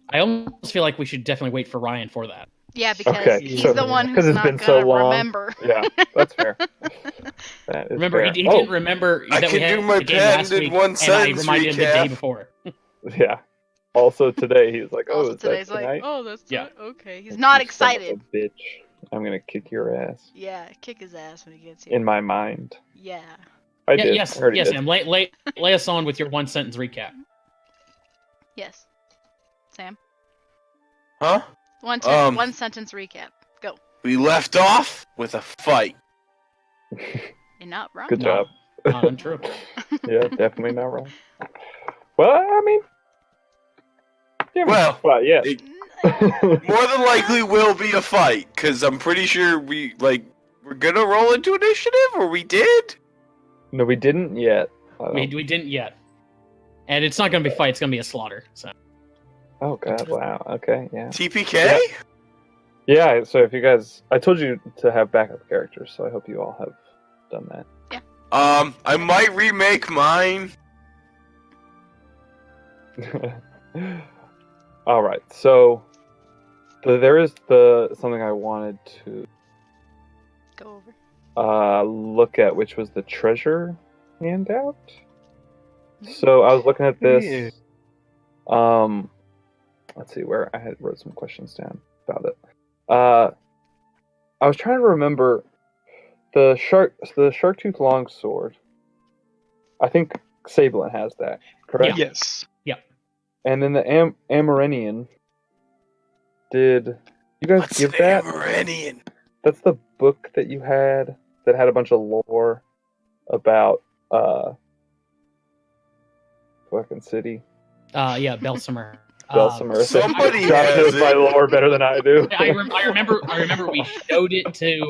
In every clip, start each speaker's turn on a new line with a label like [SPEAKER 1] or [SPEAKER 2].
[SPEAKER 1] I almost feel like we should definitely wait for Ryan for that.
[SPEAKER 2] Yeah, because
[SPEAKER 3] Okay,
[SPEAKER 2] he's
[SPEAKER 3] so-
[SPEAKER 2] the one
[SPEAKER 3] 'cause
[SPEAKER 2] who's
[SPEAKER 3] it's
[SPEAKER 2] not
[SPEAKER 3] been
[SPEAKER 2] gonna
[SPEAKER 3] so long.
[SPEAKER 2] remember.
[SPEAKER 3] Yeah, that's fair. That is
[SPEAKER 1] Remember,
[SPEAKER 3] fair.
[SPEAKER 1] he didn't remember
[SPEAKER 4] I
[SPEAKER 1] that we
[SPEAKER 4] can
[SPEAKER 1] had
[SPEAKER 4] do my
[SPEAKER 1] the game last
[SPEAKER 4] patented
[SPEAKER 1] week,
[SPEAKER 4] one
[SPEAKER 1] and I
[SPEAKER 4] sentence
[SPEAKER 1] reminded him the day
[SPEAKER 4] recap.
[SPEAKER 1] before.
[SPEAKER 3] Yeah. Also today, he's like, "Oh,
[SPEAKER 2] Also
[SPEAKER 3] is
[SPEAKER 2] today's
[SPEAKER 3] that
[SPEAKER 2] like,
[SPEAKER 3] tonight?"
[SPEAKER 2] oh, that's
[SPEAKER 1] Yeah.
[SPEAKER 2] okay. He's not
[SPEAKER 3] You son of a
[SPEAKER 2] excited.
[SPEAKER 3] bitch! I'm gonna kick your ass.
[SPEAKER 2] Yeah, kick his ass when he gets here.
[SPEAKER 3] In my mind,
[SPEAKER 2] Yeah.
[SPEAKER 3] I
[SPEAKER 1] Yeah,
[SPEAKER 3] did.
[SPEAKER 1] yes,
[SPEAKER 3] I already
[SPEAKER 1] yes,
[SPEAKER 3] did.
[SPEAKER 1] Sam. Lay us on with your one sentence recap.
[SPEAKER 2] Yes. Sam.
[SPEAKER 4] Huh?
[SPEAKER 2] One sentence recap. Go.
[SPEAKER 4] We left off with a fight.
[SPEAKER 2] You're not wrong.
[SPEAKER 3] Good
[SPEAKER 1] No.
[SPEAKER 3] job.
[SPEAKER 1] Not untrue.
[SPEAKER 3] Yeah, definitely not wrong. Well, I mean, yeah,
[SPEAKER 4] Well,
[SPEAKER 3] yeah.
[SPEAKER 4] it more than likely will be a fight, because I'm pretty sure we're gonna roll into initiative, or we did?
[SPEAKER 3] No, we didn't yet.
[SPEAKER 1] We didn't yet, and it's not gonna be a fight. It's gonna be a slaughter. So
[SPEAKER 3] Oh god! Wow. Okay. Yeah.
[SPEAKER 4] TPK?
[SPEAKER 3] Yeah. So if you guys, I told you to have backup characters, so I hope you all have done that.
[SPEAKER 4] I might remake mine.
[SPEAKER 3] All right. So there is something I wanted to
[SPEAKER 2] Go over.
[SPEAKER 3] look at, which was the treasure handout. So I was looking at this. Let's see where I had wrote some questions down about it. I was trying to remember the shark tooth longsword. I think Sablin has that, correct?
[SPEAKER 5] Yes.
[SPEAKER 3] And then the Amarenian. Did you guys
[SPEAKER 4] What's
[SPEAKER 3] give
[SPEAKER 4] the
[SPEAKER 3] that?
[SPEAKER 4] Amarenian?
[SPEAKER 3] That's the book that you had that had a bunch of lore about fucking city.
[SPEAKER 1] yeah, Belsimer.
[SPEAKER 3] Belsimer.
[SPEAKER 4] somebody
[SPEAKER 3] Josh
[SPEAKER 4] has
[SPEAKER 3] knows my
[SPEAKER 4] it.
[SPEAKER 3] lore better than I do.
[SPEAKER 1] I remember we showed it to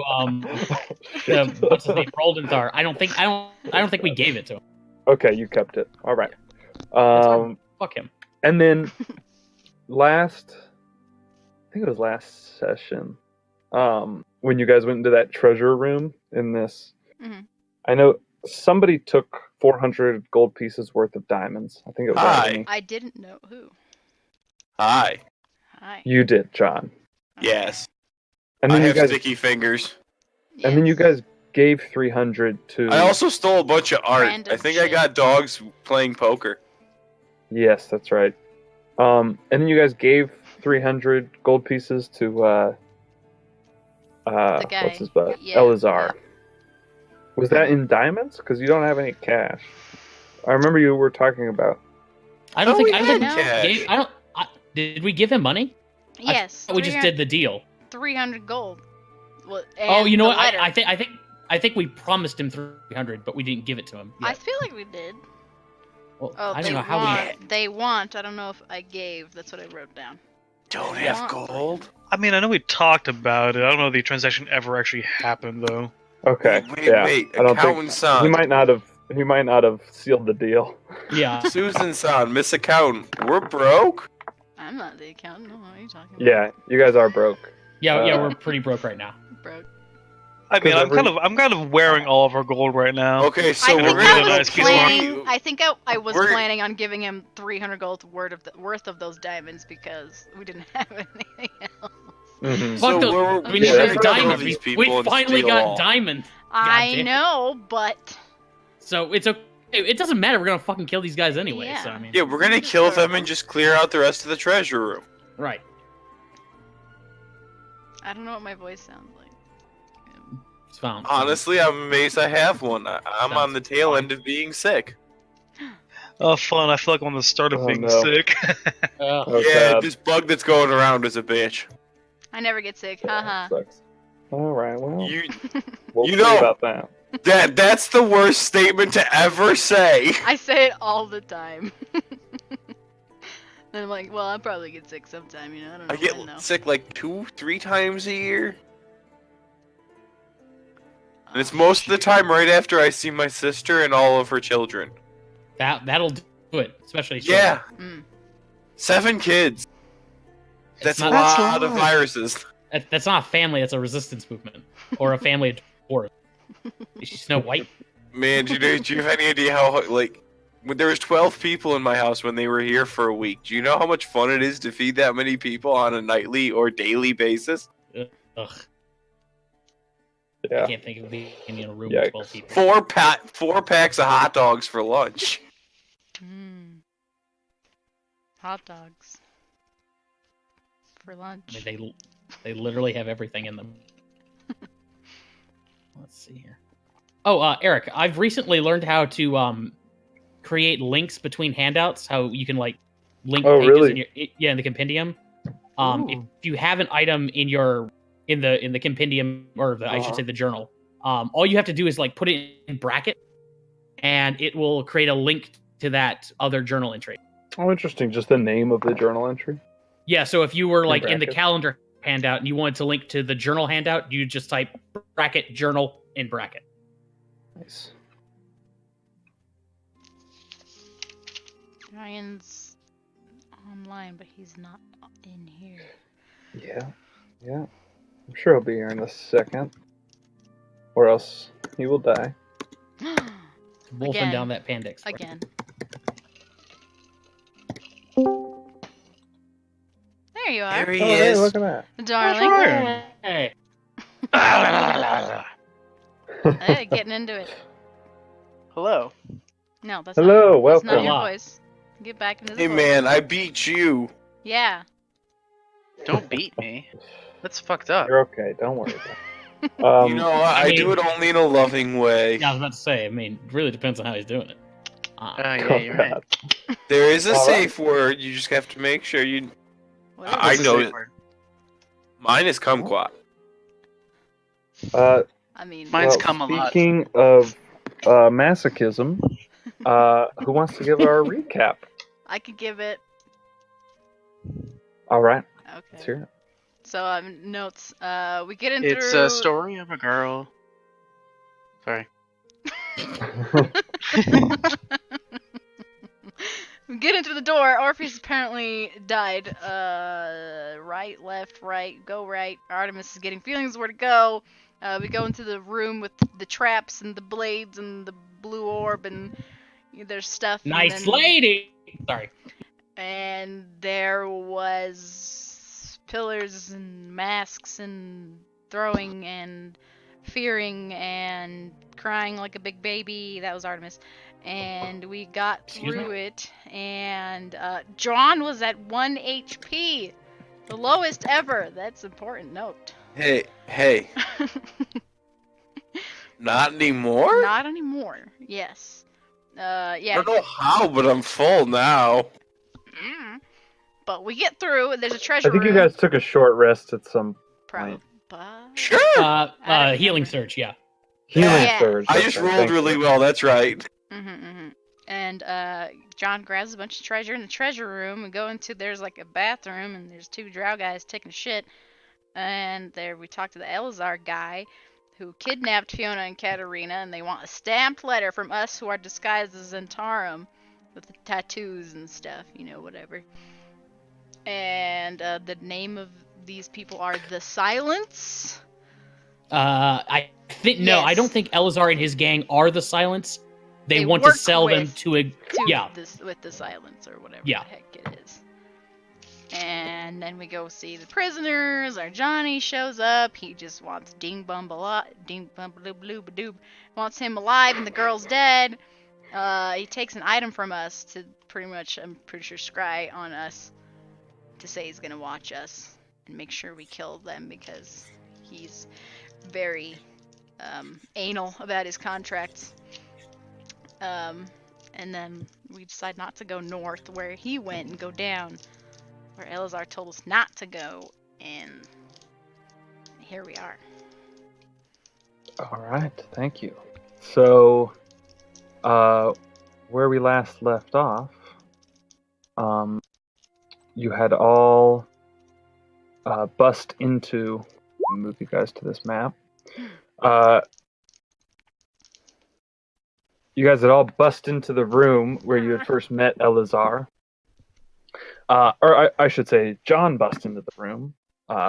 [SPEAKER 1] what's his name, Roldanthar. I don't think we gave it to him.
[SPEAKER 3] Okay, you kept it. All right.
[SPEAKER 1] Fuck him.
[SPEAKER 3] And then I think it was last session, when you guys went into that treasure room in this.
[SPEAKER 2] Mhm.
[SPEAKER 3] I know somebody took 400 gold pieces worth of diamonds. I think it was
[SPEAKER 4] Hi.
[SPEAKER 3] Anthony.
[SPEAKER 2] I didn't know who.
[SPEAKER 4] Hi.
[SPEAKER 2] Hi.
[SPEAKER 3] You did, John.
[SPEAKER 4] Yes.
[SPEAKER 3] And
[SPEAKER 4] I
[SPEAKER 3] then you
[SPEAKER 4] have
[SPEAKER 3] guys,
[SPEAKER 4] sticky fingers.
[SPEAKER 3] and then you
[SPEAKER 2] Yes.
[SPEAKER 3] guys gave 300 to.
[SPEAKER 4] I also stole a bunch of art.
[SPEAKER 2] Random
[SPEAKER 4] I think I
[SPEAKER 2] shit.
[SPEAKER 4] got dogs playing poker.
[SPEAKER 3] Yes, that's right. And then you guys gave 300 gold pieces to
[SPEAKER 2] guy.
[SPEAKER 3] what's his butt?
[SPEAKER 2] Yeah,
[SPEAKER 3] Elazar. Was that in diamonds? Because you don't have any cash. I remember you were talking about.
[SPEAKER 1] I don't
[SPEAKER 4] Oh,
[SPEAKER 1] think
[SPEAKER 4] we
[SPEAKER 1] I
[SPEAKER 4] had
[SPEAKER 1] don't
[SPEAKER 4] cash.
[SPEAKER 1] gave, did we give him money?
[SPEAKER 2] Yes.
[SPEAKER 1] We just did the deal.
[SPEAKER 2] 300 gold. Well,
[SPEAKER 1] Oh,
[SPEAKER 2] and
[SPEAKER 1] you know
[SPEAKER 2] the
[SPEAKER 1] what?
[SPEAKER 2] letter.
[SPEAKER 1] I think we promised him 300, but we didn't give it to him.
[SPEAKER 2] I
[SPEAKER 1] yet.
[SPEAKER 2] feel like we did.
[SPEAKER 1] Well,
[SPEAKER 2] Oh,
[SPEAKER 1] I
[SPEAKER 2] they
[SPEAKER 1] don't know how
[SPEAKER 2] want.
[SPEAKER 1] we.
[SPEAKER 2] They want. I don't know if I gave. That's what I wrote down.
[SPEAKER 4] Don't
[SPEAKER 2] Yeah.
[SPEAKER 4] have gold.
[SPEAKER 5] I mean, I know we talked about it. I don't know if the transaction ever actually happened, though.
[SPEAKER 3] Okay.
[SPEAKER 4] Wait,
[SPEAKER 3] yeah.
[SPEAKER 4] wait.
[SPEAKER 3] I don't think
[SPEAKER 4] Accountant son.
[SPEAKER 3] he might not have. He might not have sealed the deal.
[SPEAKER 1] Yeah.
[SPEAKER 4] Susan son, Miss Accountant. We're broke?
[SPEAKER 2] I'm not the accountant. No, what are you talking about?
[SPEAKER 3] Yeah, you guys are broke.
[SPEAKER 1] Yeah, we're pretty broke right now.
[SPEAKER 2] Broke.
[SPEAKER 5] I mean,
[SPEAKER 3] 'Cause
[SPEAKER 5] I'm kind of wearing all of our gold right now.
[SPEAKER 4] Okay, so
[SPEAKER 2] I
[SPEAKER 4] we're
[SPEAKER 2] think
[SPEAKER 5] really
[SPEAKER 2] I
[SPEAKER 4] gonna
[SPEAKER 2] was
[SPEAKER 5] nice piece of art.
[SPEAKER 2] planning. I think I was
[SPEAKER 4] We're-
[SPEAKER 2] planning on giving him 300 gold worth of those diamonds because we didn't have anything else.
[SPEAKER 3] Mhm.
[SPEAKER 1] Fuck
[SPEAKER 4] So
[SPEAKER 1] those-
[SPEAKER 4] we're-
[SPEAKER 1] we need
[SPEAKER 3] yeah,
[SPEAKER 1] those
[SPEAKER 3] we're
[SPEAKER 1] diamonds.
[SPEAKER 4] these
[SPEAKER 1] We
[SPEAKER 4] people and
[SPEAKER 1] finally
[SPEAKER 4] steal
[SPEAKER 1] got
[SPEAKER 4] all.
[SPEAKER 1] diamonds.
[SPEAKER 2] I
[SPEAKER 1] damn it.
[SPEAKER 2] know, but
[SPEAKER 1] So it's okay. It doesn't matter. We're gonna fucking kill these guys anyway.
[SPEAKER 2] Yeah.
[SPEAKER 1] So I mean,
[SPEAKER 4] Yeah, we're gonna kill them and just clear out the rest of the treasure room.
[SPEAKER 1] right.
[SPEAKER 2] I don't know what my voice sounds like.
[SPEAKER 1] It's found.
[SPEAKER 4] Honestly, I'm amazed I have one. I'm on the tail
[SPEAKER 1] fine.
[SPEAKER 4] end of being sick.
[SPEAKER 5] Oh, fun. I feel like I'm on the start of
[SPEAKER 3] Oh,
[SPEAKER 5] being
[SPEAKER 3] no.
[SPEAKER 5] sick.
[SPEAKER 3] Oh,
[SPEAKER 4] Yeah,
[SPEAKER 3] God.
[SPEAKER 4] this bug that's going around is a bitch.
[SPEAKER 2] I never get sick.
[SPEAKER 3] Yeah,
[SPEAKER 2] Haha.
[SPEAKER 3] sucks. All right. Well,
[SPEAKER 4] You
[SPEAKER 3] we'll
[SPEAKER 4] you
[SPEAKER 3] see
[SPEAKER 4] know-
[SPEAKER 3] about that.
[SPEAKER 4] that's the worst statement to ever say.
[SPEAKER 2] I say it all the time. And I'm like, well, I'll probably get sick sometime, you know. I don't know.
[SPEAKER 4] I get
[SPEAKER 2] when, though.
[SPEAKER 4] sick like 2-3 times a year. And it's most of the time right after I see my sister and all of her children.
[SPEAKER 1] That'll do it, especially.
[SPEAKER 4] Yeah,
[SPEAKER 2] Mm.
[SPEAKER 4] 7 kids. That's a
[SPEAKER 1] not-
[SPEAKER 5] That's
[SPEAKER 4] lot of
[SPEAKER 5] a lot.
[SPEAKER 4] viruses.
[SPEAKER 1] That's not a family. That's a resistance movement or a family of dwarves. Is she Snow White?
[SPEAKER 4] Man, do you have any idea how like when there was 12 people in my house when they were here for a week. Do you know how much fun it is to feed that many people on a nightly or daily basis?
[SPEAKER 1] Ugh. I
[SPEAKER 3] Yeah.
[SPEAKER 1] can't think of being in a room
[SPEAKER 3] Yikes.
[SPEAKER 1] with 12 people.
[SPEAKER 4] Four packs of hot dogs for lunch.
[SPEAKER 2] Hot dogs for lunch.
[SPEAKER 1] I mean, they literally have everything in them. Let's see here. Oh, Eric, I've recently learned how to create links between handouts. How you can like link
[SPEAKER 3] Oh,
[SPEAKER 1] pages
[SPEAKER 3] really?
[SPEAKER 1] in the compendium.
[SPEAKER 3] Ooh.
[SPEAKER 1] If you have an item in the compendium, or I should say the journal, all you have to do is like put it in bracket, and it will create a link to that other journal entry.
[SPEAKER 3] Oh, interesting. Just the name of the journal entry.
[SPEAKER 1] Yeah, so if you were like in the
[SPEAKER 3] brackets.
[SPEAKER 1] calendar handout and you wanted to link to the journal handout, you just type bracket journal in bracket.
[SPEAKER 3] Nice.
[SPEAKER 2] Ryan's online, but he's not in here.
[SPEAKER 3] Yeah. I'm sure he'll be here in a second, or else he will die.
[SPEAKER 1] Wolfing
[SPEAKER 2] Again.
[SPEAKER 1] down that Pandix.
[SPEAKER 2] Again. There you are,
[SPEAKER 4] There he
[SPEAKER 3] Oh, hey,
[SPEAKER 4] is.
[SPEAKER 3] look at that.
[SPEAKER 2] darling.
[SPEAKER 5] Ryan.
[SPEAKER 1] Hey,
[SPEAKER 2] Hey, getting into it.
[SPEAKER 6] Hello.
[SPEAKER 2] No, that's
[SPEAKER 3] Hello,
[SPEAKER 2] not,
[SPEAKER 3] welcome.
[SPEAKER 2] That's not your
[SPEAKER 1] Hola.
[SPEAKER 2] voice. Get back into the
[SPEAKER 4] Hey
[SPEAKER 2] voice.
[SPEAKER 4] man, I beat you.
[SPEAKER 2] Yeah.
[SPEAKER 6] Don't beat me. That's fucked up.
[SPEAKER 3] You're okay. Don't worry about it.
[SPEAKER 4] You know, I
[SPEAKER 1] I
[SPEAKER 4] do
[SPEAKER 1] mean-
[SPEAKER 4] it only in a loving way.
[SPEAKER 1] yeah, I was about to say. I mean, it really depends on how he's doing it.
[SPEAKER 6] Yeah,
[SPEAKER 3] Oh,
[SPEAKER 6] you're right.
[SPEAKER 3] God.
[SPEAKER 4] There is a
[SPEAKER 3] All right.
[SPEAKER 4] safe word. You just have to make sure you.
[SPEAKER 2] What is
[SPEAKER 4] I
[SPEAKER 6] What's the
[SPEAKER 4] know
[SPEAKER 6] safe
[SPEAKER 4] it.
[SPEAKER 6] word?
[SPEAKER 4] Mine is kumquat.
[SPEAKER 2] I mean,
[SPEAKER 6] Mine's
[SPEAKER 3] well,
[SPEAKER 6] come a lot.
[SPEAKER 3] Speaking of masochism, who wants to give our recap?
[SPEAKER 2] I could give it.
[SPEAKER 3] All right,
[SPEAKER 2] Okay.
[SPEAKER 3] let's hear it.
[SPEAKER 2] So, notes. We get into.
[SPEAKER 6] It's a story of a girl. Sorry.
[SPEAKER 2] We get into the door. Orpheus apparently died. Right, left, right, go right. Artemis is getting feelings where to go. We go into the room with the traps and the blades and the blue orb and there's stuff. and
[SPEAKER 1] Nice
[SPEAKER 2] then-
[SPEAKER 1] lady. Sorry.
[SPEAKER 2] And there was pillars and masks and throwing and fearing and crying like a big baby. That was Artemis. And we got
[SPEAKER 1] Excuse
[SPEAKER 2] through
[SPEAKER 1] me?
[SPEAKER 2] it. And John was at 1 HP. The lowest ever. That's important note.
[SPEAKER 4] Hey, not anymore?
[SPEAKER 2] Not anymore. Yes.
[SPEAKER 4] I
[SPEAKER 2] Yeah.
[SPEAKER 4] don't know how, but I'm full now.
[SPEAKER 2] Mm. But we get through. And there's a
[SPEAKER 3] I
[SPEAKER 2] treasure
[SPEAKER 3] think you
[SPEAKER 2] room.
[SPEAKER 3] guys took a short rest at some
[SPEAKER 2] Probably.
[SPEAKER 4] Sure.
[SPEAKER 2] I don't
[SPEAKER 1] Healing
[SPEAKER 2] remember.
[SPEAKER 1] surge. Yeah.
[SPEAKER 3] healing
[SPEAKER 2] Yeah.
[SPEAKER 3] surge.
[SPEAKER 4] I just
[SPEAKER 3] okay,
[SPEAKER 4] rolled
[SPEAKER 3] thank
[SPEAKER 4] really
[SPEAKER 3] you.
[SPEAKER 4] well. That's right.
[SPEAKER 2] And John grabs a bunch of treasure in the treasure room and go into there's like a bathroom and there's two drow guys taking a shit. And there we talk to the Elazar guy who kidnapped Fiona and Katarina and they want a stamped letter from us who are disguised as Zentarum with the tattoos and stuff, whatever. And the name of these people are the Silence.
[SPEAKER 1] I think no. I
[SPEAKER 2] Yes.
[SPEAKER 1] don't think Elazar and his gang are the Silence. They want to
[SPEAKER 2] work
[SPEAKER 1] sell them
[SPEAKER 2] with-
[SPEAKER 1] to a yeah.
[SPEAKER 2] With the Silence or whatever
[SPEAKER 1] Yeah.
[SPEAKER 2] the heck it is. And then we go see the prisoners. Our Johnny shows up. He just wants Ding Bum Doob wants him alive and the girl's dead. He takes an item from us to pretty much, I'm pretty sure, scry on us to say he's gonna watch us and make sure we kill them because he's very anal about his contracts. And then we decide not to go north where he went and go down where Elazar told us not to go, and here we are.
[SPEAKER 3] All right, thank you. So, where we last left off, you had all bust into. I'll move you guys to this map. You guys had all bust into the room where you had first met Elazar. Or I should say, John bust into the room,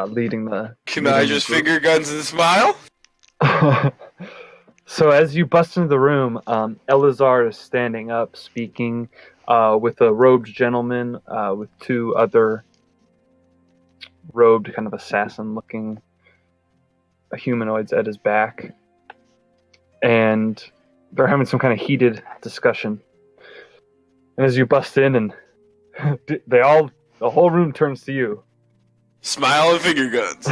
[SPEAKER 3] leading the.
[SPEAKER 4] Can I just finger guns and smile?
[SPEAKER 3] So as you bust into the room, Elazar is standing up, speaking with a robed gentleman with two other robed, kind of assassin-looking humanoids at his back, and they're having some kind of heated discussion. And as you bust in, and the whole room turns to you.
[SPEAKER 4] Smile and finger guns.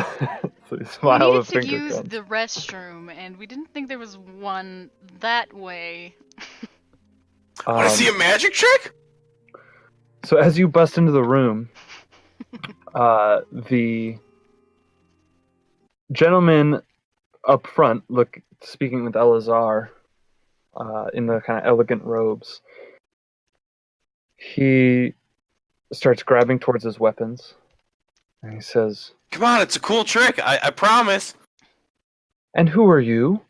[SPEAKER 3] So you
[SPEAKER 2] We
[SPEAKER 3] smile
[SPEAKER 2] needed
[SPEAKER 3] with
[SPEAKER 2] to
[SPEAKER 3] finger
[SPEAKER 2] use
[SPEAKER 3] guns.
[SPEAKER 2] the restroom, and we didn't think there was one that way.
[SPEAKER 4] Want to see a magic trick?
[SPEAKER 3] So as you bust into the room, the gentleman up front, speaking with Elazar, in the kind of elegant robes, he starts grabbing towards his weapons, and he says,
[SPEAKER 4] Come on, it's a cool trick. I promise.
[SPEAKER 3] "And who are you?"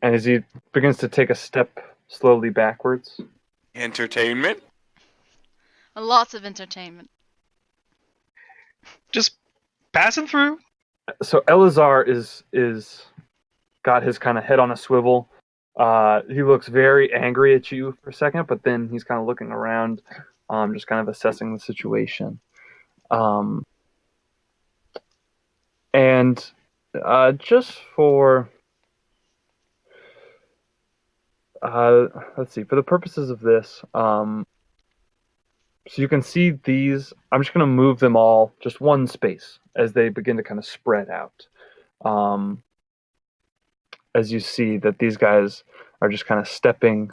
[SPEAKER 3] And as he begins to take a step slowly backwards,
[SPEAKER 4] Entertainment?
[SPEAKER 2] Lots of entertainment.
[SPEAKER 5] Just passing through.
[SPEAKER 3] so Elazar is got his kind of head on a swivel. He looks very angry at you for a second, but then he's kind of looking around, just kind of assessing the situation. And just for let's see, for the purposes of this, so you can see these. I'm just going to move them all just one space as they begin to kind of spread out. As you see that these guys are just kind of stepping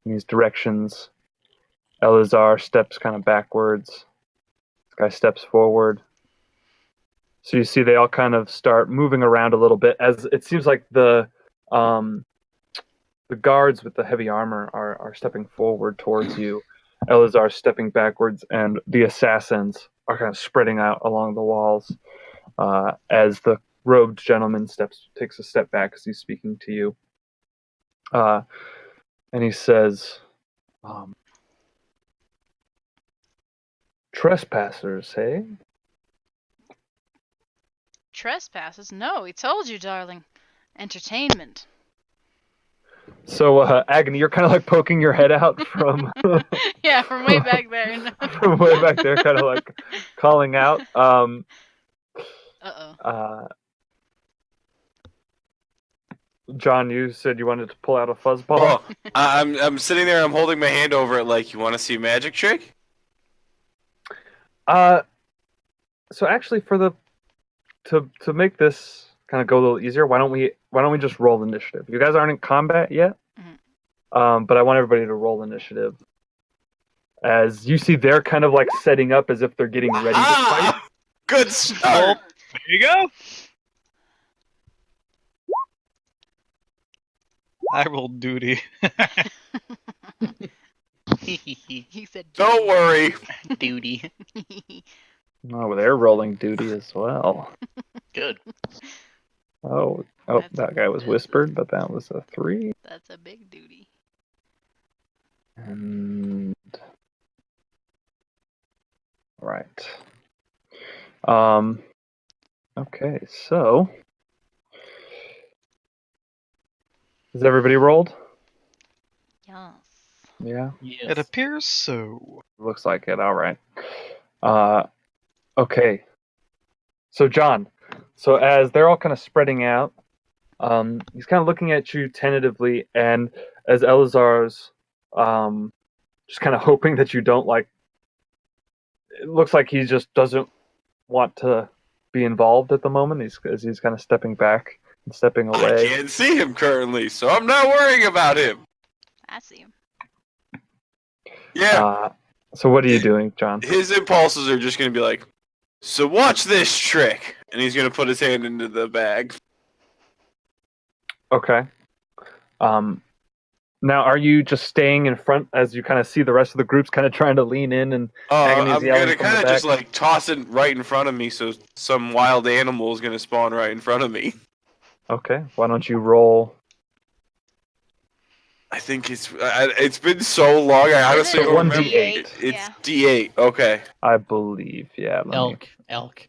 [SPEAKER 3] in these directions. Elazar steps kind of backwards. This guy steps forward. So you see they all kind of start moving around a little bit as it seems like the guards with the heavy armor are stepping forward towards you. Elazar stepping backwards, and the assassins are kind of spreading out along the walls as the robed gentleman takes a step back as he's speaking to you. And he says, "Trespassers, hey?"
[SPEAKER 2] Trespassers? No, we told you, darling. Entertainment.
[SPEAKER 3] So, Agony, you're kind of like poking your head out from
[SPEAKER 2] Yeah, from way back there. No.
[SPEAKER 3] from way back there, kind of like calling out.
[SPEAKER 2] Uh-oh.
[SPEAKER 3] John, you said you wanted to pull out a fuzzball.
[SPEAKER 4] Oh, I'm sitting there. I'm holding my hand over it like, you want to see a magic trick?
[SPEAKER 3] So actually, to make this kind of go a little easier, why don't we just roll initiative? You guys aren't in combat yet, but I want everybody to roll initiative. As you see, they're kind of like setting up as if they're getting ready to fight.
[SPEAKER 4] Good start.
[SPEAKER 5] There you go. I rolled duty.
[SPEAKER 2] He said,
[SPEAKER 4] Don't worry.
[SPEAKER 6] Duty.
[SPEAKER 3] Oh, they're rolling duty as well.
[SPEAKER 6] Good.
[SPEAKER 3] Oh,
[SPEAKER 2] That's
[SPEAKER 3] that guy was whispered, but that was a 3.
[SPEAKER 2] That's a big duty.
[SPEAKER 3] And right. Okay, so has everybody rolled?
[SPEAKER 2] Yes.
[SPEAKER 3] Yeah,
[SPEAKER 5] It appears so.
[SPEAKER 3] looks like it. All right. Okay. So John, so as they're all kind of spreading out, he's kind of looking at you tentatively, and as Elazar's just kind of hoping that you don't like. It looks like he just doesn't want to be involved at the moment. He's kind of stepping back and stepping
[SPEAKER 4] I
[SPEAKER 3] away.
[SPEAKER 4] can't see him currently, so I'm not worrying about him.
[SPEAKER 2] I see him.
[SPEAKER 4] Yeah,
[SPEAKER 3] So what are you doing, John?
[SPEAKER 4] his impulses are just going to be like, so watch this trick. And he's going to put his hand into the bag.
[SPEAKER 3] Okay. Now, are you just staying in front as you kind of see the rest of the groups kind of trying to lean in and Agony's
[SPEAKER 4] I'm
[SPEAKER 3] yelling
[SPEAKER 4] going to
[SPEAKER 3] from
[SPEAKER 4] kind
[SPEAKER 3] the
[SPEAKER 4] of just
[SPEAKER 3] back?
[SPEAKER 4] like toss it right in front of me so some wild animal is going to spawn right in front of me.
[SPEAKER 3] Okay, why don't you roll?
[SPEAKER 4] I think it's been so long, I honestly
[SPEAKER 2] Is it
[SPEAKER 4] don't remember.
[SPEAKER 3] D8?
[SPEAKER 4] It's
[SPEAKER 2] Yeah.
[SPEAKER 4] D8, okay.
[SPEAKER 3] I believe, yeah.
[SPEAKER 1] Elk.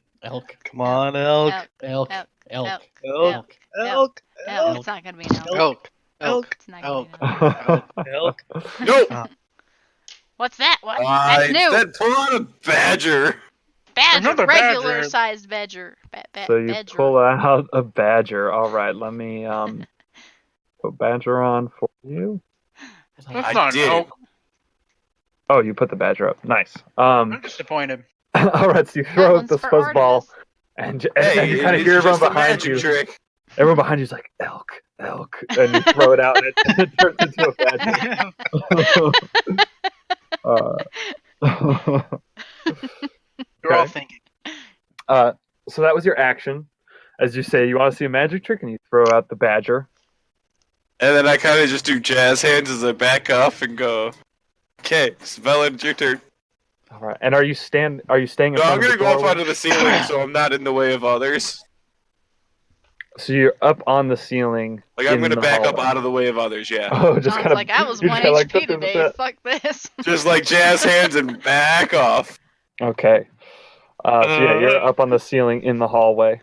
[SPEAKER 5] Come on, elk.
[SPEAKER 2] Elk.
[SPEAKER 1] Elk.
[SPEAKER 2] Elk.
[SPEAKER 1] Elk.
[SPEAKER 5] Elk.
[SPEAKER 2] Elk. Elk. It's not gonna be an elk.
[SPEAKER 6] Elk. Elk.
[SPEAKER 2] It's not
[SPEAKER 6] Elk.
[SPEAKER 2] gonna
[SPEAKER 5] Elk.
[SPEAKER 4] Nope.
[SPEAKER 2] What's that? What?
[SPEAKER 4] I
[SPEAKER 2] That's new.
[SPEAKER 4] said pull out a badger.
[SPEAKER 2] Badger,
[SPEAKER 6] Another
[SPEAKER 2] regular
[SPEAKER 6] badger.
[SPEAKER 2] sized badger.
[SPEAKER 3] So you
[SPEAKER 2] badger.
[SPEAKER 3] pull out a badger. All right, let me put badger on for you.
[SPEAKER 6] That's
[SPEAKER 4] I
[SPEAKER 6] not an
[SPEAKER 4] did.
[SPEAKER 6] elk.
[SPEAKER 3] Oh, you put the badger up. Nice.
[SPEAKER 6] I'm disappointed.
[SPEAKER 3] All right, so you
[SPEAKER 2] That
[SPEAKER 3] throw
[SPEAKER 2] one's
[SPEAKER 3] the
[SPEAKER 2] for
[SPEAKER 3] fuzz ball,
[SPEAKER 2] Artemis.
[SPEAKER 3] and
[SPEAKER 4] Hey,
[SPEAKER 3] you kind of
[SPEAKER 4] it's
[SPEAKER 3] hear everyone
[SPEAKER 4] just a
[SPEAKER 3] behind
[SPEAKER 4] magic
[SPEAKER 3] you.
[SPEAKER 4] trick.
[SPEAKER 3] Everyone behind you's like elk, elk, and you throw it out, and it turns into a badger.
[SPEAKER 6] You're all
[SPEAKER 3] Okay.
[SPEAKER 6] thinking.
[SPEAKER 3] So that was your action. As you say, you want to see a magic trick, and you throw out the badger.
[SPEAKER 4] And then I kind of just do jazz hands as I back off and go, okay, Svelin, it's your turn.
[SPEAKER 3] All right, and are you staying? In
[SPEAKER 4] No, I'm
[SPEAKER 3] front
[SPEAKER 4] going
[SPEAKER 3] of
[SPEAKER 4] to
[SPEAKER 3] the
[SPEAKER 4] go up
[SPEAKER 3] doorway?
[SPEAKER 4] onto the ceiling so I'm not in the way of others.
[SPEAKER 3] So you're up on the ceiling.
[SPEAKER 4] Like, I'm
[SPEAKER 3] in
[SPEAKER 4] going to
[SPEAKER 3] the
[SPEAKER 4] back up
[SPEAKER 3] hallway.
[SPEAKER 4] out of the way of others, yeah.
[SPEAKER 3] Oh, just
[SPEAKER 2] John's
[SPEAKER 3] kind of
[SPEAKER 2] like, I was
[SPEAKER 3] you're
[SPEAKER 2] 1
[SPEAKER 3] just kinda
[SPEAKER 2] HP today. Fuck this.
[SPEAKER 4] Just like jazz hands and back off.
[SPEAKER 3] Okay. So yeah, you're up on the ceiling in the hallway.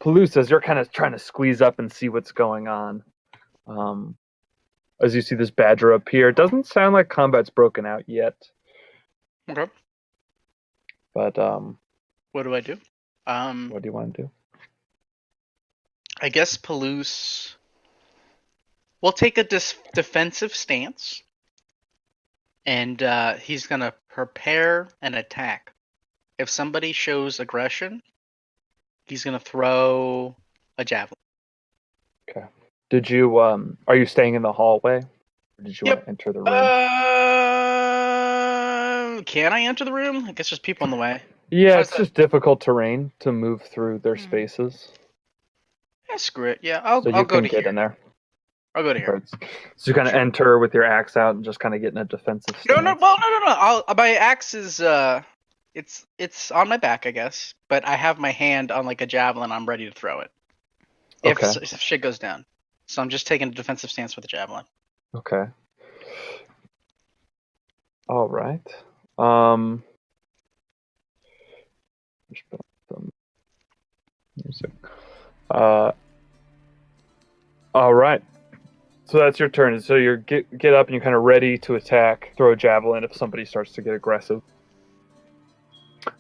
[SPEAKER 3] Pelusas, you're kind of trying to squeeze up and see what's going on. As you see this badger up here, it doesn't sound like combat's broken out yet,
[SPEAKER 6] Okay.
[SPEAKER 3] but
[SPEAKER 6] What do I do?
[SPEAKER 3] what do you want to do?
[SPEAKER 6] I guess Palouse will take a defensive stance, and he's gonna prepare an attack. If somebody shows aggression, he's gonna throw a javelin.
[SPEAKER 3] Did you are you staying in the hallway, or did you
[SPEAKER 6] Yep.
[SPEAKER 3] want to enter the room?
[SPEAKER 6] Can I enter the room? I guess there's people in the way.
[SPEAKER 3] Yeah,
[SPEAKER 6] how's
[SPEAKER 3] it's
[SPEAKER 6] that?
[SPEAKER 3] just difficult terrain to move through their spaces,
[SPEAKER 6] Yeah, screw it. Yeah, I'll
[SPEAKER 3] so you
[SPEAKER 6] go
[SPEAKER 3] can
[SPEAKER 6] to
[SPEAKER 3] get
[SPEAKER 6] here.
[SPEAKER 3] in there.
[SPEAKER 6] I'll go to here.
[SPEAKER 3] So you kind of enter with your axe out and just kind of get in a defensive stance.
[SPEAKER 6] No. My axe is it's on my back, I guess, but I have my hand on like a javelin. I'm ready to throw it if
[SPEAKER 3] Okay.
[SPEAKER 6] if shit goes down. So I'm just taking a defensive stance with the javelin.
[SPEAKER 3] Okay. All right. Just put some music. All right. So that's your turn. So you get up and you're kind of ready to attack, throw a javelin if somebody starts to get aggressive.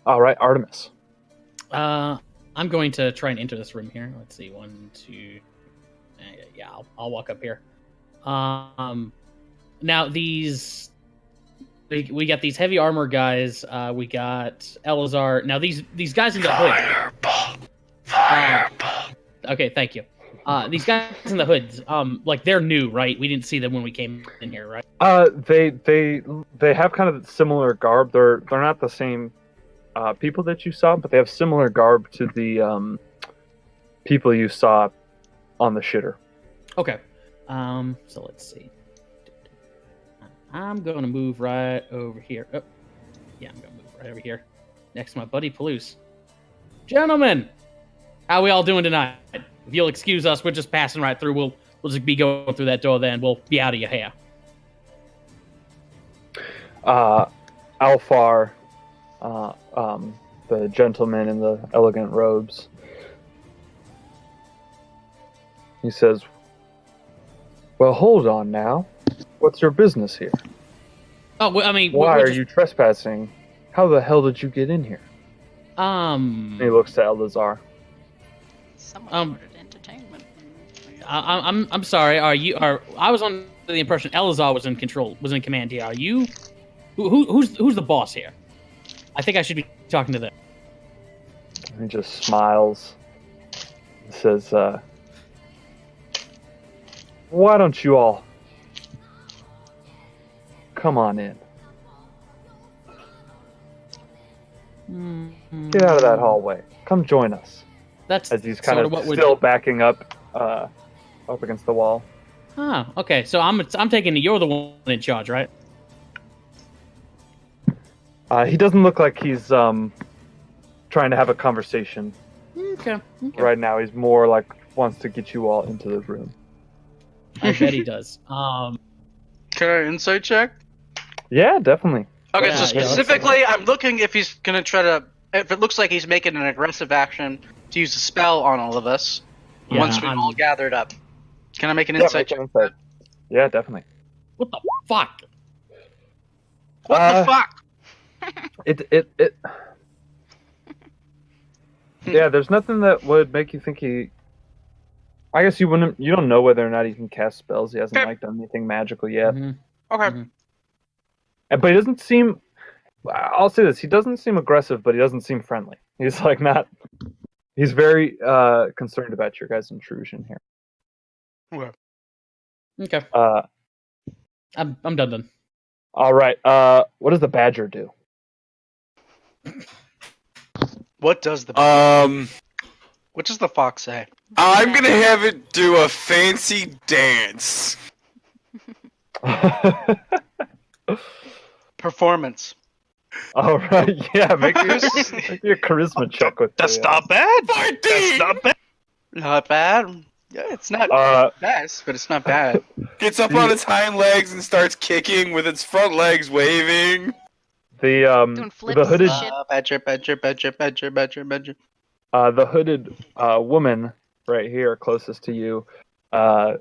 [SPEAKER 3] All right, Artemis.
[SPEAKER 1] I'm going to try and enter this room here. Let's see, 1, 2. Yeah, I'll walk up here. Now we got these heavy armor guys. We got Elazar. Now these guys in the hood.
[SPEAKER 4] Fireball.
[SPEAKER 1] Okay, thank you. These guys in the hoods, like they're new, right? We didn't see them when we came in here, right?
[SPEAKER 3] They have kind of similar garb. They're not the same people that you saw, but they have similar garb to the people you saw on the shitter.
[SPEAKER 1] Okay. So let's see. I'm going to move right over here. Oh, yeah, I'm going to move right over here next to my buddy Palouse. Gentlemen, how we all doing tonight? If you'll excuse us, we're just passing right through. We'll just be going through that door then. We'll be out of your hair.
[SPEAKER 3] Alfar, the gentleman in the elegant robes, he says, "Well, hold on now. What's your business here?
[SPEAKER 1] Oh, well, I mean,
[SPEAKER 3] Why
[SPEAKER 1] we're
[SPEAKER 3] are
[SPEAKER 1] just,
[SPEAKER 3] you trespassing? How the hell did you get in here?" And he looks to Elazar.
[SPEAKER 2] Someone ordered entertainment.
[SPEAKER 1] I'm sorry. I was under the impression Elazar was in command here. Are you? Who's the boss here? I think I should be talking to them.
[SPEAKER 3] He just smiles. He says, "Why don't you all come on in? Get out of that hallway. Come join us."
[SPEAKER 1] That's
[SPEAKER 3] As he's kind
[SPEAKER 1] sort
[SPEAKER 3] of
[SPEAKER 1] what we're
[SPEAKER 3] still backing up against the wall.
[SPEAKER 1] Ah, okay. So I'm taking it you're the one in charge, right?
[SPEAKER 3] He doesn't look like he's trying to have a conversation
[SPEAKER 1] Okay.
[SPEAKER 3] right now. He's more like wants to get you all into the room.
[SPEAKER 1] I bet he does.
[SPEAKER 6] Can I insight check?
[SPEAKER 3] Yeah, definitely.
[SPEAKER 6] Okay,
[SPEAKER 1] Yeah,
[SPEAKER 6] so
[SPEAKER 1] yeah, let's-
[SPEAKER 6] specifically, I'm looking if he's gonna try to. If it looks like he's making an aggressive action to use a spell on all of us
[SPEAKER 1] Yeah,
[SPEAKER 6] once we've
[SPEAKER 1] I'm-
[SPEAKER 6] all gathered up. Can I make an
[SPEAKER 3] Yeah,
[SPEAKER 6] insight
[SPEAKER 3] make
[SPEAKER 6] check?
[SPEAKER 3] an insight. Yeah, definitely.
[SPEAKER 1] What the fuck?
[SPEAKER 6] What
[SPEAKER 3] Uh,
[SPEAKER 6] the fuck?
[SPEAKER 3] It. Yeah, there's nothing that would make you think he. I guess you wouldn't. You don't know whether or not he can cast spells. He hasn't
[SPEAKER 6] Okay.
[SPEAKER 3] like done anything magical yet.
[SPEAKER 1] Mhm.
[SPEAKER 6] Okay.
[SPEAKER 3] But he doesn't seem. I'll say this: he doesn't seem aggressive, but he doesn't seem friendly. He's like not. He's very concerned about your guys' intrusion here.
[SPEAKER 6] Okay.
[SPEAKER 1] Okay, I'm done then.
[SPEAKER 3] All right. What does the badger do?
[SPEAKER 6] What does the what does the fox say?
[SPEAKER 4] I'm gonna have it do a fancy dance.
[SPEAKER 6] Performance.
[SPEAKER 3] All right. Yeah. Make your charisma check with.
[SPEAKER 5] That's
[SPEAKER 3] the,
[SPEAKER 5] not bad.
[SPEAKER 4] 14!
[SPEAKER 5] That's not bad.
[SPEAKER 6] Not bad. Yeah, it's not best, but it's not bad.
[SPEAKER 4] Gets up on its hind legs and starts kicking with its front legs waving.
[SPEAKER 3] The
[SPEAKER 2] Doing flips
[SPEAKER 3] the hooded
[SPEAKER 2] and shit.
[SPEAKER 6] Badger.
[SPEAKER 3] the hooded woman right here closest to you kind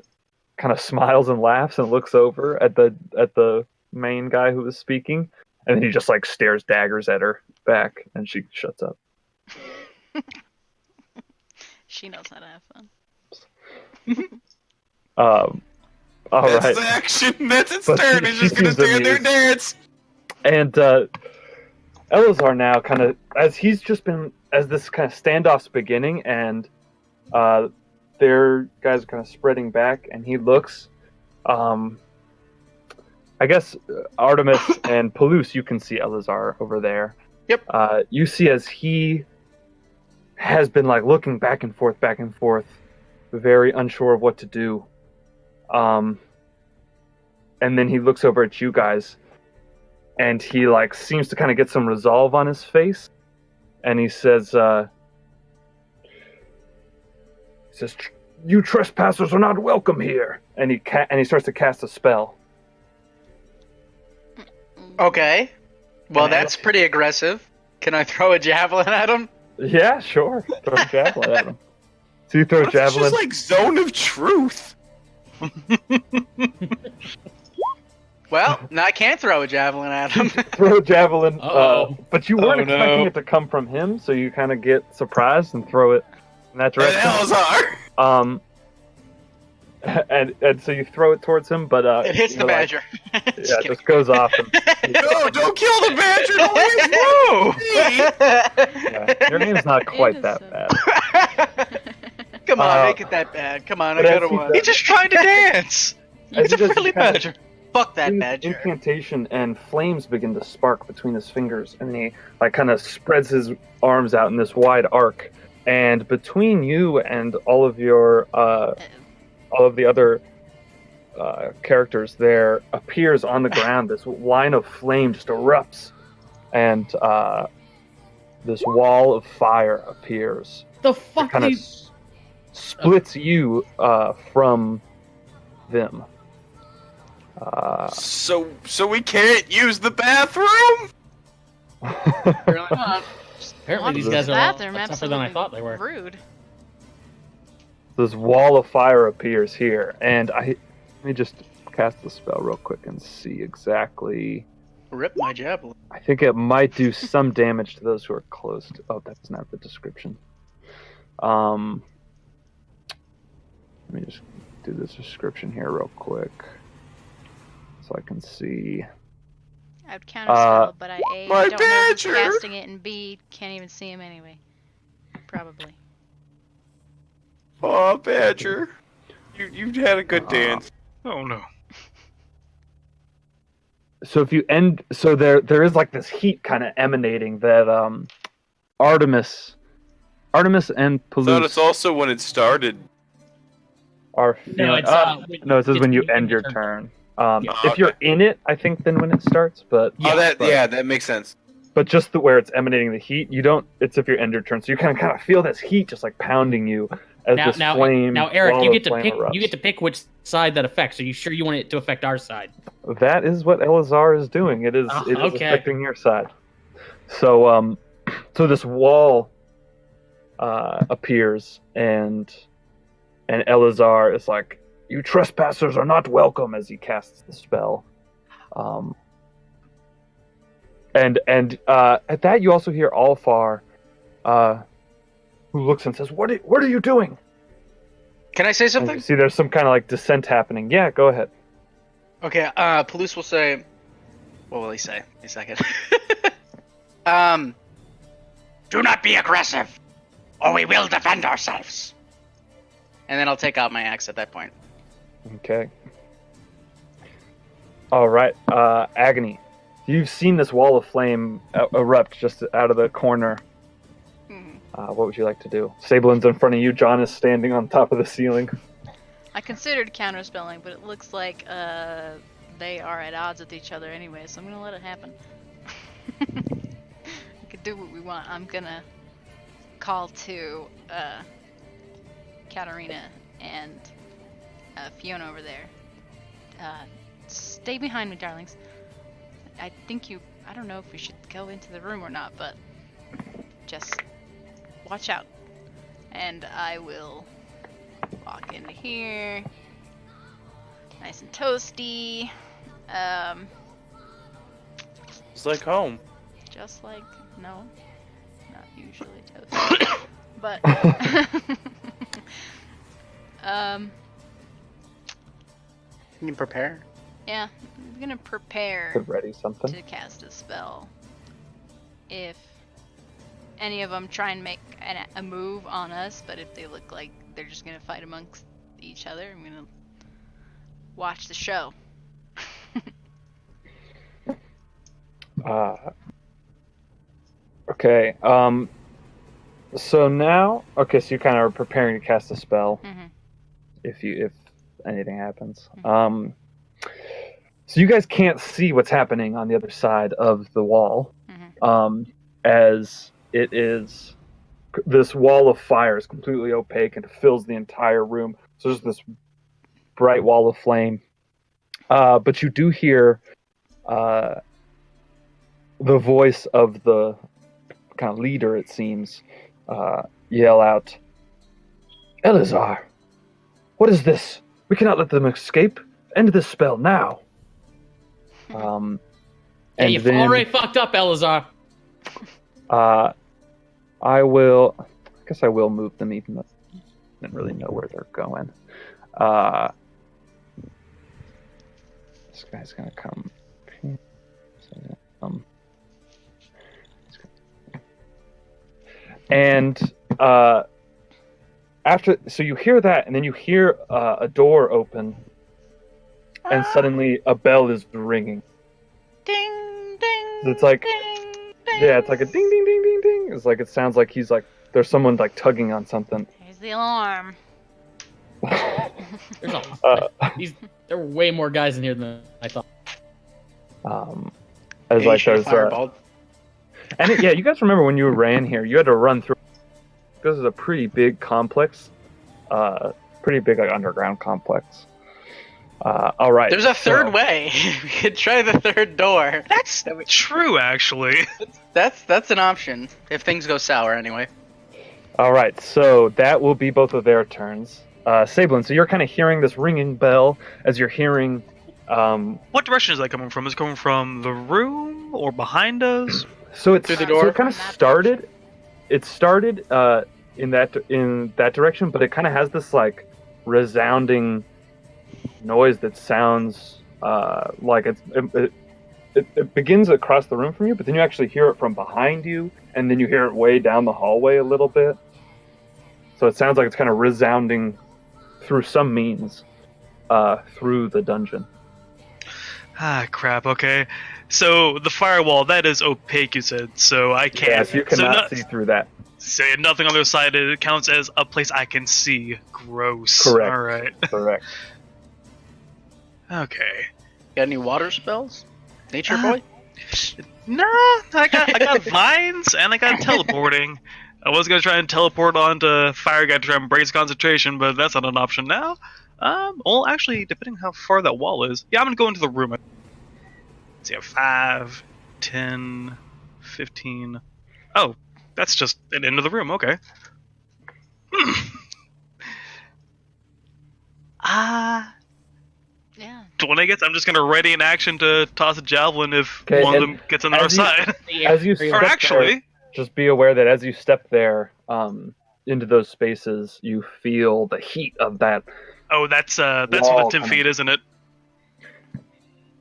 [SPEAKER 3] of smiles and laughs and looks over at the main guy who was speaking, and then he just like stares daggers at her back, and she shuts up.
[SPEAKER 2] She knows how to have fun.
[SPEAKER 3] All
[SPEAKER 4] That's
[SPEAKER 3] right.
[SPEAKER 4] its action. That's its
[SPEAKER 3] But
[SPEAKER 4] turn.
[SPEAKER 3] she-
[SPEAKER 4] It's
[SPEAKER 3] she
[SPEAKER 4] just gonna
[SPEAKER 3] seems
[SPEAKER 4] stand there and
[SPEAKER 3] amused.
[SPEAKER 4] dance.
[SPEAKER 3] And Elazar now kind of, as he's just been, as this kind of standoff's beginning, and their guys are kind of spreading back, and he looks, I guess Artemis and Palouse, you can see Elazar over there.
[SPEAKER 6] Yep.
[SPEAKER 3] You see as he has been like looking back and forth, very unsure of what to do. And then he looks over at you guys, and he like seems to kind of get some resolve on his face, and he says, "You trespassers are not welcome here." And he starts to cast a spell.
[SPEAKER 6] Okay. Well,
[SPEAKER 3] And I-
[SPEAKER 6] that's pretty aggressive. Can I throw a javelin at him?
[SPEAKER 3] Yeah, sure. Throw a javelin at him. So you throw a
[SPEAKER 4] What if it's
[SPEAKER 3] javelin.
[SPEAKER 4] just like zone of truth.
[SPEAKER 6] Well, now I can't throw a javelin at him.
[SPEAKER 3] Throw a javelin,
[SPEAKER 1] Uh-oh.
[SPEAKER 3] but you weren't
[SPEAKER 5] Oh, no.
[SPEAKER 3] expecting it to come from him, so you kind of get surprised and throw it in that
[SPEAKER 4] And
[SPEAKER 3] direction.
[SPEAKER 4] Elazar.
[SPEAKER 3] And so you throw it towards him, but
[SPEAKER 6] It hits the
[SPEAKER 3] you're like-
[SPEAKER 6] badger.
[SPEAKER 3] yeah, it just goes off. And,
[SPEAKER 4] No, don't kill the badger. Don't leave Whoa!
[SPEAKER 3] yeah, your name's not quite that bad.
[SPEAKER 6] Come on,
[SPEAKER 3] Uh,
[SPEAKER 6] make it that bad. Come on, I
[SPEAKER 3] but as
[SPEAKER 6] got a
[SPEAKER 3] he
[SPEAKER 6] one.
[SPEAKER 5] He's just trying to dance.
[SPEAKER 6] It's a
[SPEAKER 3] As he does,
[SPEAKER 6] friendly
[SPEAKER 3] he kind of-
[SPEAKER 6] badger. Fuck that badger.
[SPEAKER 3] Incantation and flames begin to spark between his fingers, and he like kind of spreads his arms out in this wide arc. And between you and all of your all of the other characters, there appears on the ground this line of flame just erupts, and this wall of fire appears.
[SPEAKER 1] The fuck?
[SPEAKER 3] Kind of
[SPEAKER 1] These...
[SPEAKER 3] splits you from them.
[SPEAKER 4] So we can't use the bathroom?
[SPEAKER 6] Apparently not.
[SPEAKER 1] Apparently, these
[SPEAKER 3] This
[SPEAKER 1] guys are a lot
[SPEAKER 2] Bathroom,
[SPEAKER 1] tougher than I
[SPEAKER 2] absolutely
[SPEAKER 1] thought they were.
[SPEAKER 2] rude.
[SPEAKER 3] This wall of fire appears here, and let me just cast the spell real quick and see exactly.
[SPEAKER 6] Rip my javelin.
[SPEAKER 3] I think it might do some damage to those who are close to. Oh, that's not the description. Let me just do this description here real quick, so I can see.
[SPEAKER 2] I would counterspell, but I A,
[SPEAKER 4] My
[SPEAKER 2] don't know who's
[SPEAKER 4] badger!
[SPEAKER 2] casting it, and B, can't even see him anyway. Probably.
[SPEAKER 4] Oh, badger. You had a good dance.
[SPEAKER 5] Oh no.
[SPEAKER 3] So if you end, so there is like this heat kind of emanating that Artemis and
[SPEAKER 4] Thought
[SPEAKER 3] Palouse
[SPEAKER 4] it's also when it started.
[SPEAKER 3] are feeling.
[SPEAKER 1] No, it's
[SPEAKER 3] No, it says
[SPEAKER 1] it's
[SPEAKER 3] when you end your turn.
[SPEAKER 1] Yeah.
[SPEAKER 3] If you're in it, I think then when it starts, but
[SPEAKER 1] Yeah,
[SPEAKER 4] That makes sense.
[SPEAKER 3] but just where it's emanating the heat, you don't. It's if you end your turn, so you kind of feel this heat just like pounding you as this flame.
[SPEAKER 1] Now, Eric,
[SPEAKER 3] wall
[SPEAKER 1] you
[SPEAKER 3] of
[SPEAKER 1] get to
[SPEAKER 3] flame
[SPEAKER 1] pick.
[SPEAKER 3] erupts.
[SPEAKER 1] You get to pick which side that affects. Are you sure you want it to affect our side?
[SPEAKER 3] That is what Elazar is doing. It is. It is
[SPEAKER 1] Okay.
[SPEAKER 3] affecting your side. So so this wall appears, and Elazar is like "You trespassers are not welcome," as he casts the spell. And at that, you also hear Alfar, who looks and says, "What are you doing?"
[SPEAKER 6] Can I say
[SPEAKER 3] And
[SPEAKER 6] something?
[SPEAKER 3] you see there's some kind of like descent happening. Yeah, go ahead.
[SPEAKER 6] Okay, Palouse will say... What will he say? A second. Do not be aggressive, or we will defend ourselves. And then I'll take out my axe at that point.
[SPEAKER 3] Okay. All right, Agony. You've seen this wall of flame erupt just out of the corner.
[SPEAKER 2] Mhm.
[SPEAKER 3] What would you like to do? Sablin's in front of you. John is standing on top of the ceiling.
[SPEAKER 2] I considered counterspelling, but it looks like they are at odds with each other anyway, so I'm gonna let it happen. We could do what we want. I'm gonna call to Katarina and Fiona over there. Stay behind me, darlings. I don't know if we should go into the room or not, but just watch out. And I will walk into here. Nice and toasty.
[SPEAKER 4] It's like home.
[SPEAKER 2] Just like, no, not usually toasty. But,
[SPEAKER 6] You can prepare.
[SPEAKER 2] yeah, I'm gonna prepare
[SPEAKER 3] Could ready something.
[SPEAKER 2] to cast a spell. If any of them try and make a move on us, but if they look like they're just gonna fight amongst each other, I'm gonna watch the show.
[SPEAKER 3] Okay. So now, so you kind of are preparing to cast a spell.
[SPEAKER 2] Mhm.
[SPEAKER 3] If anything happens. So you guys can't see what's happening on the other side of the wall, as it is this wall of fire is completely opaque and fills the entire room. So there's this bright wall of flame, but you do hear the voice of the kind of leader, it seems, yell out, "Elazar, what is this? We cannot let them escape. End this spell now."
[SPEAKER 1] Yeah,
[SPEAKER 3] And
[SPEAKER 1] you've
[SPEAKER 3] then
[SPEAKER 1] already fucked up, Elazar.
[SPEAKER 3] I guess I will move them even though I didn't really know where they're going. This guy's gonna come. And so you hear that, and then you hear a door open, and suddenly a bell is ringing.
[SPEAKER 2] Ding, ding.
[SPEAKER 3] It's like,
[SPEAKER 2] ding, ding.
[SPEAKER 3] yeah, it's like a ding, ding, ding, ding, ding. It's like, it sounds like there's someone like tugging on something.
[SPEAKER 2] Here's the alarm.
[SPEAKER 1] There's there were way more guys in here than I thought.
[SPEAKER 3] As
[SPEAKER 6] Yeah,
[SPEAKER 3] like
[SPEAKER 6] you
[SPEAKER 3] there's
[SPEAKER 6] fireballed.
[SPEAKER 3] and yeah, you guys remember when you ran here, you had to run through. This is a pretty big complex, pretty big like underground complex. All right.
[SPEAKER 6] There's a third
[SPEAKER 3] so-
[SPEAKER 6] way. We could try the third door.
[SPEAKER 5] That's true, actually.
[SPEAKER 6] That's an option if things go sour anyway.
[SPEAKER 3] All right, so that will be both of their turns. Sablin, so you're kind of hearing this ringing bell as you're hearing.
[SPEAKER 5] What direction is that coming from? Is it coming from the room or behind us?
[SPEAKER 3] So it's
[SPEAKER 6] Through the
[SPEAKER 3] So
[SPEAKER 6] door?
[SPEAKER 3] it kind of started. It started in that direction, but it kind of has this like resounding noise that sounds like it begins across the room from you, but then you actually hear it from behind you, and then you hear it way down the hallway a little bit. So it sounds like it's kind of resounding through some means through the dungeon.
[SPEAKER 5] Ah, crap, okay. So, the firewall, that is opaque, you said, so I can't...
[SPEAKER 3] Yes, you cannot see through that.
[SPEAKER 5] Say nothing on the other side, it counts as a place I can see. Gross.
[SPEAKER 3] Correct.
[SPEAKER 5] Alright.
[SPEAKER 3] Correct.
[SPEAKER 5] Okay.
[SPEAKER 6] Got any water spells? Nature boy?
[SPEAKER 5] Nah, I got vines, and I got teleporting. I was gonna try and teleport onto Fire Guy to try and break his concentration, but that's not an option now. Well, actually, depending how far that wall is, yeah, I'm gonna go into the room. Let's see, 5, 10, 15. Oh, that's just an end of the room. Okay.
[SPEAKER 2] Yeah.
[SPEAKER 5] When I guess I'm just gonna ready an action to toss a javelin if
[SPEAKER 3] Okay,
[SPEAKER 5] one of
[SPEAKER 3] and
[SPEAKER 5] them gets on the other
[SPEAKER 3] as you-
[SPEAKER 5] side.
[SPEAKER 3] As you
[SPEAKER 5] Or
[SPEAKER 3] step
[SPEAKER 5] actually,
[SPEAKER 3] there, just be aware that as you step there, into those spaces, you feel the heat of that.
[SPEAKER 5] oh, that's
[SPEAKER 3] Wall
[SPEAKER 5] within 10
[SPEAKER 3] coming.
[SPEAKER 5] feet, isn't it?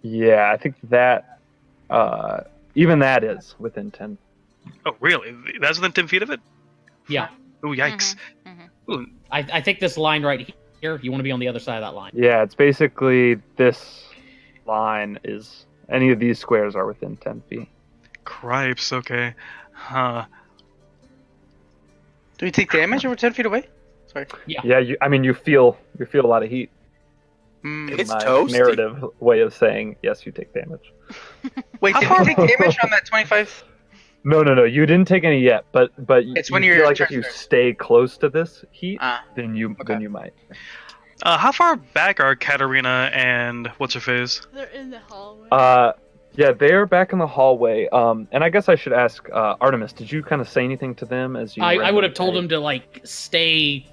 [SPEAKER 3] Yeah, I think that even that is within 10.
[SPEAKER 5] Oh, really? That's within 10 feet of it?
[SPEAKER 1] Yeah.
[SPEAKER 5] Oh, yikes. Ooh,
[SPEAKER 1] I think this line right here, you want to be on the other side of that line.
[SPEAKER 3] Yeah, it's basically this line is any of these squares are within 10 feet.
[SPEAKER 5] cripes, okay. Huh.
[SPEAKER 6] Do we take damage if we're 10 feet away? Sorry.
[SPEAKER 1] Yeah.
[SPEAKER 3] Yeah, you feel a lot of heat.
[SPEAKER 6] Mm.
[SPEAKER 4] It's
[SPEAKER 3] My
[SPEAKER 4] toasty.
[SPEAKER 3] narrative way of saying yes, you take damage.
[SPEAKER 6] Wait,
[SPEAKER 5] How
[SPEAKER 6] did
[SPEAKER 5] far-
[SPEAKER 6] we take damage on that 25?
[SPEAKER 3] No, you didn't take any yet, but
[SPEAKER 6] It's
[SPEAKER 3] you
[SPEAKER 6] when
[SPEAKER 3] feel
[SPEAKER 6] you're
[SPEAKER 3] like if you stay close to this heat,
[SPEAKER 6] Ah,
[SPEAKER 3] then you
[SPEAKER 6] okay.
[SPEAKER 3] might.
[SPEAKER 5] How far back are Katarina and what's her face?
[SPEAKER 2] They're in the hallway.
[SPEAKER 3] Yeah, they're back in the hallway. And I guess I should ask Artemis. Did you kind of say anything to them as you?
[SPEAKER 1] I would have
[SPEAKER 3] ran
[SPEAKER 1] told
[SPEAKER 3] away?
[SPEAKER 1] him to like stay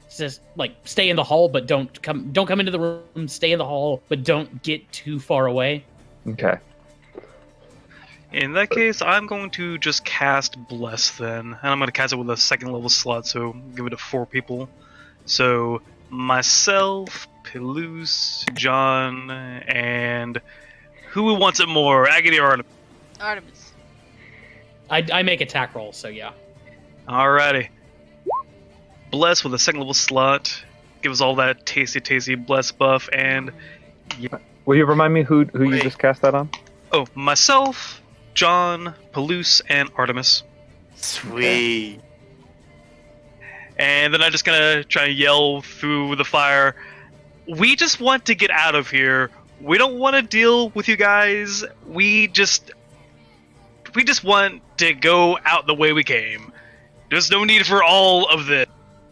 [SPEAKER 1] in the hall, but don't come into the room. Stay in the hall, but don't get too far away.
[SPEAKER 3] Okay.
[SPEAKER 5] In that case, I'm going to just cast Bless then. And I'm going to cast it with a second level slot, so give it to 4 people. So, myself, Pelus, John, and who wants it more? Agony or Artemis?
[SPEAKER 2] Artemis.
[SPEAKER 1] I make attack rolls, so yeah.
[SPEAKER 5] Alrighty. Bless with a second level slot. Give us all that tasty Bless buff. And,
[SPEAKER 3] Will you remind me who you
[SPEAKER 4] Wait.
[SPEAKER 3] just cast that on?
[SPEAKER 5] oh, myself, John, Pelus, and Artemis.
[SPEAKER 4] Sweet.
[SPEAKER 5] And then I'm just gonna try and yell through the fire. We just want to get out of here. We don't want to deal with you guys. We just want to go out the way we came. There's no need for all of this.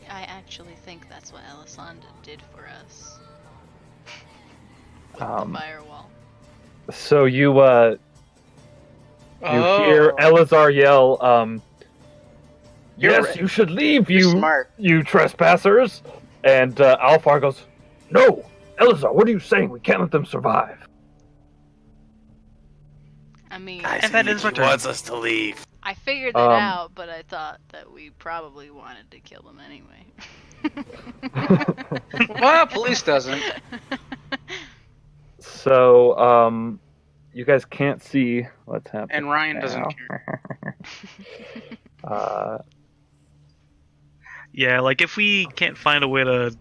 [SPEAKER 2] I actually think that's what Elisanda did for us. With
[SPEAKER 3] Um,
[SPEAKER 2] the firewall.
[SPEAKER 3] So you hear
[SPEAKER 6] Oh.
[SPEAKER 3] Elazar yell,
[SPEAKER 6] You're
[SPEAKER 3] "Yes,
[SPEAKER 6] right.
[SPEAKER 3] you should leave,
[SPEAKER 6] You're
[SPEAKER 3] you
[SPEAKER 6] smart.
[SPEAKER 3] you trespassers!" And Alfar goes, "No, Elazar, what are you saying? We can't let them survive."
[SPEAKER 2] I mean,
[SPEAKER 4] I
[SPEAKER 5] And that
[SPEAKER 4] think
[SPEAKER 5] is my
[SPEAKER 4] he
[SPEAKER 5] turn.
[SPEAKER 4] wants us to leave.
[SPEAKER 2] I figured that out, but I thought that we probably wanted to kill them anyway.
[SPEAKER 6] Well, police doesn't.
[SPEAKER 3] So, you guys can't see what's happening.
[SPEAKER 6] And Ryan doesn't
[SPEAKER 3] now.
[SPEAKER 6] care.
[SPEAKER 5] Yeah, like if we can't find a way to,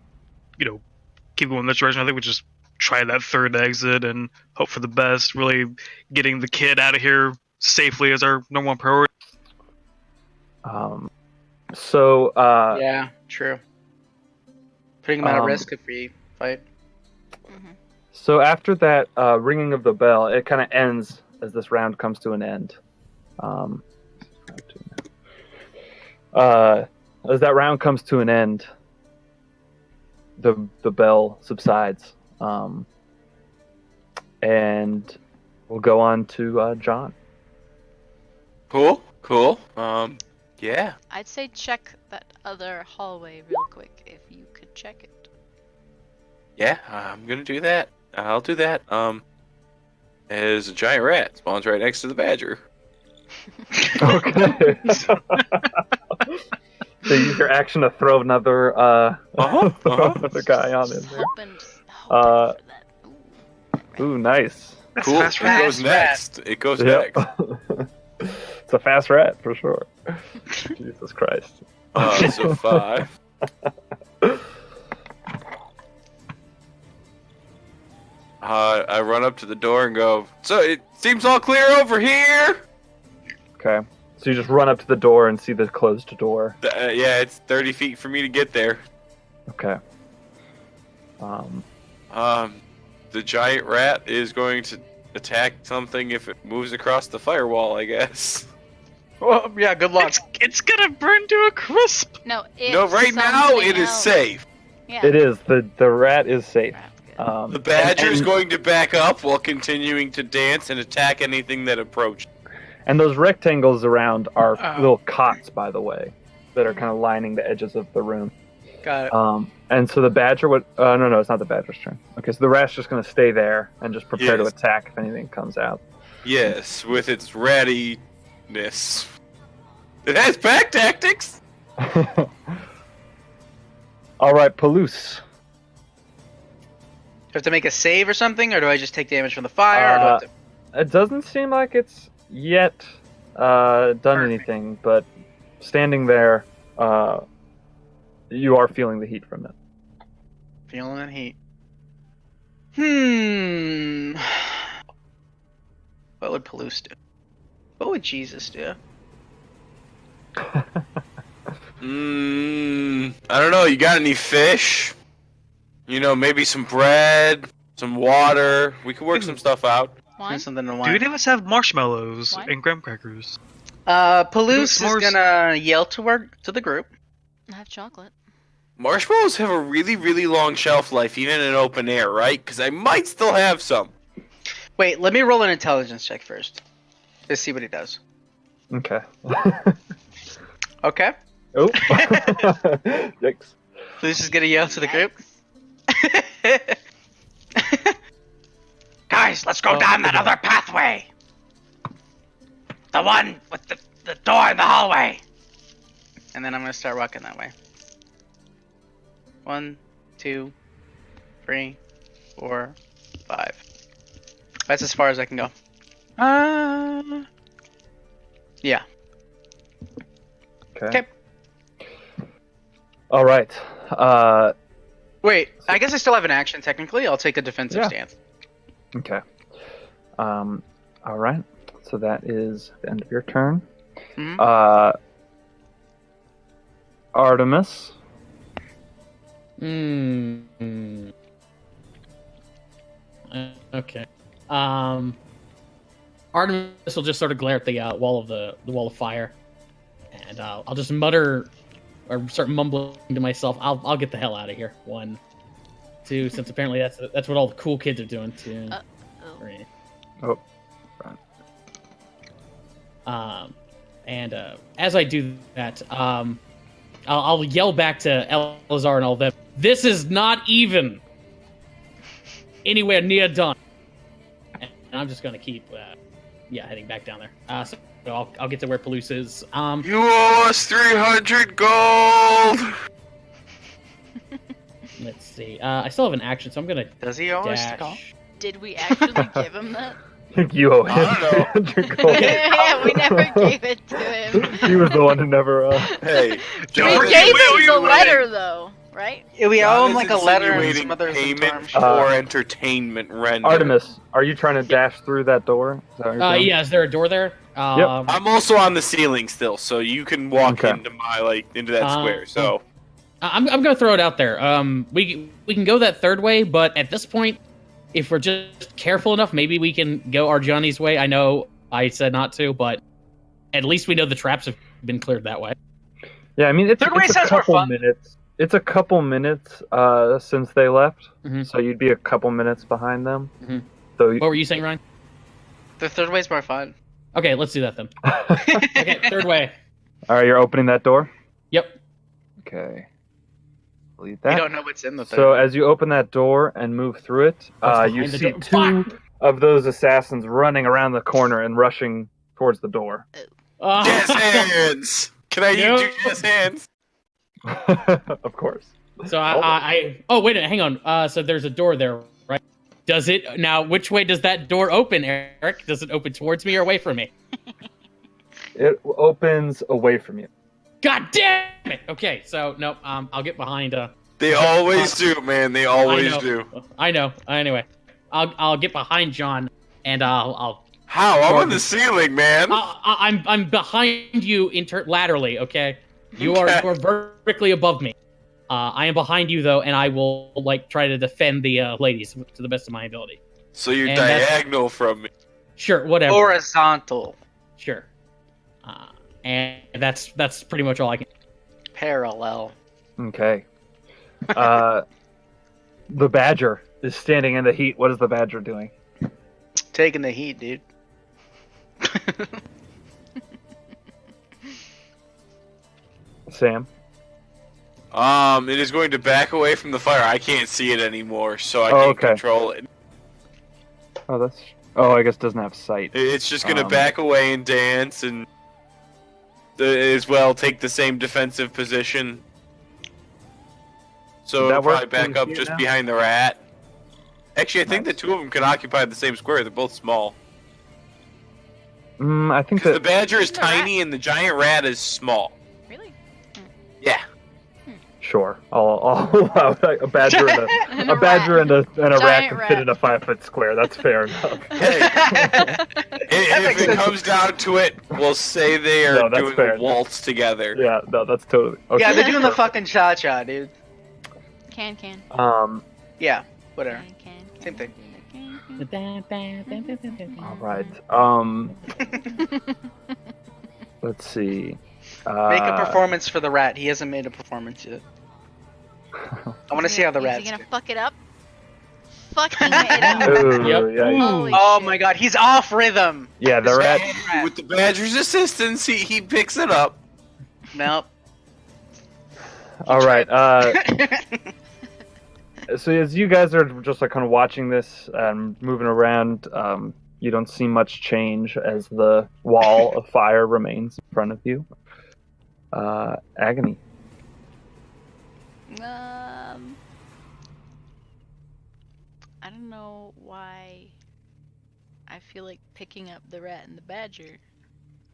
[SPEAKER 5] keep going in this direction, I think we just try that third exit and hope for the best. Really getting the kid out of here safely is our number one priority.
[SPEAKER 3] So,
[SPEAKER 6] Yeah, true. Putting him at risk if we fight.
[SPEAKER 3] So after that ringing of the bell, it kind of ends as this round comes to an end. As that round comes to an end, the bell subsides, and we'll go on to John.
[SPEAKER 4] Cool. Yeah.
[SPEAKER 2] I'd say check that other hallway real quick if you could check it.
[SPEAKER 4] Yeah, I'm gonna do that. I'll do that. There's a giant rat spawns right next to the badger.
[SPEAKER 3] Okay. So use your action to throw another another guy on in
[SPEAKER 2] Just
[SPEAKER 3] there.
[SPEAKER 2] hoping for that.
[SPEAKER 3] Ooh, nice.
[SPEAKER 5] That's
[SPEAKER 4] Cool.
[SPEAKER 5] fast
[SPEAKER 4] It
[SPEAKER 5] rat.
[SPEAKER 4] goes next. It goes
[SPEAKER 3] Yep.
[SPEAKER 4] next.
[SPEAKER 3] It's a fast rat for sure. Jesus Christ.
[SPEAKER 4] So 5. I run up to the door and go, so it seems all clear over here.
[SPEAKER 3] Okay. So you just run up to the door and see the closed door.
[SPEAKER 4] Yeah, it's 30 feet for me to get there.
[SPEAKER 3] Okay.
[SPEAKER 4] The giant rat is going to attack something if it moves across the firewall, I guess.
[SPEAKER 6] Well, yeah, good luck.
[SPEAKER 5] It's gonna burn to a crisp.
[SPEAKER 2] No, if
[SPEAKER 4] No, right now
[SPEAKER 2] something
[SPEAKER 4] it is
[SPEAKER 2] else-
[SPEAKER 4] safe.
[SPEAKER 2] Yeah.
[SPEAKER 3] It is. The rat is safe.
[SPEAKER 2] Rat's good.
[SPEAKER 4] The badger is
[SPEAKER 3] and-
[SPEAKER 4] going to back up while continuing to dance and attack anything that approaches.
[SPEAKER 3] And those rectangles around are
[SPEAKER 6] Oh.
[SPEAKER 3] little cots, by the way, that are kind of lining the edges of the room.
[SPEAKER 6] Got it.
[SPEAKER 3] And so the badger would. No, it's not the badger's turn. Okay, so the rat's just going to stay there and just prepare to
[SPEAKER 4] Yes.
[SPEAKER 3] attack if anything comes out.
[SPEAKER 4] Yes, with its rattiness. It has pack tactics!
[SPEAKER 3] All right, Palouse.
[SPEAKER 6] Do I have to make a save or something, or do I just take damage from the fire? Or do I have to...
[SPEAKER 3] It doesn't seem like it's yet done
[SPEAKER 6] Perfect.
[SPEAKER 3] anything, but standing there, you are feeling the heat from it.
[SPEAKER 6] Feeling that heat. What would Palouse do? What would Jesus do?
[SPEAKER 4] I don't know. You got any fish? You know, maybe some bread, some water. We could work some stuff out.
[SPEAKER 2] Wine?
[SPEAKER 6] Something to
[SPEAKER 5] Do
[SPEAKER 6] wine.
[SPEAKER 5] any of us have marshmallows
[SPEAKER 2] Wine?
[SPEAKER 5] and graham crackers?
[SPEAKER 6] Palouse is
[SPEAKER 5] S'mores.
[SPEAKER 6] gonna yell to the group.
[SPEAKER 2] I have chocolate.
[SPEAKER 4] Marshmallows have a really, really long shelf life, even in open air, right? Because I might still have some.
[SPEAKER 6] Wait, let me roll an intelligence check first. Let's see what he does.
[SPEAKER 3] Okay.
[SPEAKER 6] Okay.
[SPEAKER 3] Oh. Yikes.
[SPEAKER 6] Palouse is gonna yell to the group. Guys, let's go down that other pathway. The one with the door in the hallway. And then I'm gonna start walking that way. 1, 2, 3, 4, 5. That's as far as I can go. Yeah.
[SPEAKER 3] Okay.
[SPEAKER 6] Okay.
[SPEAKER 3] All right.
[SPEAKER 6] Wait, I guess I still have an action technically. I'll take a defensive
[SPEAKER 3] Yeah.
[SPEAKER 6] stance.
[SPEAKER 3] Okay. All right. So that is the end of your turn.
[SPEAKER 6] Mhm.
[SPEAKER 3] Artemis.
[SPEAKER 1] Okay. Artemis will just sort of glare at the wall of the wall of fire, and I'll just mutter or start mumbling to myself. I'll get the hell out of here. 1, 2, since apparently that's what all the cool kids are doing. 2,
[SPEAKER 2] Oh.
[SPEAKER 1] 3.
[SPEAKER 3] Oh.
[SPEAKER 1] And as I do that, I'll yell back to Elazar and all of them. This is not even anywhere near done. And I'm just gonna keep, heading back down there. So I'll get to where Palouse is.
[SPEAKER 4] You owe us 300 gold!
[SPEAKER 1] Let's see. I still have an action, so I'm gonna
[SPEAKER 6] Does he always call?
[SPEAKER 1] dash.
[SPEAKER 2] Did we actually give him that?
[SPEAKER 3] You owe him.
[SPEAKER 4] I don't know.
[SPEAKER 3] 300 gold.
[SPEAKER 2] Yeah, we never gave it to him.
[SPEAKER 3] He was the one who never.
[SPEAKER 4] Hey,
[SPEAKER 2] We
[SPEAKER 4] John
[SPEAKER 2] gave him the
[SPEAKER 4] insinuating-
[SPEAKER 2] letter, though, right?
[SPEAKER 6] We
[SPEAKER 4] John
[SPEAKER 6] owe him
[SPEAKER 4] is
[SPEAKER 6] like a letter and
[SPEAKER 4] insinuating
[SPEAKER 6] some other
[SPEAKER 4] payment
[SPEAKER 6] terms.
[SPEAKER 4] for entertainment render.
[SPEAKER 3] Artemis, are you trying to dash through that door? Is that what you're doing?
[SPEAKER 1] Yeah, is there a door there?
[SPEAKER 4] I'm also on the ceiling still, so you can walk
[SPEAKER 3] Okay.
[SPEAKER 4] into my into that square. So
[SPEAKER 1] I'm gonna throw it out there. We can go that third way, but at this point, if we're just careful enough, maybe we can go Arjani's way. I know I said not to, but at least we know the traps have been cleared that way.
[SPEAKER 3] Yeah, I mean it's
[SPEAKER 6] Third way
[SPEAKER 3] a
[SPEAKER 6] sounds more
[SPEAKER 3] couple
[SPEAKER 6] fun.
[SPEAKER 3] minutes. It's a couple minutes since they left,
[SPEAKER 1] Mhm.
[SPEAKER 3] so you'd be a couple minutes behind them.
[SPEAKER 1] Mhm.
[SPEAKER 3] So
[SPEAKER 1] What were you saying, Ryan?
[SPEAKER 6] The third way's more fun.
[SPEAKER 1] Okay, let's do that then. Okay, third way.
[SPEAKER 3] all right, you're opening that door.
[SPEAKER 1] Yep.
[SPEAKER 3] Okay. Leave
[SPEAKER 6] We
[SPEAKER 3] that.
[SPEAKER 6] don't know what's in the third.
[SPEAKER 3] So as you open that door and move through it,
[SPEAKER 1] What's
[SPEAKER 3] you
[SPEAKER 1] behind the
[SPEAKER 3] see
[SPEAKER 1] door?
[SPEAKER 3] two
[SPEAKER 1] Fuck!
[SPEAKER 3] of those assassins running around the corner and rushing towards the door.
[SPEAKER 4] jazz hands. Can I
[SPEAKER 1] Nope.
[SPEAKER 4] do jazz hands?
[SPEAKER 3] Of course.
[SPEAKER 1] So oh wait a minute, hang on. So there's a door there, right? Does it now? Which way does that door open, Eric? Does it open towards me or away from me?
[SPEAKER 3] It opens away from you.
[SPEAKER 1] God damn it! Okay, so no, I'll get behind.
[SPEAKER 4] They always do, man. They always
[SPEAKER 1] I know.
[SPEAKER 4] do.
[SPEAKER 1] I know. Anyway, I'll get behind John, and I'll
[SPEAKER 4] How? I'm on the ceiling, man.
[SPEAKER 1] I'm behind you laterally. Okay, you
[SPEAKER 4] Okay.
[SPEAKER 1] are vertically above me. I am behind you though, and I will try to defend the ladies to the best of my ability.
[SPEAKER 4] So you're
[SPEAKER 1] And that's-
[SPEAKER 4] diagonal from me.
[SPEAKER 1] Sure, whatever.
[SPEAKER 6] Horizontal.
[SPEAKER 1] Sure. And that's pretty much all I can.
[SPEAKER 6] Parallel.
[SPEAKER 3] Okay. The badger is standing in the heat. What is the badger doing?
[SPEAKER 6] Taking the heat, dude.
[SPEAKER 3] Sam.
[SPEAKER 4] It is going to back away from the fire. I can't see it anymore, so I can't
[SPEAKER 3] okay.
[SPEAKER 4] control it.
[SPEAKER 3] I guess it doesn't have sight.
[SPEAKER 4] It's just going to back away and dance, and as well take the same defensive position. So it'll probably back up just behind the rat. Actually, I think the two of them can occupy the same square. They're both small.
[SPEAKER 3] I think
[SPEAKER 4] that the badger is tiny and the giant rat is small.
[SPEAKER 2] Really?
[SPEAKER 4] Yeah.
[SPEAKER 3] Sure, I'll allow a badger and a badger and a rat can fit in a 5-foot square. That's fair enough.
[SPEAKER 4] Hey, if it comes down to it, we'll say they are doing a waltz together.
[SPEAKER 3] Yeah, no, that's totally okay.
[SPEAKER 6] Yeah, they're doing the fucking cha-cha, dude.
[SPEAKER 2] Can.
[SPEAKER 6] Yeah, whatever. Same thing.
[SPEAKER 3] All right. Let's see.
[SPEAKER 6] Make a performance for the rat. He hasn't made a performance yet. I want to see how the rat's
[SPEAKER 2] Is he
[SPEAKER 6] do.
[SPEAKER 2] gonna fuck it up? Fucking it up.
[SPEAKER 3] Ooh,
[SPEAKER 1] Yep.
[SPEAKER 3] yeah.
[SPEAKER 2] Holy
[SPEAKER 6] Oh
[SPEAKER 2] shit.
[SPEAKER 6] my god, he's off rhythm.
[SPEAKER 3] Yeah, the rat.
[SPEAKER 4] With the badger's assistance, he picks it up.
[SPEAKER 6] Nope.
[SPEAKER 3] All right. So as you guys are just like kind of watching this and moving around, you don't see much change as the wall of fire remains in front of you. Agony.
[SPEAKER 2] I don't know why I feel like picking up the rat and the badger.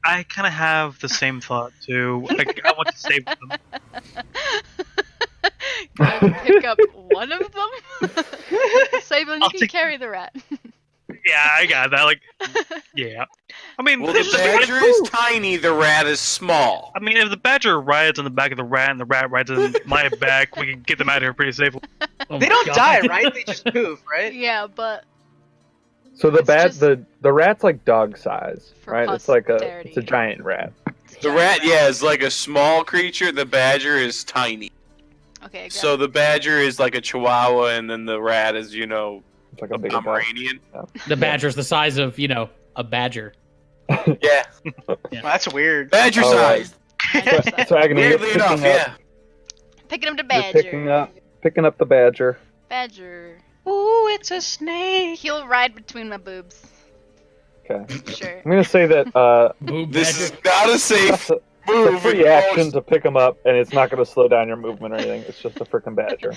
[SPEAKER 5] I kind of have the same thought too. I want to save them.
[SPEAKER 2] Can I pick up one of them? Sabin, you can carry the rat.
[SPEAKER 5] Yeah, I got that. Like, yeah. I mean,
[SPEAKER 4] Well, the badger is tiny, the rat is small.
[SPEAKER 5] I mean, if the badger rides on the back of the rat and the rat rides on my back, we can get them out of here pretty safely.
[SPEAKER 1] Oh
[SPEAKER 6] They
[SPEAKER 1] my
[SPEAKER 6] don't
[SPEAKER 1] God.
[SPEAKER 6] die, right? They just poof, right?
[SPEAKER 2] Yeah, but
[SPEAKER 3] So the
[SPEAKER 2] It's just
[SPEAKER 3] the rat's like dog size,
[SPEAKER 2] for
[SPEAKER 3] right? It's
[SPEAKER 2] posterity.
[SPEAKER 3] a giant rat.
[SPEAKER 4] The rat, yeah, is like a small creature. The badger is tiny.
[SPEAKER 2] okay, I got
[SPEAKER 4] So the badger is like a chihuahua, and then the rat is,
[SPEAKER 3] It's like a
[SPEAKER 4] a
[SPEAKER 3] bigger dog.
[SPEAKER 4] Pomeranian.
[SPEAKER 1] The badger's the size of, a badger.
[SPEAKER 4] Yeah,
[SPEAKER 6] Well, that's weird.
[SPEAKER 4] badger
[SPEAKER 3] All right.
[SPEAKER 4] size.
[SPEAKER 2] it.
[SPEAKER 3] So Agony, you're
[SPEAKER 4] Weirdly enough, yeah.
[SPEAKER 2] Picking up the
[SPEAKER 3] You're
[SPEAKER 2] badger.
[SPEAKER 3] picking up the badger.
[SPEAKER 2] Badger.
[SPEAKER 6] Ooh, it's a snake.
[SPEAKER 2] He'll ride between my boobs.
[SPEAKER 3] Okay.
[SPEAKER 2] Sure.
[SPEAKER 3] I'm gonna say that
[SPEAKER 1] Boob
[SPEAKER 4] This
[SPEAKER 1] badger.
[SPEAKER 4] is not a safe
[SPEAKER 3] it's a
[SPEAKER 4] move.
[SPEAKER 3] free action to pick him up, and it's not gonna slow down your movement or anything. It's just a freaking badger.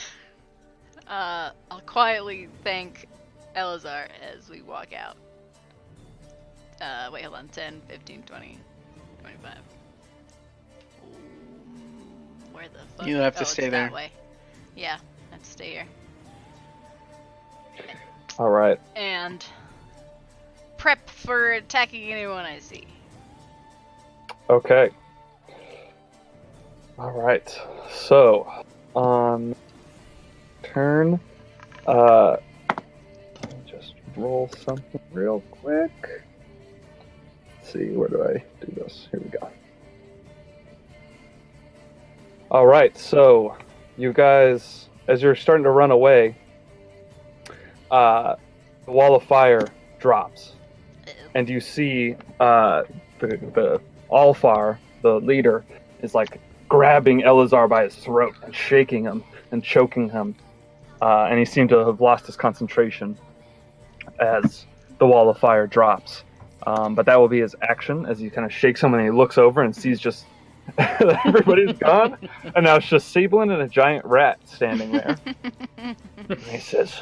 [SPEAKER 2] I'll quietly thank Elazar as we walk out. Wait, hold on. 10, 15, 20, 25. Where the fuck?
[SPEAKER 6] You have to
[SPEAKER 2] it's
[SPEAKER 6] stay
[SPEAKER 2] that
[SPEAKER 6] there.
[SPEAKER 2] way. Yeah, I have to stay here.
[SPEAKER 3] All right.
[SPEAKER 2] And prep for attacking anyone I see.
[SPEAKER 3] Okay. All right. So, on turn, let me just roll something real quick. Let's see, where do I do this? Here we go. All right. So, you guys, as you're starting to run away, the wall of fire drops, and you see the Alfar, the leader, is like grabbing Elazar by his throat and shaking him and choking him, and he seemed to have lost his concentration as the wall of fire drops. But that will be his action as he kind of shakes him and he looks over and sees just everybody's gone, and now it's just Sablin and a giant rat standing there. And he says,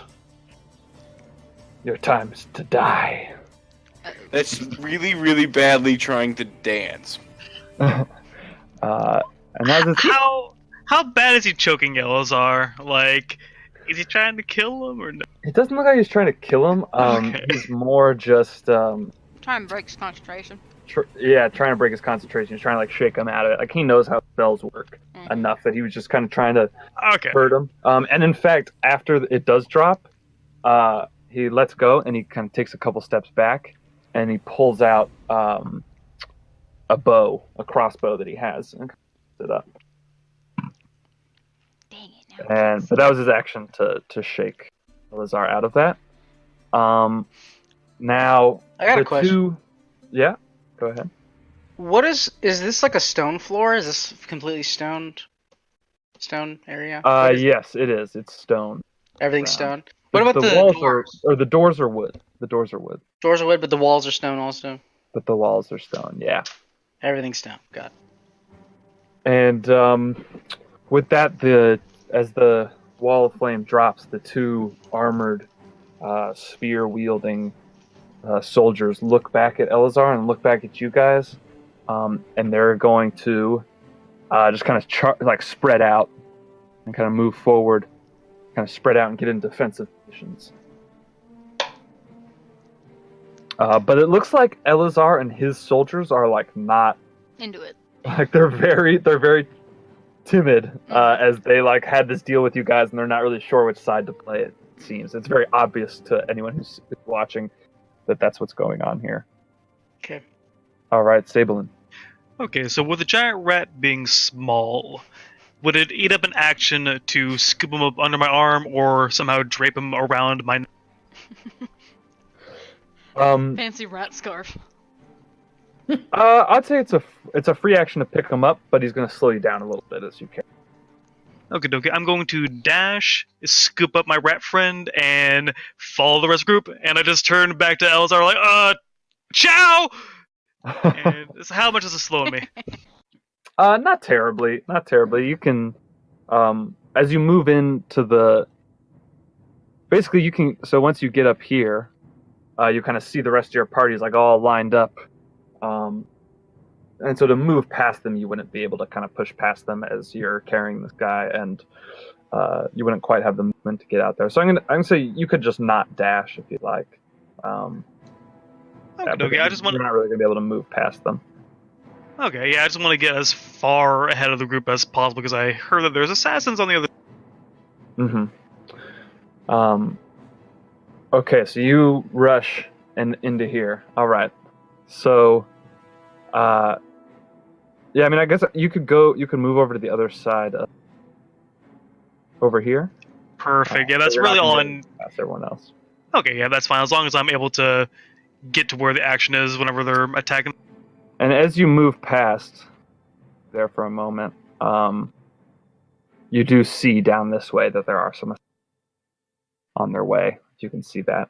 [SPEAKER 3] "Your time is to die."
[SPEAKER 4] That's really, really badly trying to dance.
[SPEAKER 3] And as it's
[SPEAKER 5] How bad is he choking Elazar? Like, is he trying to kill him or no?
[SPEAKER 3] It doesn't look like he's trying to kill him.
[SPEAKER 5] Okay.
[SPEAKER 3] He's more just,
[SPEAKER 2] Try and break his concentration.
[SPEAKER 3] trying to break his concentration. He's trying to like shake him out of it. Like he knows how spells work enough that he was just kind of trying to
[SPEAKER 5] Okay.
[SPEAKER 3] hurt him. And in fact, after it does drop, he lets go and he kind of takes a couple steps back and he pulls out a crossbow that he has, and puts it up.
[SPEAKER 2] Dang it. Now
[SPEAKER 3] But that was his action to shake Elazar out of that. Now
[SPEAKER 6] I got a
[SPEAKER 3] the
[SPEAKER 6] question.
[SPEAKER 3] Yeah, go ahead.
[SPEAKER 6] What is this like a stone floor? Is this completely stoned? stone area?
[SPEAKER 3] Yes, it is. It's stone.
[SPEAKER 6] Everything's
[SPEAKER 3] around.
[SPEAKER 6] stone. What about the
[SPEAKER 3] walls
[SPEAKER 6] doors?
[SPEAKER 3] or the doors are wood. The doors are wood,
[SPEAKER 6] Doors are wood, but the walls are stone also.
[SPEAKER 3] but the walls are stone. Yeah.
[SPEAKER 6] Everything's stone. Got it.
[SPEAKER 3] And with that, as the wall of flame drops, the two armored, spear-wielding soldiers look back at Elazar and look back at you guys, and they're going to just kind of spread out and kind of move forward, kind of spread out and get in defensive positions. But it looks like Elazar and his soldiers are not
[SPEAKER 2] Into it.
[SPEAKER 3] they're very timid as they had this deal with you guys, and they're not really sure which side to play. It seems it's very obvious to anyone who's watching that that's what's going on here.
[SPEAKER 6] Okay.
[SPEAKER 3] All right, Sabelin.
[SPEAKER 5] Okay, so with the giant rat being small, would it eat up an action to scoop him up under my arm or somehow drape him around my...
[SPEAKER 2] Fancy rat scarf.
[SPEAKER 3] I'd say it's a free action to pick him up, but he's going to slow you down a little bit as you can.
[SPEAKER 5] Okay, I'm going to dash, scoop up my rat friend, and follow the rest of the group, and I just turn back to Elazar ciao! And how much is it slowing me?
[SPEAKER 3] Not terribly. You can, as you move into the... Basically, you can... So once you get up here, you kind of see the rest of your parties all lined up. And so to move past them, you wouldn't be able to kind of push past them as you're carrying this guy, and you wouldn't quite have the movement to get out there. So I'm gonna say you could just not dash if you'd like.
[SPEAKER 5] Okay, I just want...
[SPEAKER 3] You're not really gonna be able to move past them.
[SPEAKER 5] Okay, yeah, I just want to get as far ahead of the group as possible because I heard that there's assassins on the other...
[SPEAKER 3] Mm-hmm. Okay, so you rush into here. All right. So, yeah, I mean, I guess you could move over to the other side. Over here.
[SPEAKER 5] Perfect. Yeah, that's really all I...
[SPEAKER 3] Past everyone else.
[SPEAKER 5] Okay, yeah, that's fine. As long as I'm able to get to where the action is whenever they're attacking.
[SPEAKER 3] And as you move past there for a moment, you do see down this way that there are some on their way. You can see that.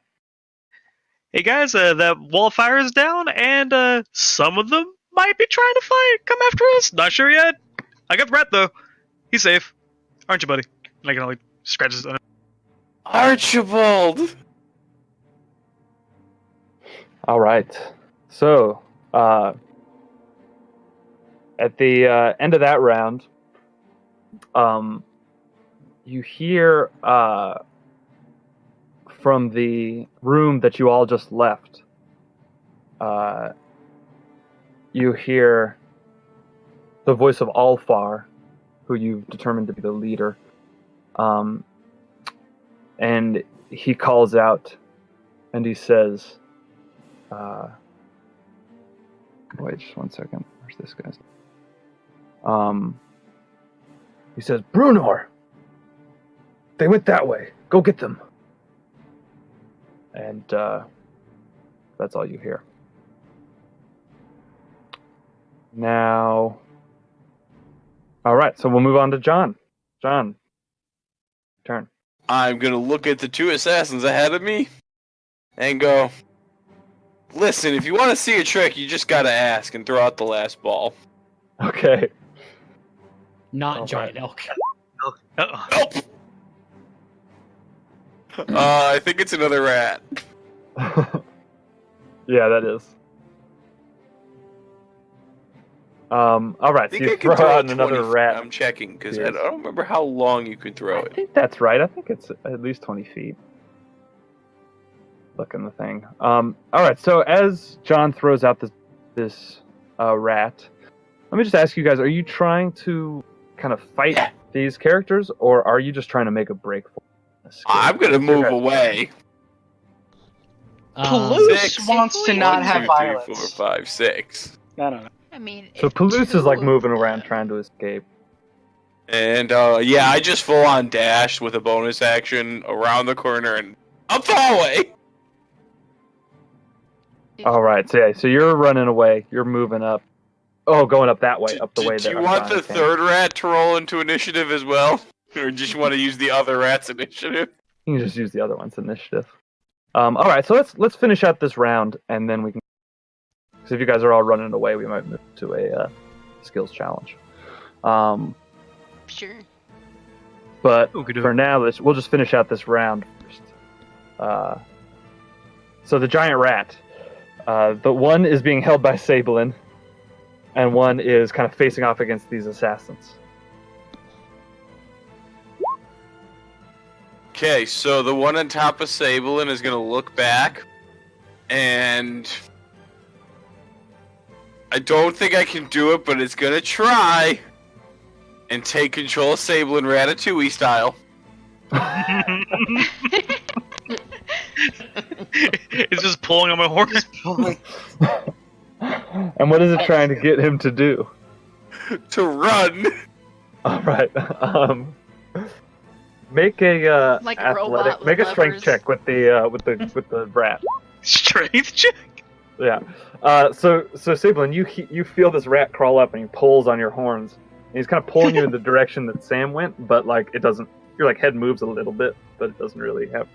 [SPEAKER 5] Hey guys, that wall of fire is down, and some of them might be trying to come after us. Not sure yet. I got the rat though. He's safe, aren't you, buddy? And I can only scratch his.
[SPEAKER 4] Archibald.
[SPEAKER 3] All right. So, at the end of that round, you hear from the room that you all just left, you hear the voice of Alfar, who you've determined to be the leader, and he calls out, and he says, wait just one second, where's this guy's? He says, Brunor! They went that way. Go get them. And that's all you hear. Now, all right, so we'll move on to John. John, turn.
[SPEAKER 4] I'm gonna look at the two assassins ahead of me and go, listen, if you want to see a trick, you just gotta ask and throw out the last ball.
[SPEAKER 3] Okay.
[SPEAKER 1] Not
[SPEAKER 3] All
[SPEAKER 1] giant
[SPEAKER 3] right.
[SPEAKER 1] elk.
[SPEAKER 5] Uh-oh.
[SPEAKER 4] Nope. I think it's another rat.
[SPEAKER 3] Yeah, that is. All right,
[SPEAKER 4] I think
[SPEAKER 3] so you
[SPEAKER 4] I can
[SPEAKER 3] throw out
[SPEAKER 4] 20
[SPEAKER 3] another rat.
[SPEAKER 4] I'm checking because I
[SPEAKER 3] Yes.
[SPEAKER 4] don't remember how long you can throw
[SPEAKER 3] I
[SPEAKER 4] it.
[SPEAKER 3] think that's right. I think it's at least 20 feet. Look in the thing. All right, so as John throws out this rat, let me just ask you guys, are you trying to kind of fight these characters, or are you just trying to make a break for this?
[SPEAKER 4] I'm gonna move away.
[SPEAKER 6] Palouse
[SPEAKER 4] Six.
[SPEAKER 6] wants to not
[SPEAKER 4] 1,
[SPEAKER 6] have
[SPEAKER 4] 2, 3,
[SPEAKER 6] violence.
[SPEAKER 4] 4, 5, 6.
[SPEAKER 6] I don't know.
[SPEAKER 2] I mean,
[SPEAKER 3] So
[SPEAKER 2] if
[SPEAKER 3] Palouse
[SPEAKER 2] two
[SPEAKER 3] is like
[SPEAKER 2] of
[SPEAKER 3] moving around
[SPEAKER 2] them-
[SPEAKER 3] trying to escape.
[SPEAKER 4] And yeah, I just full on dashed with a bonus action around the corner and up the hallway.
[SPEAKER 3] All right, so yeah, so you're running away, you're moving up. Oh, going up that way, up the way
[SPEAKER 4] Do
[SPEAKER 3] that
[SPEAKER 4] you want the
[SPEAKER 3] Johnny came.
[SPEAKER 4] third rat to roll into initiative as well? Or just want to use the other rat's initiative?
[SPEAKER 3] You can just use the other one's initiative. All right, so let's finish out this round, and then we can. Because if you guys are all running away, we might move to a skills challenge.
[SPEAKER 2] Sure.
[SPEAKER 3] But
[SPEAKER 5] Okey-doke.
[SPEAKER 3] for now, we'll just finish out this round first. So the giant rat, the one is being held by Sablin, and one is kind of facing off against these assassins.
[SPEAKER 4] Okay, so the one on top of Sablin is going to look back, and I don't think I can do it, but it's going to try and take control of Sablin Ratatouille style.
[SPEAKER 5] It's just pulling on my horse.
[SPEAKER 3] And what is it trying to get him to do?
[SPEAKER 4] To run.
[SPEAKER 3] All right. Make a
[SPEAKER 2] Like a robot
[SPEAKER 3] athletic.
[SPEAKER 2] with
[SPEAKER 3] Make a strength
[SPEAKER 2] levers.
[SPEAKER 3] check with the rat.
[SPEAKER 5] Strength check.
[SPEAKER 3] Yeah. So Sablin, you feel this rat crawl up and he pulls on your horns. And he's kind of pulling you in the direction that Sam went, but like it doesn't. Your like head moves a little bit, but it doesn't really have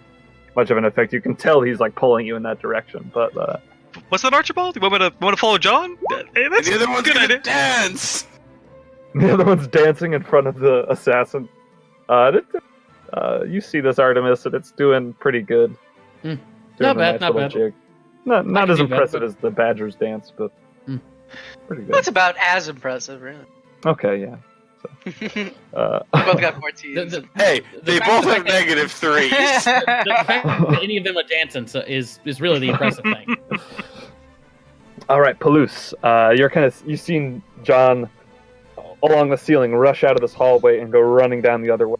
[SPEAKER 3] much of an effect. You can tell he's like pulling you in that direction, but
[SPEAKER 5] What's that, Archibald? You want me to follow John? Hey,
[SPEAKER 4] And
[SPEAKER 5] that's
[SPEAKER 4] the other
[SPEAKER 5] a
[SPEAKER 4] one's
[SPEAKER 5] good
[SPEAKER 4] going to
[SPEAKER 5] idea.
[SPEAKER 4] dance.
[SPEAKER 3] the other one's dancing in front of the assassin. You see this Artemis, and it's doing pretty good.
[SPEAKER 1] Hmm.
[SPEAKER 3] Doing
[SPEAKER 1] Not
[SPEAKER 3] a
[SPEAKER 1] bad,
[SPEAKER 3] nice
[SPEAKER 1] not
[SPEAKER 3] little
[SPEAKER 1] bad.
[SPEAKER 3] Jig. Not
[SPEAKER 1] can
[SPEAKER 3] as
[SPEAKER 1] do better,
[SPEAKER 3] impressive
[SPEAKER 1] but-
[SPEAKER 3] as the Badger's dance, but pretty good.
[SPEAKER 6] That's about as impressive, really.
[SPEAKER 3] Okay, yeah.
[SPEAKER 6] Both got 14s.
[SPEAKER 4] Hey, they
[SPEAKER 1] fact
[SPEAKER 4] both
[SPEAKER 1] that-
[SPEAKER 4] have negative threes.
[SPEAKER 1] The fact that any of them are dancing is really the impressive thing.
[SPEAKER 3] All right, Palouse. You've seen John along the ceiling rush out of this hallway and go running down the other way.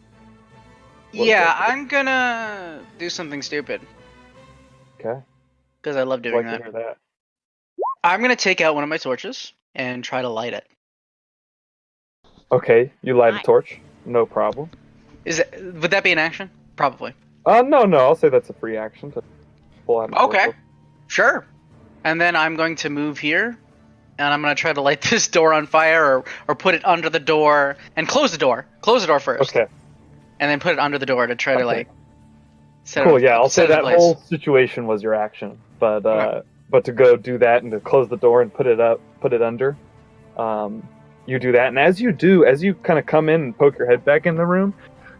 [SPEAKER 6] Yeah, I'm gonna do something stupid
[SPEAKER 3] Okay.
[SPEAKER 6] because I love
[SPEAKER 3] I'd
[SPEAKER 6] doing
[SPEAKER 3] like
[SPEAKER 6] that.
[SPEAKER 3] to hear that.
[SPEAKER 6] I'm gonna take out one of my torches and try to light it.
[SPEAKER 3] Okay, you light a
[SPEAKER 2] Nice.
[SPEAKER 3] torch. No problem.
[SPEAKER 6] Would that be an action? Probably.
[SPEAKER 3] No. I'll say that's a free action to pull out. A
[SPEAKER 6] Okay.
[SPEAKER 3] torch.
[SPEAKER 6] Sure. And then I'm going to move here, and I'm gonna try to light this door on fire, or put it under the door and close the door. Close the door first,
[SPEAKER 3] Okay.
[SPEAKER 6] and then put it under the door to try to
[SPEAKER 3] Okay.
[SPEAKER 6] like. Set
[SPEAKER 3] Cool.
[SPEAKER 6] it,
[SPEAKER 3] Yeah, I'll say
[SPEAKER 6] set it
[SPEAKER 3] that
[SPEAKER 6] ablaze.
[SPEAKER 3] whole situation was your action, but
[SPEAKER 6] Okay.
[SPEAKER 3] but to go do that and to close the door and put it under, you do that, and as you kind of come in and poke your head back in the room,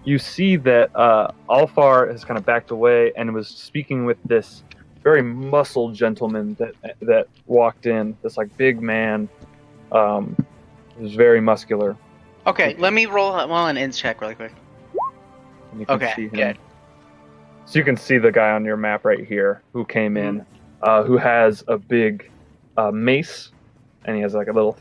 [SPEAKER 3] you see that Alfar has kind of backed away and was speaking with this very muscled gentleman that walked in. This like big man, was very muscular.
[SPEAKER 6] Okay, let me roll an ins check really quick.
[SPEAKER 3] And you can
[SPEAKER 6] Okay,
[SPEAKER 3] see him.
[SPEAKER 6] good.
[SPEAKER 3] So you can see the guy on your map right here who came in, who has a big mace, and he has like a little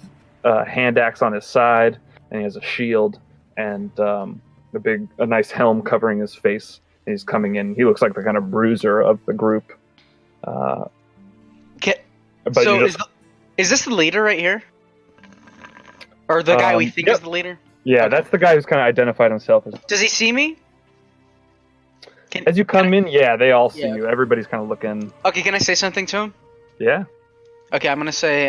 [SPEAKER 3] hand axe on his side, and he has a shield and a nice helm covering his face. And he's coming in. He looks like the kind of bruiser of the group.
[SPEAKER 6] Okay,
[SPEAKER 3] But
[SPEAKER 6] so
[SPEAKER 3] you just,
[SPEAKER 6] is this the leader right here, or the guy we think
[SPEAKER 3] yep.
[SPEAKER 6] is the leader?
[SPEAKER 3] yeah,
[SPEAKER 6] okay.
[SPEAKER 3] that's the guy who's kind of identified himself as.
[SPEAKER 6] Does he see me?
[SPEAKER 3] As you come in, yeah, they all see
[SPEAKER 6] Yeah.
[SPEAKER 3] you. Everybody's kind of looking.
[SPEAKER 6] Okay, can I say something to him?
[SPEAKER 3] Yeah.
[SPEAKER 6] Okay, I'm gonna say,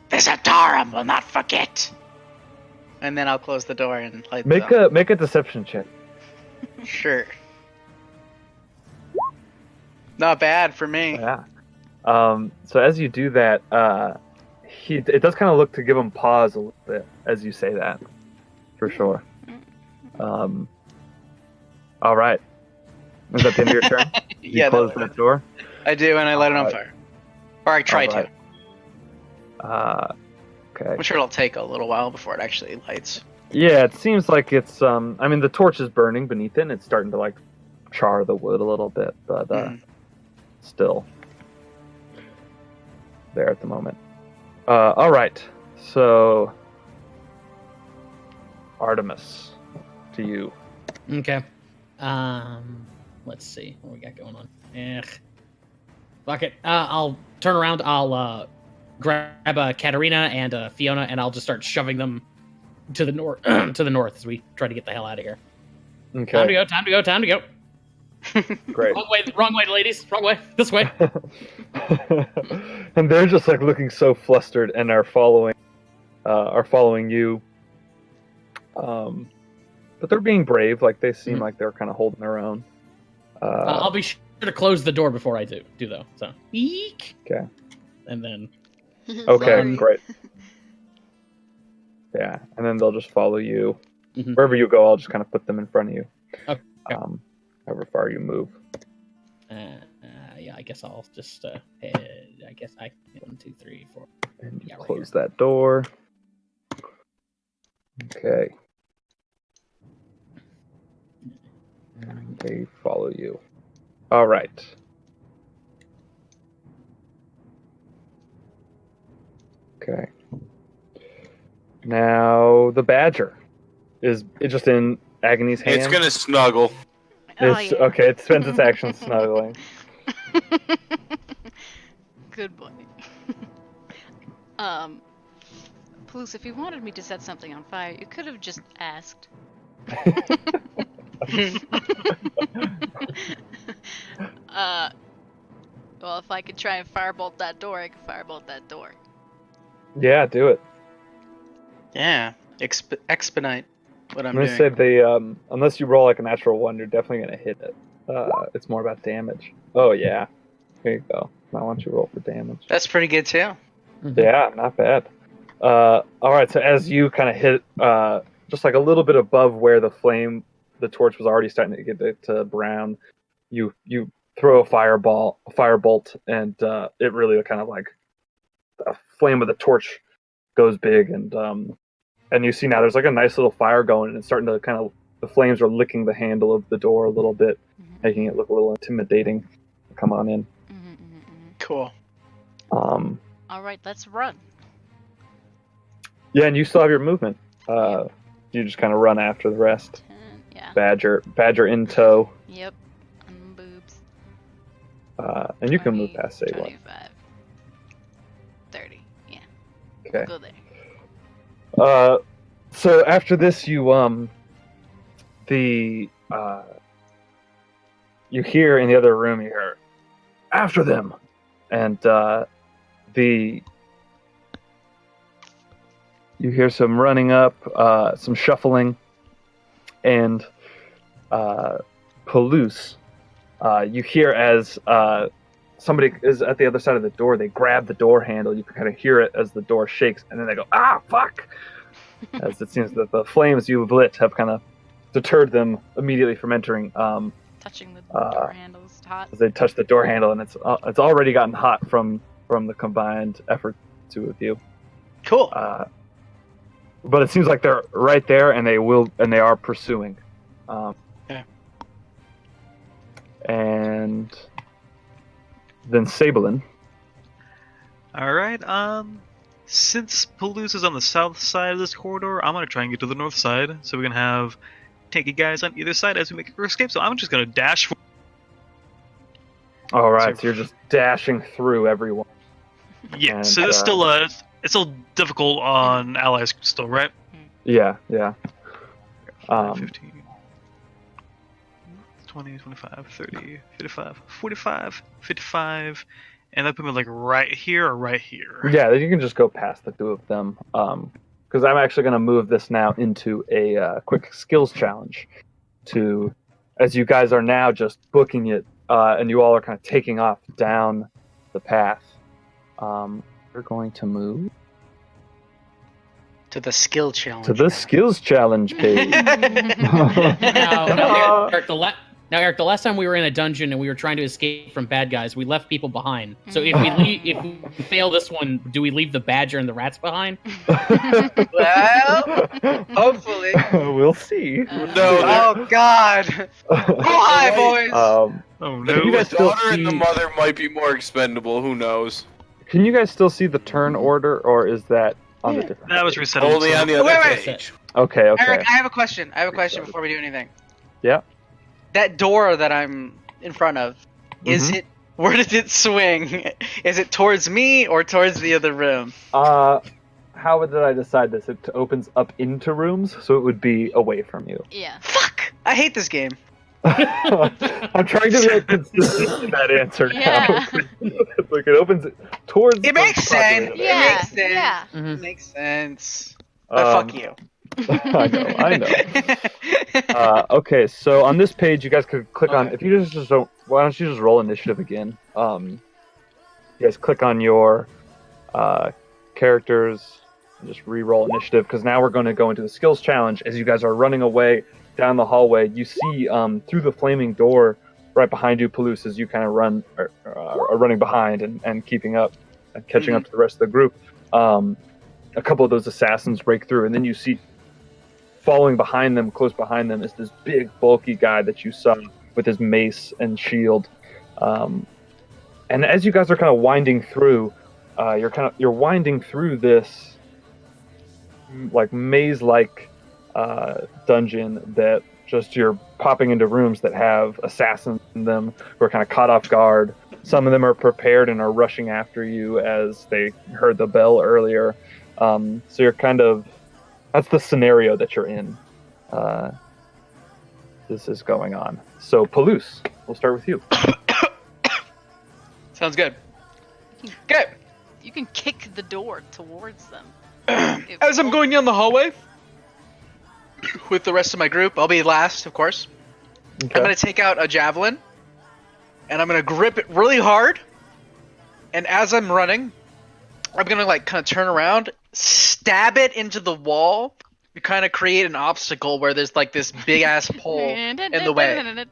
[SPEAKER 6] Visitarum will not forget. And then I'll close the door and light
[SPEAKER 3] Make a deception check.
[SPEAKER 6] Sure. Not bad for me.
[SPEAKER 3] Yeah. So as you do that, it does kind of look to give him pause a little bit as you say that, for sure. All right. Is that the end of your turn? You
[SPEAKER 6] Yeah,
[SPEAKER 3] close that door.
[SPEAKER 6] I do, and I light it on
[SPEAKER 3] Alright.
[SPEAKER 6] fire. Or I try
[SPEAKER 3] Alright.
[SPEAKER 6] to.
[SPEAKER 3] Okay.
[SPEAKER 6] I'm sure it'll take a little while before it actually lights.
[SPEAKER 3] Yeah, it seems like it's. I mean, the torch is burning beneath it, and it's starting to like char the wood a little bit, but still there at the moment. All right. So, Artemis, to you.
[SPEAKER 1] Okay. Let's see what we got going on. Fuck it. I'll turn around. I'll grab Katarina and Fiona, and I'll just start shoving them to the north. To the north as we try to get the hell out of here.
[SPEAKER 3] Okay.
[SPEAKER 1] Time to go. Time to go. Time to go.
[SPEAKER 3] Great.
[SPEAKER 1] Wrong way, ladies. Wrong way. This way.
[SPEAKER 3] And they're just like looking so flustered and are following you. But they're being brave. Like they seem like they're kind of holding their own.
[SPEAKER 1] I'll be sure to close the door before I do though. So. Eek.
[SPEAKER 3] Okay.
[SPEAKER 1] And then.
[SPEAKER 3] Okay.
[SPEAKER 2] Sorry.
[SPEAKER 3] Great. Yeah, and then they'll just follow you.
[SPEAKER 1] Mhm.
[SPEAKER 3] Wherever you go, I'll just kind of put them in front of you.
[SPEAKER 1] Okay.
[SPEAKER 3] However far you move.
[SPEAKER 1] Yeah, I guess I'll just head. I guess 1, 2, 3, 4.
[SPEAKER 3] And you
[SPEAKER 1] Yeah, right
[SPEAKER 3] close that door. Okay. And they follow you. All right. Okay. Now the badger is it just in Agony's hand?
[SPEAKER 4] It's gonna snuggle.
[SPEAKER 3] Okay, it spends its action snuggling.
[SPEAKER 2] Good boy. Paloose, if you wanted me to set something on fire, you could have just asked. Well, if I could try and firebolt that door, I could firebolt that door.
[SPEAKER 3] Yeah, do it.
[SPEAKER 6] Yeah, expedite what I'm
[SPEAKER 3] I'm
[SPEAKER 6] doing.
[SPEAKER 3] gonna say unless you roll like a natural 1, you're definitely gonna hit it. It's more about damage. Oh yeah, there you go. Now why don't you roll for damage?
[SPEAKER 6] That's pretty good too.
[SPEAKER 3] Yeah, not bad. All right, so as you kind of hit just like a little bit above where the torch was already starting to get to brown, you throw a firebolt, and it really kind of like the flame of the torch goes big, and you see now there's like a nice little fire going, and it's starting to kind of the flames are licking the handle of the door a little bit, making it look a little intimidating. Come on in.
[SPEAKER 6] Cool.
[SPEAKER 2] All right, let's run.
[SPEAKER 3] Yeah, and you still have your movement. You just kind of run after the rest.
[SPEAKER 2] 10, yeah.
[SPEAKER 3] Badger in tow.
[SPEAKER 2] Yep. And boobs.
[SPEAKER 3] And you can move
[SPEAKER 2] 20,
[SPEAKER 3] past Sabla.
[SPEAKER 2] 25. 30. Yeah.
[SPEAKER 3] Okay.
[SPEAKER 2] Go there.
[SPEAKER 3] So after this, you you hear in the other room, you hear, "After them," and you hear some running up, some shuffling, and Palouse. You hear as somebody is at the other side of the door. They grab the door handle. You can kind of hear it as the door shakes, and then they go, "Ah, fuck!" As it seems that the flames you've lit have kind of deterred them immediately from entering.
[SPEAKER 2] Touching the door handles hot.
[SPEAKER 3] As they touch the door handle, and it's already gotten hot from the combined effort of the two of you.
[SPEAKER 6] Cool.
[SPEAKER 3] But it seems like they're right there, and they are pursuing.
[SPEAKER 6] Okay.
[SPEAKER 3] And then Sabelin.
[SPEAKER 5] All right. Since Palouse is on the south side of this corridor, I'm gonna try and get to the north side, so we can have tanky guys on either side as we make our escape. So I'm just gonna dash.
[SPEAKER 3] All right, so you're just dashing through everyone.
[SPEAKER 5] Yeah.
[SPEAKER 3] And,
[SPEAKER 5] So it's still difficult on allies, still, right?
[SPEAKER 3] Yeah.
[SPEAKER 5] 15, 20, 25, 30, 55, 45, 55, and that put me like right here or right here.
[SPEAKER 3] Yeah, you can just go past the two of them. Because I'm actually going to move this now into a quick skills challenge. As you guys are now just booking it, and you all are kind of taking off down the path. We're going to move
[SPEAKER 6] To the skill challenge.
[SPEAKER 3] to the skills challenge page.
[SPEAKER 1] Now, Eric, the last time we were in a dungeon and we were trying to escape from bad guys, we left people behind. So if we fail this one, do we leave the badger and the rats behind?
[SPEAKER 6] Well, hopefully.
[SPEAKER 3] We'll see.
[SPEAKER 4] No,
[SPEAKER 6] Oh God! Go high, boys.
[SPEAKER 5] Oh
[SPEAKER 3] Can
[SPEAKER 5] no!
[SPEAKER 3] you
[SPEAKER 4] the
[SPEAKER 3] guys still
[SPEAKER 4] daughter and the
[SPEAKER 3] see-
[SPEAKER 4] mother might be more expendable. Who knows?
[SPEAKER 3] Can you guys still see the turn order, or is that on the different?
[SPEAKER 5] That was reset.
[SPEAKER 4] Only on the other
[SPEAKER 6] Wait.
[SPEAKER 4] page.
[SPEAKER 3] Okay.
[SPEAKER 6] Eric, I have a question. Before we do anything.
[SPEAKER 3] Yeah.
[SPEAKER 6] That door that I'm in front of, is it? Where did it swing? Is it towards me or towards the other room?
[SPEAKER 3] How did I decide this? It opens up into rooms, so it would be away from you.
[SPEAKER 2] Yeah.
[SPEAKER 6] Fuck! I hate this game.
[SPEAKER 3] I'm trying to be like, consistent in that answer
[SPEAKER 2] Yeah.
[SPEAKER 3] now. Like it opens it towards.
[SPEAKER 6] It makes sense.
[SPEAKER 3] populated
[SPEAKER 2] Yeah.
[SPEAKER 6] It makes sense.
[SPEAKER 2] Yeah.
[SPEAKER 6] It makes sense.
[SPEAKER 3] area.
[SPEAKER 6] But fuck you.
[SPEAKER 3] I know. Okay, so on this page, you guys could click on.
[SPEAKER 6] Okay.
[SPEAKER 3] If you just don't, why don't you just roll initiative again? You guys click on your characters and just re-roll initiative because now we're going to go into the skills challenge. As you guys are running away down the hallway, you see through the flaming door right behind you, Palouse, as you kind of run are running behind and keeping up and catching up to the rest of the group. A couple of those assassins break through, and then you see following behind them, close behind them, is this big, bulky guy that you saw with his mace and shield. And as you guys are kind of winding through, you're winding through this like maze-like dungeon that just you're popping into rooms that have assassins in them who are kind of caught off guard. Some of them are prepared and are rushing after you as they heard the bell earlier. So you're kind of, that's the scenario that you're in. This is going on. So Palouse, we'll start with you.
[SPEAKER 6] Sounds good. Good.
[SPEAKER 2] You can kick the door towards them.
[SPEAKER 6] As I'm going down the hallway with the rest of my group, I'll be last, of course.
[SPEAKER 3] Okay.
[SPEAKER 6] I'm gonna take out a javelin, and I'm gonna grip it really hard. And as I'm running, I'm gonna like kind of turn around, stab it into the wall, to kind of create an obstacle where there's like this big ass pole in the way.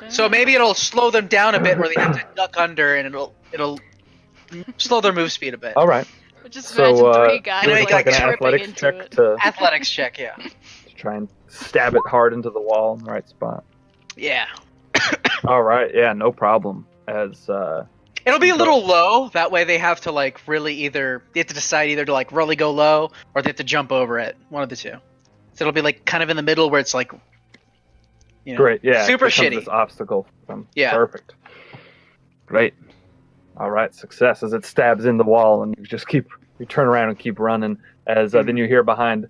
[SPEAKER 6] So maybe it'll slow them down a bit, where they have to duck under, and it'll slow their move speed a bit.
[SPEAKER 3] All right.
[SPEAKER 2] Just
[SPEAKER 3] So
[SPEAKER 2] imagine three guys
[SPEAKER 6] you
[SPEAKER 3] do
[SPEAKER 6] make
[SPEAKER 2] like
[SPEAKER 3] an
[SPEAKER 2] tripping
[SPEAKER 3] athletics
[SPEAKER 2] into
[SPEAKER 3] check
[SPEAKER 2] it.
[SPEAKER 3] to
[SPEAKER 6] Athletics check, yeah.
[SPEAKER 3] try and stab it hard into the wall in the right spot.
[SPEAKER 6] Yeah.
[SPEAKER 3] All right. Yeah, no problem. As
[SPEAKER 6] It'll be a little low. That way they have to like really they have to decide either to like really go low or they have to jump over it. One of the two. So it'll be like kind of in the middle where it's like, you know,
[SPEAKER 3] great. Yeah.
[SPEAKER 6] super
[SPEAKER 3] it becomes
[SPEAKER 6] shitty.
[SPEAKER 3] This obstacle.
[SPEAKER 6] Yeah.
[SPEAKER 3] Perfect. Great. All right. Success as it stabs in the wall, and you turn around and keep running. As then you hear behind,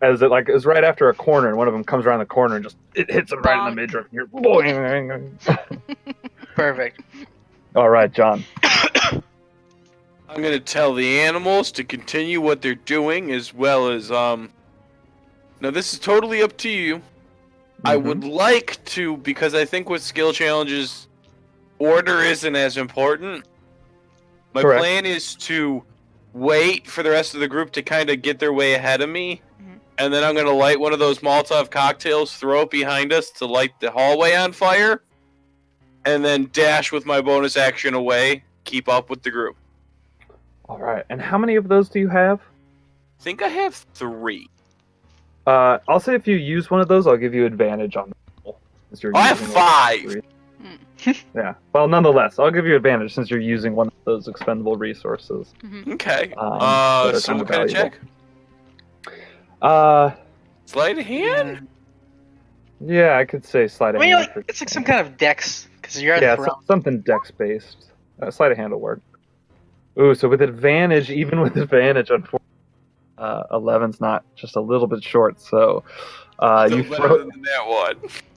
[SPEAKER 3] as it like is right after a corner, and one of them comes around the corner and just it hits him right in the midriff. And you're boing.
[SPEAKER 6] Perfect.
[SPEAKER 3] All right, John.
[SPEAKER 4] I'm gonna tell the animals to continue what they're doing, as well as Now this is totally up to you. I would like to, because I think with skill challenges, order isn't as important. My
[SPEAKER 3] Correct.
[SPEAKER 4] plan is to wait for the rest of the group to kind of get their way ahead of me, and then I'm gonna light one of those Molotov cocktails, throw it behind us to light the hallway on fire, and then dash with my bonus action away, keep up with the group.
[SPEAKER 3] All right. And how many of those do you have?
[SPEAKER 4] I think I have 3.
[SPEAKER 3] I'll say if you use one of those, I'll give you advantage on the roll, since you're
[SPEAKER 4] I have
[SPEAKER 3] using
[SPEAKER 4] 5!
[SPEAKER 3] Yeah. Well, nonetheless, I'll give you advantage since you're using one of those expendable resources.
[SPEAKER 4] Okay.
[SPEAKER 3] that are
[SPEAKER 4] So
[SPEAKER 3] kind
[SPEAKER 4] what
[SPEAKER 3] of
[SPEAKER 4] kind of
[SPEAKER 3] valuable.
[SPEAKER 4] check? Sleight of hand?
[SPEAKER 3] Yeah, I could say sleight
[SPEAKER 6] I
[SPEAKER 3] of
[SPEAKER 6] mean,
[SPEAKER 3] hand.
[SPEAKER 6] like,
[SPEAKER 3] for-
[SPEAKER 6] it's like some kind of dex because you're at
[SPEAKER 3] yeah,
[SPEAKER 6] the front.
[SPEAKER 3] something dex based. Sleight of hand will work. Ooh, so with advantage, even with advantage, unfortunately, 11's not just a little bit short. So
[SPEAKER 4] Still
[SPEAKER 3] you
[SPEAKER 4] better
[SPEAKER 3] throw,
[SPEAKER 4] than that one.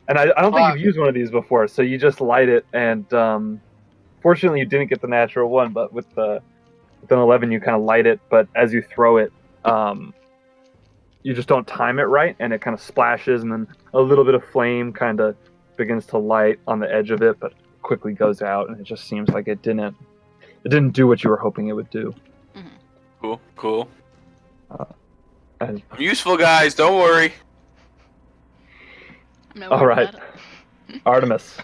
[SPEAKER 3] and I don't think you've used one of these before. So you just light it, and fortunately, you didn't get the natural one. But with an 11, you kind of light it. But as you throw it, you just don't time it right, and it kind of splashes, and then a little bit of flame kind of begins to light on the edge of it, but quickly goes out, and it just seems like it didn't do what you were hoping it would do.
[SPEAKER 4] Cool.
[SPEAKER 3] And,
[SPEAKER 4] I'm useful, guys. Don't worry.
[SPEAKER 2] No
[SPEAKER 3] all
[SPEAKER 2] worry
[SPEAKER 3] right,
[SPEAKER 2] about it.
[SPEAKER 3] Artemis.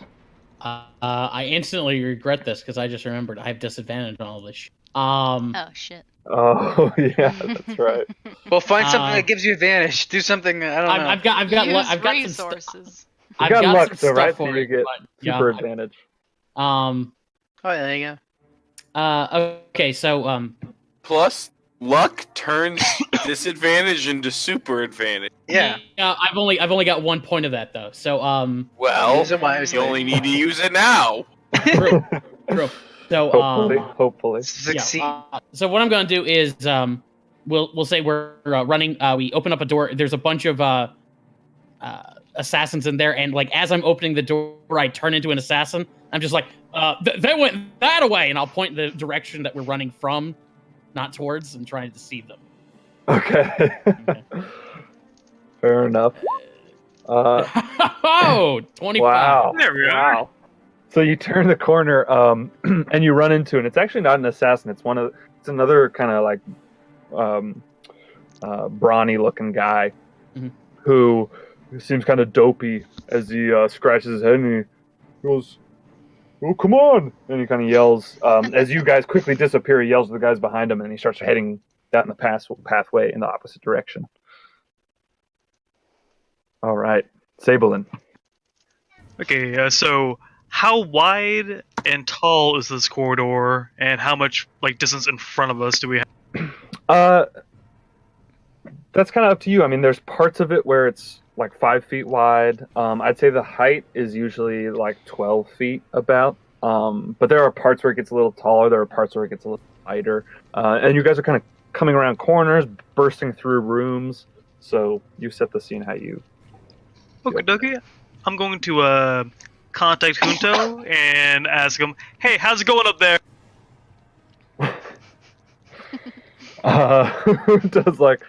[SPEAKER 1] I instantly regret this because I just remembered I have disadvantage on all this.
[SPEAKER 2] Oh shit.
[SPEAKER 3] Oh yeah, that's right.
[SPEAKER 6] Well, find something
[SPEAKER 1] Uh,
[SPEAKER 6] that gives you advantage. Do something. I don't know.
[SPEAKER 1] I've got
[SPEAKER 2] Use
[SPEAKER 1] I've got
[SPEAKER 2] resources.
[SPEAKER 3] You got luck,
[SPEAKER 1] some
[SPEAKER 3] though, right?
[SPEAKER 1] stuff
[SPEAKER 3] So
[SPEAKER 1] for
[SPEAKER 3] you
[SPEAKER 1] it,
[SPEAKER 3] get
[SPEAKER 1] but,
[SPEAKER 3] super
[SPEAKER 1] yeah,
[SPEAKER 3] advantage.
[SPEAKER 6] Oh, yeah, there you go.
[SPEAKER 1] Okay, so
[SPEAKER 4] Plus, luck turns disadvantage into super advantage.
[SPEAKER 6] Yeah.
[SPEAKER 1] I've only got 1 point of that though. So
[SPEAKER 4] Well,
[SPEAKER 6] Use it wisely.
[SPEAKER 4] you only need to use it now.
[SPEAKER 1] true. So
[SPEAKER 3] Hopefully.
[SPEAKER 6] Succeed.
[SPEAKER 1] so what I'm going to do is we'll say we're running. We open up a door. There's a bunch of assassins in there, and like as I'm opening the door, I turn into an assassin. I'm just like, they went that way, and I'll point the direction that we're running from, not towards, and trying to deceive them.
[SPEAKER 3] Okay.
[SPEAKER 1] Okay.
[SPEAKER 3] Fair enough.
[SPEAKER 1] Oh, 25.
[SPEAKER 3] Wow.
[SPEAKER 5] There we are.
[SPEAKER 3] Wow. So you turn the corner, and you run into, and it's actually not an assassin. It's another kind of like, brawny-looking guy,
[SPEAKER 1] Mhm.
[SPEAKER 3] who seems kind of dopey as he scratches his head and he goes, "Oh, come on!" And he kind of yells. As you guys quickly disappear, he yells to the guys behind him, and he starts heading down the pathway in the opposite direction. All right, Sabelin.
[SPEAKER 5] Okay, so how wide and tall is this corridor, and how much like distance in front of us do we have?
[SPEAKER 3] That's kind of up to you. I mean, there's parts of it where it's like 5 feet wide. I'd say the height is usually like 12 feet about. But there are parts where it gets a little taller. There are parts where it gets a little wider. And you guys are kind of coming around corners, bursting through rooms. So you set the scene how you.
[SPEAKER 5] Okay, dokie. I'm going to contact Junto and ask him, "Hey, how's it going up there?"
[SPEAKER 3] Does like.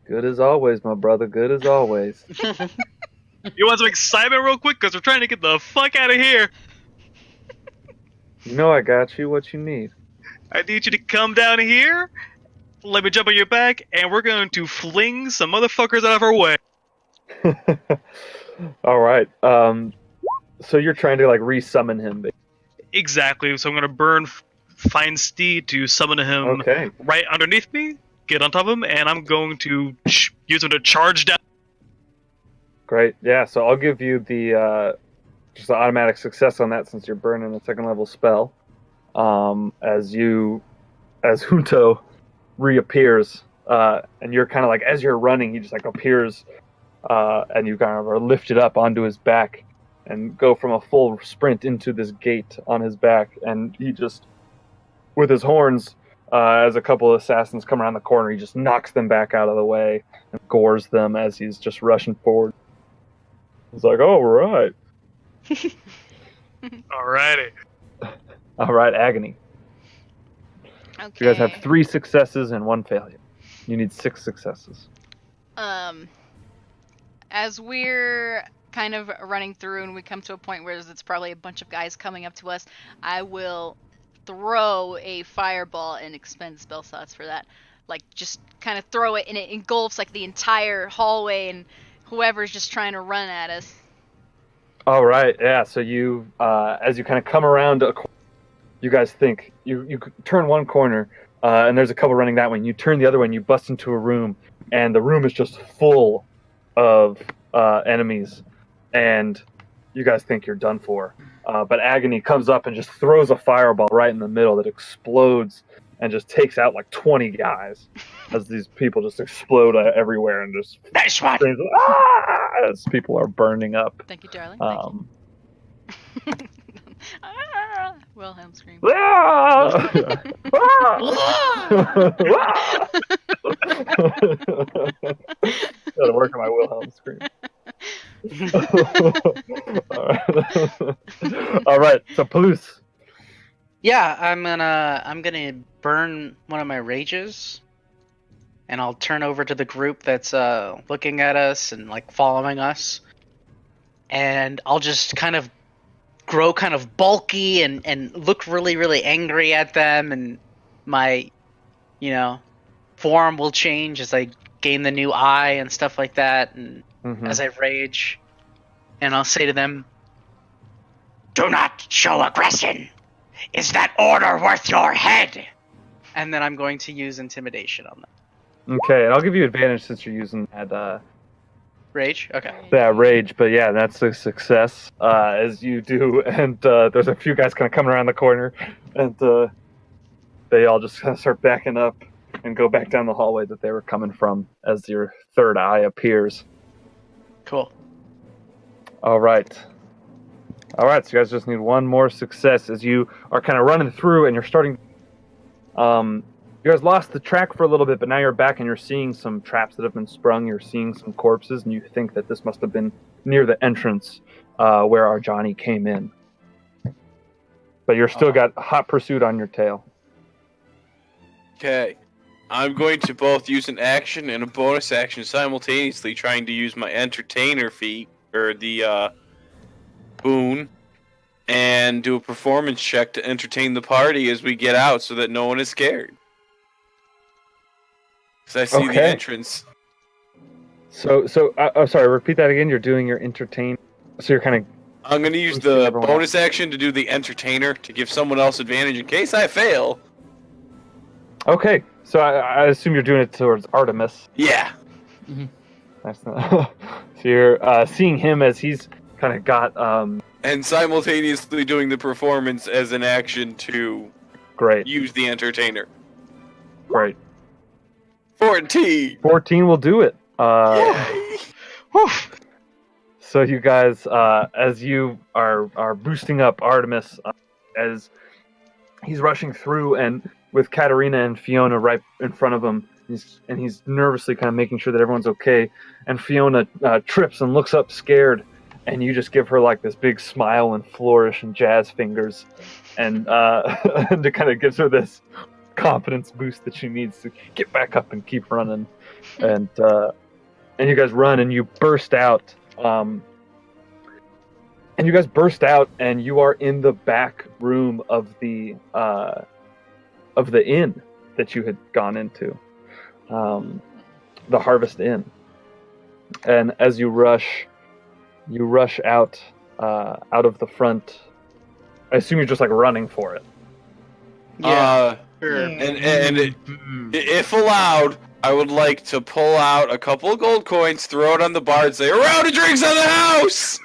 [SPEAKER 3] Good as always, my brother. Good as always.
[SPEAKER 5] You want some excitement real quick? Because we're trying to get the fuck out of here.
[SPEAKER 3] You know I got you what you need.
[SPEAKER 5] I need you to come down here, let me jump on your back, and we're going to fling some motherfuckers out of our way.
[SPEAKER 3] All right. So you're trying to like resummon him.
[SPEAKER 5] Exactly, so I'm going to burn Fine Steed to summon him
[SPEAKER 3] Okay.
[SPEAKER 5] right underneath me, get on top of him, and I'm going to use him to charge down.
[SPEAKER 3] Great. Yeah. So I'll give you the just an automatic success on that since you're burning a 2nd level spell. As Junto reappears, and you're kind of like as you're running, he just like appears, and you kind of are lifted up onto his back and go from a full sprint into this gate on his back, and he just with his horns. As a couple of assassins come around the corner, he just knocks them back out of the way and gores them as he's just rushing forward. He's like, "All right,
[SPEAKER 5] Alrighty.
[SPEAKER 3] all right, Agony."
[SPEAKER 2] Okay.
[SPEAKER 3] You guys have 3 successes and 1 failure. You need 6 successes.
[SPEAKER 2] As we're kind of running through and we come to a point where it's probably a bunch of guys coming up to us, I will throw a fireball and expend spell slots for that. Like, just kind of throw it and it engulfs like the entire hallway and whoever's just trying to run at us.
[SPEAKER 3] All right, yeah. So you, as you kind of come around a corner, you guys think you turn one corner, and there's a couple running that way. And you turn the other one, you bust into a room, and the room is just full of enemies, and you guys think you're done for. But Agony comes up and just throws a fireball right in the middle that explodes and just takes out like 20 guys as these people just explode everywhere and just
[SPEAKER 6] Nice one.
[SPEAKER 3] screams, "Ah!" as people are burning up.
[SPEAKER 2] Thank you, darling. Thank you. Wilhelm scream.
[SPEAKER 3] "Ah! Ah! Gotta work on my Wilhelm scream. All right, so Palouse.
[SPEAKER 7] Yeah, I'm gonna burn one of my rages, and I'll turn over to the group that's looking at us and like following us, and I'll just kind of grow kind of bulky and look really really angry at them, and my form will change as I gain the new eye and stuff like that, and as I rage, and I'll say to them,
[SPEAKER 6] Do not show aggression. Is that order worth your head?
[SPEAKER 7] and then I'm going to use intimidation on them.
[SPEAKER 3] Okay, and I'll give you advantage since you're using that
[SPEAKER 7] Rage? Okay.
[SPEAKER 3] rage, but yeah, that's a success as you do, and there's a few guys kind of coming around the corner, and they all just kind of start backing up and go back down the hallway that they were coming from as your third eye appears.
[SPEAKER 7] Cool.
[SPEAKER 3] All right, so you guys just need one more success as you are kind of running through and you're starting. You guys lost the track for a little bit, but now you're back and you're seeing some traps that have been sprung. You're seeing some corpses, and you think that this must have been near the entrance where our Johnny came in. But you're still got hot pursuit on your tail.
[SPEAKER 4] Okay. I'm going to both use an action and a bonus action simultaneously, trying to use my entertainer feat, or the boon, and do a performance check to entertain the party as we get out so that no one is scared. Because I see the entrance.
[SPEAKER 3] So, sorry, repeat that again. You're doing your entertain. So you're kind of.
[SPEAKER 4] I'm going to use the bonus action to do the entertainer to give someone else advantage in case I fail.
[SPEAKER 3] Okay, so I assume you're doing it towards Artemis.
[SPEAKER 4] Yeah.
[SPEAKER 1] Mm-hmm.
[SPEAKER 3] That's not. So you're seeing him as he's kind of got.
[SPEAKER 4] And simultaneously doing the performance as an action to
[SPEAKER 3] Great.
[SPEAKER 4] use the entertainer.
[SPEAKER 3] Great.
[SPEAKER 4] 14.
[SPEAKER 3] 14 will do it.
[SPEAKER 4] Yay.
[SPEAKER 3] So you guys, as you are boosting up Artemis, as he's rushing through, and with Katarina and Fiona right in front of him, he's nervously kind of making sure that everyone's okay. And Fiona trips and looks up scared, and you just give her like this big smile and flourish and jazz fingers, and and it kind of gives her this confidence boost that she needs to get back up and keep running. And you guys run and you burst out. And you guys burst out, and you are in the back room of the inn that you had gone into, the Harvest Inn. And as you rush out of the front. I assume you're just like running for it.
[SPEAKER 7] Yeah.
[SPEAKER 4] And if allowed, I would like to pull out a couple of gold coins, throw it on the bar, and say, "A round of drinks on the house!"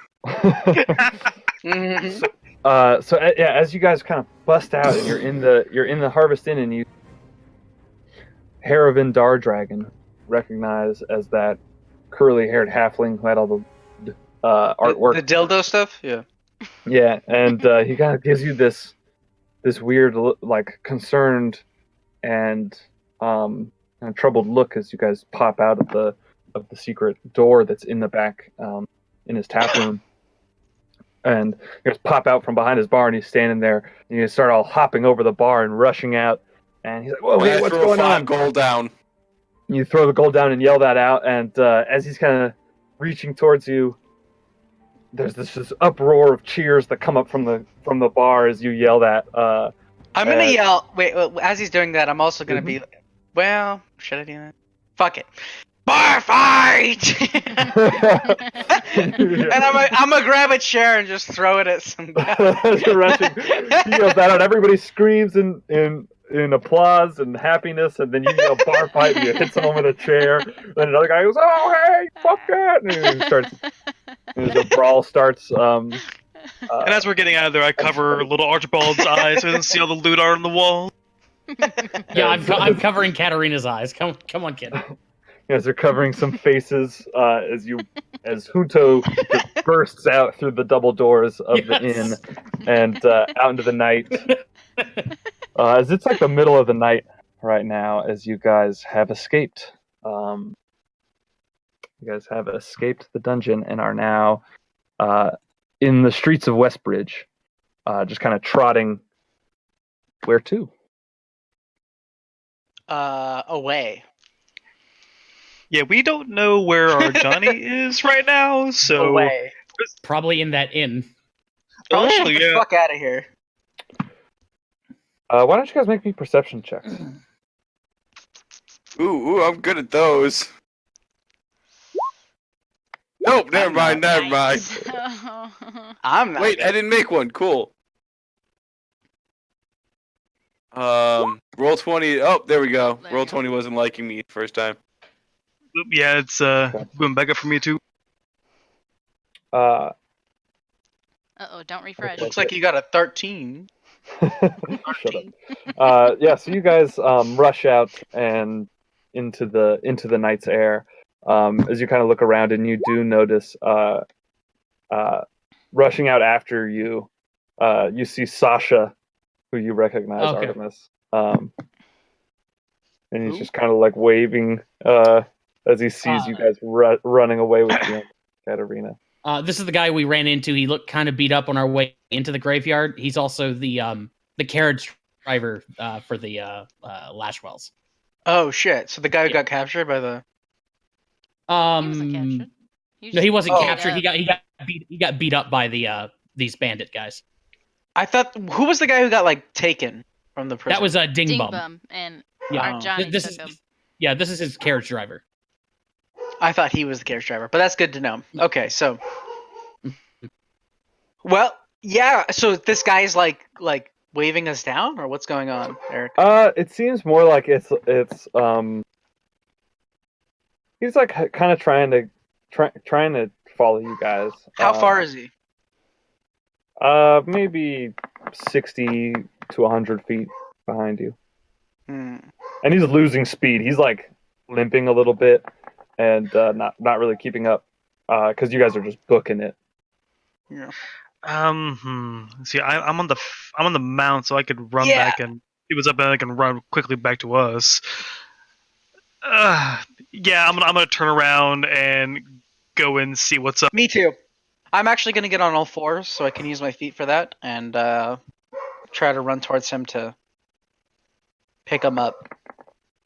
[SPEAKER 3] As you guys kind of bust out, and you're in the Harvest Inn, and you Haravin Dardragon, recognized as that curly-haired halfling who had all the artwork,
[SPEAKER 6] the dildo stuff. Yeah.
[SPEAKER 3] Yeah, and he kind of gives you this weird, like, concerned and troubled look as you guys pop out of the secret door that's in the back in his tap room. And you guys pop out from behind his bar, and he's standing there, and you start all hopping over the bar and rushing out. And he's like, "Whoa, hey, what's going on?"
[SPEAKER 4] Gold down.
[SPEAKER 3] You throw the gold down and yell that out, and as he's kind of reaching towards you, there's this uproar of cheers that come up from the bar as you yell that.
[SPEAKER 7] I'm gonna yell. Wait, as he's doing that, I'm also gonna be. Well, should I do that? Fuck it. Bar fight! And I'm gonna grab a chair and just throw it at somebody.
[SPEAKER 3] As you're rushing, he yells that out. Everybody screams in applause and happiness, and then you yell bar fight, and you hit someone with a chair. Then another guy goes, "Oh hey, fuck that!" And he starts. And the brawl starts.
[SPEAKER 5] And as we're getting out of there, I cover little Archibald's eyes so he doesn't see all the loot art on the wall.
[SPEAKER 1] Yeah, I'm covering Katarina's eyes. Come on, kid.
[SPEAKER 3] As they're covering some faces, as Junto just bursts out through the double doors of the inn and out into the night. As it's like the middle of the night right now, as you guys have escaped. You guys have escaped the dungeon and are now in the streets of Westbridge, just kind of trotting. Where to?
[SPEAKER 7] Away.
[SPEAKER 5] Yeah, we don't know where our Johnny is right now, so...
[SPEAKER 7] Away.
[SPEAKER 1] Probably in that inn.
[SPEAKER 7] Probably
[SPEAKER 5] Actually,
[SPEAKER 7] get the
[SPEAKER 5] yeah.
[SPEAKER 7] fuck out of here.
[SPEAKER 3] Why don't you guys make me perception checks?
[SPEAKER 4] Ooh, I'm good at those. Nope, never mind.
[SPEAKER 7] I'm not.
[SPEAKER 4] Wait, I didn't make one. Cool. Roll 20. Oh, there we go.
[SPEAKER 2] There
[SPEAKER 4] Roll
[SPEAKER 2] you go.
[SPEAKER 4] 20 wasn't liking me first time.
[SPEAKER 5] Yeah, it's going back up for me too.
[SPEAKER 3] Uh,
[SPEAKER 2] don't refresh.
[SPEAKER 7] Looks like you got a 13.
[SPEAKER 3] Shut up. So you guys rush out and into the night's air. As you kind of look around, and you do notice rushing out after you, you see Sasha, who you recognize,
[SPEAKER 1] Okay.
[SPEAKER 3] Artemis. and he's
[SPEAKER 7] Who?
[SPEAKER 3] just kind of like waving as he sees you guys running away with you, Katarina.
[SPEAKER 1] This is the guy we ran into. He looked kind of beat up on our way into the graveyard. He's also the carriage driver for the Lashwells.
[SPEAKER 6] Oh shit! So the guy who got captured by the
[SPEAKER 2] He wasn't captured.
[SPEAKER 1] No, he wasn't
[SPEAKER 6] Oh.
[SPEAKER 1] captured. He got beat up by these bandit guys.
[SPEAKER 6] I thought who was the guy who got like taken from the prison?
[SPEAKER 1] That was a Ding
[SPEAKER 2] Ding
[SPEAKER 1] Bum.
[SPEAKER 2] Bum and
[SPEAKER 1] Yeah.
[SPEAKER 2] our Johnny
[SPEAKER 1] This
[SPEAKER 2] took
[SPEAKER 1] is
[SPEAKER 2] him.
[SPEAKER 1] this is his carriage driver.
[SPEAKER 6] I thought he was the carriage driver, but that's good to know. Okay, so well, yeah. So this guy's like waving us down, or what's going on, Eric?
[SPEAKER 3] It seems more like it's he's like kind of trying to follow you guys.
[SPEAKER 6] How far is he?
[SPEAKER 3] Maybe 60 to 100 feet behind you.
[SPEAKER 6] Hmm.
[SPEAKER 3] And he's losing speed. He's like limping a little bit and not really keeping up because you guys are just booking it.
[SPEAKER 6] Yeah.
[SPEAKER 5] See, I'm on the mount, so I could run
[SPEAKER 6] Yeah.
[SPEAKER 5] back and he was up and I can run quickly back to us. Yeah, I'm gonna turn around and go and see what's up.
[SPEAKER 6] Me too. I'm actually gonna get on all fours so I can use my feet for that and try to run towards him to pick him up.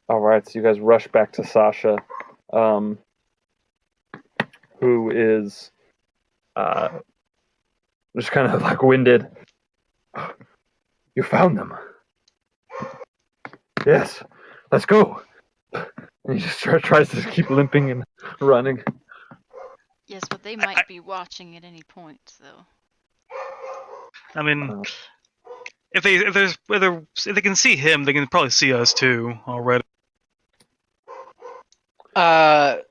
[SPEAKER 3] All right, so you guys rush back to Sasha, who is just kind of like winded. You found them. Yes, let's go. And he just tries to keep limping and running.
[SPEAKER 2] Yes, but they might be watching at any point, though.
[SPEAKER 5] I mean, if they can see him, they can probably see us too already.
[SPEAKER 3] What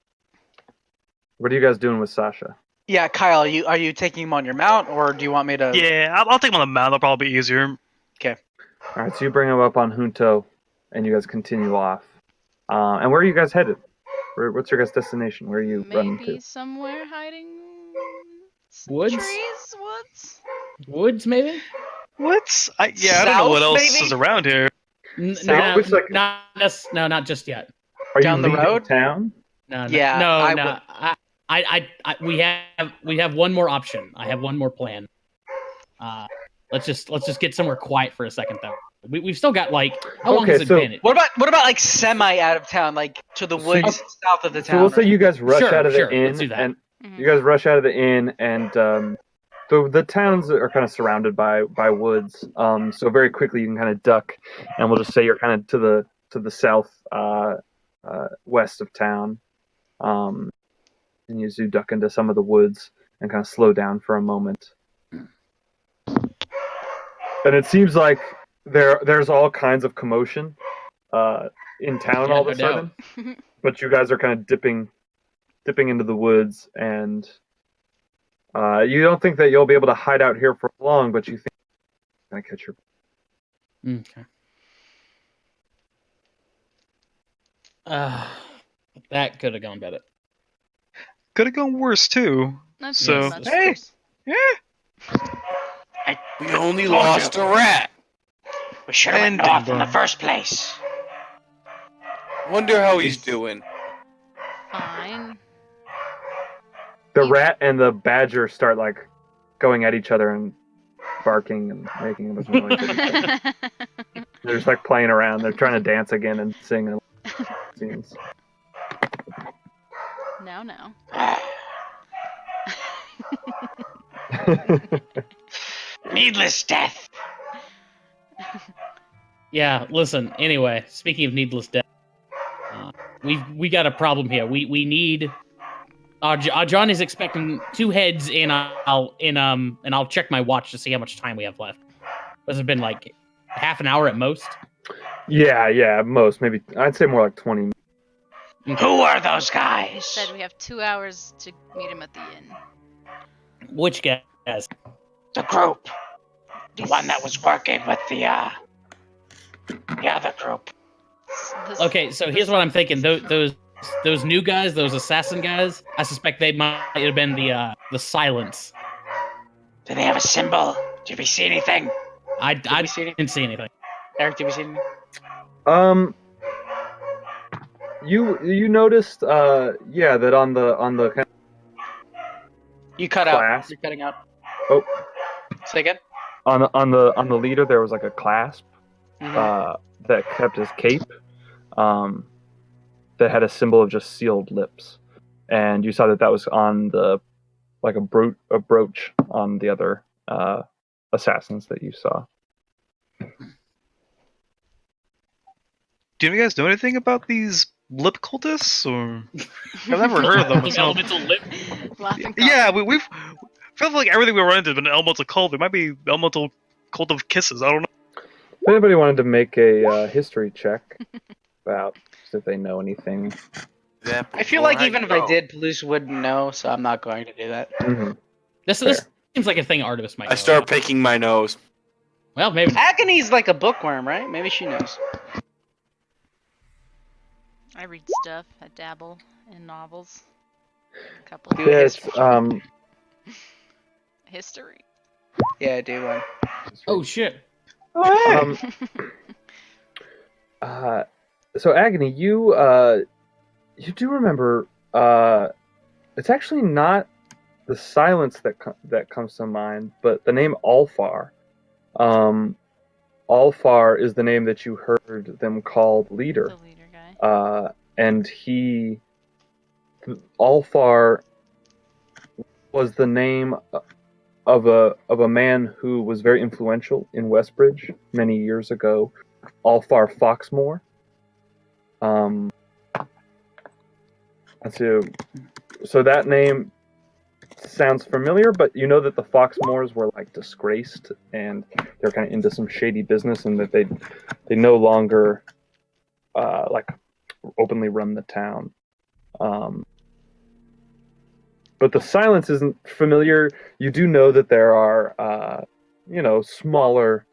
[SPEAKER 3] are you guys doing with Sasha?
[SPEAKER 6] Yeah, Kyle, are you taking him on your mount, or do you want me to?
[SPEAKER 5] Yeah, I'll take him on the mount. That'll probably be easier.
[SPEAKER 3] All right, so you bring him up on Junto, and you guys continue off. And where are you guys headed? What's your guys' destination? Where are you running
[SPEAKER 2] Maybe
[SPEAKER 3] to?
[SPEAKER 2] somewhere hiding some
[SPEAKER 1] Woods?
[SPEAKER 2] trees? Woods?
[SPEAKER 1] Woods, maybe?
[SPEAKER 5] What? I don't know what
[SPEAKER 6] South,
[SPEAKER 5] else
[SPEAKER 6] maybe?
[SPEAKER 5] is around here.
[SPEAKER 3] South? Looks like-
[SPEAKER 1] Not just yet.
[SPEAKER 3] Are
[SPEAKER 6] Down
[SPEAKER 3] you
[SPEAKER 6] the
[SPEAKER 3] leaving
[SPEAKER 6] road?
[SPEAKER 3] town?
[SPEAKER 1] No,
[SPEAKER 6] Yeah,
[SPEAKER 1] no,
[SPEAKER 6] I
[SPEAKER 1] no. We have one more option. I have one more plan. Let's just get somewhere quiet for a second, though. We've still got like how long
[SPEAKER 3] Okay,
[SPEAKER 1] has it
[SPEAKER 3] so-
[SPEAKER 1] been?
[SPEAKER 6] What about like semi out of town, like to the
[SPEAKER 3] So you-
[SPEAKER 6] woods south of the
[SPEAKER 3] So
[SPEAKER 6] town?
[SPEAKER 3] we'll say you guys rush
[SPEAKER 1] Sure,
[SPEAKER 3] out of the
[SPEAKER 1] sure,
[SPEAKER 3] inn,
[SPEAKER 1] let's do that.
[SPEAKER 3] and
[SPEAKER 2] Mhm.
[SPEAKER 3] you guys rush out of the inn, and the towns are kind of surrounded by woods. So very quickly you can kind of duck, and we'll just say you're kind of to the south west of town, and you do duck into some of the woods and kind of slow down for a moment. And it seems like there's all kinds of commotion in town
[SPEAKER 1] Yeah,
[SPEAKER 3] all of a
[SPEAKER 1] no doubt.
[SPEAKER 3] sudden, but you guys are kind of dipping into the woods, and you don't think that you'll be able to hide out here for long, but you think you're gonna catch your.
[SPEAKER 1] Okay. That could have gone better.
[SPEAKER 5] Could have gone worse too.
[SPEAKER 2] That's
[SPEAKER 5] So-
[SPEAKER 2] that's
[SPEAKER 5] Hey!
[SPEAKER 2] worse.
[SPEAKER 4] We only lost a rat.
[SPEAKER 7] We should have went
[SPEAKER 5] And
[SPEAKER 7] north in the
[SPEAKER 5] Denver.
[SPEAKER 7] first place.
[SPEAKER 4] Wonder how he's doing.
[SPEAKER 2] Fine.
[SPEAKER 3] The rat and the badger start like going at each other and barking and making a bunch of noise. at each other. They're just like playing around. They're trying to dance again and sing. And scenes.
[SPEAKER 2] No.
[SPEAKER 7] Needless death.
[SPEAKER 1] Yeah. Listen. Anyway, speaking of needless death, we got a problem here. We need. John is expecting 2 heads, and I'll check my watch to see how much time we have left. This has been like half an hour at most.
[SPEAKER 3] Yeah, most maybe I'd say more like 20.
[SPEAKER 7] Who are those
[SPEAKER 2] He
[SPEAKER 7] guys?
[SPEAKER 2] said we have 2 hours to meet him at the inn.
[SPEAKER 1] Which guys?
[SPEAKER 7] The group. The one that was working with the other group.
[SPEAKER 2] This-
[SPEAKER 1] Okay, so here's what I'm thinking. Those new guys, those assassin guys, I suspect they might have been the silence.
[SPEAKER 7] Do they have a symbol? Did we see anything?
[SPEAKER 1] I
[SPEAKER 6] we see anything?
[SPEAKER 1] didn't see anything.
[SPEAKER 6] Eric, did we see anything?
[SPEAKER 3] You noticed that on the kind
[SPEAKER 7] You cut
[SPEAKER 3] of
[SPEAKER 7] out.
[SPEAKER 3] clasp
[SPEAKER 7] You're cutting out.
[SPEAKER 3] oh
[SPEAKER 7] Say again.
[SPEAKER 3] on the leader there was like a clasp
[SPEAKER 7] Mhm.
[SPEAKER 3] that kept his cape that had a symbol of just sealed lips, and you saw that was on the like a brooch on the other assassins that you saw.
[SPEAKER 5] Do you guys know anything about these lip cultists? Or I've never heard of them.
[SPEAKER 1] Some
[SPEAKER 5] So...
[SPEAKER 1] elemental lip.
[SPEAKER 2] Laughing
[SPEAKER 5] Yeah, we've felt like everything we run into has been an elemental cult. It might be elemental cult of kisses. I don't know.
[SPEAKER 3] If anybody wanted to make a history check about if they know anything.
[SPEAKER 7] I feel like even if I did, police wouldn't know, so I'm not going to do that.
[SPEAKER 3] Mm-hmm.
[SPEAKER 1] This
[SPEAKER 3] Fair.
[SPEAKER 1] seems like a thing Artemis might know
[SPEAKER 4] I start
[SPEAKER 1] about.
[SPEAKER 4] picking my nose.
[SPEAKER 1] Well, maybe.
[SPEAKER 7] Agony's like a bookworm, right? Maybe she knows.
[SPEAKER 2] I read stuff. I dabble in novels. A couple
[SPEAKER 7] Do
[SPEAKER 2] of
[SPEAKER 7] a
[SPEAKER 3] Yeah,
[SPEAKER 7] history.
[SPEAKER 2] history.
[SPEAKER 7] Yeah, I do one.
[SPEAKER 1] Oh shit.
[SPEAKER 3] Um, so Agony, you do remember it's actually not the silence that comes to mind, but the name Alfar. Alfar is the name that you heard them call leader.
[SPEAKER 2] The leader guy.
[SPEAKER 3] And Alfar was the name of a man who was very influential in Westbridge many years ago, Alfar Foxmore. So that name sounds familiar, but you know that the Foxmores were like disgraced and they're kind of into some shady business, and that they no longer like openly run the town. But the silence isn't familiar. You do know that there are smaller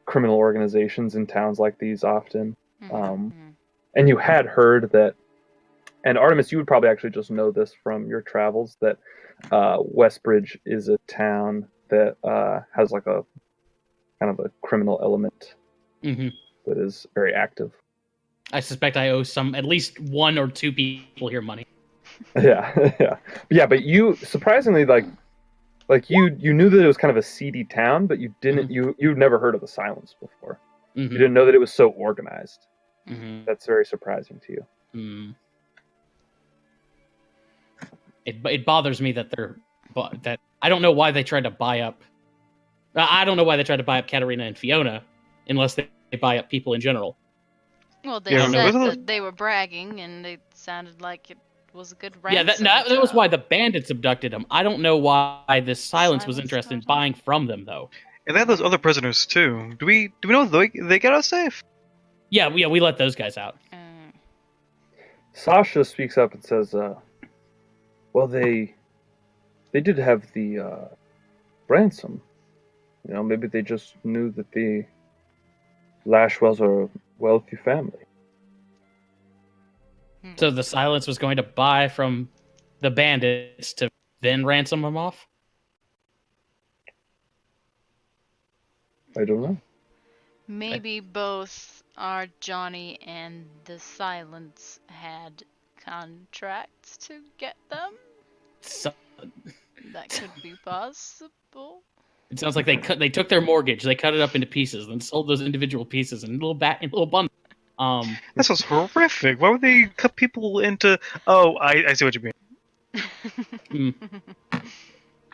[SPEAKER 3] criminal organizations in towns like these often. And you had heard that, and Artemis, you would probably actually just know this from your travels, that Westbridge is a town that has like a kind of a criminal element that is very active.
[SPEAKER 1] I suspect I owe at least one or two people here money.
[SPEAKER 3] Yeah. But you surprisingly like you knew that it was kind of a seedy town, but you didn't. You'd never heard of the silence before. You didn't know that it was so organized. That's very surprising to you.
[SPEAKER 1] It bothers me that that I don't know why they tried to buy up. I don't know why they tried to buy up Katarina and Fiona, unless they buy up people in general.
[SPEAKER 2] Well, they
[SPEAKER 5] Yeah,
[SPEAKER 2] said
[SPEAKER 5] no,
[SPEAKER 2] that they were bragging, and it sounded like it was a good
[SPEAKER 1] Yeah,
[SPEAKER 2] ransom.
[SPEAKER 1] that was
[SPEAKER 2] job.
[SPEAKER 1] why the bandits abducted them. I don't know why this silence was interested in buying from them, though.
[SPEAKER 5] And they have those other prisoners too. Do we know they get us safe?
[SPEAKER 1] Yeah, we let those guys out.
[SPEAKER 3] Sasha speaks up and says, well, they did have the ransom. You know, maybe they just knew that the Lashwells are a wealthy family.
[SPEAKER 1] So the silence was going to buy from the bandits to then ransom them off?
[SPEAKER 3] I don't know.
[SPEAKER 2] Maybe both our Johnny and the Silence had contracts to get them.
[SPEAKER 1] So,
[SPEAKER 2] That could be possible.
[SPEAKER 1] it sounds like they took their mortgage, they cut it up into pieces, and sold those individual pieces in little bundles.
[SPEAKER 5] That sounds horrific. Why would they cut people into? Oh, I see what you mean.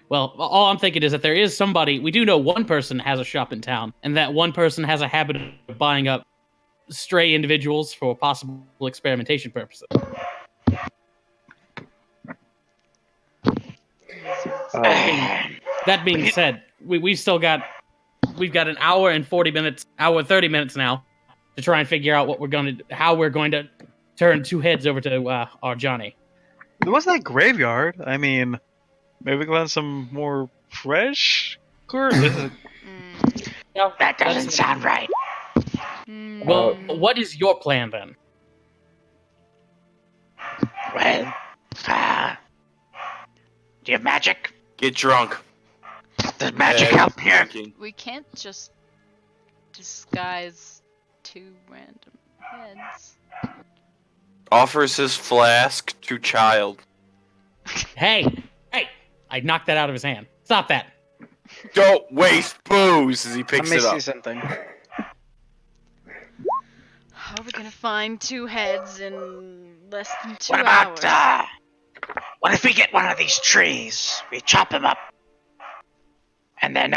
[SPEAKER 1] Well, all I'm thinking is that there is somebody. We do know one person has a shop in town, and that one person has a habit of buying up stray individuals for possible experimentation purposes. That being said, we've got an hour and 30 minutes now to try and figure out how we're going to turn two heads over to our Johnny.
[SPEAKER 5] There was that graveyard. I mean, maybe we can find some more fresh.
[SPEAKER 1] No,
[SPEAKER 7] That doesn't sound right.
[SPEAKER 1] Well, what is your plan then?
[SPEAKER 7] Well, do you have magic?
[SPEAKER 4] Get drunk.
[SPEAKER 7] Does magic help here?
[SPEAKER 2] We can't just disguise two random heads.
[SPEAKER 4] offers his flask to child.
[SPEAKER 1] Hey, I knocked that out of his hand. Stop that.
[SPEAKER 4] Don't waste booze as he
[SPEAKER 7] Let
[SPEAKER 4] picks
[SPEAKER 7] me
[SPEAKER 4] it
[SPEAKER 7] see
[SPEAKER 4] up.
[SPEAKER 7] something.
[SPEAKER 2] How are we gonna find 2 heads in less than 2
[SPEAKER 7] What
[SPEAKER 2] hours?
[SPEAKER 7] about, what if we get one of these trees? We chop him up. And then,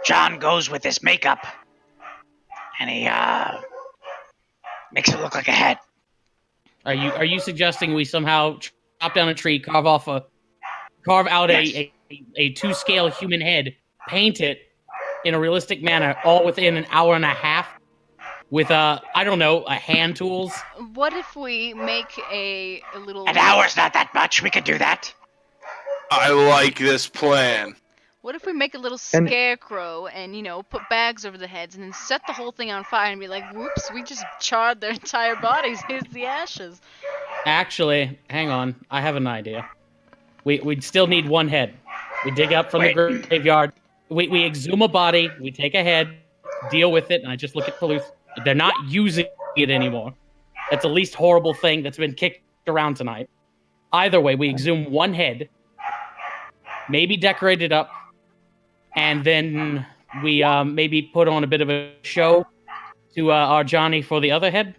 [SPEAKER 7] John goes with his makeup. And he, makes it look like a head.
[SPEAKER 1] Are you suggesting we somehow chop down a tree, carve out
[SPEAKER 7] Yes.
[SPEAKER 1] a 2-scale human head, paint it in a realistic manner, all within an hour and a half, with I don't know, hand tools?
[SPEAKER 2] What if we make a little...
[SPEAKER 7] An hour's not that much. We could do that.
[SPEAKER 4] I like this plan.
[SPEAKER 2] What if we make a little
[SPEAKER 3] And-
[SPEAKER 2] scarecrow and, put bags over the heads and then set the whole thing on fire and be like, whoops, we just charred their entire bodies. Here's the ashes.
[SPEAKER 1] Actually, hang on, I have an idea. We'd still need 1 head. We dig up from the graveyard. We exhume a body. We take a head, deal with it, and I just look at Palouse. They're not using it anymore. That's the least horrible thing that's been kicked around tonight. Either way, we exhume 1 head, maybe decorate it up, and then we maybe put on a bit of a show to our Johnny for the other head.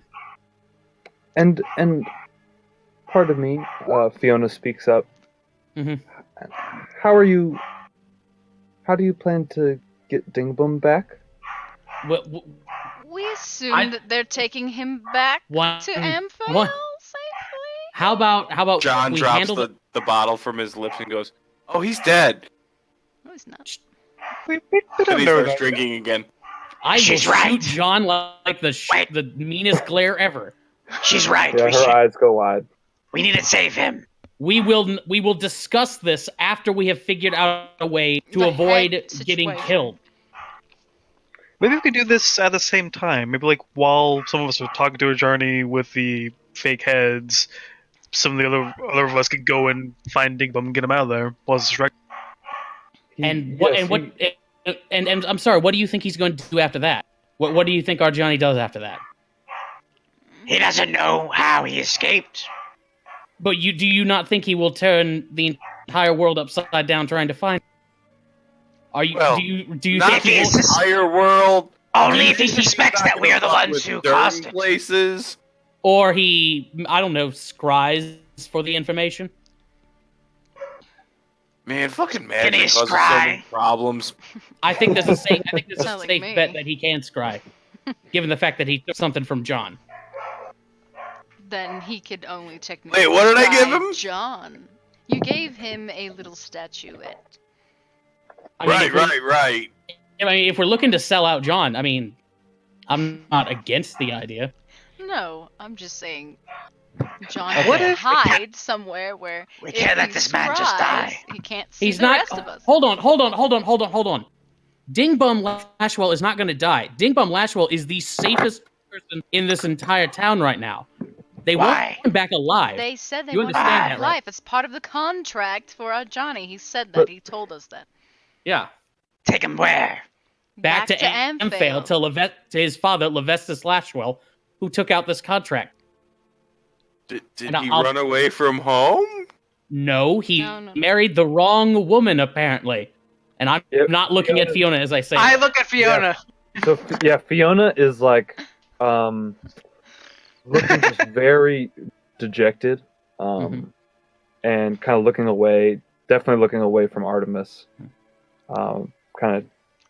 [SPEAKER 3] And part of me, Fiona speaks up.
[SPEAKER 1] Mhm.
[SPEAKER 3] How do you plan to get Dingbum back?
[SPEAKER 2] We assume
[SPEAKER 1] I-
[SPEAKER 2] that they're taking him back
[SPEAKER 1] One-
[SPEAKER 2] to Amphail
[SPEAKER 1] one-
[SPEAKER 2] safely.
[SPEAKER 1] How about
[SPEAKER 4] John
[SPEAKER 1] we
[SPEAKER 4] drops
[SPEAKER 1] handle
[SPEAKER 4] the bottle from his lips and goes, "Oh, he's dead."
[SPEAKER 2] No, he's not.
[SPEAKER 5] We
[SPEAKER 4] And
[SPEAKER 5] didn't
[SPEAKER 4] he
[SPEAKER 5] know
[SPEAKER 4] starts
[SPEAKER 5] that.
[SPEAKER 4] drinking again.
[SPEAKER 1] I will
[SPEAKER 7] She's
[SPEAKER 1] shoot
[SPEAKER 7] right.
[SPEAKER 1] John like
[SPEAKER 7] Wait.
[SPEAKER 1] the meanest glare ever.
[SPEAKER 7] She's right.
[SPEAKER 3] Yeah, her eyes go wide.
[SPEAKER 7] We need to save him.
[SPEAKER 1] We will discuss this after we have figured out a way to
[SPEAKER 2] The
[SPEAKER 1] avoid
[SPEAKER 2] head
[SPEAKER 1] getting
[SPEAKER 2] situation.
[SPEAKER 1] killed.
[SPEAKER 5] Maybe we could do this at the same time. Maybe like while some of us are talking to a journey with the fake heads, some of the other of us could go and find Dingbum and get him out of there. While it's distracted.
[SPEAKER 1] And and I'm sorry, what do you think he's going to do after that? What do you think our Johnny does after that?
[SPEAKER 7] He doesn't know how he escaped.
[SPEAKER 1] But do you not think he will turn the entire world upside down trying to find? Are you
[SPEAKER 4] Well,
[SPEAKER 1] do you
[SPEAKER 4] Not
[SPEAKER 1] think
[SPEAKER 4] the
[SPEAKER 1] he will,
[SPEAKER 4] entire world.
[SPEAKER 7] Only
[SPEAKER 1] Do you
[SPEAKER 7] if he
[SPEAKER 1] think he's
[SPEAKER 7] suspects that we are the
[SPEAKER 4] Fuck
[SPEAKER 7] ones
[SPEAKER 4] with
[SPEAKER 7] who
[SPEAKER 4] dirty
[SPEAKER 7] caused it.
[SPEAKER 4] places.
[SPEAKER 1] or he I don't know scries for the information?
[SPEAKER 4] Man, fucking
[SPEAKER 7] Can
[SPEAKER 4] magic
[SPEAKER 7] he
[SPEAKER 4] causes so
[SPEAKER 7] scry?
[SPEAKER 4] many problems.
[SPEAKER 1] I think there's a safe
[SPEAKER 2] Sounds like me.
[SPEAKER 1] bet that he can scry, given the fact that he took something from John.
[SPEAKER 2] Then he could only technically.
[SPEAKER 4] Wait, what did I give
[SPEAKER 2] scry
[SPEAKER 4] him?
[SPEAKER 2] John. You gave him a little statuette.
[SPEAKER 1] I mean,
[SPEAKER 4] Right,
[SPEAKER 1] if we're-
[SPEAKER 4] right.
[SPEAKER 1] I mean, if we're looking to sell out John, I mean, I'm not against the idea.
[SPEAKER 2] No, I'm just saying. John
[SPEAKER 1] Okay.
[SPEAKER 2] can
[SPEAKER 1] What
[SPEAKER 7] if-
[SPEAKER 2] hide somewhere where
[SPEAKER 7] We
[SPEAKER 2] if
[SPEAKER 7] can't let
[SPEAKER 2] he
[SPEAKER 7] this man just
[SPEAKER 2] scries,
[SPEAKER 7] die.
[SPEAKER 2] He can't see
[SPEAKER 1] He's
[SPEAKER 2] the
[SPEAKER 1] not.
[SPEAKER 2] rest of us.
[SPEAKER 1] Hold on. Dingbum Lashwell is not going to die. Dingbum Lashwell is the safest person in this entire town right now. They
[SPEAKER 7] Why?
[SPEAKER 1] want him back alive.
[SPEAKER 2] They said they
[SPEAKER 1] You
[SPEAKER 2] wanted
[SPEAKER 1] understand
[SPEAKER 2] him
[SPEAKER 1] that,
[SPEAKER 2] alive.
[SPEAKER 1] right?
[SPEAKER 2] It's part of the contract for our Johnny. He said that.
[SPEAKER 3] But-
[SPEAKER 2] He told us that.
[SPEAKER 1] Yeah.
[SPEAKER 7] Take him where?
[SPEAKER 1] Back to Amphail to his father, Levestus Lashwell, who took out this contract.
[SPEAKER 4] Did
[SPEAKER 1] And
[SPEAKER 4] he
[SPEAKER 1] I'll-
[SPEAKER 4] run away from home?
[SPEAKER 1] No, he
[SPEAKER 2] No.
[SPEAKER 1] married the wrong woman, apparently. And I'm
[SPEAKER 3] Yep,
[SPEAKER 1] not looking at Fiona as I say
[SPEAKER 6] I
[SPEAKER 1] that.
[SPEAKER 6] look at Fiona.
[SPEAKER 3] So yeah, Fiona is like looking just very dejected, and kind of looking away. Definitely looking away from Artemis. Kind of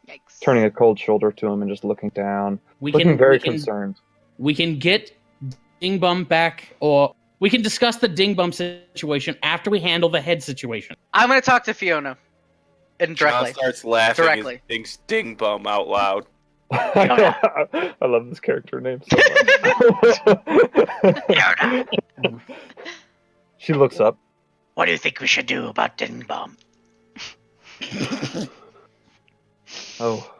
[SPEAKER 2] Yikes.
[SPEAKER 3] turning a cold shoulder to him and just looking down,
[SPEAKER 1] We
[SPEAKER 3] looking very
[SPEAKER 1] we can
[SPEAKER 3] concerned.
[SPEAKER 1] We can get Dingbum back, or we can discuss the Dingbum situation after we handle the head situation.
[SPEAKER 6] I'm gonna talk to Fiona. Indirectly.
[SPEAKER 4] John starts laughing
[SPEAKER 6] Directly.
[SPEAKER 4] and thinks "Ding Bum" out loud.
[SPEAKER 3] I love this character name so much.
[SPEAKER 7] Fiona,
[SPEAKER 3] She looks up.
[SPEAKER 7] what do you think we should do about Dingbum?
[SPEAKER 3] Oh,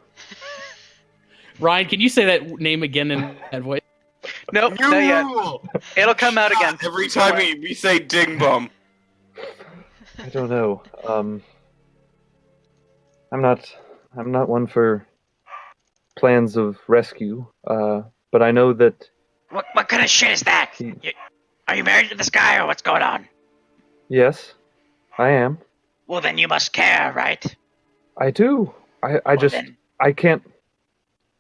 [SPEAKER 1] Ryan, can you say that name again in that voice?
[SPEAKER 6] Nope, not yet. It'll come out again.
[SPEAKER 4] Every time we say "Ding Bum."
[SPEAKER 3] I don't know. I'm not one for plans of rescue. But I know that
[SPEAKER 7] What kind of shit is that?
[SPEAKER 3] He-
[SPEAKER 7] Are you married to this guy, or what's going on?
[SPEAKER 3] Yes, I am.
[SPEAKER 7] Well, then you must care, right?
[SPEAKER 3] I do. I
[SPEAKER 7] Well,
[SPEAKER 3] just
[SPEAKER 7] then-
[SPEAKER 3] I can't.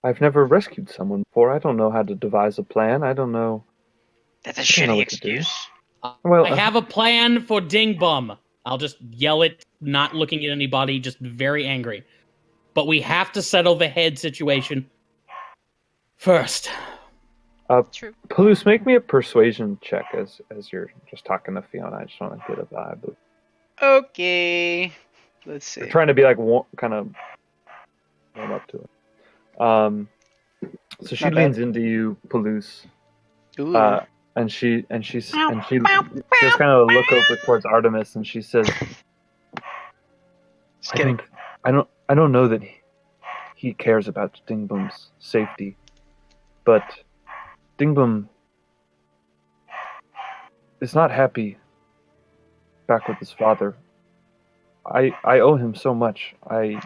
[SPEAKER 3] I've never rescued someone before. I don't know how to devise a plan. I don't know.
[SPEAKER 7] That's a
[SPEAKER 3] I don't know
[SPEAKER 7] shitty
[SPEAKER 3] what to do.
[SPEAKER 7] excuse.
[SPEAKER 3] Well,
[SPEAKER 1] I have a plan for Ding Bum. I'll just yell it, not looking at anybody, just very angry. But we have to settle the head situation first.
[SPEAKER 2] True.
[SPEAKER 3] Palouse, make me a persuasion check as you're just talking to Fiona. I just want to get a vibe.
[SPEAKER 7] Okay. Let's see.
[SPEAKER 3] You're trying to be like kind of warm up to it. So she
[SPEAKER 7] Not bad.
[SPEAKER 3] leans into you, Palouse,
[SPEAKER 7] Ooh.
[SPEAKER 3] and she just kind of look over towards Artemis, and she says,
[SPEAKER 7] Just kidding.
[SPEAKER 3] I don't know that he cares about Dingbum's safety, but Dingbum is not happy back with his father. I owe him so much. I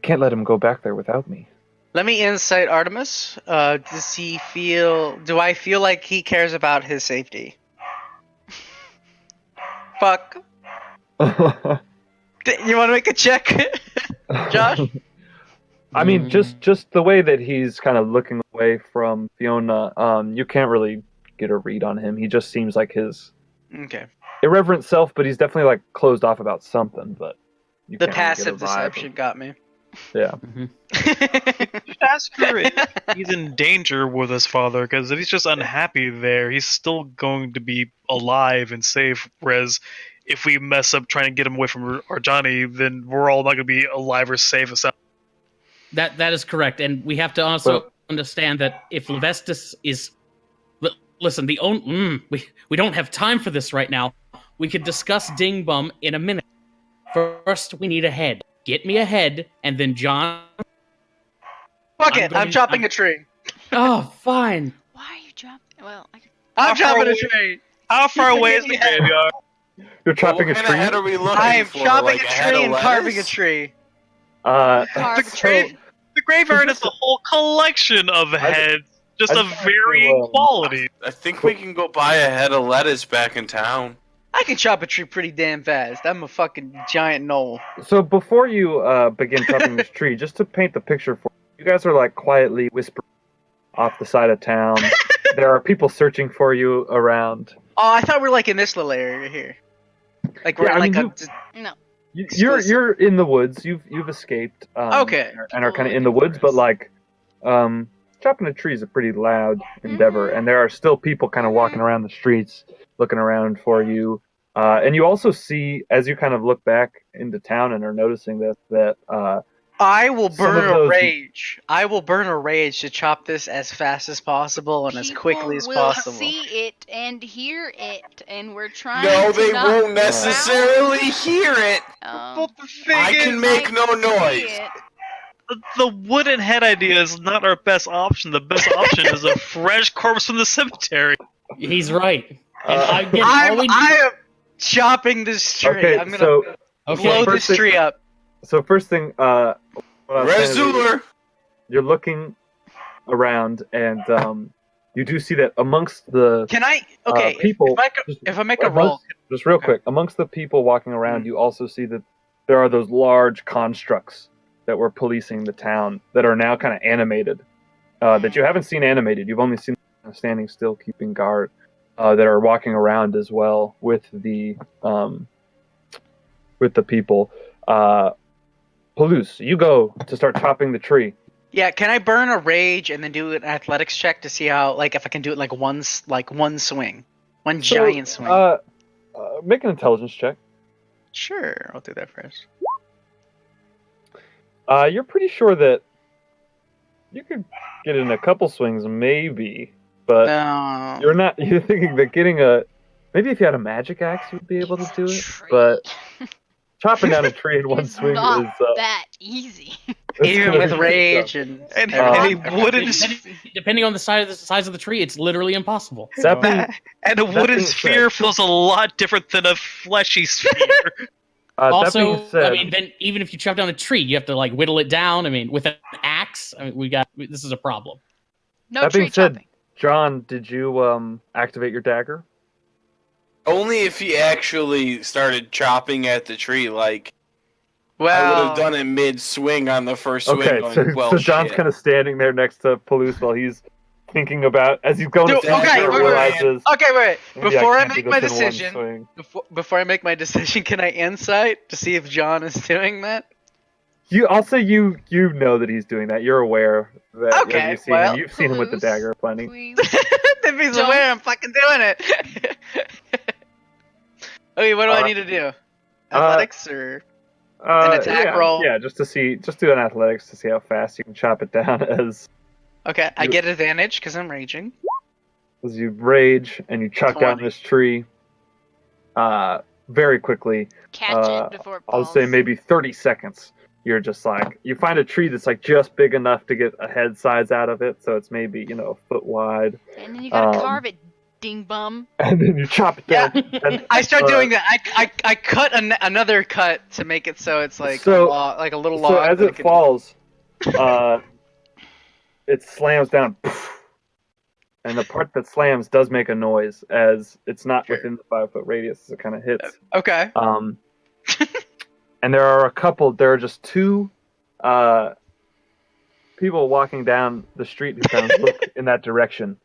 [SPEAKER 3] can't let him go back there without me.
[SPEAKER 7] Let me insight Artemis. Do I feel like he cares about his safety? Fuck. You want to make a check, Josh?
[SPEAKER 3] I mean, just the way that he's kind of looking away from Fiona, you can't really get a read on him. He just seems like his
[SPEAKER 7] Okay.
[SPEAKER 3] irreverent self, but he's definitely like closed off about something. But you
[SPEAKER 7] The
[SPEAKER 3] can't really
[SPEAKER 7] passive
[SPEAKER 3] get a vibe.
[SPEAKER 7] deception got me.
[SPEAKER 3] Yeah.
[SPEAKER 5] Just ask her if he's in danger with his father, because if he's just unhappy there, he's still going to be alive and safe. Whereas if we mess up trying to get him away from Arjani, then we're all not going to be alive or safe.
[SPEAKER 1] That is correct, and we have to also understand that if Levestus is, listen, we don't have time for this right now. We could discuss Ding Bum in a minute. First, we need a head. Get me a head, and then John.
[SPEAKER 7] Fuck
[SPEAKER 1] I'm
[SPEAKER 7] it,
[SPEAKER 1] going-
[SPEAKER 7] I'm chopping a tree.
[SPEAKER 1] Oh, fine.
[SPEAKER 2] Why are you dropping? Well,
[SPEAKER 7] I'm
[SPEAKER 5] How far
[SPEAKER 7] chopping a
[SPEAKER 5] away-
[SPEAKER 7] tree.
[SPEAKER 5] How far away is the
[SPEAKER 7] Yeah.
[SPEAKER 5] graveyard?
[SPEAKER 3] You're chopping
[SPEAKER 4] what
[SPEAKER 3] a
[SPEAKER 4] kind
[SPEAKER 3] tree.
[SPEAKER 4] of head are we looking
[SPEAKER 7] I am
[SPEAKER 4] for?
[SPEAKER 7] chopping
[SPEAKER 4] Like
[SPEAKER 7] a
[SPEAKER 4] head
[SPEAKER 7] tree
[SPEAKER 4] of
[SPEAKER 7] and carving a
[SPEAKER 4] lettuce?
[SPEAKER 7] tree.
[SPEAKER 3] Uh,
[SPEAKER 2] Carve a
[SPEAKER 3] so-
[SPEAKER 2] tree.
[SPEAKER 5] The graveyard is a whole collection of heads, just
[SPEAKER 3] I
[SPEAKER 5] of
[SPEAKER 3] just have to,
[SPEAKER 5] varying quality.
[SPEAKER 4] I think we can go buy a head of lettuce back in town.
[SPEAKER 7] I can chop a tree pretty damn fast. I'm a fucking giant knoll.
[SPEAKER 3] So before you begin chopping this tree, just to paint the picture for you, guys are like quietly whispering off the side of town. There are people searching for you around.
[SPEAKER 7] Oh, I thought we were like in this little area here. Like we're
[SPEAKER 3] Yeah, I
[SPEAKER 7] like
[SPEAKER 3] mean,
[SPEAKER 2] No.
[SPEAKER 3] You're in the woods. You've escaped.
[SPEAKER 7] Okay.
[SPEAKER 3] And are kind of in the woods, but like, chopping a tree is a pretty loud endeavor, and there are still people kind of walking around the streets, looking around for you. And you also see, as you kind of look back into town and are noticing this, that
[SPEAKER 7] I will
[SPEAKER 3] Some
[SPEAKER 7] burn
[SPEAKER 3] of
[SPEAKER 7] a
[SPEAKER 3] those-
[SPEAKER 7] rage. I will burn a rage to chop this as fast as possible and as quickly as
[SPEAKER 2] People will
[SPEAKER 7] possible.
[SPEAKER 2] see it and hear it, and we're trying
[SPEAKER 4] No,
[SPEAKER 2] to
[SPEAKER 4] they
[SPEAKER 2] not
[SPEAKER 4] won't necessarily hear it.
[SPEAKER 2] Um,
[SPEAKER 5] The thing
[SPEAKER 4] I
[SPEAKER 5] is,
[SPEAKER 4] can make no
[SPEAKER 2] like to see
[SPEAKER 4] noise.
[SPEAKER 2] it.
[SPEAKER 5] the wooden head idea is not our best option. The best option is a fresh corpse from the cemetery.
[SPEAKER 1] He's right. And
[SPEAKER 3] Uh,
[SPEAKER 1] again, all we need-
[SPEAKER 7] I am chopping this tree.
[SPEAKER 3] okay.
[SPEAKER 7] I'm gonna
[SPEAKER 3] So
[SPEAKER 7] blow
[SPEAKER 1] okay.
[SPEAKER 3] first
[SPEAKER 7] this
[SPEAKER 3] thing-
[SPEAKER 7] tree up.
[SPEAKER 3] first thing, what I was saying is
[SPEAKER 4] Rezuler.
[SPEAKER 3] you're looking around, and you do see that amongst the
[SPEAKER 7] Can I? Okay.
[SPEAKER 3] people,
[SPEAKER 7] If I make a roll,
[SPEAKER 3] just real
[SPEAKER 7] Okay.
[SPEAKER 3] quick, amongst the people walking around, you also see that there are those large constructs that were policing the town that are now kind of animated, that you haven't seen animated. You've only seen them standing still, keeping guard, that are walking around as well with the people. Palouse, you go to start chopping the tree.
[SPEAKER 7] yeah. Can I burn a rage and then do an athletics check to see how, like, if I can do it in like one swing, one
[SPEAKER 3] So,
[SPEAKER 7] giant swing?
[SPEAKER 3] Make an intelligence check.
[SPEAKER 7] Sure, I'll do that first.
[SPEAKER 3] You're pretty sure that you could get in a couple swings, maybe, but
[SPEAKER 7] No.
[SPEAKER 3] you're not. You're thinking that getting maybe if you had a magic axe, you'd be able to do it.
[SPEAKER 2] Tree.
[SPEAKER 3] But chopping down a tree in one
[SPEAKER 2] It's
[SPEAKER 3] swing
[SPEAKER 2] not
[SPEAKER 3] is
[SPEAKER 2] that easy.
[SPEAKER 3] it's
[SPEAKER 7] Even
[SPEAKER 3] gonna
[SPEAKER 7] with
[SPEAKER 3] be
[SPEAKER 7] rage
[SPEAKER 3] tough.
[SPEAKER 7] and
[SPEAKER 5] And
[SPEAKER 7] everything.
[SPEAKER 5] a wooden
[SPEAKER 1] depending on the size of the tree, it's literally impossible.
[SPEAKER 3] That being,
[SPEAKER 5] and a
[SPEAKER 3] That
[SPEAKER 5] wooden
[SPEAKER 3] being
[SPEAKER 5] sphere
[SPEAKER 3] said-
[SPEAKER 5] feels a lot different than a fleshy sphere.
[SPEAKER 3] that
[SPEAKER 1] Also,
[SPEAKER 3] being said,
[SPEAKER 1] I mean, then even if you chop down a tree, you have to like whittle it down. I mean, with an axe, this is a problem.
[SPEAKER 2] No
[SPEAKER 3] That
[SPEAKER 2] tree
[SPEAKER 3] being said,
[SPEAKER 2] chopping.
[SPEAKER 3] John, did you activate your dagger?
[SPEAKER 4] Only if he actually started chopping at the tree, like I would
[SPEAKER 6] Well,
[SPEAKER 4] have done it mid-swing on the first swing.
[SPEAKER 3] Okay,
[SPEAKER 4] Going, well,
[SPEAKER 3] so John's
[SPEAKER 4] shit.
[SPEAKER 3] kind of standing there next to Palouse while he's thinking about as he's going
[SPEAKER 6] Dude,
[SPEAKER 3] to
[SPEAKER 6] okay,
[SPEAKER 3] he
[SPEAKER 6] wait,
[SPEAKER 3] realizes.
[SPEAKER 6] okay, wait.
[SPEAKER 3] maybe
[SPEAKER 6] Before I
[SPEAKER 3] can't do
[SPEAKER 6] make
[SPEAKER 3] this
[SPEAKER 6] my
[SPEAKER 3] in one
[SPEAKER 6] decision,
[SPEAKER 3] swing.
[SPEAKER 6] before I make my decision, can I insight to see if John is doing that?
[SPEAKER 3] I'll say you know that he's doing that. You're aware that
[SPEAKER 6] Okay,
[SPEAKER 3] you've seen
[SPEAKER 6] well,
[SPEAKER 3] him. You've seen him with the
[SPEAKER 2] Palouse,
[SPEAKER 3] dagger plenty.
[SPEAKER 2] Please.
[SPEAKER 6] If he's
[SPEAKER 2] Don't-
[SPEAKER 6] aware, I'm fucking doing it. Okay, what do I need to do? Athletics or? An attack
[SPEAKER 3] yeah,
[SPEAKER 6] roll?
[SPEAKER 3] Yeah, just do an athletics to see how fast you can chop it down
[SPEAKER 6] Okay, I get advantage because I'm raging.
[SPEAKER 3] as you rage and you chuck down
[SPEAKER 6] 20.
[SPEAKER 3] this tree. Very quickly.
[SPEAKER 2] Catch it before it
[SPEAKER 3] I'll
[SPEAKER 2] falls.
[SPEAKER 3] say maybe 30 seconds. You're just like you find a tree that's like just big enough to get a head size out of it, so it's maybe a foot wide,
[SPEAKER 2] And then you gotta
[SPEAKER 3] um,
[SPEAKER 2] carve it, ding bum.
[SPEAKER 3] and then you chop it down. And,
[SPEAKER 6] I start
[SPEAKER 3] uh,
[SPEAKER 6] doing that. I cut another cut to make it so it's like
[SPEAKER 3] So-
[SPEAKER 6] like a little
[SPEAKER 3] So
[SPEAKER 6] log.
[SPEAKER 3] as
[SPEAKER 6] that I
[SPEAKER 3] it
[SPEAKER 6] can-
[SPEAKER 3] falls, it slams down, and the part that slams does make a noise as it's not
[SPEAKER 6] Sure.
[SPEAKER 3] within the 5-foot radius. So it kind of hits.
[SPEAKER 6] Okay.
[SPEAKER 3] And there are just two people walking down the street who kind of look in that direction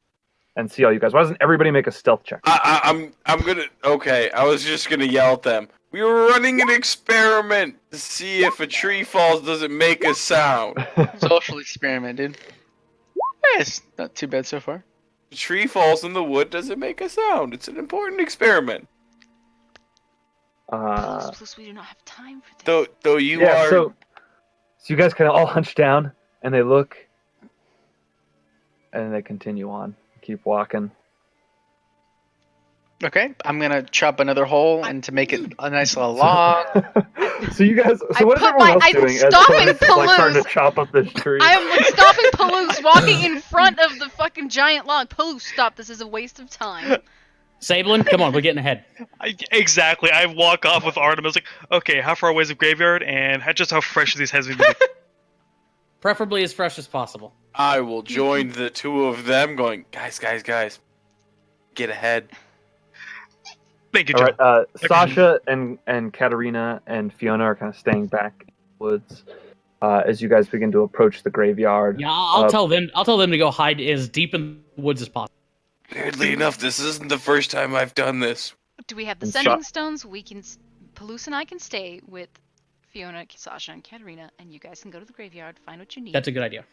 [SPEAKER 3] and see all you guys. Why doesn't everybody make a stealth check?
[SPEAKER 4] I'm gonna. Okay, I was just gonna yell at them. We were running an experiment to see if a tree falls doesn't make a sound.
[SPEAKER 6] Social experiment, dude. It's not too bad so far.
[SPEAKER 4] A tree falls in the wood doesn't make a sound. It's an important experiment.
[SPEAKER 2] Plus, we do not have time for this.
[SPEAKER 4] Though you
[SPEAKER 3] yeah,
[SPEAKER 4] are.
[SPEAKER 3] so you guys kind of all hunch down and they look and they continue on, keep walking.
[SPEAKER 6] Okay, I'm gonna chop another hole and to make it a nice little log.
[SPEAKER 3] So you guys,
[SPEAKER 2] I
[SPEAKER 3] so what is
[SPEAKER 2] put
[SPEAKER 3] everyone
[SPEAKER 2] my-
[SPEAKER 3] else
[SPEAKER 2] I'm
[SPEAKER 3] doing?
[SPEAKER 2] stopping
[SPEAKER 3] As like starting
[SPEAKER 2] Palouse.
[SPEAKER 3] to chop up this tree.
[SPEAKER 2] I am like stopping Palouse walking in front of the fucking giant log. Palouse, stop! This is a waste of time.
[SPEAKER 1] Sablin, come on, we're getting ahead.
[SPEAKER 5] Exactly. I walk off with Artemis like, okay, how far away is the graveyard, and just how fresh are these heads going to be?
[SPEAKER 1] Preferably as fresh as possible.
[SPEAKER 4] I will join the two of them, going, guys, get ahead.
[SPEAKER 5] Thank you,
[SPEAKER 3] All
[SPEAKER 5] Joe.
[SPEAKER 3] right, Sasha and Katerina and Fiona are kind of staying back in the woods as you guys begin to approach the graveyard.
[SPEAKER 1] Yeah, I'll tell them. I'll tell them to go hide as deep in the woods as possible.
[SPEAKER 4] Weirdly enough, this isn't the first time I've done this.
[SPEAKER 2] Do we have the
[SPEAKER 3] And
[SPEAKER 2] sending stones? We can. Palouse and I can stay with Fiona, Sasha, and Katerina, and you guys can go to the graveyard, find what you need.
[SPEAKER 1] That's a good idea.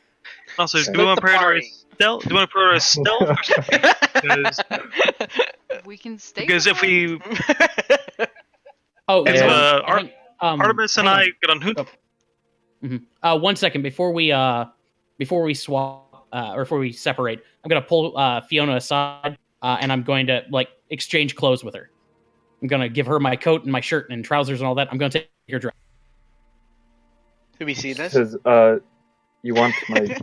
[SPEAKER 5] Also,
[SPEAKER 3] Okay.
[SPEAKER 5] do we want to
[SPEAKER 6] Split the
[SPEAKER 5] prioritize
[SPEAKER 6] party.
[SPEAKER 5] stealth? Do we want to prioritize stealth or something?
[SPEAKER 2] We can stay.
[SPEAKER 5] Because if we,
[SPEAKER 1] Oh,
[SPEAKER 5] It's,
[SPEAKER 1] yeah.
[SPEAKER 5] Artemis and
[SPEAKER 1] hang
[SPEAKER 5] I get on Hoot.
[SPEAKER 1] on. 1 second before we swap or before we separate, I'm gonna pull Fiona aside and I'm going to like exchange clothes with her. I'm gonna give her my coat and my shirt and trousers and all that. I'm gonna take her dress.
[SPEAKER 6] Do we see this?
[SPEAKER 3] Says, you want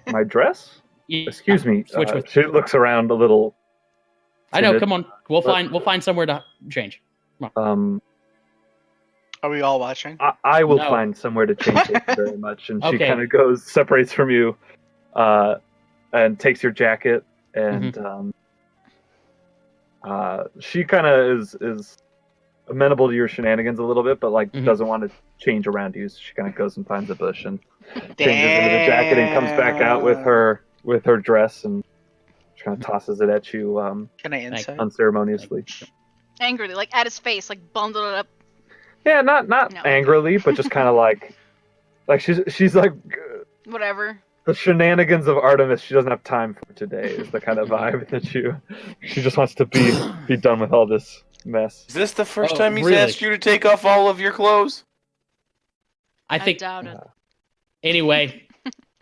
[SPEAKER 3] my dress?
[SPEAKER 1] Yeah,
[SPEAKER 3] Excuse me.
[SPEAKER 1] Switch with.
[SPEAKER 3] She looks around a little.
[SPEAKER 1] I know.
[SPEAKER 3] timid.
[SPEAKER 1] Come on. We'll find somewhere to change.
[SPEAKER 6] Are we all watching?
[SPEAKER 3] I will
[SPEAKER 1] No.
[SPEAKER 3] find somewhere to change it very much. And she
[SPEAKER 1] Okay.
[SPEAKER 3] kind of separates from you, and takes your jacket, and she kind of is amenable to your shenanigans a little bit, but like
[SPEAKER 1] Mhm.
[SPEAKER 3] doesn't want to change around you. So she kind of goes and finds a bush and changes into the jacket and comes back out with her dress and she kind of tosses it at you
[SPEAKER 6] Can I insight?
[SPEAKER 3] unceremoniously.
[SPEAKER 2] Angrily, like at his face, like bundled it up.
[SPEAKER 3] Yeah, not
[SPEAKER 2] No.
[SPEAKER 3] angrily, but just kind of like she's like
[SPEAKER 2] Whatever.
[SPEAKER 3] the shenanigans of Artemis. She doesn't have time for today. Is the kind of vibe that she just wants to be done with all this mess.
[SPEAKER 4] Is this the first
[SPEAKER 1] Oh,
[SPEAKER 4] time he's
[SPEAKER 1] really?
[SPEAKER 4] asked you to take off all of your clothes?
[SPEAKER 1] I think.
[SPEAKER 2] doubt it.
[SPEAKER 1] Anyway,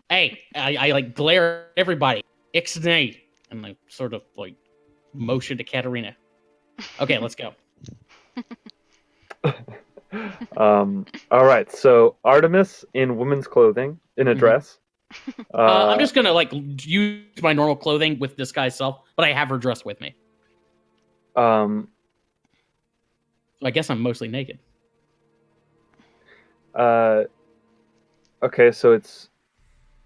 [SPEAKER 1] hey, I like glare at everybody. Ixnay, and like sort of like motion to Katerina. Okay, let's go.
[SPEAKER 3] All right, so Artemis in women's clothing, in a
[SPEAKER 1] Mhm.
[SPEAKER 3] dress.
[SPEAKER 1] I'm just gonna like use my normal clothing with disguise self, but I have her dressed with me.
[SPEAKER 3] Um,
[SPEAKER 1] So I guess I'm mostly naked.
[SPEAKER 3] okay, so it's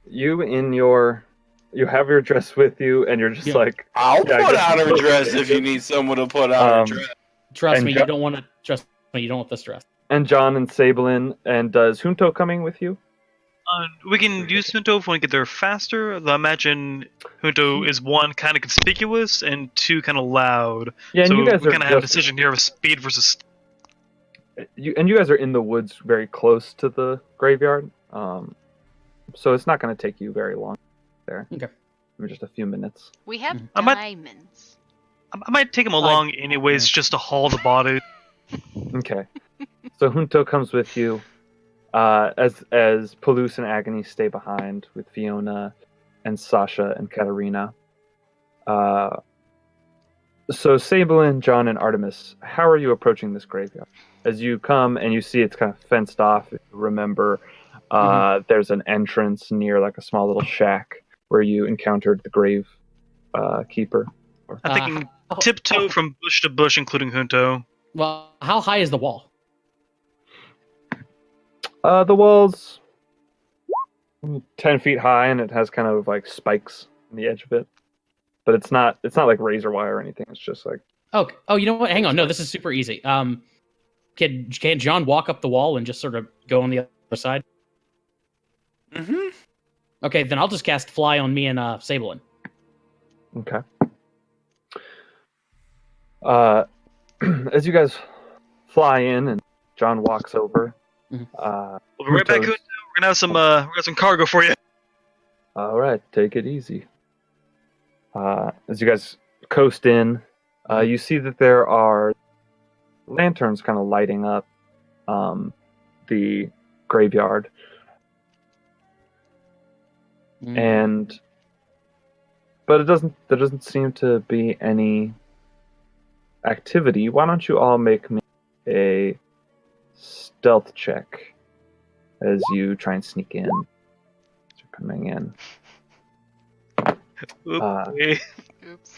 [SPEAKER 3] you in your you have your dress with you, and you're just
[SPEAKER 1] Yeah.
[SPEAKER 3] like,
[SPEAKER 4] I'll
[SPEAKER 3] Yeah, I
[SPEAKER 4] put
[SPEAKER 3] guess
[SPEAKER 4] out
[SPEAKER 3] you
[SPEAKER 4] her
[SPEAKER 3] put
[SPEAKER 4] dress
[SPEAKER 3] it
[SPEAKER 4] if you
[SPEAKER 3] in.
[SPEAKER 4] need someone to put out her dress.
[SPEAKER 1] Trust
[SPEAKER 3] And
[SPEAKER 1] me,
[SPEAKER 3] Jo-
[SPEAKER 1] you don't want to. Trust me, you don't want the stress.
[SPEAKER 3] and John and Sablin, and does Junto coming with you?
[SPEAKER 5] We can use Junto if we want to get there faster. Though I imagine Junto is one kind of conspicuous and two kind of loud.
[SPEAKER 3] Yeah, and
[SPEAKER 5] so
[SPEAKER 3] you guys
[SPEAKER 5] we
[SPEAKER 3] are
[SPEAKER 5] kind of have a
[SPEAKER 3] just-
[SPEAKER 5] decision here of speed versus.
[SPEAKER 3] You guys are in the woods, very close to the graveyard. So it's not going to take you very long there.
[SPEAKER 1] Okay.
[SPEAKER 3] Maybe just a few minutes.
[SPEAKER 2] We have
[SPEAKER 5] I might-
[SPEAKER 2] diamonds.
[SPEAKER 5] I might take him along anyways, just to haul the body.
[SPEAKER 3] Okay. So Junto comes with you, as Palouse and Agony stay behind with Fiona and Sasha and Katarina. So Sablin, John, and Artemis, how are you approaching this graveyard? As you come and you see it's kind of fenced off, if you remember, there's an entrance near like a small little shack where you encountered the grave keeper.
[SPEAKER 5] I'm thinking
[SPEAKER 1] Oh,
[SPEAKER 5] tiptoe from bush to bush, including Junto.
[SPEAKER 1] Well, how high is the wall?
[SPEAKER 3] The wall's 10 feet high, and it has kind of like spikes on the edge of it. But it's not like razor wire or anything. It's just like,
[SPEAKER 1] Oh, you know what? Hang on. No, this is super easy. Can John walk up the wall and just sort of go on the other side?
[SPEAKER 4] Mm-hmm.
[SPEAKER 1] Okay, then I'll just cast Fly on me and Sablin.
[SPEAKER 3] okay. As you guys fly in and John walks over,
[SPEAKER 5] We'll be right back,
[SPEAKER 3] Junto's-
[SPEAKER 5] Junto. We're gonna have some some cargo for you.
[SPEAKER 3] all right, take it easy. As you guys coast in, you see that there are lanterns kind of lighting up the graveyard, and but there doesn't seem to be any activity. Why don't you all make me a stealth check as you try and sneak in? As you're coming in.
[SPEAKER 5] Oopsie.
[SPEAKER 2] Oops.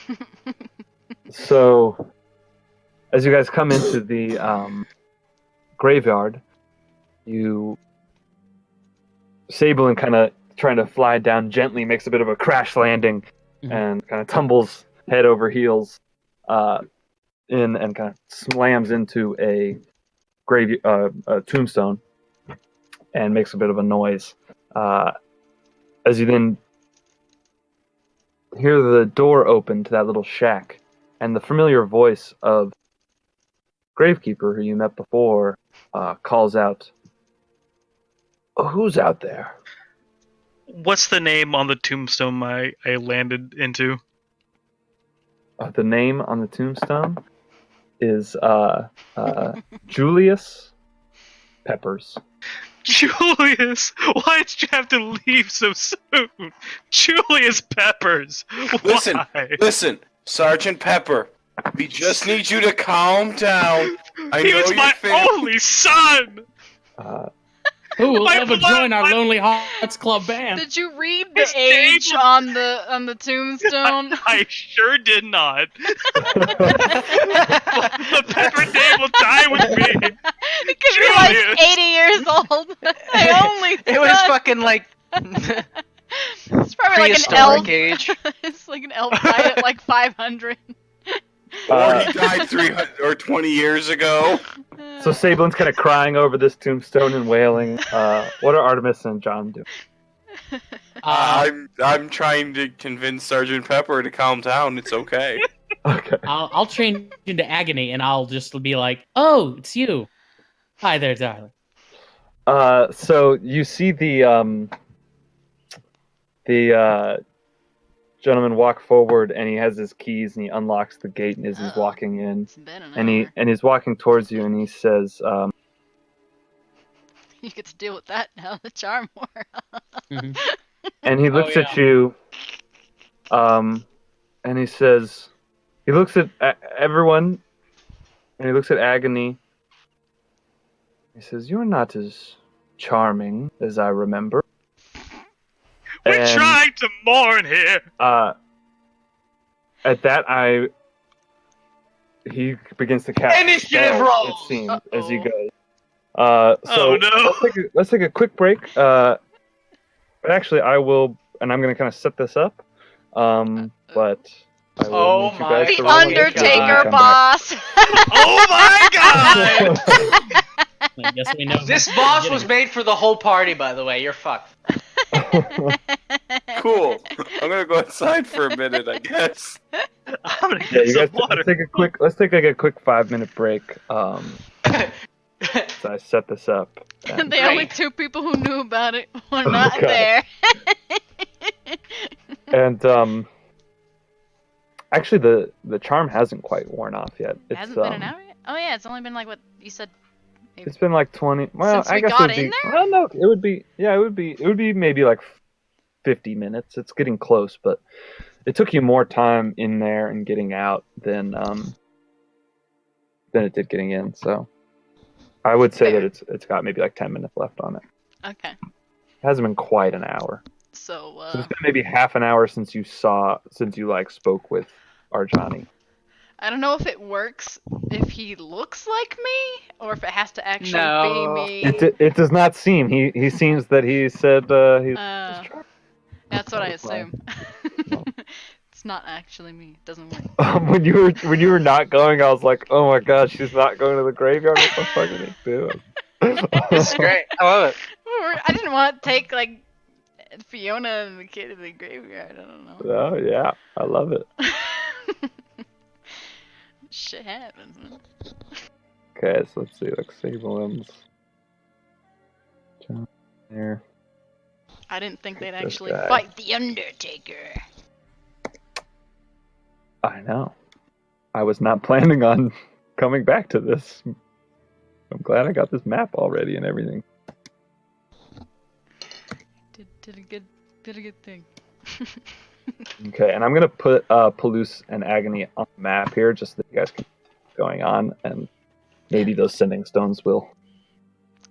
[SPEAKER 3] So, as you guys come into the graveyard, Sablin kind of trying to fly down gently makes a bit of a crash landing and kind of tumbles head over heels in and kind of slams into a tombstone and makes a bit of a noise. As you then hear the door open to that little shack, and the familiar voice of Gravekeeper, who you met before, calls out, "Who's out there?"
[SPEAKER 5] What's the name on the tombstone I landed into?
[SPEAKER 3] The name on the tombstone is Julius Peppers.
[SPEAKER 5] Julius! Why did you have to leave so soon? Julius Peppers!
[SPEAKER 4] Listen,
[SPEAKER 5] Why?
[SPEAKER 4] listen, Sergeant Pepper. We just need you to calm down. I
[SPEAKER 5] He
[SPEAKER 4] know
[SPEAKER 5] was
[SPEAKER 4] you're
[SPEAKER 5] my
[SPEAKER 4] feeling-
[SPEAKER 5] only son!
[SPEAKER 1] Who will
[SPEAKER 5] My
[SPEAKER 1] ever
[SPEAKER 5] blood-
[SPEAKER 1] join our
[SPEAKER 5] my-
[SPEAKER 1] Lonely Hearts Club band?
[SPEAKER 2] Did you read the
[SPEAKER 5] His
[SPEAKER 2] age
[SPEAKER 5] name-
[SPEAKER 2] on the tombstone?
[SPEAKER 5] I sure did not. The Pepper name will die with me.
[SPEAKER 2] It could be like
[SPEAKER 5] Julius.
[SPEAKER 2] 80 years old. My only
[SPEAKER 6] It was
[SPEAKER 2] son.
[SPEAKER 6] fucking like
[SPEAKER 2] It's probably like an elf.
[SPEAKER 6] prehistoric age.
[SPEAKER 2] It's like an elf died at like 500.
[SPEAKER 4] Or he died 300 or 20 years ago.
[SPEAKER 3] So Sablin's kind of crying over this tombstone and wailing. What are Artemis and John doing?
[SPEAKER 4] I'm trying to convince Sergeant Pepper to calm down. It's okay.
[SPEAKER 3] Okay.
[SPEAKER 1] I'll change into Agony and I'll just be like, "Oh, it's you. Hi there, darling."
[SPEAKER 3] So you see the gentleman walk forward, and he has his keys, and he unlocks the gate, and as he's
[SPEAKER 2] Uh-oh.
[SPEAKER 3] walking in,
[SPEAKER 2] It's been an
[SPEAKER 3] and
[SPEAKER 2] hour.
[SPEAKER 3] he's walking towards you, and he says,
[SPEAKER 2] You get to deal with that now. The charm wore.
[SPEAKER 1] Mhm.
[SPEAKER 3] and he looks
[SPEAKER 1] yeah.
[SPEAKER 3] at you, and he says, he looks at everyone, and he looks at Agony. He says, "You're not as charming as I remember."
[SPEAKER 5] We're
[SPEAKER 3] And,
[SPEAKER 5] trying to mourn here.
[SPEAKER 3] At that, he begins to cast
[SPEAKER 6] Initiative
[SPEAKER 3] spells,
[SPEAKER 6] roll!
[SPEAKER 3] it seems, as he
[SPEAKER 2] Uh-oh.
[SPEAKER 3] goes. So
[SPEAKER 5] Oh, no.
[SPEAKER 3] let's take a quick break. But actually, I will, and I'm going to kind of set this up. But I will
[SPEAKER 6] Oh
[SPEAKER 3] need you
[SPEAKER 6] my
[SPEAKER 3] guys
[SPEAKER 2] The
[SPEAKER 3] to roll
[SPEAKER 2] Undertaker
[SPEAKER 3] initiative when you come
[SPEAKER 2] boss.
[SPEAKER 5] Oh my god!
[SPEAKER 1] I guess we know.
[SPEAKER 6] This
[SPEAKER 1] who-
[SPEAKER 6] boss was made for the whole party, by the way. You're fucked.
[SPEAKER 3] back.
[SPEAKER 4] Cool. I'm gonna go outside for a minute, I guess.
[SPEAKER 5] I'm gonna
[SPEAKER 3] Yeah,
[SPEAKER 5] get
[SPEAKER 3] you
[SPEAKER 5] some
[SPEAKER 3] guys
[SPEAKER 5] water.
[SPEAKER 3] let's take like a quick 5-minute break. So I set this up. and-
[SPEAKER 2] The only
[SPEAKER 6] Great.
[SPEAKER 2] 2 people who knew about it were not
[SPEAKER 3] Okay.
[SPEAKER 2] there.
[SPEAKER 3] And actually the charm hasn't quite worn off yet.
[SPEAKER 2] It hasn't been an hour yet? Oh yeah, it's only been like what you said.
[SPEAKER 3] It's been like 20. Well,
[SPEAKER 2] Since
[SPEAKER 3] I
[SPEAKER 2] we
[SPEAKER 3] guess
[SPEAKER 2] got
[SPEAKER 3] it would
[SPEAKER 2] in
[SPEAKER 3] be.
[SPEAKER 2] there?
[SPEAKER 3] Well, no, it would be. Yeah, it would be maybe like 50 minutes. It's getting close, but it took you more time in there and getting out than it did getting in. So I would say
[SPEAKER 2] Fair.
[SPEAKER 3] that it's got maybe like 10 minutes left on it.
[SPEAKER 2] Okay.
[SPEAKER 3] It hasn't been quite an hour.
[SPEAKER 2] So
[SPEAKER 3] So it's been maybe half an hour since you like spoke with Arjani.
[SPEAKER 2] I don't know if it works if he looks like me or if it has to actually
[SPEAKER 7] No.
[SPEAKER 2] be me.
[SPEAKER 3] It does not seem. He seems that he said he's.
[SPEAKER 2] That's what I
[SPEAKER 3] That was fine.
[SPEAKER 2] assume. It's not actually me. It doesn't work.
[SPEAKER 3] When you were not going, I was like, oh my god, she's not going to the graveyard. What the fuck are they doing?
[SPEAKER 6] This is great. I love it.
[SPEAKER 2] I didn't want to take like Fiona and the kid to the graveyard. I don't know.
[SPEAKER 3] Oh yeah, I love it.
[SPEAKER 2] Shit happens, man.
[SPEAKER 3] Okay, so let's see, like Sableman's John there.
[SPEAKER 2] I didn't think they'd
[SPEAKER 3] This
[SPEAKER 2] actually
[SPEAKER 3] guy.
[SPEAKER 2] fight the Undertaker.
[SPEAKER 3] I know. I was not planning on coming back to this. I'm glad I got this map already and everything.
[SPEAKER 2] Did a good thing.
[SPEAKER 3] Okay, and I'm gonna put Palouse and Agony on the map here, just so that you guys can keep going on, and maybe those sending stones will.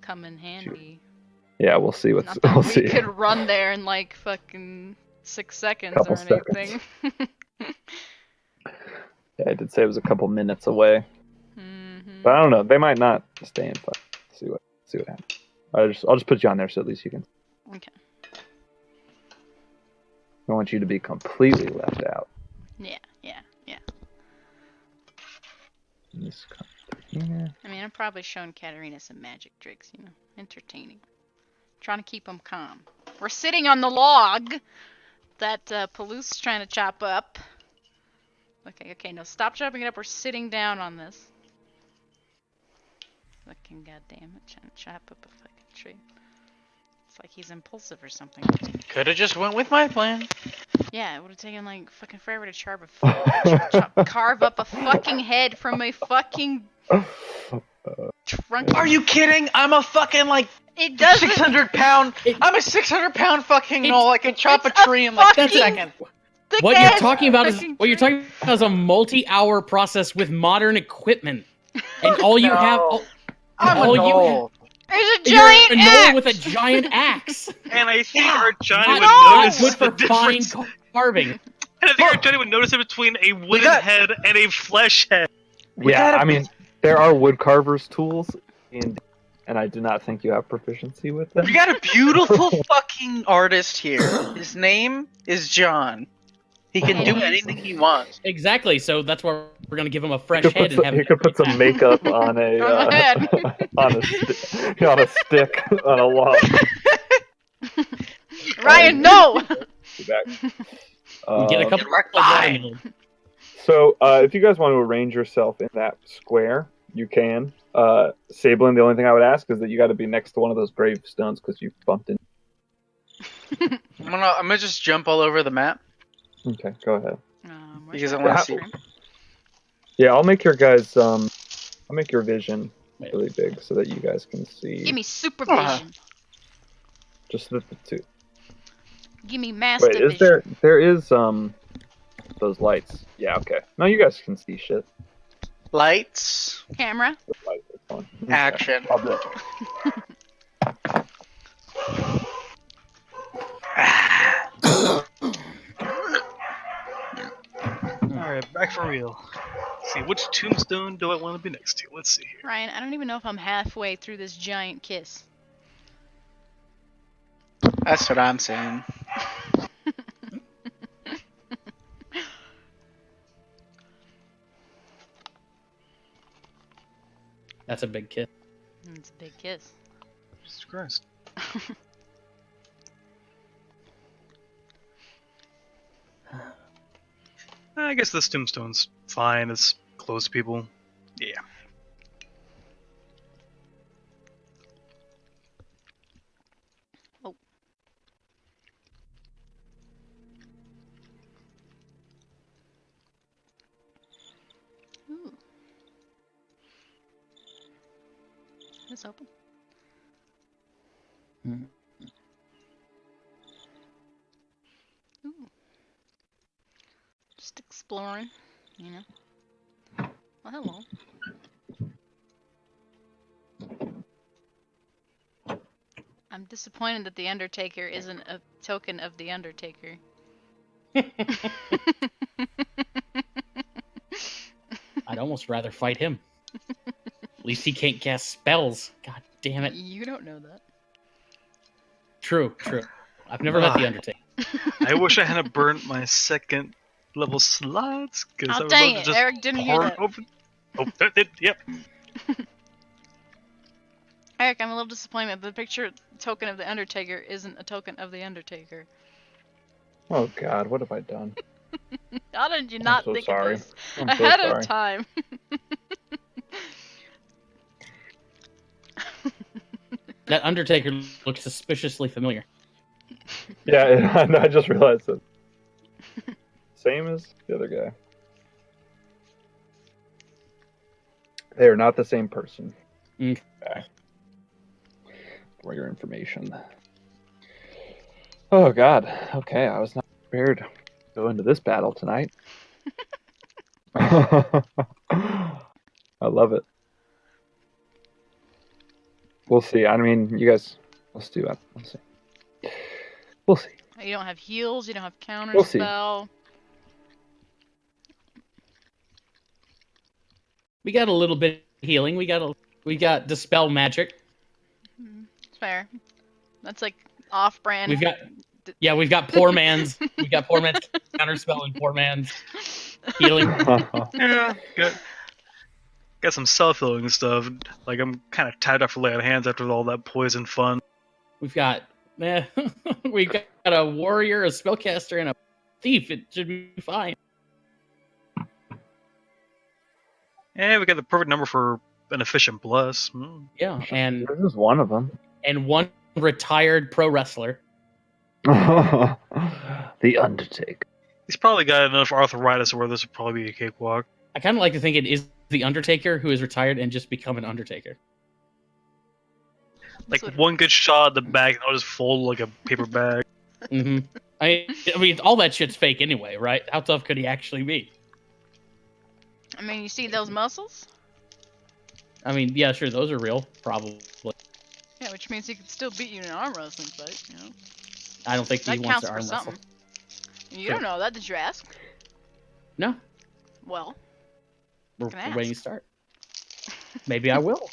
[SPEAKER 2] Come in handy.
[SPEAKER 3] Yeah, we'll see what's.
[SPEAKER 2] Not that
[SPEAKER 3] We'll
[SPEAKER 2] we
[SPEAKER 3] see.
[SPEAKER 2] could run there in like fucking 6 seconds
[SPEAKER 3] Couple
[SPEAKER 2] or anything.
[SPEAKER 3] Yeah, I did say it was a couple minutes away,
[SPEAKER 2] Mhm.
[SPEAKER 3] but I don't know. They might not stay in. But see what happens. I'll just put you on there so at least you can.
[SPEAKER 2] Okay.
[SPEAKER 3] I want you to be completely left out.
[SPEAKER 2] Yeah.
[SPEAKER 3] This comes through here.
[SPEAKER 2] I mean, I'm probably showing Katarina some magic tricks, entertaining. Trying to keep them calm. We're sitting on the log that Palouse's trying to chop up. Okay, no, stop chopping it up. We're sitting down on this. Fucking goddamn it, trying to chop up a fucking tree. It's like he's impulsive or something.
[SPEAKER 6] Could have just went with my plan.
[SPEAKER 2] Yeah, it would have taken like fucking forever to carve up a fucking head from a fucking trunk.
[SPEAKER 6] Are you kidding? I'm a fucking like
[SPEAKER 2] It doesn't.
[SPEAKER 6] 600-pound. I'm a 600-pound fucking knoll. I can chop a
[SPEAKER 2] it's a
[SPEAKER 6] tree in like 10
[SPEAKER 2] fucking-
[SPEAKER 6] seconds.
[SPEAKER 2] thick
[SPEAKER 1] What you're
[SPEAKER 2] ass
[SPEAKER 1] talking about is
[SPEAKER 2] fucking
[SPEAKER 1] what you're
[SPEAKER 2] tree.
[SPEAKER 1] talking about is a multi-hour process with modern equipment, and all you have.
[SPEAKER 6] I'm
[SPEAKER 1] all
[SPEAKER 6] a
[SPEAKER 1] you
[SPEAKER 6] knoll.
[SPEAKER 2] There's a
[SPEAKER 1] You're
[SPEAKER 2] giant
[SPEAKER 1] a knoll
[SPEAKER 2] axe.
[SPEAKER 1] with a giant axe.
[SPEAKER 5] And I think our Johnny would
[SPEAKER 2] No!
[SPEAKER 5] notice
[SPEAKER 1] Good
[SPEAKER 5] the
[SPEAKER 1] for fine
[SPEAKER 5] difference.
[SPEAKER 1] carving.
[SPEAKER 5] And I think our Johnny would notice it between a wooden
[SPEAKER 6] got-
[SPEAKER 5] head and a flesh head.
[SPEAKER 3] Yeah,
[SPEAKER 6] gotta-
[SPEAKER 3] I mean, there are wood carvers tools, and I do not think you have proficiency with them.
[SPEAKER 6] We got a beautiful fucking artist here. His name is John. He can do anything he wants.
[SPEAKER 1] Exactly. So that's why we're gonna give him a fresh
[SPEAKER 3] He could
[SPEAKER 1] head
[SPEAKER 3] put
[SPEAKER 1] and have
[SPEAKER 3] he
[SPEAKER 1] him
[SPEAKER 3] could put some makeup on a
[SPEAKER 2] On the head.
[SPEAKER 3] on a stick on a log.
[SPEAKER 2] Ryan, no.
[SPEAKER 3] Back.
[SPEAKER 1] get a
[SPEAKER 3] Um,
[SPEAKER 1] couple
[SPEAKER 6] Mark
[SPEAKER 1] of
[SPEAKER 6] five.
[SPEAKER 1] watermelon.
[SPEAKER 3] So, if you guys want to arrange yourself in that square, you can. Sablin, the only thing I would ask is that you got to be next to one of those gravestones because you bumped in.
[SPEAKER 6] I'm gonna just jump all over the map.
[SPEAKER 3] Okay, go ahead.
[SPEAKER 2] Where's
[SPEAKER 6] Because I
[SPEAKER 2] my
[SPEAKER 6] wanna
[SPEAKER 2] ice
[SPEAKER 6] see-
[SPEAKER 2] cream?
[SPEAKER 3] Yeah, I'll make your guys. I'll make your vision really big so that you guys can see.
[SPEAKER 2] Give me supervision.
[SPEAKER 3] Just the two.
[SPEAKER 2] Give me master
[SPEAKER 3] Wait, is
[SPEAKER 2] vision.
[SPEAKER 3] there is those lights? Yeah, okay. No, you guys can see shit.
[SPEAKER 6] Lights,
[SPEAKER 2] Camera.
[SPEAKER 3] Those lights are fine. Okay.
[SPEAKER 6] action.
[SPEAKER 3] I'll do it.
[SPEAKER 5] Alright, back for real. Let's see, which tombstone do I want to be next to? Let's see here.
[SPEAKER 2] Ryan, I don't even know if I'm halfway through this giant kiss.
[SPEAKER 6] That's what I'm saying.
[SPEAKER 1] That's a big kiss.
[SPEAKER 2] It's a big kiss.
[SPEAKER 5] Jesus Christ. I guess this tombstone's fine. It's close to people. Yeah.
[SPEAKER 2] Ooh. It's open.
[SPEAKER 1] Mhm.
[SPEAKER 2] Ooh. Just exploring, you know. Well, hello. I'm disappointed that the Undertaker isn't a token of the Undertaker.
[SPEAKER 1] I'd almost rather fight him. At least he can't cast spells. God damn it.
[SPEAKER 2] You don't know that.
[SPEAKER 1] True. I've never met the Undertaker.
[SPEAKER 5] I wish I hadn't burnt my second level slots, because I
[SPEAKER 2] Oh
[SPEAKER 5] would
[SPEAKER 2] dang
[SPEAKER 5] love
[SPEAKER 2] it!
[SPEAKER 5] to just
[SPEAKER 2] Eric didn't hear
[SPEAKER 5] pour
[SPEAKER 2] that.
[SPEAKER 5] open. Oh, yep.
[SPEAKER 2] Eric, I'm a little disappointed. The picture token of the Undertaker isn't a token of the Undertaker.
[SPEAKER 3] Oh God, what have I done?
[SPEAKER 2] How did you not
[SPEAKER 3] so
[SPEAKER 2] think
[SPEAKER 3] sorry.
[SPEAKER 2] of this
[SPEAKER 3] I'm so
[SPEAKER 2] ahead
[SPEAKER 3] sorry.
[SPEAKER 2] of time?
[SPEAKER 1] That Undertaker looks suspiciously familiar.
[SPEAKER 3] Yeah, I just realized it. Same as the other guy. They are not the same person.
[SPEAKER 1] Okay.
[SPEAKER 3] For your information. Oh God. Okay, I was not prepared to go into this battle tonight. I love it. We'll see. I mean, you guys, let's do it. We'll see. We'll see.
[SPEAKER 2] You don't have heals. You don't have counter
[SPEAKER 3] We'll see.
[SPEAKER 2] spell.
[SPEAKER 1] We got a little bit of healing. We got dispel magic.
[SPEAKER 2] It's fair. That's like off-brand.
[SPEAKER 1] We've got poor man's counterspell and poor man's healing.
[SPEAKER 5] Yeah, got some self-healing stuff. Like, I'm kind of tied up for lay on hands after all that poison fun.
[SPEAKER 1] We've got a warrior, a spellcaster, and a thief. It should be fine.
[SPEAKER 5] And we got the perfect number for an efficient bless.
[SPEAKER 1] Yeah, and
[SPEAKER 3] This is one of them.
[SPEAKER 1] one retired pro wrestler.
[SPEAKER 3] The Undertaker.
[SPEAKER 5] He's probably got enough arthritis where this would probably be a cakewalk.
[SPEAKER 1] I kind of like to think it is the Undertaker who is retired and just become an Undertaker.
[SPEAKER 5] Like,
[SPEAKER 2] That's what-
[SPEAKER 5] one good shot at the back, and I'll just fold like a paper bag.
[SPEAKER 1] Hmm. I mean, all that shit's fake anyway, right? How tough could he actually be?
[SPEAKER 2] I mean, you see those muscles?
[SPEAKER 1] I mean, yeah, sure, those are real, probably.
[SPEAKER 2] Yeah, which means he could still beat you in an arm wrestling fight, you know?
[SPEAKER 1] I don't think
[SPEAKER 2] That
[SPEAKER 1] he wants
[SPEAKER 2] counts
[SPEAKER 1] to
[SPEAKER 2] for
[SPEAKER 1] arm wrestle.
[SPEAKER 2] something. You don't know that, did you ask?
[SPEAKER 1] No,
[SPEAKER 2] Well,
[SPEAKER 1] we're
[SPEAKER 2] Can I
[SPEAKER 1] waiting to
[SPEAKER 2] ask?
[SPEAKER 1] start. Maybe I will.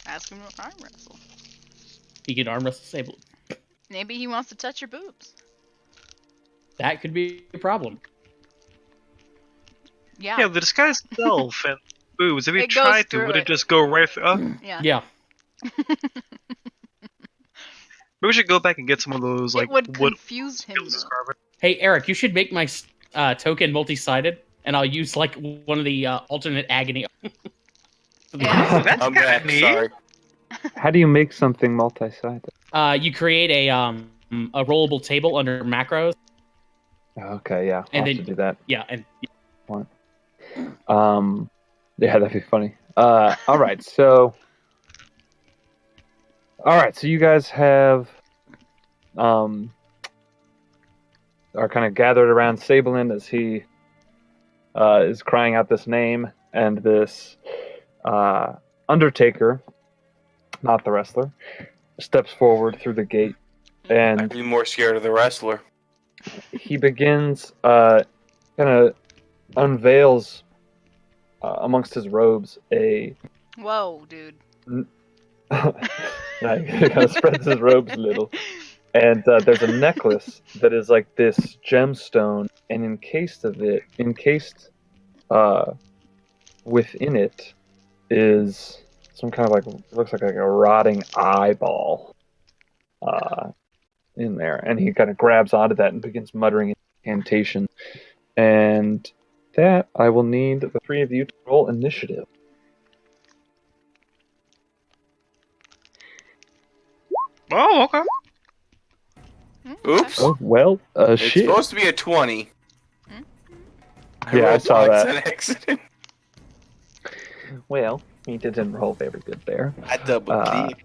[SPEAKER 2] ask him to arm wrestle.
[SPEAKER 1] He can arm wrestle Sable.
[SPEAKER 2] Maybe he wants to touch your boobs.
[SPEAKER 1] That could be a problem.
[SPEAKER 5] Yeah, the disguise itself and boobs. If he
[SPEAKER 2] It goes
[SPEAKER 5] tried to,
[SPEAKER 2] through
[SPEAKER 5] would
[SPEAKER 2] it.
[SPEAKER 5] it just go right through? Oh,
[SPEAKER 2] Yeah.
[SPEAKER 1] Yeah.
[SPEAKER 5] maybe we should go back and get some of those, like,
[SPEAKER 2] it would
[SPEAKER 5] wood
[SPEAKER 2] confuse him.
[SPEAKER 5] skills
[SPEAKER 2] though.
[SPEAKER 5] carbon.
[SPEAKER 1] Hey, Eric, you should make my token multi-sided, and I'll use like one of the alternate agony.
[SPEAKER 2] Yeah.
[SPEAKER 5] That's
[SPEAKER 4] I'm
[SPEAKER 5] kinda
[SPEAKER 4] back.
[SPEAKER 5] neat.
[SPEAKER 4] Sorry.
[SPEAKER 3] How do you make something multi-sided?
[SPEAKER 1] You create a rollable table under macros.
[SPEAKER 3] Okay, yeah, I'll
[SPEAKER 1] And
[SPEAKER 3] have
[SPEAKER 1] then-
[SPEAKER 3] to do that.
[SPEAKER 1] Yeah, and
[SPEAKER 3] Yeah, that'd be funny. All right, so you guys have are kind of gathered around Sabelin as he is crying out this name, and this Undertaker, not the wrestler, steps forward through the gate,
[SPEAKER 4] I'd
[SPEAKER 3] and
[SPEAKER 4] be more scared of the wrestler.
[SPEAKER 3] he begins kind of unveils amongst his robes a
[SPEAKER 2] Whoa, dude.
[SPEAKER 3] yeah, he kind of spreads his robes a little, and there's a necklace that is like this gemstone, and encased within it is some kind of like, it looks like a rotting eyeball in there. And he kind of grabs onto that and begins muttering an incantation. And that, I will need the three of you to roll initiative.
[SPEAKER 5] Oh, okay.
[SPEAKER 4] Oops.
[SPEAKER 3] Oh, well,
[SPEAKER 4] It's
[SPEAKER 3] shit.
[SPEAKER 4] supposed to be a 20.
[SPEAKER 3] Yeah, I
[SPEAKER 4] rolled
[SPEAKER 3] saw
[SPEAKER 4] twice
[SPEAKER 3] that.
[SPEAKER 4] on accident.
[SPEAKER 3] Well, he didn't roll very good there.
[SPEAKER 4] I double clicked.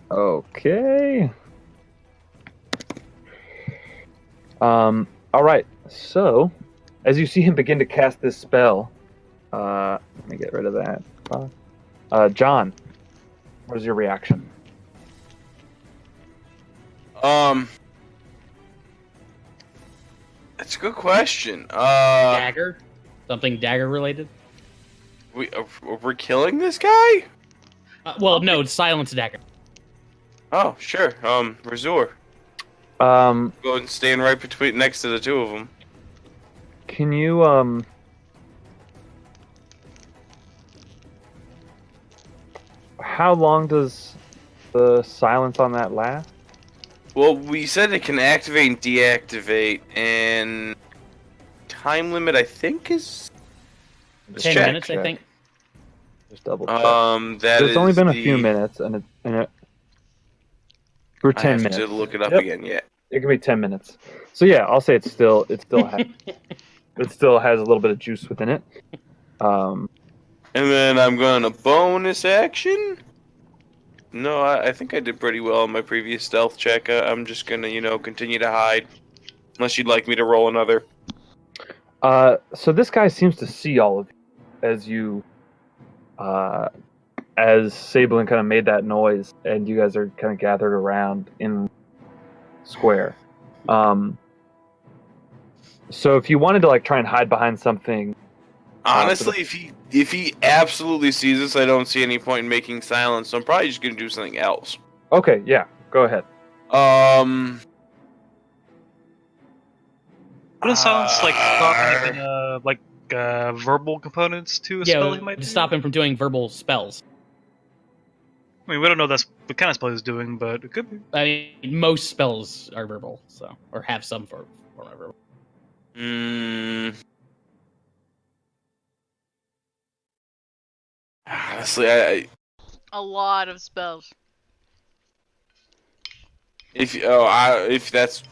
[SPEAKER 3] Okay. All right. So, as you see him begin to cast this spell, let me get rid of that. John, what is your reaction?
[SPEAKER 4] That's a good question.
[SPEAKER 1] Dagger? Something dagger related?
[SPEAKER 4] We're killing this guy?
[SPEAKER 1] Well, no, silence dagger.
[SPEAKER 4] Oh, sure. Razor.
[SPEAKER 3] Um,
[SPEAKER 4] Go and stand right between next to the two of them.
[SPEAKER 3] can you how long does the silence on that last?
[SPEAKER 4] Well, we said it can activate and deactivate, and time limit I think is
[SPEAKER 1] 10
[SPEAKER 4] check.
[SPEAKER 1] minutes, I think.
[SPEAKER 3] Just double check.
[SPEAKER 4] that
[SPEAKER 3] It's only
[SPEAKER 4] is
[SPEAKER 3] been a
[SPEAKER 4] the-
[SPEAKER 3] few minutes, and it for
[SPEAKER 4] I
[SPEAKER 3] 10
[SPEAKER 4] have
[SPEAKER 3] minutes.
[SPEAKER 4] to look it up
[SPEAKER 3] Yep.
[SPEAKER 4] again. Yeah.
[SPEAKER 3] It could be 10 minutes. So yeah, I'll say it still has it still has a little bit of juice within it.
[SPEAKER 4] And then I'm going to bonus action. No, I think I did pretty well on my previous stealth check. I'm just gonna, continue to hide, unless you'd like me to roll another.
[SPEAKER 3] So this guy seems to see all of you as Sablin kind of made that noise, and you guys are kind of gathered around in square. So if you wanted to like try and hide behind something,
[SPEAKER 4] Honestly, if he absolutely sees us, I don't see any point in making silence. So I'm probably just gonna do something else.
[SPEAKER 3] okay, yeah, go ahead.
[SPEAKER 5] Wouldn't silence stop even verbal components to a spell he
[SPEAKER 1] Yeah,
[SPEAKER 5] might
[SPEAKER 1] to
[SPEAKER 5] do?
[SPEAKER 1] stop him from doing verbal spells.
[SPEAKER 5] I mean, we don't know that's what kind of spell he's doing, but it could be.
[SPEAKER 1] I mean, most spells are verbal, so or have some form of verbal.
[SPEAKER 4] Honestly,
[SPEAKER 2] A lot of spells.
[SPEAKER 4] if that's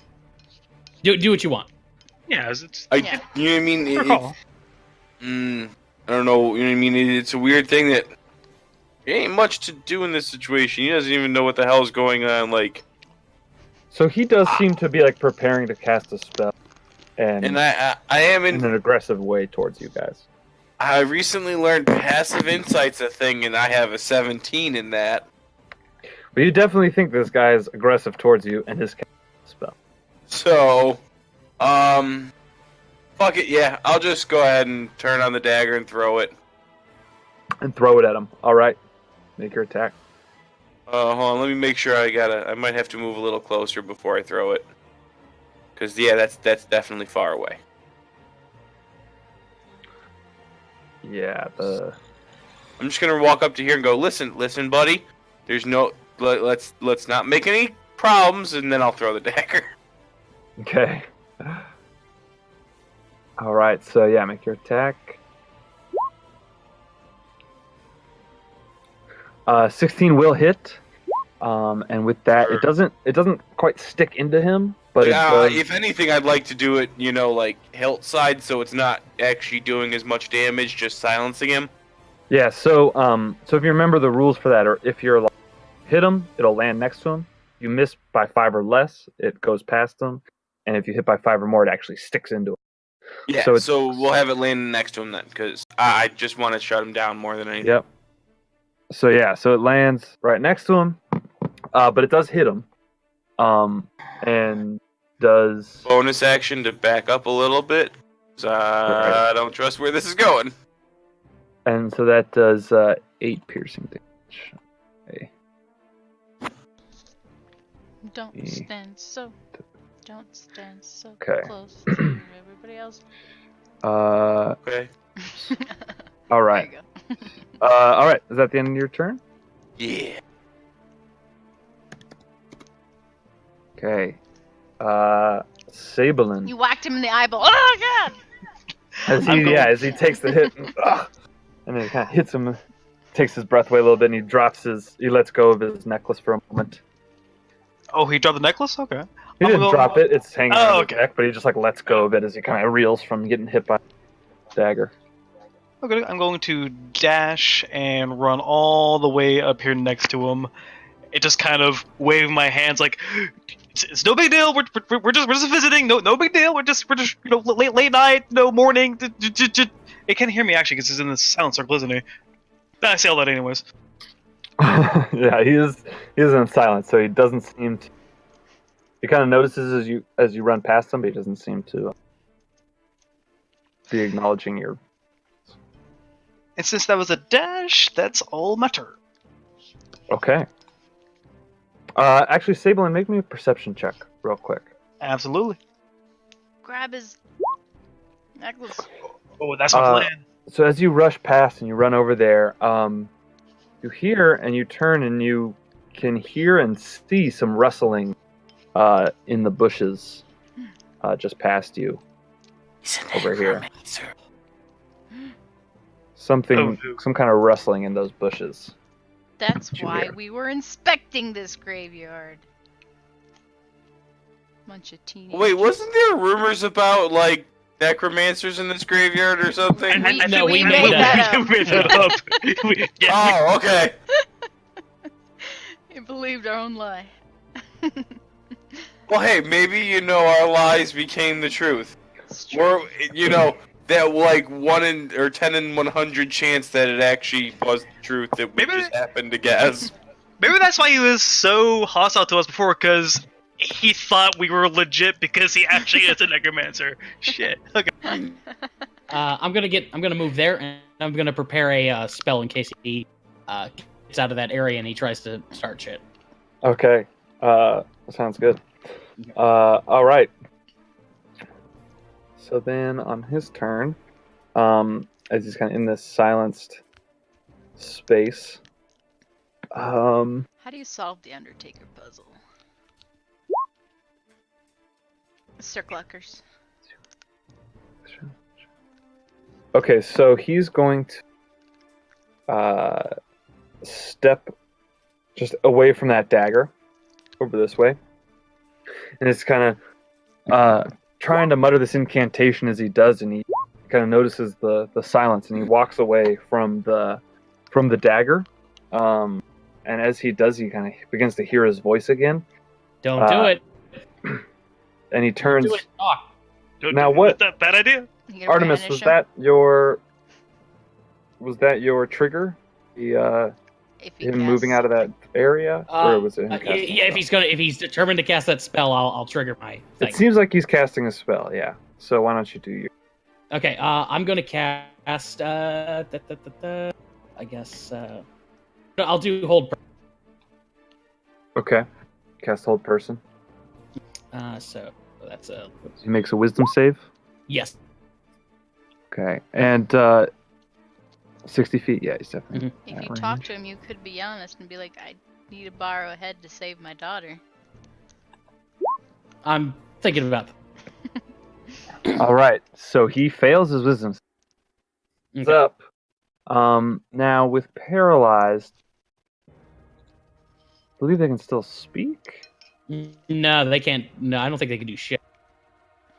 [SPEAKER 1] Do what you want.
[SPEAKER 5] Yeah, it's
[SPEAKER 2] Yeah.
[SPEAKER 4] you know what I mean.
[SPEAKER 5] Good call.
[SPEAKER 4] I don't know. You know what I mean. It's a weird thing that there ain't much to do in this situation. He doesn't even know what the hell's going on. Like,
[SPEAKER 3] So he does seem to be like preparing to cast a spell,
[SPEAKER 4] and I am
[SPEAKER 3] in an aggressive way towards you guys.
[SPEAKER 4] I recently learned passive insight's a thing, and I have a 17 in that.
[SPEAKER 3] But you definitely think this guy is aggressive towards you and his spell.
[SPEAKER 4] So, fuck it. Yeah, I'll just go ahead and turn on the dagger and throw it.
[SPEAKER 3] And throw it at him. All right, make your attack.
[SPEAKER 4] Hold on. Let me make sure I might have to move a little closer before I throw it. Cause yeah, that's definitely far away.
[SPEAKER 3] Yeah,
[SPEAKER 4] I'm just gonna walk up to here and go, listen, buddy. There's no let's not make any problems, and then I'll throw the dagger.
[SPEAKER 3] okay. All right, so yeah, make your attack. 16 will hit, and with that, it doesn't quite stick into him, but it does.
[SPEAKER 4] If anything, I'd like to do it, like hilt side, so it's not actually doing as much damage, just silencing him.
[SPEAKER 3] Yeah, so if you remember the rules for that, or if you're like, hit him, it'll land next to him. If you miss by 5 or less, it goes past him, and if you hit by 5 or more, it actually sticks into him.
[SPEAKER 4] Yeah, so we'll have it landing next to him then, because I just want to shut him down more than anything.
[SPEAKER 3] Yep. So yeah, so it lands right next to him, but it does hit him, and does
[SPEAKER 4] Bonus action to back up a little bit. So I don't trust where this is going.
[SPEAKER 3] and so that does 8 piercing damage. Okay.
[SPEAKER 2] Don't
[SPEAKER 3] Yeah.
[SPEAKER 2] stand so
[SPEAKER 3] Okay.
[SPEAKER 2] close to everybody else.
[SPEAKER 3] Uh,
[SPEAKER 4] Okay.
[SPEAKER 3] all right.
[SPEAKER 2] There you go.
[SPEAKER 3] All right. Is that the end of your turn?
[SPEAKER 4] Yeah.
[SPEAKER 3] Okay. Sabelin.
[SPEAKER 2] You whacked him in the eyeball. Oh god!
[SPEAKER 3] As he takes the hit, and then he kind of hits him, takes his breath away a little bit, and he lets go of his necklace for a moment.
[SPEAKER 5] Oh, he dropped the necklace? Okay.
[SPEAKER 3] He didn't drop it; it's hanging on his neck, but he just lets go of it as he kind of reels from getting hit by a dagger.
[SPEAKER 5] Okay, I'm going to dash and run all the way up here next to him. It just kind of wave my hands like, it's no big deal. We're just visiting. No big deal. We're just late night, morning. It can't hear me actually because he's in the silent circle, isn't he? I say all that anyways.
[SPEAKER 3] Yeah, he is in silence, so he doesn't seem to. He kind of notices as you run past him, but he doesn't seem to be acknowledging your.
[SPEAKER 5] And since that was a dash, that's all my turn.
[SPEAKER 3] Okay. Actually, Sabelin, make me a perception check real quick.
[SPEAKER 5] Absolutely.
[SPEAKER 2] Grab his necklace.
[SPEAKER 5] Oh, that's my plan.
[SPEAKER 3] So as you rush past and you run over there, you hear and you turn and you can hear and see some rustling in the bushes just past you over here. Some kind of rustling in those bushes.
[SPEAKER 2] That's why we were inspecting this graveyard. Bunch of teenagers.
[SPEAKER 4] Wait, wasn't there rumors about necromancers in this graveyard or something?
[SPEAKER 2] No, we made that up.
[SPEAKER 5] We made that up.
[SPEAKER 4] Oh, okay.
[SPEAKER 2] We believed our own lie.
[SPEAKER 4] Well, hey, maybe our lies became the truth, or that 1 in or 10 in 100 chance that it actually was the truth that we just happened to guess.
[SPEAKER 5] Maybe that's why he was so hostile to us before, because he thought we were legit because he actually is a necromancer. Shit. Okay.
[SPEAKER 1] I'm gonna move there, and I'm gonna prepare a spell in case he gets out of that area and he tries to start shit.
[SPEAKER 3] Okay. Sounds good. All right. So then on his turn, as he's kind of in this silenced space,
[SPEAKER 2] How do you solve the Undertaker puzzle? Circluckers.
[SPEAKER 3] okay, so he's going to step just away from that dagger over this way, and it's kind of trying to mutter this incantation as he does, and he kind of notices the silence, and he walks away from the dagger. And as he does, he kind of begins to hear his voice again.
[SPEAKER 1] Don't do it.
[SPEAKER 3] And he turns.
[SPEAKER 1] Do it. Talk.
[SPEAKER 3] Now what?
[SPEAKER 5] That bad idea.
[SPEAKER 3] Artemis, was that your trigger? Him moving out of that area, or was it?
[SPEAKER 1] Yeah, if he's determined to cast that spell, I'll trigger my thing.
[SPEAKER 3] It seems like he's casting a spell, yeah. So why don't you do your?
[SPEAKER 1] Okay, I'm gonna cast. I guess. I'll do hold.
[SPEAKER 3] Okay, cast hold person.
[SPEAKER 1] So that's a.
[SPEAKER 3] He makes a wisdom save.
[SPEAKER 1] Yes.
[SPEAKER 3] Okay, and 60 feet. Yeah, he's definitely.
[SPEAKER 2] If you talk to him, you could be honest and be like, "I need to borrow a head to save my daughter."
[SPEAKER 1] I'm thinking about that.
[SPEAKER 3] All right, so he fails his wisdom. He's up. Now with paralyzed, I believe they can still speak.
[SPEAKER 1] No, they can't. No, I don't think they can do shit.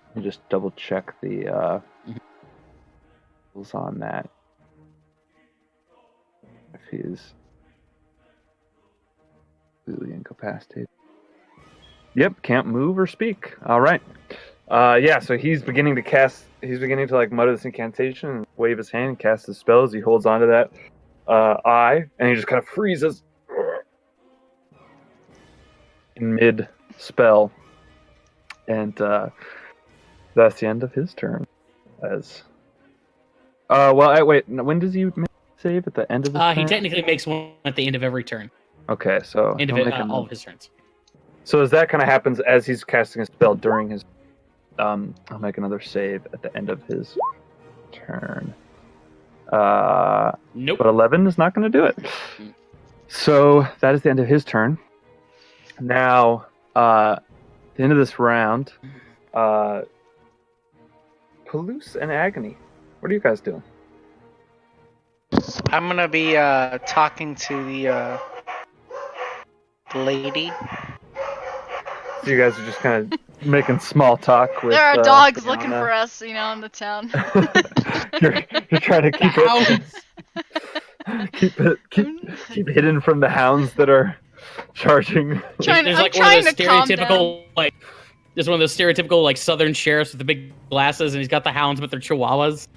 [SPEAKER 3] Let me just double check the rules on that. If he's completely incapacitated. Yep, can't move or speak. All right. Yeah, so he's beginning to cast. He's beginning to mutter this incantation and wave his hand and cast his spells. He holds onto that eye, and he just kind of freezes in mid spell, and that's the end of his turn. As wait, when does he save at the end of his turn?
[SPEAKER 1] He technically makes one at the end of every turn.
[SPEAKER 3] Okay, so
[SPEAKER 1] End of all of his turns.
[SPEAKER 3] So as that kind of happens as he's casting a spell during his, I'll make another save at the end of his turn.
[SPEAKER 1] Nope.
[SPEAKER 3] But 11 is not going to do it. So that is the end of his turn. Now, the end of this round, Palouse and Agony. What are you guys doing?
[SPEAKER 7] I'm gonna be talking to the lady.
[SPEAKER 3] So you guys are just kind of making small talk with.
[SPEAKER 2] There are dogs
[SPEAKER 3] Fiona.
[SPEAKER 2] looking for us, you know, in the town.
[SPEAKER 3] you're trying to keep it keep hidden from the hounds that are charging.
[SPEAKER 2] Trying,
[SPEAKER 1] There's
[SPEAKER 2] I'm
[SPEAKER 1] like one of
[SPEAKER 2] trying
[SPEAKER 1] those
[SPEAKER 2] to calm down.
[SPEAKER 1] stereotypical like. There's one of those stereotypical like Southern sheriffs with the big glasses, and he's got the hounds with their chihuahuas.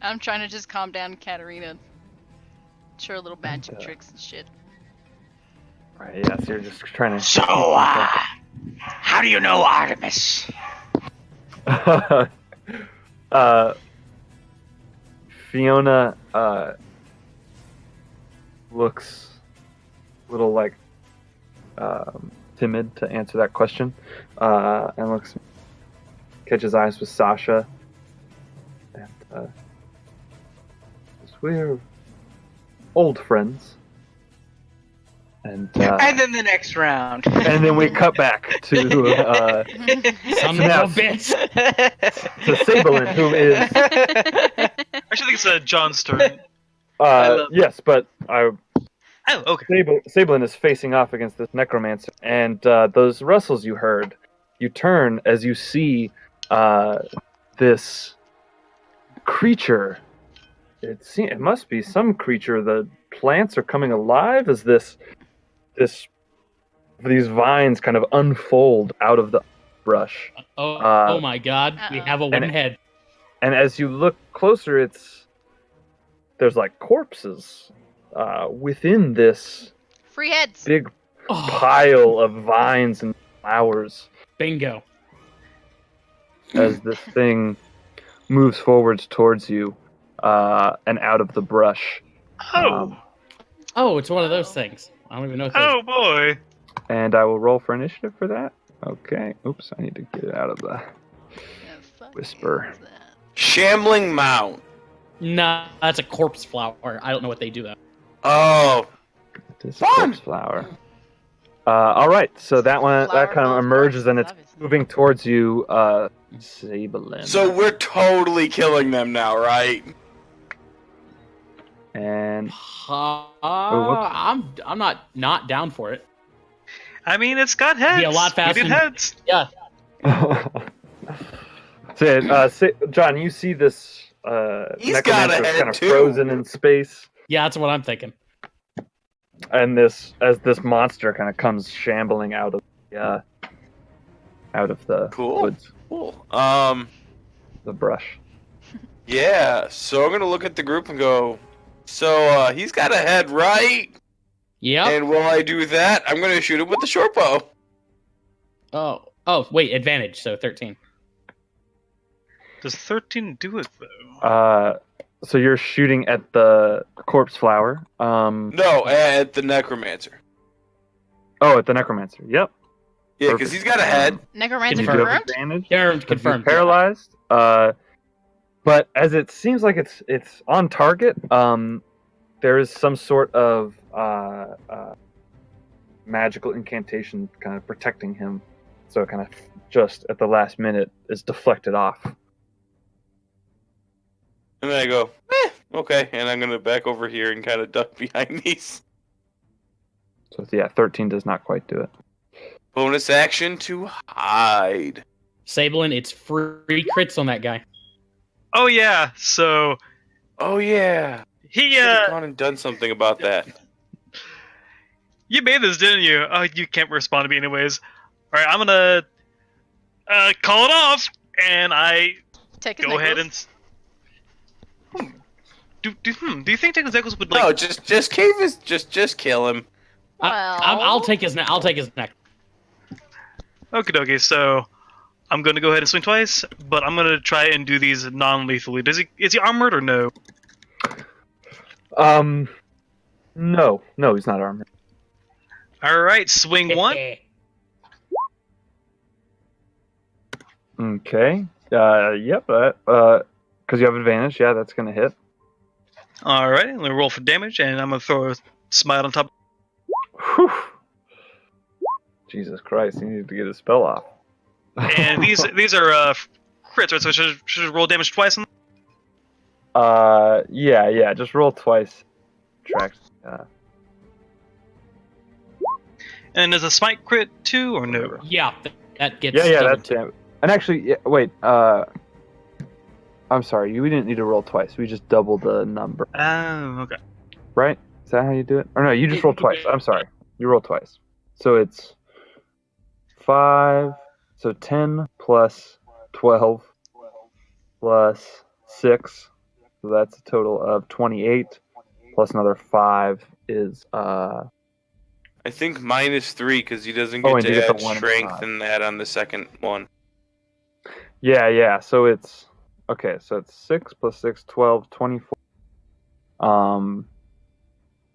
[SPEAKER 2] I'm trying to just calm down Katarina. Show her little magic
[SPEAKER 3] Okay.
[SPEAKER 2] tricks and shit.
[SPEAKER 3] Right, yeah, so you're just trying to.
[SPEAKER 7] So, how do you know Artemis?
[SPEAKER 3] Fiona looks a little like timid to answer that question, and catches eyes with Sasha, and says, we're old friends, and
[SPEAKER 7] then the next round.
[SPEAKER 3] and then we cut back to
[SPEAKER 1] Son of
[SPEAKER 3] Now-
[SPEAKER 1] a bitch.
[SPEAKER 3] to Sabelin, who is
[SPEAKER 5] I actually think it's John's turn.
[SPEAKER 3] yes, but
[SPEAKER 5] Oh, okay.
[SPEAKER 3] Sabelin is facing off against this necromancer, and those rustles you heard, you turn as you see this creature. It must be some creature. The plants are coming alive as these vines kind of unfold out of the brush.
[SPEAKER 1] Oh my god, we
[SPEAKER 2] Uh-oh.
[SPEAKER 1] have a wooden head.
[SPEAKER 3] And as you look closer, there's like corpses within this
[SPEAKER 2] Free heads.
[SPEAKER 3] big
[SPEAKER 1] Oh,
[SPEAKER 3] pile of vines and flowers
[SPEAKER 1] bingo.
[SPEAKER 3] as this thing moves forwards towards you and out of the brush.
[SPEAKER 5] Oh,
[SPEAKER 1] Oh, it's one of those things. I don't even know what those
[SPEAKER 5] oh boy.
[SPEAKER 3] And I will roll for initiative for that. Okay. Oops, I need to get it out of the
[SPEAKER 2] The fuck
[SPEAKER 3] whisper.
[SPEAKER 2] is that?
[SPEAKER 4] Shambling Mount.
[SPEAKER 1] Nah, that's a corpse flower. I don't know what they do though.
[SPEAKER 4] Oh,
[SPEAKER 3] This
[SPEAKER 4] Fun!
[SPEAKER 3] corpse flower. All right, so that one
[SPEAKER 2] Flower
[SPEAKER 3] that kind of
[SPEAKER 2] full of
[SPEAKER 3] emerges and
[SPEAKER 2] corpses,
[SPEAKER 3] it's
[SPEAKER 2] obviously.
[SPEAKER 3] moving towards you, Sabelin.
[SPEAKER 4] so we're totally killing them now, right?
[SPEAKER 3] And
[SPEAKER 1] I'm not down for it.
[SPEAKER 5] I mean, it's got heads.
[SPEAKER 1] Be a lot
[SPEAKER 5] We
[SPEAKER 1] faster
[SPEAKER 5] did
[SPEAKER 1] than-
[SPEAKER 5] heads.
[SPEAKER 1] Yeah.
[SPEAKER 3] John, you see this
[SPEAKER 4] He's got a
[SPEAKER 3] necromancer
[SPEAKER 4] head
[SPEAKER 3] kind of
[SPEAKER 4] too.
[SPEAKER 3] frozen in space,
[SPEAKER 1] Yeah, that's what I'm thinking.
[SPEAKER 3] and this monster kind of comes shambling out of the
[SPEAKER 4] Cool.
[SPEAKER 3] woods,
[SPEAKER 4] Cool.
[SPEAKER 3] the brush.
[SPEAKER 4] Yeah. So I'm gonna look at the group and go. So he's got a head, right?
[SPEAKER 1] Yep.
[SPEAKER 4] And while I do that, I'm gonna shoot him with the short bow.
[SPEAKER 1] Oh, wait, advantage, so 13.
[SPEAKER 5] Does 13 do it though?
[SPEAKER 3] So you're shooting at the corpse flower.
[SPEAKER 4] No, at the necromancer.
[SPEAKER 3] Oh, at the necromancer. Yep.
[SPEAKER 4] Yeah, because he's got a head.
[SPEAKER 2] Necromancer
[SPEAKER 3] You do have
[SPEAKER 2] confirmed?
[SPEAKER 3] advantage.
[SPEAKER 1] Confirmed.
[SPEAKER 3] He's
[SPEAKER 1] Confirmed.
[SPEAKER 3] paralyzed. But as it seems like it's on target, there is some sort of magical incantation kind of protecting him. So it kind of just at the last minute is deflected off.
[SPEAKER 4] And then I go, okay. And I'm gonna back over here and kind of duck behind these.
[SPEAKER 3] So yeah, 13 does not quite do it.
[SPEAKER 4] Bonus action to hide.
[SPEAKER 1] Sabelin, it's free crits on that guy.
[SPEAKER 5] Oh yeah. So
[SPEAKER 4] Oh yeah.
[SPEAKER 5] he
[SPEAKER 4] Should have gone and done something about that.
[SPEAKER 5] you made this, didn't you? Oh, you can't respond to me anyways. All right, I'm gonna call it off, and I
[SPEAKER 2] Take his
[SPEAKER 5] go ahead
[SPEAKER 2] necklace.
[SPEAKER 5] and. Do you think taking his necklace would like?
[SPEAKER 4] No, just cave his, just kill him.
[SPEAKER 1] I'll take his neck. I'll take his neck.
[SPEAKER 5] Okie dokie. So I'm gonna go ahead and swing twice, but I'm gonna try and do these non-lethally. Is he armored or no?
[SPEAKER 3] No, he's not armored.
[SPEAKER 5] All right, swing one.
[SPEAKER 3] Okay. Yep. Because you have advantage. Yeah, that's gonna hit.
[SPEAKER 5] Alright, I'm gonna roll for damage, and I'm gonna throw a smite on top.
[SPEAKER 3] Whew. Jesus Christ! He needed to get his spell off.
[SPEAKER 5] And these are crits, right? So should I roll damage twice?
[SPEAKER 3] Yeah. Just roll twice. Track.
[SPEAKER 5] And is a smite crit too, or no?
[SPEAKER 1] Yeah, that gets.
[SPEAKER 3] Yeah,
[SPEAKER 1] doubled
[SPEAKER 3] that's
[SPEAKER 1] too.
[SPEAKER 3] it. And actually, wait. I'm sorry. We didn't need to roll twice. We just doubled the number,
[SPEAKER 5] Oh, okay.
[SPEAKER 3] right? Is that how you do it? Or no, you just roll twice. I'm sorry. You roll twice. So it's 5. So 10 plus 12 plus 6. So that's a total of 28. Plus another 5 is
[SPEAKER 4] I think -3 because he doesn't
[SPEAKER 3] Oh,
[SPEAKER 4] get
[SPEAKER 3] and you
[SPEAKER 4] to
[SPEAKER 3] get the
[SPEAKER 4] add
[SPEAKER 3] one and
[SPEAKER 4] strength
[SPEAKER 3] five.
[SPEAKER 4] and that on the second one.
[SPEAKER 3] Yeah. So it's okay. So it's 6 plus 6, 12, 24.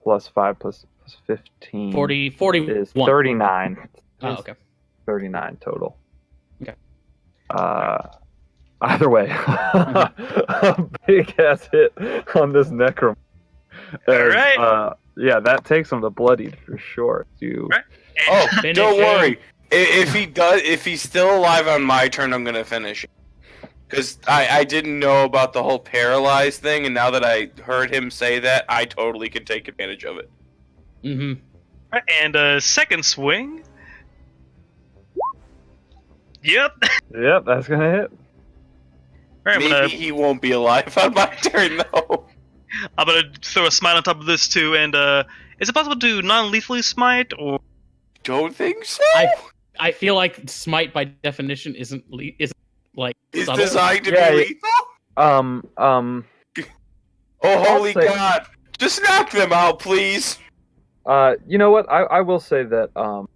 [SPEAKER 3] Plus 5 plus 15
[SPEAKER 1] 40
[SPEAKER 3] is
[SPEAKER 1] 41.
[SPEAKER 3] 39.
[SPEAKER 1] Oh, okay.
[SPEAKER 3] 39 total.
[SPEAKER 1] Okay.
[SPEAKER 3] Either way, a big ass hit on this necrom.
[SPEAKER 5] Alright.
[SPEAKER 3] Yeah, that takes him to bloodied for sure. You.
[SPEAKER 5] Right.
[SPEAKER 4] Oh,
[SPEAKER 1] Finish
[SPEAKER 4] don't
[SPEAKER 1] him.
[SPEAKER 4] worry. If he's still alive on my turn, I'm gonna finish him. Because I didn't know about the whole paralyzed thing, and now that I heard him say that, I totally can take advantage of it.
[SPEAKER 1] Mm-hmm.
[SPEAKER 5] Right, and a second swing. Yep.
[SPEAKER 3] Yep, that's gonna hit.
[SPEAKER 5] Alright,
[SPEAKER 4] Maybe he won't be alive on my turn, though.
[SPEAKER 5] I'm gonna throw a smite on top of this too, and is it possible to do non-lethally smite, or
[SPEAKER 4] Don't think so.
[SPEAKER 1] I feel like smite by definition isn't like
[SPEAKER 4] It's
[SPEAKER 1] subtle.
[SPEAKER 4] designed to
[SPEAKER 3] Yeah,
[SPEAKER 4] be
[SPEAKER 3] yeah.
[SPEAKER 4] lethal. Oh, holy
[SPEAKER 3] say-
[SPEAKER 4] God! Just knock them out, please.
[SPEAKER 3] You know what? I will say that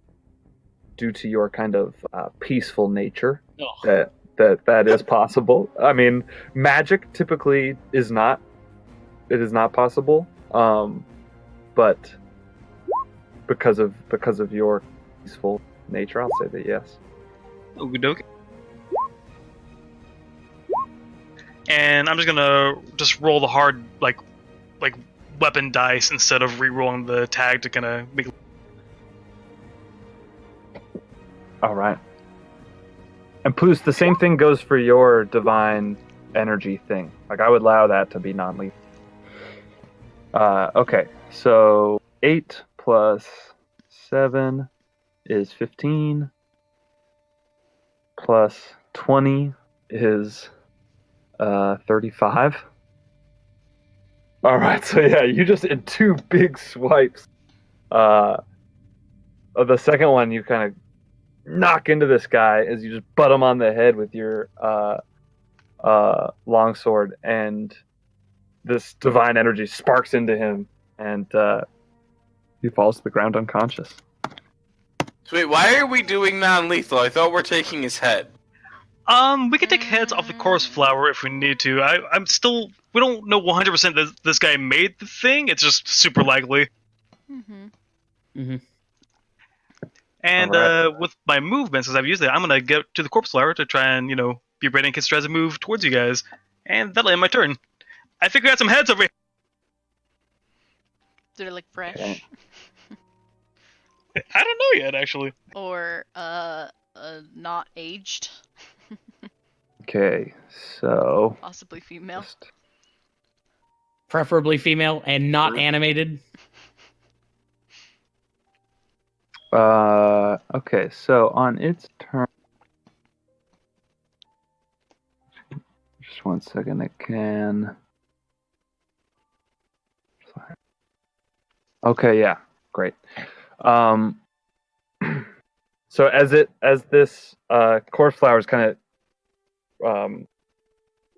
[SPEAKER 3] due to your kind of peaceful nature,
[SPEAKER 1] Ugh.
[SPEAKER 3] that is possible. I mean, magic typically is not. It is not possible. But because of your peaceful nature, I'll say that yes.
[SPEAKER 5] Okie And I'm just gonna roll the hard like weapon dice instead of re-rolling the tag to kind of make.
[SPEAKER 3] All right. And plus, the same thing goes for your divine energy thing. Like, I would allow that to be non-lethal. Okay, so 8 plus 7 is 15. Plus 20 is 35. All right, so yeah, you just in 2 big swipes. The second one, you kind of knock into this guy as you just butt him on the head with your longsword, and this divine energy sparks into him, and he falls to the ground unconscious.
[SPEAKER 4] So wait, why are we doing non-lethal? I thought we're taking his head.
[SPEAKER 5] We can take heads off the corpse flower if we need to. I'm still. We don't know 100% that this guy made the thing. It's just super likely.
[SPEAKER 2] Mm-hmm.
[SPEAKER 1] Mm-hmm.
[SPEAKER 5] And
[SPEAKER 3] Alright.
[SPEAKER 5] with my movements, as I've used it, I'm gonna get to the corpse flower to try and be ready in case it tries to move towards you guys. And that'll end my turn. I think we got some heads over here.
[SPEAKER 2] They're like fresh.
[SPEAKER 3] Okay.
[SPEAKER 5] I don't know yet, actually.
[SPEAKER 2] Or not aged.
[SPEAKER 3] Okay, so
[SPEAKER 2] Possibly female.
[SPEAKER 3] just
[SPEAKER 1] Preferably female and not animated.
[SPEAKER 3] okay, so on its turn, just 1 second, it can. Okay, yeah, great. So as this corpse flower is kind of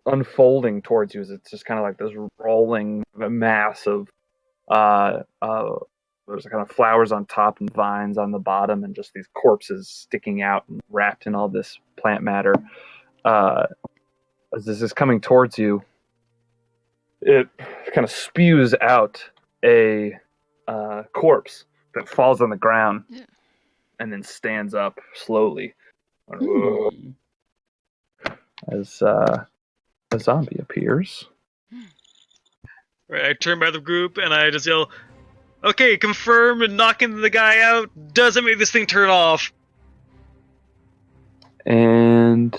[SPEAKER 3] unfolding towards you, it's just kind of like this rolling mass of there's kind of flowers on top and vines on the bottom, and just these corpses sticking out and wrapped in all this plant matter. As this is coming towards you, it kind of spews out a corpse that falls on the ground
[SPEAKER 2] Yeah.
[SPEAKER 3] and then stands up slowly.
[SPEAKER 1] Hmm.
[SPEAKER 3] as a zombie appears.
[SPEAKER 5] Right, I turn by the group and I just yell, "Okay, confirm and knocking the guy out doesn't make this thing turn off."
[SPEAKER 3] And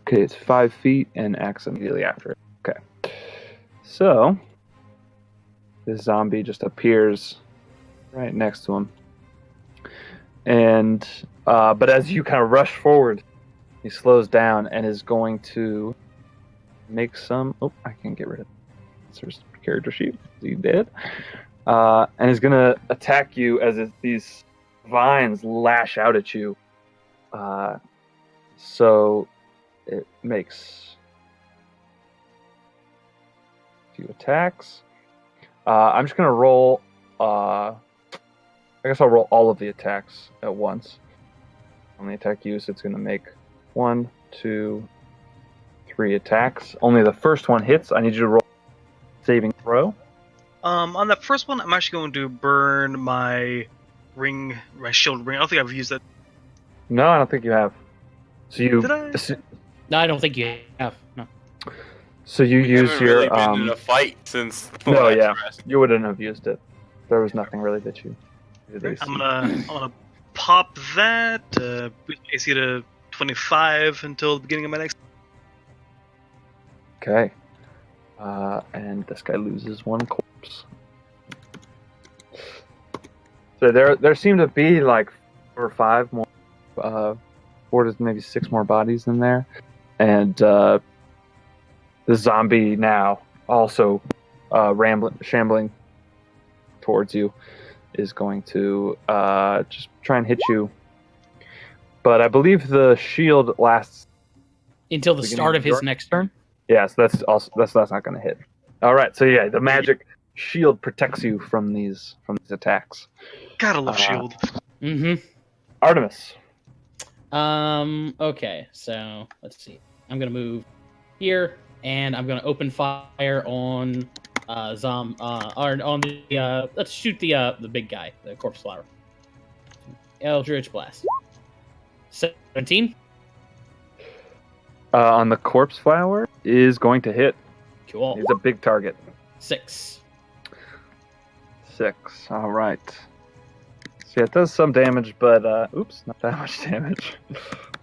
[SPEAKER 3] okay, it's 5 feet and acts immediately after it. Okay, so this zombie just appears right next to him, and but as you kind of rush forward, he slows down and is going to make some. Oh, I can't get rid of Sir's character sheet. He did, and is going to attack you as these vines lash out at you. So it makes 2 attacks. I'm just going to roll. I guess I'll roll all of the attacks at once. On the attack use, it's going to make 1, 2, 3 attacks. Only the first one hits. I need you to roll saving throw.
[SPEAKER 5] On that first one, I'm actually going to burn my ring, my shield ring. I don't think I've used that.
[SPEAKER 3] No, I don't think you have. So you.
[SPEAKER 5] Did I?
[SPEAKER 1] No, I don't think you have. No.
[SPEAKER 3] So you
[SPEAKER 4] We
[SPEAKER 3] use
[SPEAKER 4] haven't
[SPEAKER 3] your.
[SPEAKER 4] really been in a fight since. the
[SPEAKER 3] No,
[SPEAKER 4] last
[SPEAKER 3] yeah,
[SPEAKER 4] rest.
[SPEAKER 3] you wouldn't have used it. There was nothing really that you.
[SPEAKER 5] I'm gonna pop that. Boost my AC to 25 until the beginning of my next.
[SPEAKER 3] Okay. And this guy loses 1 corpse. So there seem to be like 4 or 5 more, 4 to maybe 6 more bodies in there, and the zombie now also shambling towards you is going to just try and hit you. But I believe the shield lasts.
[SPEAKER 1] Until the
[SPEAKER 3] Beginning
[SPEAKER 1] start
[SPEAKER 3] of
[SPEAKER 1] of his
[SPEAKER 3] your-
[SPEAKER 1] next turn.
[SPEAKER 3] Yeah, so that's not going to hit. All right, so yeah, the magic shield protects you from these attacks.
[SPEAKER 5] Gotta love shield.
[SPEAKER 1] Mm-hmm.
[SPEAKER 3] Artemis.
[SPEAKER 1] Okay, so let's see. I'm gonna move here, and I'm gonna open fire on or on the let's shoot the big guy, the corpse flower. Eldritch blast. 17.
[SPEAKER 3] On the corpse flower is going to hit.
[SPEAKER 1] Cool.
[SPEAKER 3] He's a big target.
[SPEAKER 1] 6.
[SPEAKER 3] 6. All right. So yeah, it does some damage, but oops, not that much damage.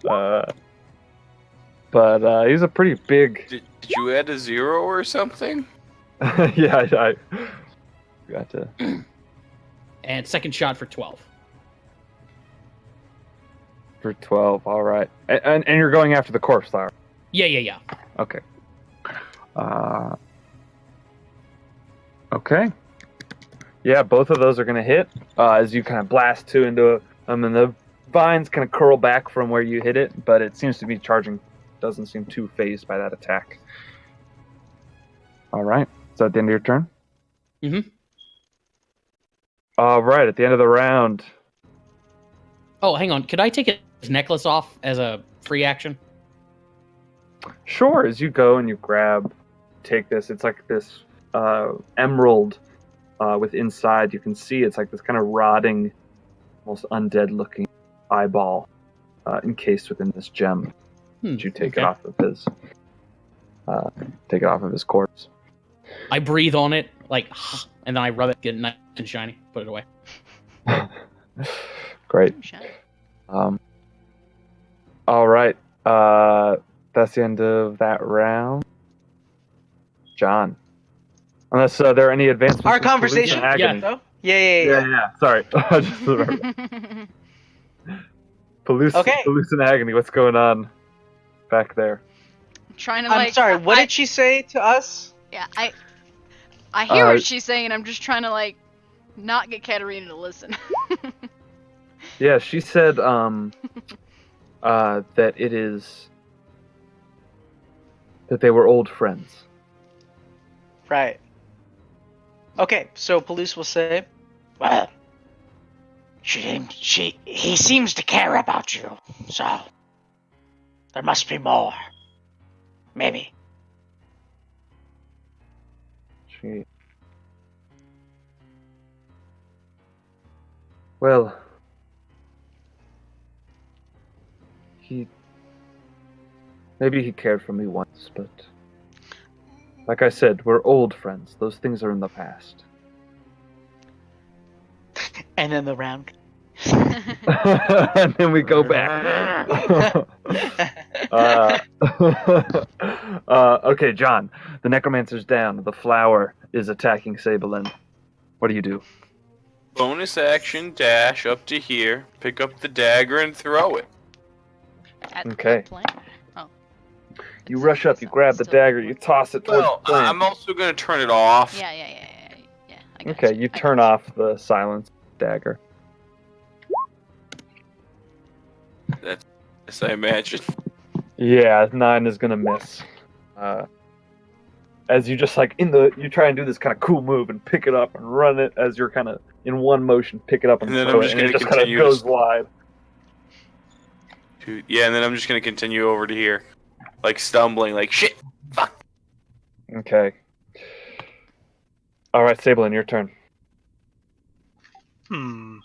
[SPEAKER 3] But he's a pretty big.
[SPEAKER 4] Did you add a 0 or something?
[SPEAKER 3] Yeah, I got to.
[SPEAKER 1] And second shot for 12.
[SPEAKER 3] For 12. All right, and you're going after the corpse flower.
[SPEAKER 1] Yeah.
[SPEAKER 3] Okay. Okay. Yeah, both of those are going to hit as you kind of blast 2 into them, and the vines kind of curl back from where you hit it, but it seems to be charging. Doesn't seem too phased by that attack. All right. Is that the end of your turn?
[SPEAKER 1] Mhm.
[SPEAKER 3] All right. At the end of the round.
[SPEAKER 1] Oh, hang on. Could I take his necklace off as a free action?
[SPEAKER 3] Sure. As you go and you take this. It's like this emerald with inside. You can see it's like this kind of rotting, almost undead-looking eyeball encased within this gem. You take it off of his corpse.
[SPEAKER 1] I breathe on it, like, and then I rub it, get it nice and shiny, put it away.
[SPEAKER 3] Great.
[SPEAKER 2] Shiny.
[SPEAKER 3] All right. That's the end of that round. John. Unless there are any advancements.
[SPEAKER 6] Our
[SPEAKER 3] with Police
[SPEAKER 6] conversation?
[SPEAKER 3] and Agony.
[SPEAKER 6] Oh? Yeah.
[SPEAKER 3] Sorry. I just remembered. Police and Agony, what's going on back there?
[SPEAKER 2] Trying to
[SPEAKER 6] I'm
[SPEAKER 2] like.
[SPEAKER 6] sorry, what did she say to us?
[SPEAKER 2] Yeah, I hear what she's saying, and I'm just trying to like not get Katarina to listen.
[SPEAKER 3] Yeah, she said that it is that they were old friends.
[SPEAKER 7] Right. Okay, so police will say,
[SPEAKER 8] Well, he seems to care about you, so there must be more. Maybe.
[SPEAKER 3] Well, he Maybe he cared for me once, but like I said, we're old friends. Those things are in the past.
[SPEAKER 7] And then the round.
[SPEAKER 3] And then we go back. Okay, John. The necromancer's down. The flower is attacking Sabelin. What do you do?
[SPEAKER 4] Bonus action dash up to here, pick up the dagger and throw it.
[SPEAKER 3] Okay.
[SPEAKER 2] Plan? Oh.
[SPEAKER 3] You rush up, you grab the dagger, you toss it towards
[SPEAKER 4] Well,
[SPEAKER 3] the plant.
[SPEAKER 4] I'm also gonna turn it off.
[SPEAKER 2] Yeah. I got
[SPEAKER 3] Okay, you
[SPEAKER 2] I
[SPEAKER 3] turn
[SPEAKER 2] got
[SPEAKER 3] off the silence dagger.
[SPEAKER 4] That's as I imagine.
[SPEAKER 3] Yeah, 9 is gonna miss. As you just like you try and do this kind of cool move and pick it up and run it as you're kind of in one motion, pick it up and
[SPEAKER 4] And then
[SPEAKER 3] throw
[SPEAKER 4] I'm
[SPEAKER 3] it,
[SPEAKER 4] just
[SPEAKER 3] and it
[SPEAKER 4] gonna
[SPEAKER 3] just kind of
[SPEAKER 4] continue to
[SPEAKER 3] goes wide.
[SPEAKER 4] Yeah, and then I'm just gonna continue over to here, like stumbling, like shit, fuck.
[SPEAKER 3] Okay. All right, Sabelin, your turn.
[SPEAKER 5] I'm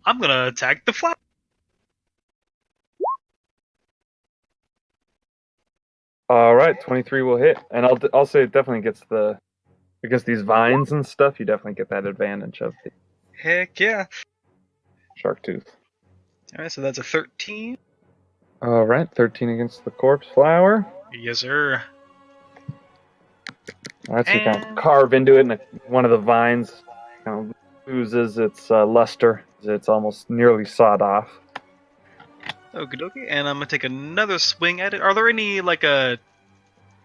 [SPEAKER 5] gonna attack the flower.
[SPEAKER 3] All right, 23 will hit, and I'll say it definitely gets against these vines and stuff. You definitely get that advantage of the
[SPEAKER 5] Heck yeah.
[SPEAKER 3] shark tooth.
[SPEAKER 5] Alright, so that's a 13.
[SPEAKER 3] All right, 13 against the corpse flower.
[SPEAKER 5] Yes, sir.
[SPEAKER 3] All right, so you kind of
[SPEAKER 5] And-
[SPEAKER 3] carve into it, and one of the vines kind of loses its luster. It's almost nearly sawed off.
[SPEAKER 5] Okie dokie, and I'm gonna take another swing at it. Are there any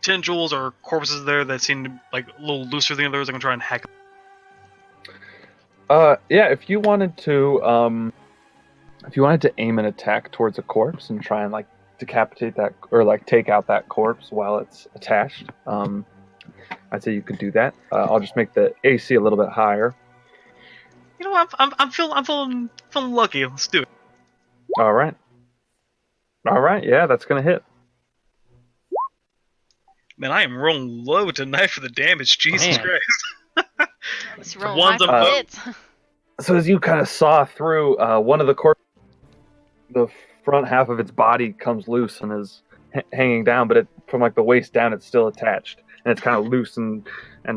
[SPEAKER 5] tendrils or corpses there that seem to, like a little looser than others? I'm gonna try and hack.
[SPEAKER 3] Yeah, if you wanted to aim an attack towards a corpse and try and like decapitate that or like take out that corpse while it's attached, I'd say you could do that. I'll just make the AC a little bit higher.
[SPEAKER 5] You know, I'm feeling lucky. Let's do it.
[SPEAKER 3] All right, yeah, that's gonna hit.
[SPEAKER 5] Man, I am rolling low tonight for the damage. Jesus
[SPEAKER 1] Man.
[SPEAKER 5] Christ.
[SPEAKER 2] Let's roll
[SPEAKER 5] One's
[SPEAKER 2] high for
[SPEAKER 3] above.
[SPEAKER 2] hits.
[SPEAKER 3] So as you kind of saw through, one of the corpse, the front half of its body comes loose and is hanging down, but from like the waist down, it's still attached, and it's kind of loose and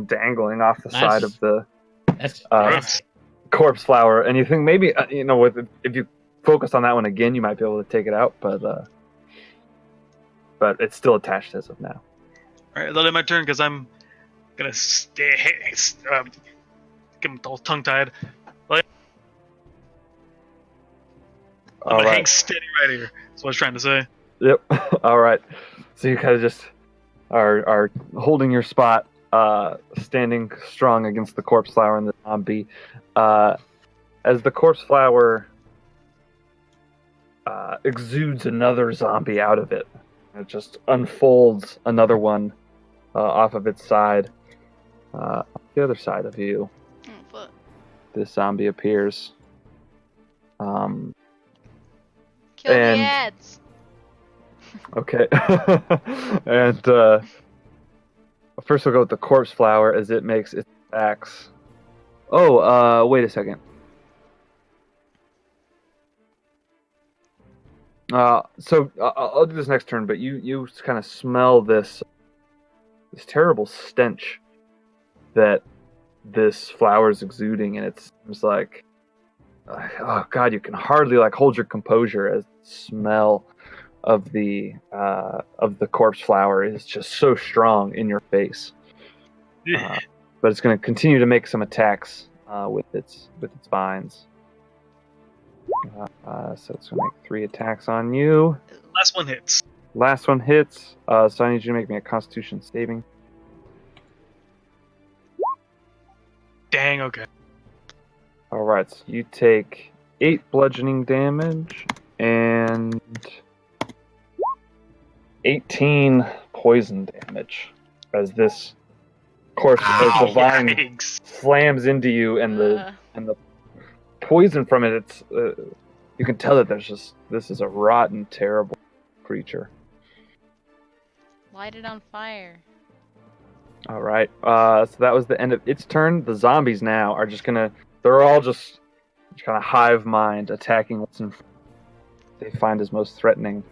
[SPEAKER 3] dangling off the
[SPEAKER 1] Nice.
[SPEAKER 3] side of the
[SPEAKER 1] That's
[SPEAKER 5] Nice.
[SPEAKER 3] corpse flower. And you think maybe if you focus on that one again, you might be able to take it out, but it's still attached as of now.
[SPEAKER 5] Alright, that'll be my turn because I'm gonna stay. Get him all tongue tied. I'm
[SPEAKER 3] All
[SPEAKER 5] gonna
[SPEAKER 3] right.
[SPEAKER 5] hang steady right here. That's what I was trying to say.
[SPEAKER 3] Yep. All right. So you kind of just are holding your spot, standing strong against the corpse flower and the zombie. As the corpse flower exudes another zombie out of it, it just unfolds another one off of its side. The other side of you,
[SPEAKER 2] Oh, fuck.
[SPEAKER 3] this zombie appears.
[SPEAKER 2] Kill
[SPEAKER 3] And-
[SPEAKER 2] the ads.
[SPEAKER 3] Okay. And first we'll go with the corpse flower as it makes its attacks. Oh, wait a second. So I'll do this next turn, but you kind of smell this terrible stench that this flower is exuding, and it seems like, oh god, you can hardly like hold your composure as the smell of the corpse flower is just so strong in your face. But it's going to continue to make some attacks with its vines. So it's going to make 3 attacks on you.
[SPEAKER 5] Last one hits.
[SPEAKER 3] Last one hits. So I need you to make me a Constitution saving.
[SPEAKER 5] Dang, okay.
[SPEAKER 3] All right, so you take 8 bludgeoning damage and 18 poison damage as this corpse as the vine
[SPEAKER 5] Yikes.
[SPEAKER 3] slams into you, and the poison from it. It's you can tell that this is a rotten, terrible creature.
[SPEAKER 2] Light it on fire.
[SPEAKER 3] All right, so that was the end of its turn. The zombies now are they're all just kind of hive mind, attacking what's in front they find is most threatening.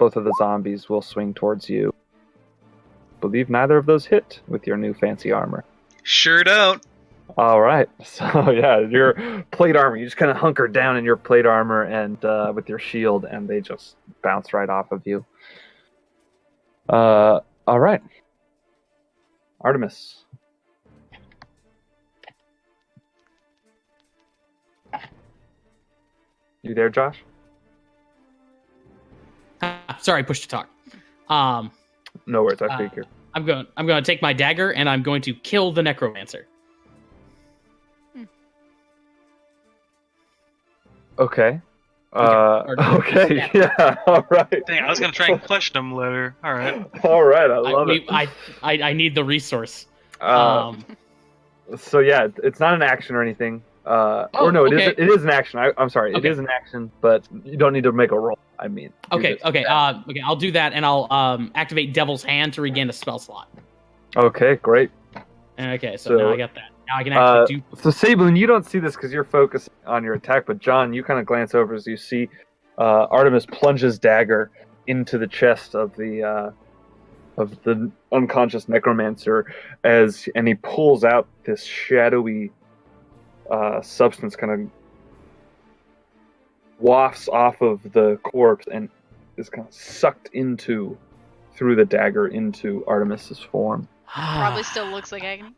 [SPEAKER 3] both of the zombies will swing towards you. Believe neither of those hit with your new fancy armor.
[SPEAKER 5] Sure don't.
[SPEAKER 3] All right. So yeah, your plate armor. You just kind of hunker down in your plate armor and with your shield, and they just bounce right off of you. All right. Artemis. You there, Josh?
[SPEAKER 1] Sorry, push to talk.
[SPEAKER 3] No worries. I figured.
[SPEAKER 1] I'm going to take my dagger and I'm going to kill the necromancer.
[SPEAKER 3] Okay.
[SPEAKER 1] Or-
[SPEAKER 3] Okay. Yeah. All right.
[SPEAKER 5] Dang, I was gonna try and question him later. All right.
[SPEAKER 3] All right. I love it.
[SPEAKER 1] I need the resource.
[SPEAKER 3] So yeah, it's not an action or anything. Or no,
[SPEAKER 1] okay.
[SPEAKER 3] it is an action. I'm sorry,
[SPEAKER 1] Okay.
[SPEAKER 3] it is an action, but you don't need to make a roll. I mean. you
[SPEAKER 1] Okay,
[SPEAKER 3] just-
[SPEAKER 1] okay, okay. I'll do that, and I'll activate Devil's Hand to regain a spell slot.
[SPEAKER 3] Okay, great.
[SPEAKER 1] Okay, so
[SPEAKER 3] So,
[SPEAKER 1] now I got that. Now I can actually do.
[SPEAKER 3] So Sabin, you don't see this because you're focused on your attack, but John, you kind of glance over as you see Artemis plunges dagger into the chest of the unconscious necromancer, and he pulls out this shadowy substance, kind of wafts off of the corpse and is kind of sucked through the dagger into Artemis's form.
[SPEAKER 2] Probably still looks like agony.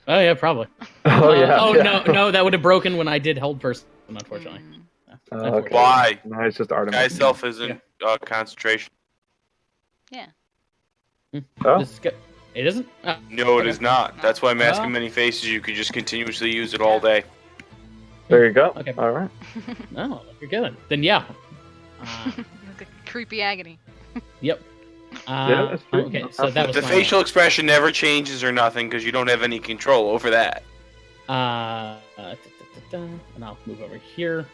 [SPEAKER 1] Oh yeah, probably.
[SPEAKER 3] Oh yeah.
[SPEAKER 1] Oh
[SPEAKER 3] yeah.
[SPEAKER 1] no, that would have broken when I did hold person, unfortunately.
[SPEAKER 3] Okay.
[SPEAKER 4] Why?
[SPEAKER 3] No, it's just Artemis.
[SPEAKER 4] Guy's self isn't concentration.
[SPEAKER 3] Oh.
[SPEAKER 1] This is good. It isn't. Oh,
[SPEAKER 4] No, it
[SPEAKER 1] okay.
[SPEAKER 4] is not. That's why masking
[SPEAKER 1] Oh.
[SPEAKER 4] many faces, you could just continuously use it all day.
[SPEAKER 3] There you go.
[SPEAKER 1] Okay.
[SPEAKER 3] All right.
[SPEAKER 1] Oh, you're good. Then yeah.
[SPEAKER 2] Look like creepy agony.
[SPEAKER 1] Yep.
[SPEAKER 3] Yeah, that's true.
[SPEAKER 1] Okay, so that was
[SPEAKER 4] The
[SPEAKER 1] my
[SPEAKER 4] facial expression never changes or nothing because you don't have any control over that.
[SPEAKER 1] and I'll move over here.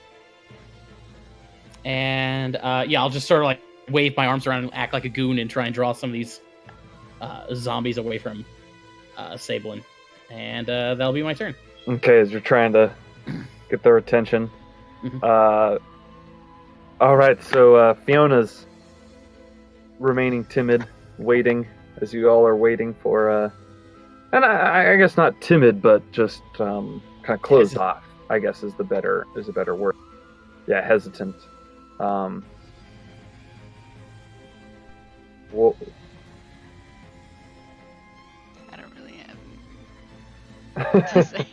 [SPEAKER 1] And yeah, I'll just sort of like wave my arms around and act like a goon and try and draw some of these zombies away from Sablin. And that'll be my turn.
[SPEAKER 3] Okay, as you're trying to get their attention.
[SPEAKER 1] Mhm.
[SPEAKER 3] All right, so Fiona's remaining timid, waiting as you all are waiting for. And I guess not timid, but just kind of closed off. I guess is a better word. Yeah, hesitant. Well,
[SPEAKER 2] I don't really have to say.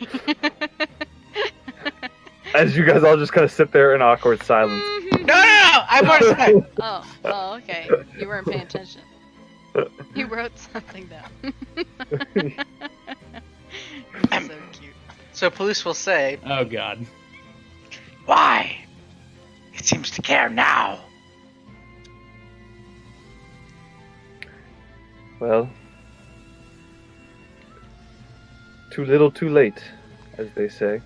[SPEAKER 3] as you guys all just kind of sit there in awkward silence.
[SPEAKER 7] No! I want to say.
[SPEAKER 2] Oh, okay. You weren't paying attention. You wrote something down. So cute.
[SPEAKER 7] So police will say,
[SPEAKER 1] Oh god.
[SPEAKER 8] Why? It seems to care now.
[SPEAKER 3] Well, too little, too late, as they say.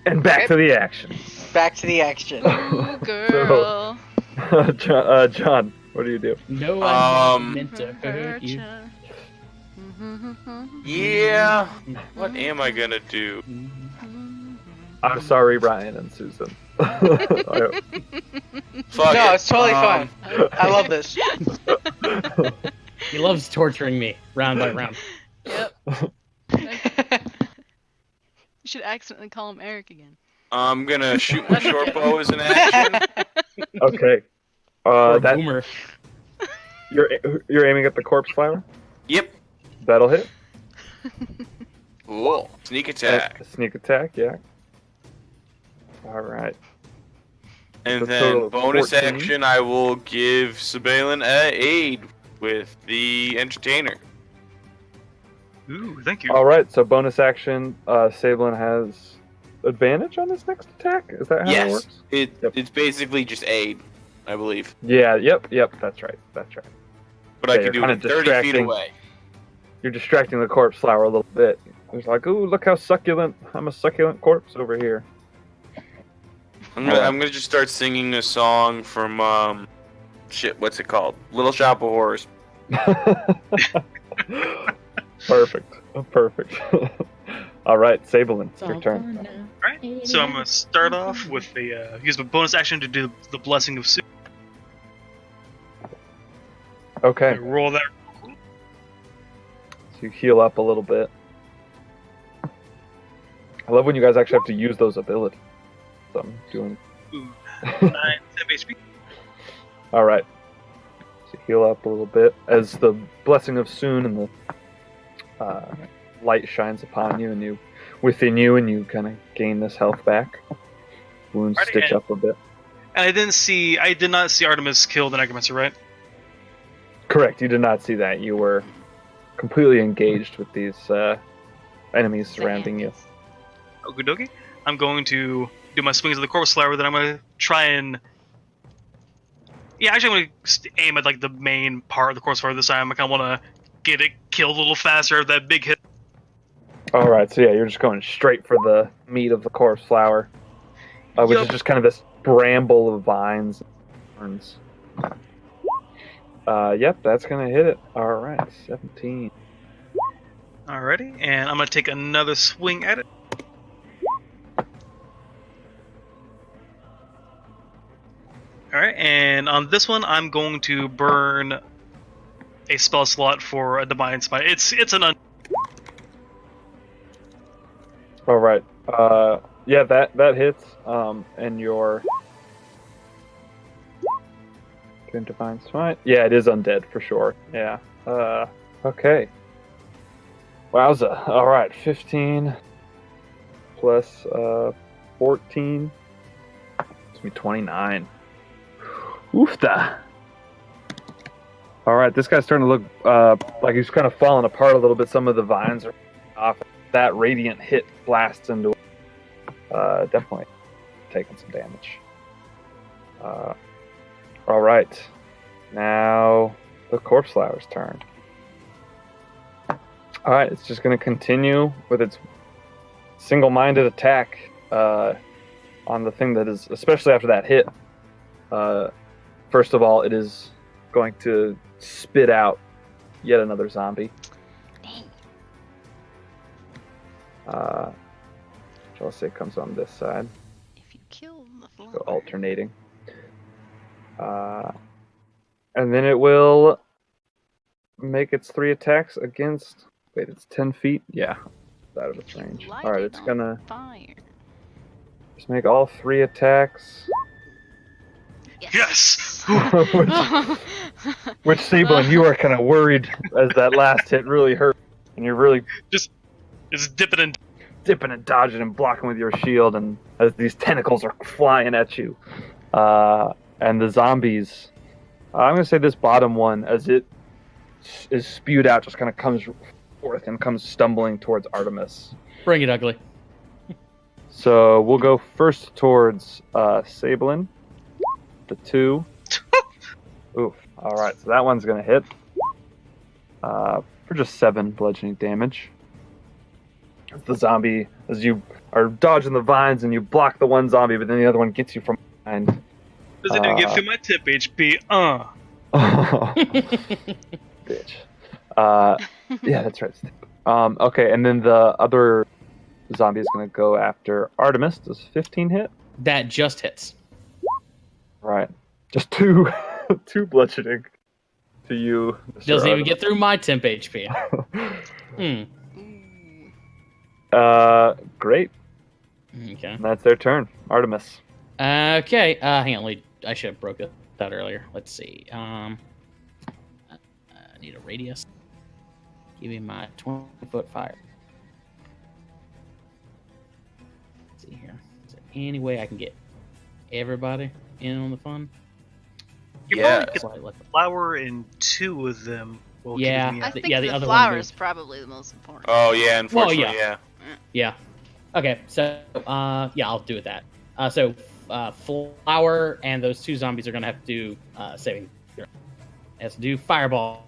[SPEAKER 3] And back to the action.
[SPEAKER 7] back to the action.
[SPEAKER 2] Ooh, girl.
[SPEAKER 3] John, what do you do?
[SPEAKER 1] No, I'm
[SPEAKER 4] Um,
[SPEAKER 1] not meant to hurt you.
[SPEAKER 4] Yeah. What am I gonna do?
[SPEAKER 3] I'm sorry, Ryan and Susan. I-
[SPEAKER 4] Fuck
[SPEAKER 7] No,
[SPEAKER 4] it.
[SPEAKER 7] it's totally fine. I love this.
[SPEAKER 1] He loves torturing me round by round.
[SPEAKER 2] Yep. You should accidentally call him Eric again.
[SPEAKER 4] I'm gonna shoot my short bow as an action.
[SPEAKER 3] okay.
[SPEAKER 1] Or
[SPEAKER 3] That
[SPEAKER 1] boomer.
[SPEAKER 3] you're aiming at the corpse flower.
[SPEAKER 4] Yep.
[SPEAKER 3] That'll hit.
[SPEAKER 4] Cool. Sneak attack.
[SPEAKER 3] Sneak attack. Yeah. All right.
[SPEAKER 4] And
[SPEAKER 3] The total
[SPEAKER 4] then
[SPEAKER 3] of
[SPEAKER 4] bonus
[SPEAKER 3] 14.
[SPEAKER 4] action, I will give Sabalin aid with the entertainer.
[SPEAKER 5] Ooh, thank you.
[SPEAKER 3] All right. So bonus action. Sablin has advantage on his next attack. Is that how that
[SPEAKER 4] Yes.
[SPEAKER 3] works?
[SPEAKER 4] It
[SPEAKER 3] Yep.
[SPEAKER 4] it's basically just aid, I believe.
[SPEAKER 3] Yeah. Yep. That's right.
[SPEAKER 4] But I
[SPEAKER 3] Yeah,
[SPEAKER 4] can do
[SPEAKER 3] you're
[SPEAKER 4] it
[SPEAKER 3] kinda
[SPEAKER 4] 30 feet
[SPEAKER 3] distracting.
[SPEAKER 4] away.
[SPEAKER 3] You're distracting the corpse flower a little bit. It's like, ooh, look how succulent. I'm a succulent corpse over here.
[SPEAKER 4] I'm gonna just start singing a song from what's it called? Little Shop of Horrors.
[SPEAKER 3] Perfect. All right, Sablin, it's your turn.
[SPEAKER 5] Right. So I'm gonna start off with the use my bonus action to do the Blessing of Soup.
[SPEAKER 3] Okay,
[SPEAKER 5] Roll that.
[SPEAKER 3] so you heal up a little bit. I love when you guys actually have to use those abilities. So I'm doing.
[SPEAKER 5] Ooh, 9 HP.
[SPEAKER 3] All right. So heal up a little bit as the blessing of Soon and the light shines upon you and within you, and you kind of gain this health back. Wounds
[SPEAKER 5] Alrighty,
[SPEAKER 3] stitch up a bit.
[SPEAKER 5] And I did not see Artemis kill the Necromancer, right?
[SPEAKER 3] Correct. You did not see that. You were completely engaged with these enemies surrounding you.
[SPEAKER 5] Okie dokie. I'm going to do my swings of the Corpse Flower, then I'm going to try and... Yeah, actually I'm going to aim at like the main part of the Corpse Flower this time. I kind of want to get it killed a little faster, that big hit.
[SPEAKER 3] Alright, so yeah, you're just going straight for the meat of the corpse flower. Which is just kind of this bramble of vines and thorns. Yep, that's going to hit it. Alright, 17.
[SPEAKER 5] Alrighty, and I'm going to take another swing at it. Alright, and on this one, I'm going to burn a spell slot for a Divine Smite. It's an
[SPEAKER 3] Alright, yeah, that hits, and your... Doing Divine Smite? Yeah, it is undead, for sure, yeah. Okay. Wowza, alright, 15 plus, 14. It's me 29. Oofta! Alright, this guy's starting to look like he's kind of falling apart a little bit. Some of the vines are off. That radiant hit blasts into definitely taking some damage. Alright, now the Corpse Flower's turn. Alright, it's just going to continue with its single-minded attack on the thing that is, especially after that hit. First of all, it is going to spit out yet another zombie. Which I'll say comes on this side.
[SPEAKER 2] If you kill the flower.
[SPEAKER 3] So alternating. And then it will make its 3 attacks against... Wait, it's 10 feet? Yeah, it's out of its range.
[SPEAKER 2] Light
[SPEAKER 3] Alright,
[SPEAKER 2] it
[SPEAKER 3] it's
[SPEAKER 2] on
[SPEAKER 3] gonna
[SPEAKER 2] fire.
[SPEAKER 3] just make all 3 attacks.
[SPEAKER 5] Yes!
[SPEAKER 3] Which Sablin, you are kind of worried as that last hit really hurt. And you're really
[SPEAKER 5] Just dipping in.
[SPEAKER 3] dipping and dodging and blocking with your shield, and as these tentacles are flying at you. And the zombies... I'm going to say this bottom one, as it is spewed out, just kind of comes forth and comes stumbling towards Artemis.
[SPEAKER 1] Bring it, ugly.
[SPEAKER 3] So we'll go first towards Sablin. The 2. Oof. Alright, so that one's going to hit. For just 7 bludgeoning damage. The zombie, as you are dodging the vines and you block the one zombie, but then the other one gets you from behind.
[SPEAKER 5] Doesn't even give me my tip HP.
[SPEAKER 3] Bitch. Yeah, that's right. Okay, and then the other zombie is going to go after Artemis. Does 15 hit?
[SPEAKER 1] That just hits.
[SPEAKER 3] Right. Just 2 bludgeoning to you. Mr.
[SPEAKER 1] Doesn't even
[SPEAKER 3] Artemis.
[SPEAKER 1] get through my temp HP.
[SPEAKER 3] Great.
[SPEAKER 1] Okay.
[SPEAKER 3] And that's their turn. Artemis.
[SPEAKER 1] Okay. Hang on. I should have broke that earlier. Let's see. I need a radius. Give me my 20-foot fire. Let's see here. Is there any way I can get everybody in on the fun?
[SPEAKER 4] Yeah.
[SPEAKER 5] Get the flower in 2 of them. Will
[SPEAKER 1] Yeah.
[SPEAKER 5] keep me
[SPEAKER 2] I
[SPEAKER 5] up.
[SPEAKER 2] think
[SPEAKER 1] the
[SPEAKER 2] the
[SPEAKER 1] other
[SPEAKER 2] flower
[SPEAKER 1] one
[SPEAKER 2] is probably the most important.
[SPEAKER 4] Oh yeah, unfortunately,
[SPEAKER 1] Well,
[SPEAKER 4] yeah.
[SPEAKER 1] Yeah. Okay. So, yeah, I'll do it that. So, Flower and those 2 zombies are gonna have to do saving. It has to do fireball.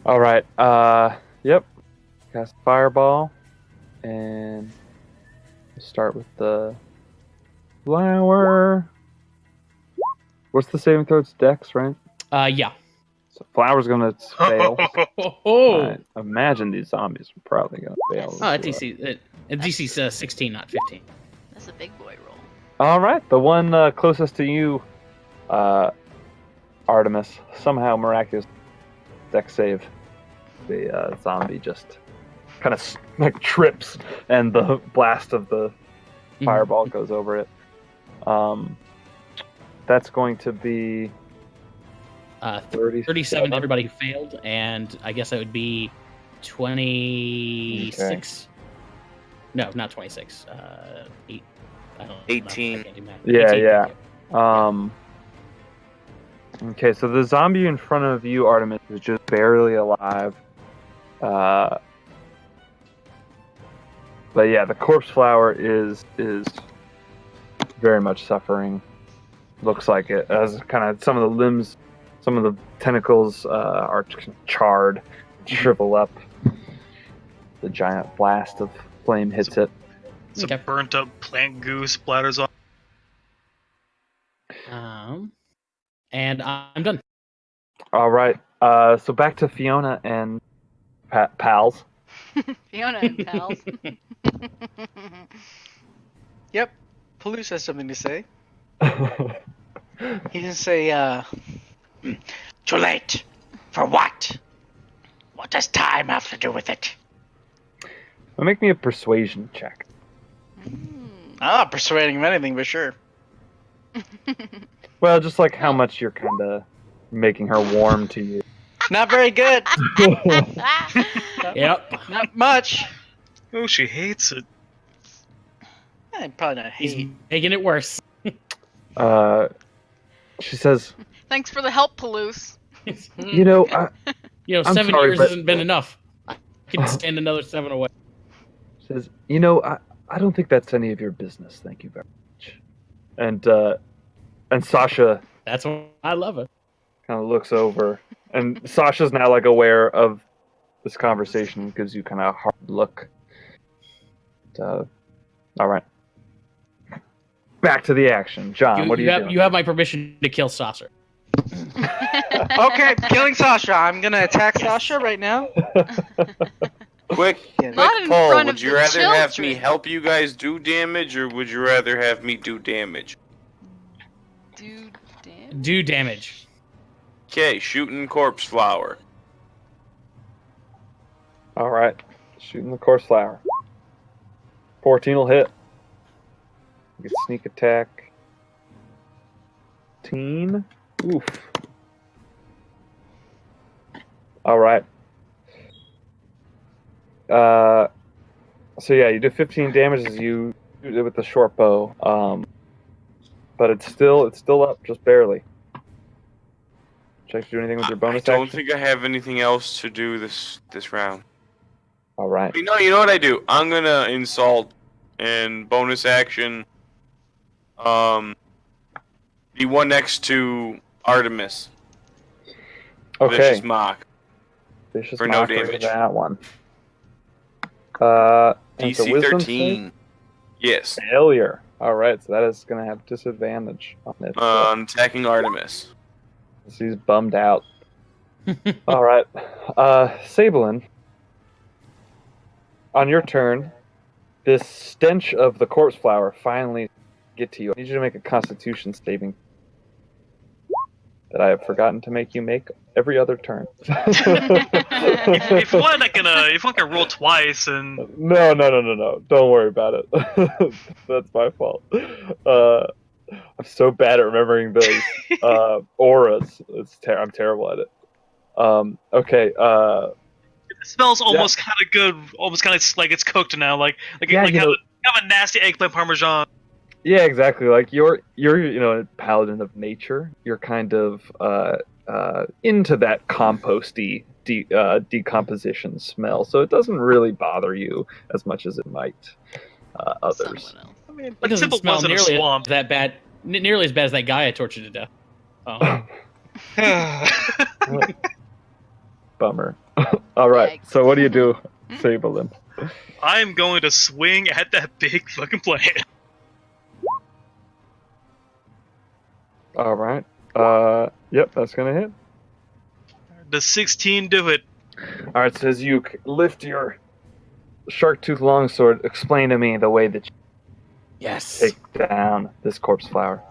[SPEAKER 3] All right. Yep. Cast fireball, and we'll start with the flower. What's the saving throw? It's Dex, right?
[SPEAKER 1] Yeah.
[SPEAKER 3] So Flower's gonna fail.
[SPEAKER 1] Oh,
[SPEAKER 3] I imagine these zombies are probably gonna fail.
[SPEAKER 1] Oh, DC's 16, not 15.
[SPEAKER 2] That's a big boy roll.
[SPEAKER 3] All right, the one closest to you, Artemis, somehow miraculous dex save. The zombie just kind of like trips, and the blast of the fireball goes over it. That's going to be
[SPEAKER 1] 37 to everybody who failed, and I guess that would be 26.
[SPEAKER 3] Okay.
[SPEAKER 1] No, not 26. 8. I don't know.
[SPEAKER 4] 18.
[SPEAKER 1] I can't do math.
[SPEAKER 3] Yeah,
[SPEAKER 1] 18,
[SPEAKER 3] yeah.
[SPEAKER 1] thank you.
[SPEAKER 3] Okay, so the zombie in front of you, Artemis, is just barely alive. But yeah, the corpse flower is very much suffering. Looks like it, as kind of some of the limbs, some of the tentacles are charred, shrivel up. The giant blast of flame hits it.
[SPEAKER 5] Some
[SPEAKER 1] Okay.
[SPEAKER 5] burnt up plant goo splatters off.
[SPEAKER 1] And I'm done.
[SPEAKER 3] All right, so back to Fiona and pals.
[SPEAKER 2] Fiona and pals.
[SPEAKER 6] Yep. Palouse has something to say. He can say,
[SPEAKER 8] Too late. For what? What does time have to do with it?
[SPEAKER 3] Make me a persuasion check.
[SPEAKER 6] persuading him anything, but sure.
[SPEAKER 3] Well, just like how much you're kind of making her warm to you.
[SPEAKER 6] Not very good.
[SPEAKER 1] Yep.
[SPEAKER 6] Not much.
[SPEAKER 5] Oh, she hates it.
[SPEAKER 6] Probably not
[SPEAKER 1] He's
[SPEAKER 6] hate.
[SPEAKER 1] making it worse.
[SPEAKER 3] She says,
[SPEAKER 2] Thanks for the help, Palouse.
[SPEAKER 3] you know, I'm
[SPEAKER 1] 7
[SPEAKER 3] sorry,
[SPEAKER 1] years
[SPEAKER 3] but-
[SPEAKER 1] hasn't been enough. I can stand another 7 away.
[SPEAKER 3] says, you know, I don't think that's any of your business. Thank you very much. And Sasha
[SPEAKER 1] That's why I love it.
[SPEAKER 3] kind of looks over, and Sasha's now like aware of this conversation, gives you kind of a hard look. All right, back to the action, John. what are you doing?
[SPEAKER 1] You have my permission to kill Saucer.
[SPEAKER 6] Okay, killing Sasha. I'm gonna attack Sasha right now.
[SPEAKER 4] Quick
[SPEAKER 2] Not in
[SPEAKER 4] poll.
[SPEAKER 2] front
[SPEAKER 4] Would
[SPEAKER 2] of
[SPEAKER 4] you
[SPEAKER 2] the
[SPEAKER 4] rather have me
[SPEAKER 2] children.
[SPEAKER 4] help you guys do damage, or would you rather have me do damage?
[SPEAKER 2] Dude, damn.
[SPEAKER 1] Do damage.
[SPEAKER 4] Okay, shooting corpse flower.
[SPEAKER 3] All right, shooting the course flower. 14 will hit. You get sneak attack. 15. Oof. All right. So yeah, you do 15 damage as you do it with the short bow. But it's still up just barely. Should I do anything with your bonus
[SPEAKER 4] I don't
[SPEAKER 3] action?
[SPEAKER 4] think I have anything else to do this round.
[SPEAKER 3] All right.
[SPEAKER 4] You know what I do? I'm gonna insult and bonus action. The one next to Artemis.
[SPEAKER 3] Okay.
[SPEAKER 4] Vicious mock.
[SPEAKER 3] Vicious
[SPEAKER 4] for no
[SPEAKER 3] Mockery,
[SPEAKER 4] damage.
[SPEAKER 3] that one. And it's a
[SPEAKER 4] DC
[SPEAKER 3] wisdom
[SPEAKER 4] 13.
[SPEAKER 3] save?
[SPEAKER 4] Yes.
[SPEAKER 3] Failure. All right, so that is going to have disadvantage on it.
[SPEAKER 4] Attacking Artemis.
[SPEAKER 3] He's bummed out. All right, Sablin. On your turn, this stench of the corpse flower finally get to you. I need you to make a Constitution saving that I have forgotten to make you make every other turn.
[SPEAKER 5] If you want, if one can roll twice and
[SPEAKER 3] No. Don't worry about it. That's my fault. I'm so bad at remembering those auras. I'm terrible at it. Okay.
[SPEAKER 5] it smells almost kind of good, almost kind of like it's cooked now, like
[SPEAKER 3] Yeah,
[SPEAKER 5] have
[SPEAKER 3] you know-
[SPEAKER 5] a nasty eggplant parmesan.
[SPEAKER 3] Yeah, exactly. Like you're a paladin of nature. You're kind of into that composty decomposition smell, so it doesn't really bother you as much as it might others.
[SPEAKER 2] Someone else.
[SPEAKER 5] I mean,
[SPEAKER 1] It
[SPEAKER 5] like
[SPEAKER 1] doesn't
[SPEAKER 5] Simple
[SPEAKER 1] smell
[SPEAKER 5] wasn't a
[SPEAKER 1] nearly
[SPEAKER 5] swamp.
[SPEAKER 1] that bad. Nearly as bad as that guy I tortured to death. Oh.
[SPEAKER 3] Bummer. All right.
[SPEAKER 2] Yikes.
[SPEAKER 3] So what do you do, Sablin?
[SPEAKER 5] I'm going to swing at that big fucking plant.
[SPEAKER 3] All right. Yep, that's gonna hit.
[SPEAKER 5] Does 16 do it?
[SPEAKER 3] All right, so as you lift your shark tooth longsword, explain to me the way that you
[SPEAKER 1] Yes.
[SPEAKER 3] take down this corpse flower.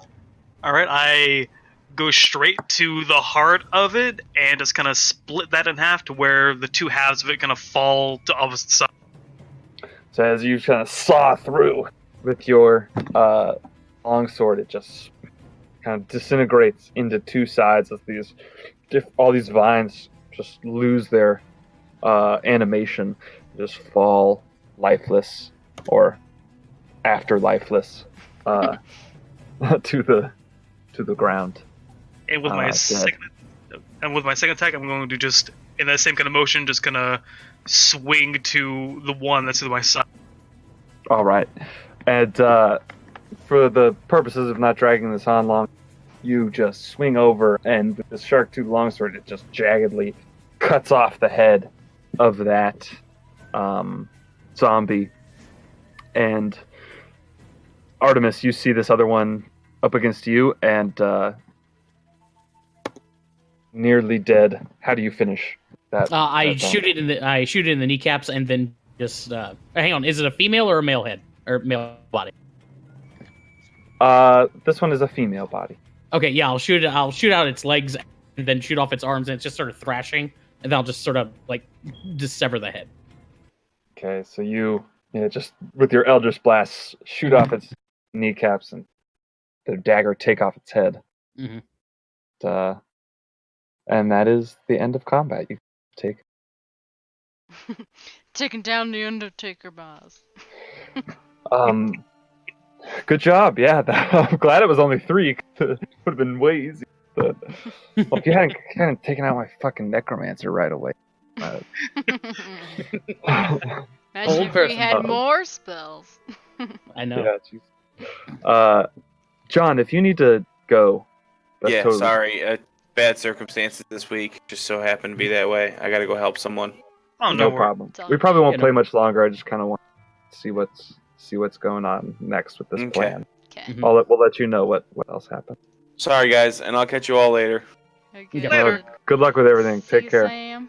[SPEAKER 5] All right, I go straight to the heart of it and just kind of split that in half to where the two halves of it kind of fall to opposite sides.
[SPEAKER 3] So as you kind of saw through with your longsword, it just kind of disintegrates into two sides as these all these vines just lose their animation, just fall lifeless or after lifeless to the ground.
[SPEAKER 5] And with my
[SPEAKER 3] dead.
[SPEAKER 5] second attack, I'm going to just in that same kind of motion, just gonna swing to the one that's to my side.
[SPEAKER 3] All right, and for the purposes of not dragging this on long, you just swing over, and with the shark tooth longsword, it just jaggedly cuts off the head of that zombie. And Artemis, you see this other one up against you, and nearly dead. How do you finish that?
[SPEAKER 1] I
[SPEAKER 3] that
[SPEAKER 1] shoot
[SPEAKER 3] zombie?
[SPEAKER 1] it in the kneecaps, and then just hang on. Is it a female or a male head or male body?
[SPEAKER 3] This one is a female body.
[SPEAKER 1] Okay, yeah, I'll shoot out its legs, and then shoot off its arms, and it's just sort of thrashing, and then I'll just sort of like just sever the head.
[SPEAKER 3] Okay, so you just with your Eldritch Blast shoot off its kneecaps and the dagger take off its head.
[SPEAKER 1] Mhm.
[SPEAKER 3] And that is the end of combat. You take.
[SPEAKER 2] Taking down the Undertaker boss.
[SPEAKER 3] Good job. Yeah, I'm glad it was only 3. It would have been way easier. But, well, if you hadn't taken out my fucking necromancer right away.
[SPEAKER 2] Imagine
[SPEAKER 1] Old
[SPEAKER 2] if we
[SPEAKER 1] person
[SPEAKER 2] had
[SPEAKER 3] mode.
[SPEAKER 2] more spells.
[SPEAKER 1] I know.
[SPEAKER 3] Yeah, jeez. John, if you need to go. That's
[SPEAKER 4] Yeah,
[SPEAKER 3] totally-
[SPEAKER 4] sorry. Bad circumstances this week. Just so happened to be that way. I gotta go help someone.
[SPEAKER 5] Oh,
[SPEAKER 3] No
[SPEAKER 5] no, worries.
[SPEAKER 3] problem.
[SPEAKER 2] It's all
[SPEAKER 3] We probably won't
[SPEAKER 1] good.
[SPEAKER 3] play much longer. I just kind of want to see what's going on next with this
[SPEAKER 4] Okay.
[SPEAKER 3] plan.
[SPEAKER 2] Okay.
[SPEAKER 1] Mhm.
[SPEAKER 3] We'll let you know what else happened.
[SPEAKER 4] Sorry, guys, and I'll catch you all later.
[SPEAKER 2] Okay.
[SPEAKER 5] Later.
[SPEAKER 3] Good luck with everything.
[SPEAKER 2] See
[SPEAKER 3] Take
[SPEAKER 2] you,
[SPEAKER 3] care.
[SPEAKER 2] Sam.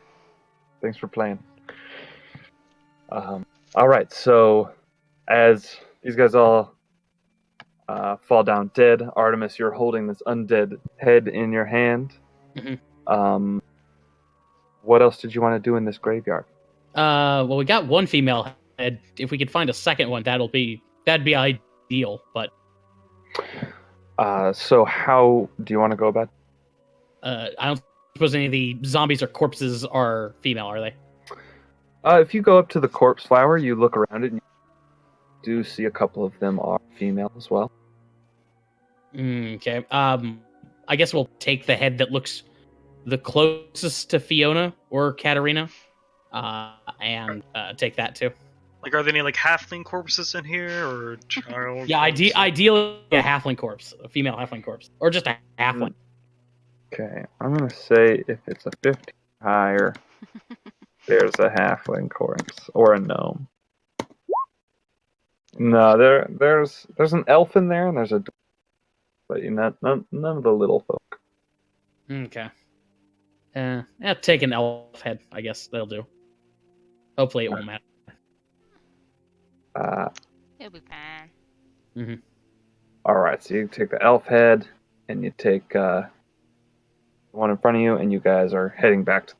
[SPEAKER 3] Thanks for playing. All right, so as these guys all fall down dead, Artemis, you're holding this undead head in your hand.
[SPEAKER 1] Mhm.
[SPEAKER 3] What else did you want to do in this graveyard?
[SPEAKER 1] Well, we got one female head. If we could find a second one, that'd be ideal. But
[SPEAKER 3] So how do you want to go about?
[SPEAKER 1] I don't suppose any of the zombies or corpses are female, are they?
[SPEAKER 3] If you go up to the corpse flower, you look around it, and you do see a couple of them are female as well.
[SPEAKER 1] Okay. I guess we'll take the head that looks the closest to Fiona or Katarina, and take that too.
[SPEAKER 5] Like, are there any like halfling corpses in here or child?
[SPEAKER 1] Yeah,
[SPEAKER 5] corpses?
[SPEAKER 1] ideally a halfling corpse, a female halfling corpse, or just a halfling.
[SPEAKER 3] Okay, I'm gonna say if it's a 50 higher, there's a halfling corpse or a gnome. No, there's an elf in there and there's a, but none of the little folk.
[SPEAKER 1] Okay. Yeah, take an elf head. I guess that'll do. Hopefully, it won't matter.
[SPEAKER 2] It'll be fine.
[SPEAKER 3] All right, so you take the elf head and you take the one in front of you, and you guys are heading back to.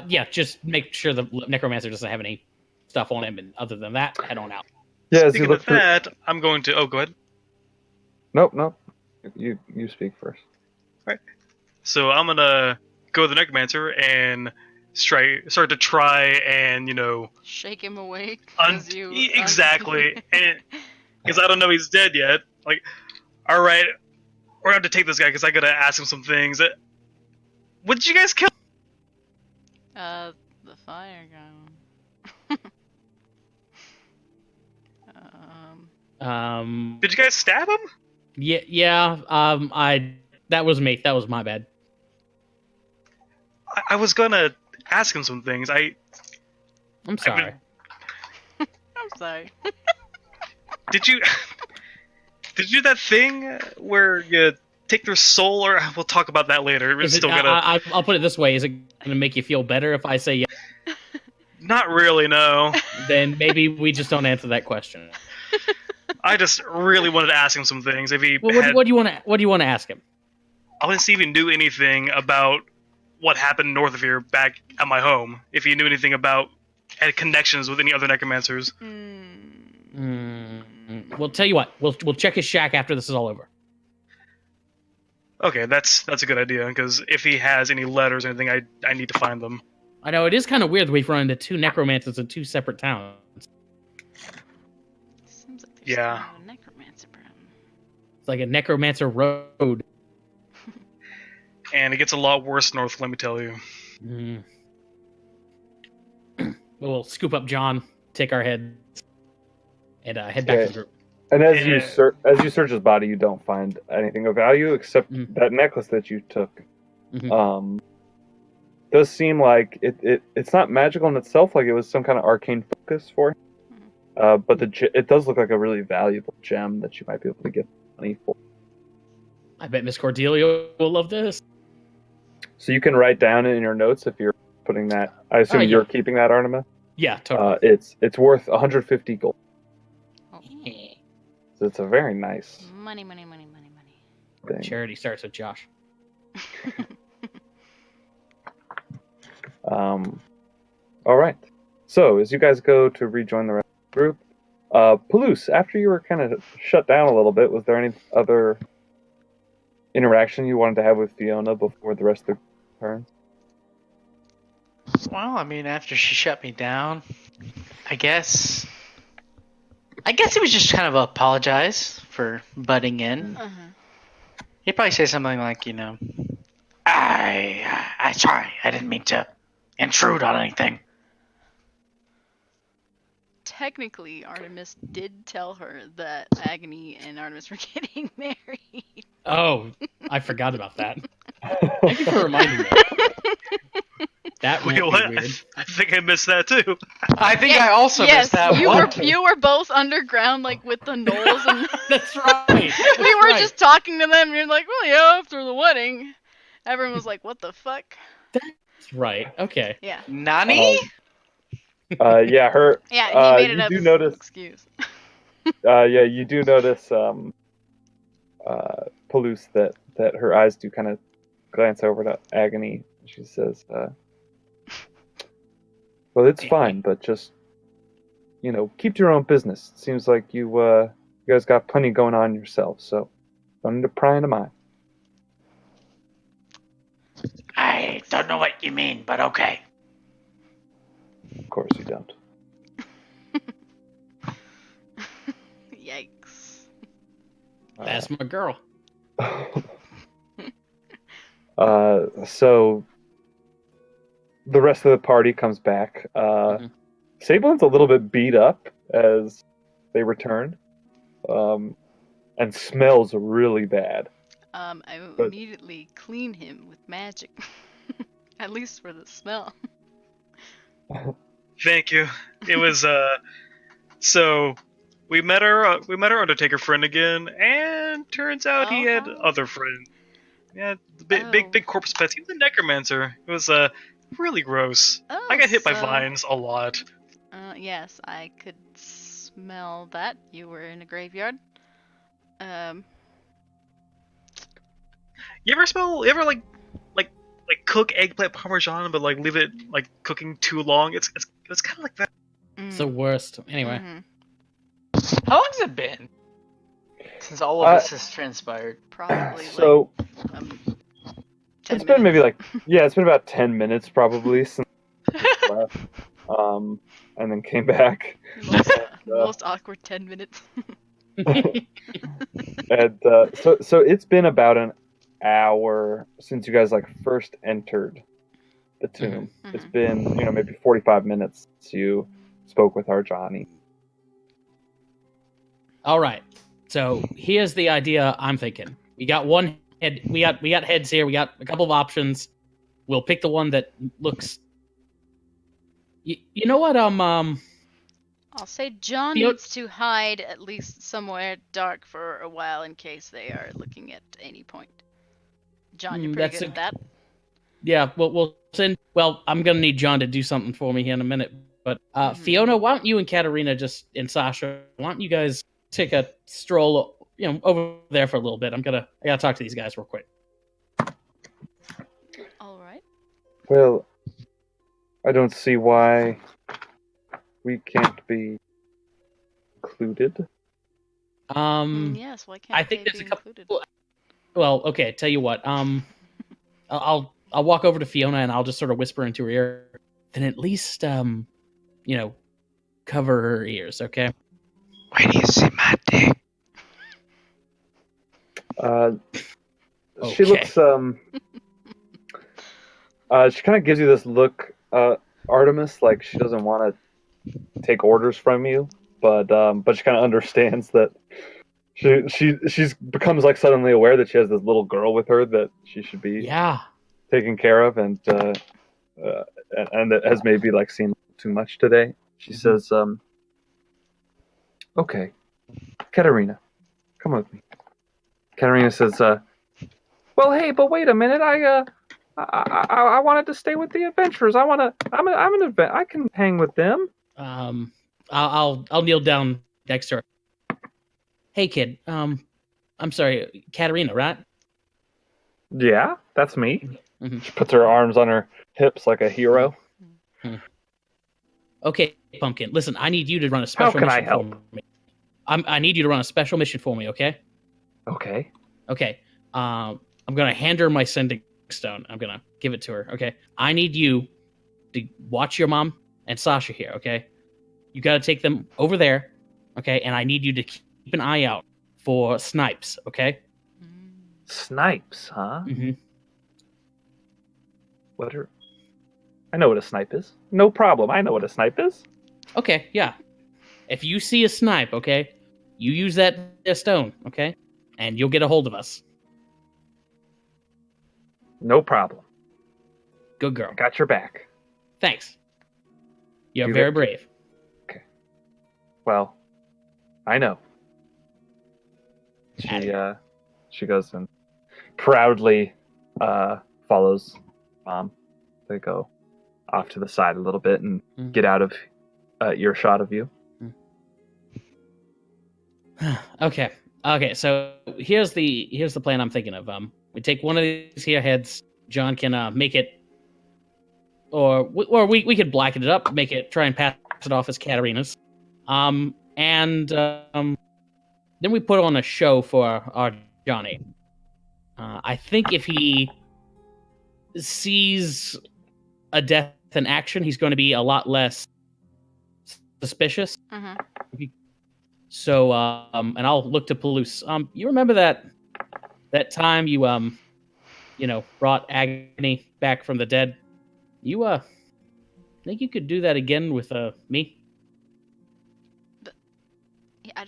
[SPEAKER 1] Yeah, just make sure the necromancer doesn't have any stuff on him, and other than that, head on out.
[SPEAKER 3] Yeah, as you
[SPEAKER 5] Speaking
[SPEAKER 3] look
[SPEAKER 5] of
[SPEAKER 3] through.
[SPEAKER 5] that, I'm going to. Oh, go ahead.
[SPEAKER 3] Nope. You speak first.
[SPEAKER 5] So I'm gonna go to the necromancer and start to try and
[SPEAKER 2] Shake him awake.
[SPEAKER 5] un-
[SPEAKER 2] 'cause you
[SPEAKER 5] exactly, and because I don't know he's dead yet. Like, all right, we're gonna have to take this guy because I gotta ask him some things. What did you guys kill?
[SPEAKER 2] The fire guy.
[SPEAKER 5] Did you guys stab him?
[SPEAKER 1] Yeah. That was me. That was my bad.
[SPEAKER 5] I was gonna ask him some things.
[SPEAKER 1] I'm sorry.
[SPEAKER 2] I'm sorry.
[SPEAKER 5] Did you do that thing where you take their soul, or we'll talk about that later. We're
[SPEAKER 1] Is it,
[SPEAKER 5] still gonna.
[SPEAKER 1] I'll put it this way: is it going to make you feel better if I say yes?
[SPEAKER 5] Not really, no.
[SPEAKER 1] Then maybe we just don't answer that question.
[SPEAKER 5] I just really wanted to ask him some things. If he
[SPEAKER 1] Well,
[SPEAKER 5] had,
[SPEAKER 1] what do you want to? What do you want to ask him?
[SPEAKER 5] I want to see if he knew anything about what happened north of here, back at my home. If he knew anything about, had connections with any other necromancers.
[SPEAKER 1] Well, tell you what, we'll check his shack after this is all over.
[SPEAKER 5] Okay, that's a good idea, because if he has any letters or anything, I need to find them.
[SPEAKER 1] I know it is kind of weird that we've run into 2 necromancers in 2 separate towns.
[SPEAKER 2] Seems like there's
[SPEAKER 5] Yeah.
[SPEAKER 2] a necromancer problem.
[SPEAKER 1] It's like a necromancer road.
[SPEAKER 5] And it gets a lot worse north, let me tell you.
[SPEAKER 1] We'll scoop up John, take our heads, and head back to the group.
[SPEAKER 3] And as
[SPEAKER 5] Yeah.
[SPEAKER 3] you search his body, you don't find anything of value except that necklace that you took. Does seem like it's not magical in itself, like it was some kind of arcane focus for him. But it does look like a really valuable gem that you might be able to get money for.
[SPEAKER 1] I bet Miss Cordelia will love this.
[SPEAKER 3] So you can write down in your notes if you're putting that. I assume
[SPEAKER 1] yeah.
[SPEAKER 3] you're keeping that, Artemis.
[SPEAKER 1] Yeah, totally.
[SPEAKER 3] It's worth 150 gold.
[SPEAKER 2] Oh.
[SPEAKER 3] So it's a very nice
[SPEAKER 2] Money.
[SPEAKER 3] thing.
[SPEAKER 1] Charity starts with Josh.
[SPEAKER 3] All right. So as you guys go to rejoin the rest of the group, Palouse, after you were kind of shut down a little bit, was there any other interaction you wanted to have with Fiona before the rest of the turns?
[SPEAKER 7] Well, I mean, after she shut me down, I guess it was just kind of apologize for butting in. He'd probably say something like,
[SPEAKER 8] I sorry. I didn't mean to intrude on anything.
[SPEAKER 2] Technically, Artemis did tell her that Agony and Artemis were getting married.
[SPEAKER 1] Oh, I forgot about that. Thank you for reminding me. That would
[SPEAKER 5] Wait,
[SPEAKER 1] be
[SPEAKER 5] what?
[SPEAKER 1] weird.
[SPEAKER 5] I think I missed that too.
[SPEAKER 6] I think I also missed that
[SPEAKER 2] you
[SPEAKER 6] one.
[SPEAKER 2] you were both underground, like with the gnolls, and
[SPEAKER 1] That's right.
[SPEAKER 2] we were just talking to them. And you're like, well, yeah, after the wedding, everyone was like, what the fuck?
[SPEAKER 1] That's right. Okay.
[SPEAKER 2] Yeah,
[SPEAKER 7] Nani?
[SPEAKER 3] Yeah, her.
[SPEAKER 2] yeah, he made it
[SPEAKER 3] you
[SPEAKER 2] up
[SPEAKER 3] do
[SPEAKER 2] as
[SPEAKER 3] notice-
[SPEAKER 2] an excuse.
[SPEAKER 3] Yeah, you do notice, Palouse, that her eyes do kind of glance over to Agony. She says, "Well, it's fine, but just, keep to your own business. It seems like you guys got plenty going on yourselves, so don't need to pry into mine."
[SPEAKER 8] I don't know what you mean, but okay.
[SPEAKER 3] Of course you don't.
[SPEAKER 2] Yikes.
[SPEAKER 1] That's my girl.
[SPEAKER 3] So the rest of the party comes back. Sablin's a little bit beat up as they return, and smells really bad.
[SPEAKER 2] I will
[SPEAKER 3] But-
[SPEAKER 2] immediately clean him with magic. At least for the smell.
[SPEAKER 5] Thank you. It was so we met our Undertaker friend again, and turns out he had other friends. Yeah, big corpse pets. He was a necromancer. It was really gross.
[SPEAKER 2] Oh,
[SPEAKER 5] I got hit by
[SPEAKER 2] so-
[SPEAKER 5] vines a lot.
[SPEAKER 2] Yes, I could smell that. You were in a graveyard.
[SPEAKER 5] You ever like cook eggplant parmesan, but like leave it like cooking too long? It's kind of like that.
[SPEAKER 1] It's the worst. Anyway.
[SPEAKER 6] How long's it been since all of this has transpired?
[SPEAKER 2] Probably
[SPEAKER 3] So
[SPEAKER 2] like 10
[SPEAKER 3] it's been maybe it's been about 10 minutes probably since I left, and then came back.
[SPEAKER 2] most awkward 10 minutes.
[SPEAKER 3] And so it's been about an hour since you guys first entered the tomb. It's been maybe 45 minutes since you spoke with our Johnny.
[SPEAKER 1] All right. So here's the idea I'm thinking. We got one head. We got heads here. We got a couple of options. We'll pick the one that looks. You know what?
[SPEAKER 2] I'll say John
[SPEAKER 1] The o-
[SPEAKER 2] needs to hide at least somewhere dark for a while in case they are looking at any point. John, you're pretty
[SPEAKER 1] That's
[SPEAKER 2] good at that.
[SPEAKER 1] Yeah, we'll send. Well, I'm gonna need John to do something for me here in a minute. But Fiona, why don't you and Katerina and Sasha, why don't you guys take a stroll, over there for a little bit? I gotta talk to these guys real quick.
[SPEAKER 2] All right.
[SPEAKER 3] Well, I don't see why we can't be included.
[SPEAKER 2] Yes, why can't
[SPEAKER 1] I think
[SPEAKER 2] they
[SPEAKER 1] there's
[SPEAKER 2] be
[SPEAKER 1] a couple.
[SPEAKER 2] included?
[SPEAKER 1] Well, okay. Tell you what. I'll walk over to Fiona and I'll just sort of whisper into her ear. Then at least cover her ears, okay?
[SPEAKER 8] Where do you see my dick?
[SPEAKER 3] She looks she kind of gives you this look, Artemis, like she doesn't want to take orders from you, but she kind of understands that she's becomes like suddenly aware that she has this little girl with her that she should be taken care of, and that has maybe like seen too much today. She says, "Okay, Katerina, come with me." Katerina says, "Well, hey, but wait a minute. I wanted to stay with the adventurers. I'm an event. I can hang with them."
[SPEAKER 1] I'll kneel down next to her. Hey, kid. I'm sorry, Katerina, right?
[SPEAKER 3] Yeah, that's me.
[SPEAKER 1] Mm-hmm.
[SPEAKER 3] She puts her arms on her hips like a hero.
[SPEAKER 1] Okay, Pumpkin. Listen, I need you to run a special
[SPEAKER 3] How can
[SPEAKER 1] mission
[SPEAKER 3] I help?
[SPEAKER 1] for me. I need you to run a special mission for me, okay?
[SPEAKER 3] Okay.
[SPEAKER 1] Okay. I'm gonna hand her my sending stone. I'm gonna give it to her. Okay. I need you to watch your mom and Sasha here. Okay. You got to take them over there. Okay. And I need you to keep an eye out for snipes. Okay.
[SPEAKER 3] Snipes, huh?
[SPEAKER 1] Mm-hmm.
[SPEAKER 3] I know what a snipe is. No problem. I know what a snipe is.
[SPEAKER 1] Okay. Yeah. If you see a snipe, okay, you use that stone. Okay, and you'll get a hold of us.
[SPEAKER 3] No problem.
[SPEAKER 1] Good girl.
[SPEAKER 3] Got your back.
[SPEAKER 1] Thanks. You're
[SPEAKER 3] You
[SPEAKER 1] very
[SPEAKER 3] bet.
[SPEAKER 1] brave.
[SPEAKER 3] Okay. Well, I know. She goes and proudly follows Mom. They go off to the side a little bit and get out of earshot of you.
[SPEAKER 1] Okay. So here's the plan I'm thinking of. We take one of these here heads. John can make it, or we could blacken it up, try and pass it off as Katerina's. And then we put on a show for our Johnny. I think if he sees a death in action, he's going to be a lot less suspicious.
[SPEAKER 2] Mm-hmm.
[SPEAKER 1] So, and I'll look to Palouse. You remember that time you brought Agony back from the dead? You think you could do that again with me?
[SPEAKER 2] Yeah, I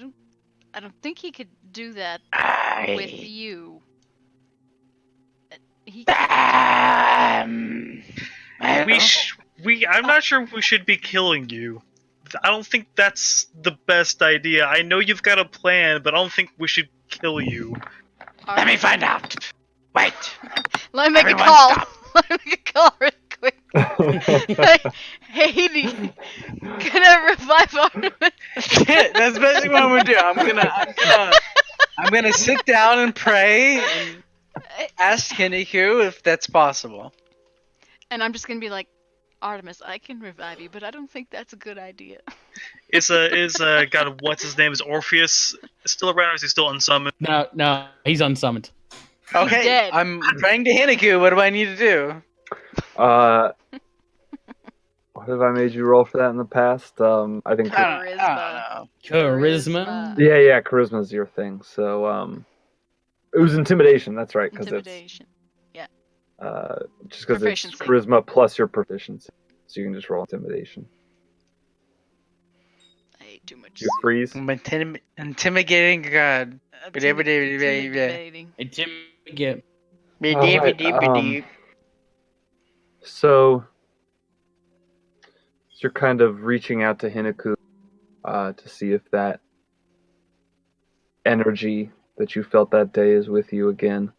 [SPEAKER 2] don't think he could do that with you.
[SPEAKER 5] I'm not sure if we should be killing you. I don't think that's the best idea. I know you've got a plan, but I don't think we should kill you.
[SPEAKER 8] Let me find out. Wait.
[SPEAKER 2] Let me make
[SPEAKER 8] Everyone
[SPEAKER 2] a call.
[SPEAKER 8] stop.
[SPEAKER 2] Let me make a call real quick. Hey, can I revive Artemis?
[SPEAKER 6] That's basically what I'm gonna do. I'm gonna sit down and pray and ask Hiniku if that's possible.
[SPEAKER 2] And I'm just gonna be like, Artemis, I can revive you, but I don't think that's a good idea.
[SPEAKER 5] Is God, what's his name? Is Orpheus still around, or is he still unsummoned?
[SPEAKER 1] No, he's unsummoned.
[SPEAKER 6] Okay,
[SPEAKER 2] dead.
[SPEAKER 6] I'm praying to Hiniku. What do I need to do?
[SPEAKER 3] What have I made you roll for that in the past? I think.
[SPEAKER 2] Charisma.
[SPEAKER 1] Charisma.
[SPEAKER 3] Yeah, charisma is your thing. So, it was intimidation. That's right, because it's
[SPEAKER 2] Intimidation.
[SPEAKER 3] just because it's
[SPEAKER 2] Proficiency.
[SPEAKER 3] charisma plus your proficiency, so you can just roll intimidation.
[SPEAKER 2] I ate too much.
[SPEAKER 3] You freeze.
[SPEAKER 6] I'm intimidating God.
[SPEAKER 2] Intimidating.
[SPEAKER 1] Intimidate.
[SPEAKER 3] Alright, so you're kind of reaching out to Hinaku, to see if that energy that you felt that day is with you again.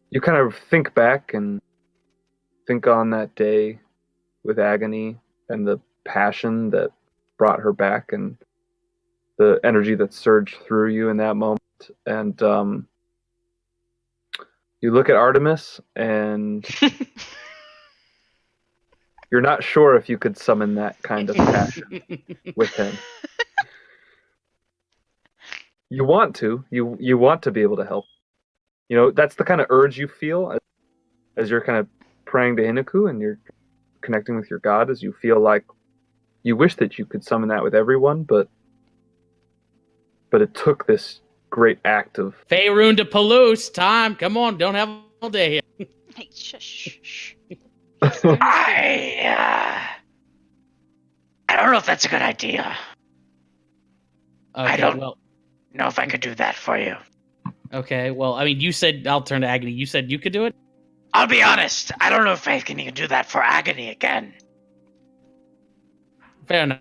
[SPEAKER 3] You kind of think back and think on that day with agony and the passion that brought her back and the energy that surged through you in that moment. And you look at Artemis and you're not sure if you could summon that kind of passion with him. You want to. You want to be able to help. You know, that's the kind of urge you feel as you're kind of praying to Hinaku and you're connecting with your god, as you feel like you wish that you could summon that with everyone, but it took this great act of...
[SPEAKER 1] Faerun to Palouse, time. Come on, don't have all day here.
[SPEAKER 2] Hey, shush.
[SPEAKER 8] I don't know if that's a good idea.
[SPEAKER 1] Okay,
[SPEAKER 8] I don't
[SPEAKER 1] well,
[SPEAKER 8] know if I could do that for you.
[SPEAKER 1] okay, well, I mean, you said I'll turn to Agony. You said you could do it?
[SPEAKER 8] I'll be honest, I don't know if Faith can even do that for Agony again.
[SPEAKER 1] Fair enough.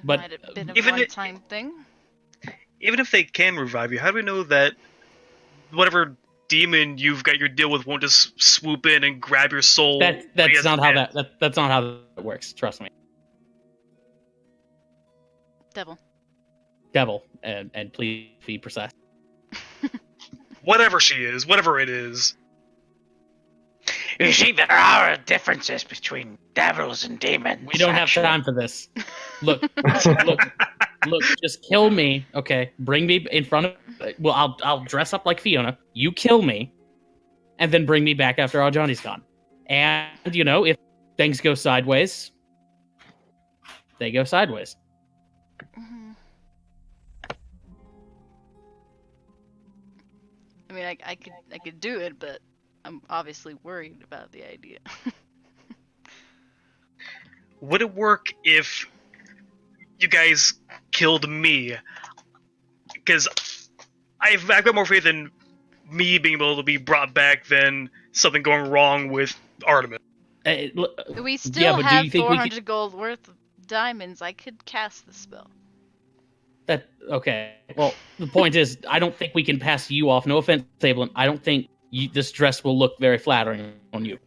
[SPEAKER 1] But
[SPEAKER 2] Might have been a
[SPEAKER 5] even
[SPEAKER 2] one-time thing.
[SPEAKER 5] Even if they can revive you, how do we know that whatever demon you've got your deal with won't just swoop in and grab your soul?
[SPEAKER 1] that's not how that's not how that works. Trust me. Devil, and please be precise.
[SPEAKER 5] Whatever she is, whatever it is.
[SPEAKER 8] You see, there are differences between devils and demons.
[SPEAKER 1] We don't
[SPEAKER 8] actually.
[SPEAKER 1] have time for this. Look, look, just kill me, okay? Bring me in front of... Well, I'll dress up like Fiona. You kill me, and then bring me back after Ajani's gone. And, you know, if things go sideways, they go sideways.
[SPEAKER 2] Mhm. I mean, I could do it, but I'm obviously worried about the idea.
[SPEAKER 5] Would it work if you guys killed me? Because I've got more faith in me being able to be brought back than something going wrong with Artemis.
[SPEAKER 2] We still
[SPEAKER 1] yeah, but do
[SPEAKER 2] have
[SPEAKER 1] you think we
[SPEAKER 2] 400 gold worth of diamonds. I could cast the spell.
[SPEAKER 1] Okay. Well, the point is, I don't think we can pass you off. No offense, Sablin. I don't think this dress will look very flattering on you.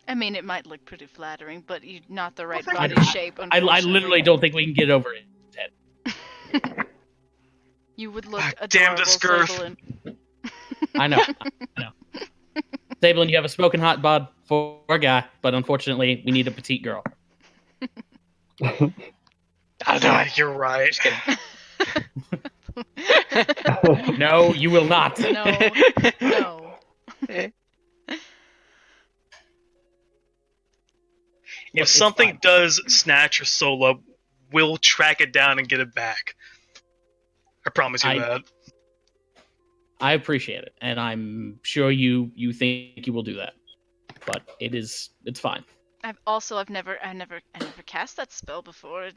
[SPEAKER 2] I mean, it might look pretty flattering, but you're not the right
[SPEAKER 5] Well,
[SPEAKER 2] body shape.
[SPEAKER 1] I literally don't think we can get over it.
[SPEAKER 2] You would look
[SPEAKER 5] Damn
[SPEAKER 2] adorable,
[SPEAKER 5] this girth.
[SPEAKER 2] Sablin.
[SPEAKER 1] I know. Sablin, you have a smoking hot bod for a guy, but unfortunately, we need a petite girl.
[SPEAKER 8] I'll do it.
[SPEAKER 5] You're right.
[SPEAKER 8] Just kidding.
[SPEAKER 1] No, you will not.
[SPEAKER 2] No.
[SPEAKER 5] If something does snatch your soul up, we'll track it down and get it back. I promise you that.
[SPEAKER 1] I appreciate it, and I'm sure you think you will do that. But it's fine.
[SPEAKER 2] I've never cast that spell before.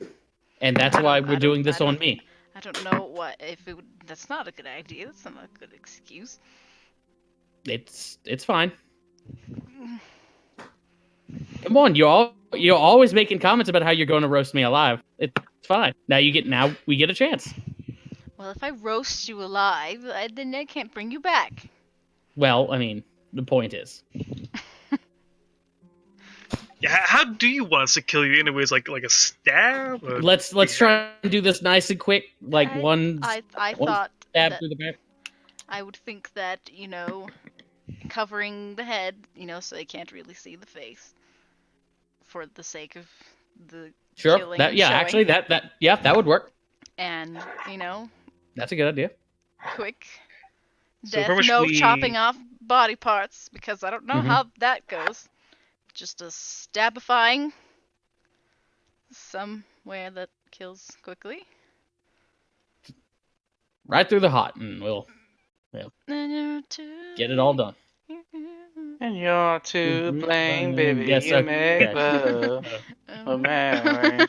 [SPEAKER 1] And that's why we're doing this on me.
[SPEAKER 2] I don't know what if it would. That's not a good idea. That's not a good excuse.
[SPEAKER 1] It's fine. Come on, you're always making comments about how you're going to roast me alive. It's fine. Now we get a chance.
[SPEAKER 2] Well, if I roast you alive, then I can't bring you back.
[SPEAKER 1] Well, I mean, the point is.
[SPEAKER 5] Yeah, how do you want us to kill you anyways? Like a stab? Or...
[SPEAKER 1] Let's try and do this nice and quick. Like one
[SPEAKER 2] I
[SPEAKER 1] one
[SPEAKER 2] thought
[SPEAKER 1] stab
[SPEAKER 2] that
[SPEAKER 1] through the back.
[SPEAKER 2] I would think that, covering the head, so they can't really see the face, for the sake of the
[SPEAKER 1] Sure.
[SPEAKER 2] killing
[SPEAKER 1] That
[SPEAKER 2] and
[SPEAKER 1] yeah,
[SPEAKER 2] showing.
[SPEAKER 1] actually that would work.
[SPEAKER 2] And
[SPEAKER 1] That's a good idea.
[SPEAKER 2] quick
[SPEAKER 5] So
[SPEAKER 2] death,
[SPEAKER 5] pretty much
[SPEAKER 2] no
[SPEAKER 5] we-
[SPEAKER 2] chopping off body parts, because I don't know
[SPEAKER 1] Mhm.
[SPEAKER 2] how that goes. Just a stabifying somewhere that kills quickly.
[SPEAKER 1] Right through the heart, and we'll get it all done.
[SPEAKER 7] And you're to blame, baby.
[SPEAKER 1] Yes,
[SPEAKER 7] you
[SPEAKER 1] sir.
[SPEAKER 7] make
[SPEAKER 1] Yeah.
[SPEAKER 7] love a Mary.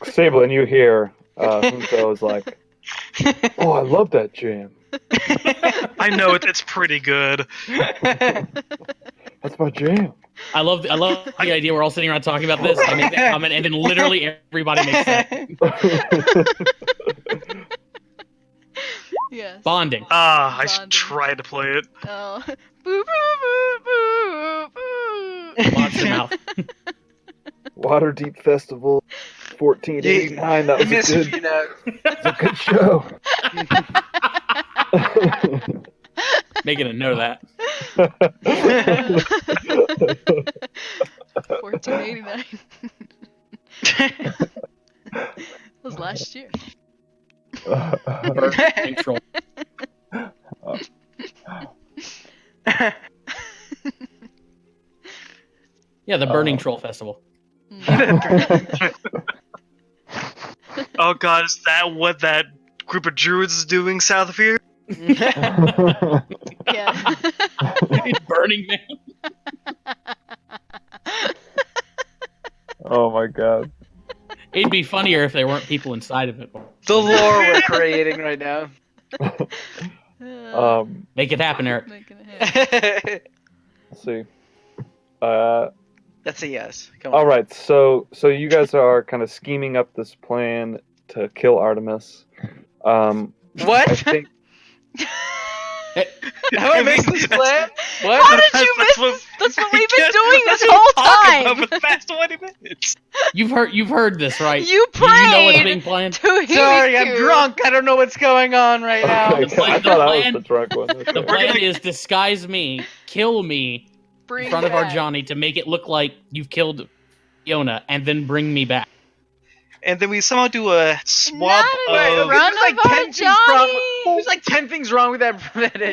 [SPEAKER 3] Sablin, you hear Hunko is like, "Oh, I love that jam."
[SPEAKER 5] I know it's pretty good.
[SPEAKER 3] That's my jam.
[SPEAKER 1] I love the idea we're all sitting around talking about this. I make that comment, and then literally everybody makes that
[SPEAKER 2] Yes.
[SPEAKER 1] bonding.
[SPEAKER 5] I should
[SPEAKER 2] Bonding.
[SPEAKER 5] try to play it.
[SPEAKER 2] Oh. Boo, boo, boo, boo, boo.
[SPEAKER 1] Monster mouth.
[SPEAKER 3] Waterdeep Festival, 1489. That was
[SPEAKER 6] Miss
[SPEAKER 3] a good,
[SPEAKER 6] Peanut.
[SPEAKER 3] that's a good show.
[SPEAKER 1] Making a note of that.
[SPEAKER 2] 1489. That was last year.
[SPEAKER 1] Burning troll. Yeah, the Burning Troll Festival.
[SPEAKER 5] Oh god, is that what that group of druids is doing south of here?
[SPEAKER 2] Yeah.
[SPEAKER 1] Burning Man.
[SPEAKER 3] Oh my god.
[SPEAKER 1] It'd be funnier if there weren't people inside of it.
[SPEAKER 6] The lore we're creating right now.
[SPEAKER 1] Make it happen, Eric.
[SPEAKER 2] Making it happen.
[SPEAKER 3] Let's see.
[SPEAKER 6] That's a yes. Come on.
[SPEAKER 3] All right, so you guys are kind of scheming up this plan to kill Artemis.
[SPEAKER 6] What?
[SPEAKER 3] I think
[SPEAKER 6] How I make this plan? What?
[SPEAKER 2] How did you miss this? That's what we've been doing this whole time.
[SPEAKER 5] For the past 20 minutes.
[SPEAKER 1] You've heard this, right?
[SPEAKER 2] You
[SPEAKER 1] You know what's
[SPEAKER 2] prayed
[SPEAKER 1] being planned.
[SPEAKER 2] to Himiku.
[SPEAKER 6] Sorry, I'm drunk. I don't know what's going on right now.
[SPEAKER 3] okay,
[SPEAKER 1] plan-
[SPEAKER 3] I
[SPEAKER 1] the
[SPEAKER 3] thought I was
[SPEAKER 1] plan-
[SPEAKER 3] the drunk one.
[SPEAKER 1] The
[SPEAKER 3] Okay.
[SPEAKER 1] plan is disguise me, kill me
[SPEAKER 2] Bring
[SPEAKER 1] in front of our
[SPEAKER 2] back.
[SPEAKER 1] Johnny to make it look like you've killed Fiona, and then bring me back.
[SPEAKER 5] And then we somehow do a swap
[SPEAKER 2] Not in
[SPEAKER 5] of...
[SPEAKER 2] front
[SPEAKER 6] There's like
[SPEAKER 2] of our
[SPEAKER 6] 10 things wrong.
[SPEAKER 2] Johnny.
[SPEAKER 6] There's like 10 things wrong with that.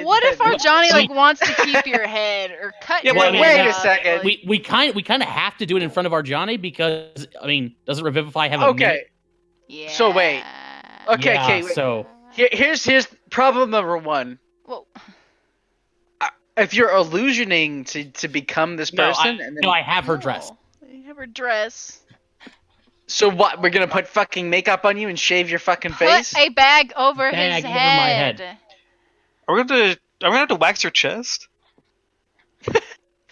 [SPEAKER 2] What if our Johnny like wants to keep your head or cut
[SPEAKER 6] Yeah,
[SPEAKER 2] your
[SPEAKER 6] but
[SPEAKER 2] head
[SPEAKER 6] wait a
[SPEAKER 2] off,
[SPEAKER 6] second.
[SPEAKER 2] like-
[SPEAKER 1] We kind of have to do it in front of our Johnny because I mean, doesn't Revivify have a
[SPEAKER 6] Okay.
[SPEAKER 2] Yeah.
[SPEAKER 6] So wait. Okay,
[SPEAKER 1] Yeah,
[SPEAKER 6] okay. Wait.
[SPEAKER 1] so
[SPEAKER 6] Here's problem number one.
[SPEAKER 2] Well,
[SPEAKER 6] If you're illusioning to become this person, and then
[SPEAKER 1] I have her dress.
[SPEAKER 2] You have her dress.
[SPEAKER 6] so what? We're gonna put fucking makeup on you and shave your fucking
[SPEAKER 2] Put
[SPEAKER 6] face?
[SPEAKER 2] a bag over
[SPEAKER 1] Bag
[SPEAKER 2] his
[SPEAKER 1] over my
[SPEAKER 2] head.
[SPEAKER 1] head.
[SPEAKER 5] Are we gonna have to wax your chest?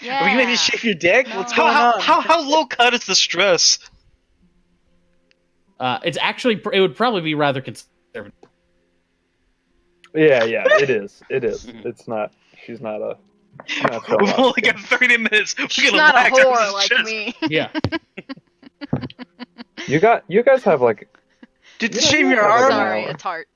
[SPEAKER 2] Yeah.
[SPEAKER 6] Are we gonna just shave your dick?
[SPEAKER 2] No.
[SPEAKER 6] What's going on?
[SPEAKER 5] How low cut is this dress?
[SPEAKER 1] It's actually it would probably be rather conservative.
[SPEAKER 3] Yeah, it is. It is.
[SPEAKER 1] Mhm.
[SPEAKER 3] It's not. She's not a. Not so
[SPEAKER 5] We've
[SPEAKER 3] hot.
[SPEAKER 5] only got 30 minutes. We're
[SPEAKER 2] She's
[SPEAKER 5] gonna
[SPEAKER 2] not a
[SPEAKER 5] wax
[SPEAKER 2] whore
[SPEAKER 5] Artemis'
[SPEAKER 2] like
[SPEAKER 5] chest.
[SPEAKER 2] me.
[SPEAKER 1] Yeah.
[SPEAKER 3] You guys have like.
[SPEAKER 6] Did
[SPEAKER 3] Yeah,
[SPEAKER 6] shave
[SPEAKER 3] yeah,
[SPEAKER 6] your
[SPEAKER 3] yeah.
[SPEAKER 6] arm?
[SPEAKER 2] Sorry,
[SPEAKER 3] hour.
[SPEAKER 2] a tart.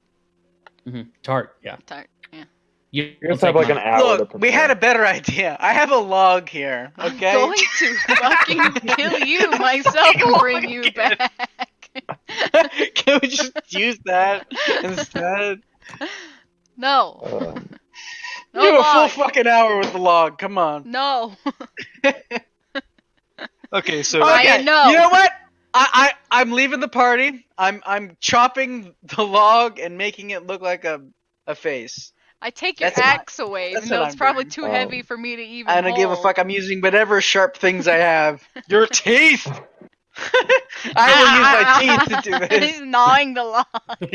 [SPEAKER 1] Tart. Yeah.
[SPEAKER 2] Tart. Yeah.
[SPEAKER 1] You
[SPEAKER 3] You guys have like an hour.
[SPEAKER 6] Look,
[SPEAKER 3] to
[SPEAKER 6] we
[SPEAKER 3] prepare.
[SPEAKER 6] had a better idea. I have a log here. Okay.
[SPEAKER 2] I'm going to fucking kill you myself and bring you back.
[SPEAKER 6] Can we just use that instead?
[SPEAKER 2] No. No
[SPEAKER 6] You have a
[SPEAKER 2] log.
[SPEAKER 6] full fucking hour with the log. Come on.
[SPEAKER 2] No.
[SPEAKER 5] Okay, so
[SPEAKER 2] Ryan,
[SPEAKER 6] Okay.
[SPEAKER 2] no.
[SPEAKER 6] You know what? I'm leaving the party. I'm chopping the log and making it look like a face.
[SPEAKER 2] I take your
[SPEAKER 6] That's what-
[SPEAKER 2] axe away,
[SPEAKER 6] that's
[SPEAKER 2] even though
[SPEAKER 6] what
[SPEAKER 2] it's
[SPEAKER 6] I'm
[SPEAKER 2] probably
[SPEAKER 6] doing.
[SPEAKER 2] too heavy for me to even
[SPEAKER 6] I don't give a
[SPEAKER 2] hold.
[SPEAKER 6] fuck. I'm using whatever sharp things I have. Your teeth. I will use my teeth to do this.
[SPEAKER 2] He's gnawing the log.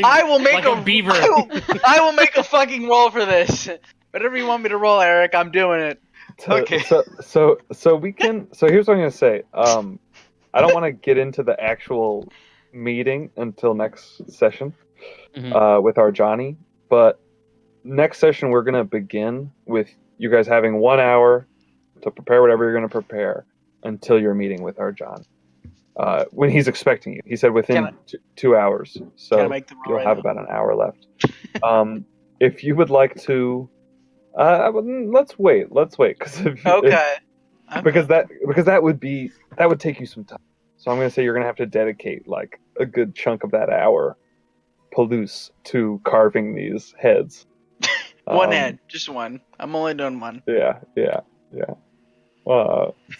[SPEAKER 6] I will make
[SPEAKER 1] Like a beaver.
[SPEAKER 6] I will make a fucking roll for this. Whatever you want me to roll, Eric, I'm doing it.
[SPEAKER 5] Okay.
[SPEAKER 3] So we can. So here's what I'm gonna say. I don't want to get into the actual meeting until next session.
[SPEAKER 1] Mhm.
[SPEAKER 3] With our Johnny, but next session we're gonna begin with you guys having 1 hour to prepare whatever you're gonna prepare until your meeting with our John. When he's expecting you, he said within
[SPEAKER 6] Can
[SPEAKER 3] 2 hours.
[SPEAKER 6] Can I
[SPEAKER 3] So
[SPEAKER 6] make the roll
[SPEAKER 3] you'll
[SPEAKER 6] right
[SPEAKER 3] have
[SPEAKER 6] now?
[SPEAKER 3] about an hour left. If you would like to, let's wait, because
[SPEAKER 6] Okay.
[SPEAKER 3] because that would take you some time. So I'm gonna say you're gonna have to dedicate like a good chunk of that hour, Palouse, to carving these heads.
[SPEAKER 6] One head, just one. I'm only doing one.
[SPEAKER 3] Yeah.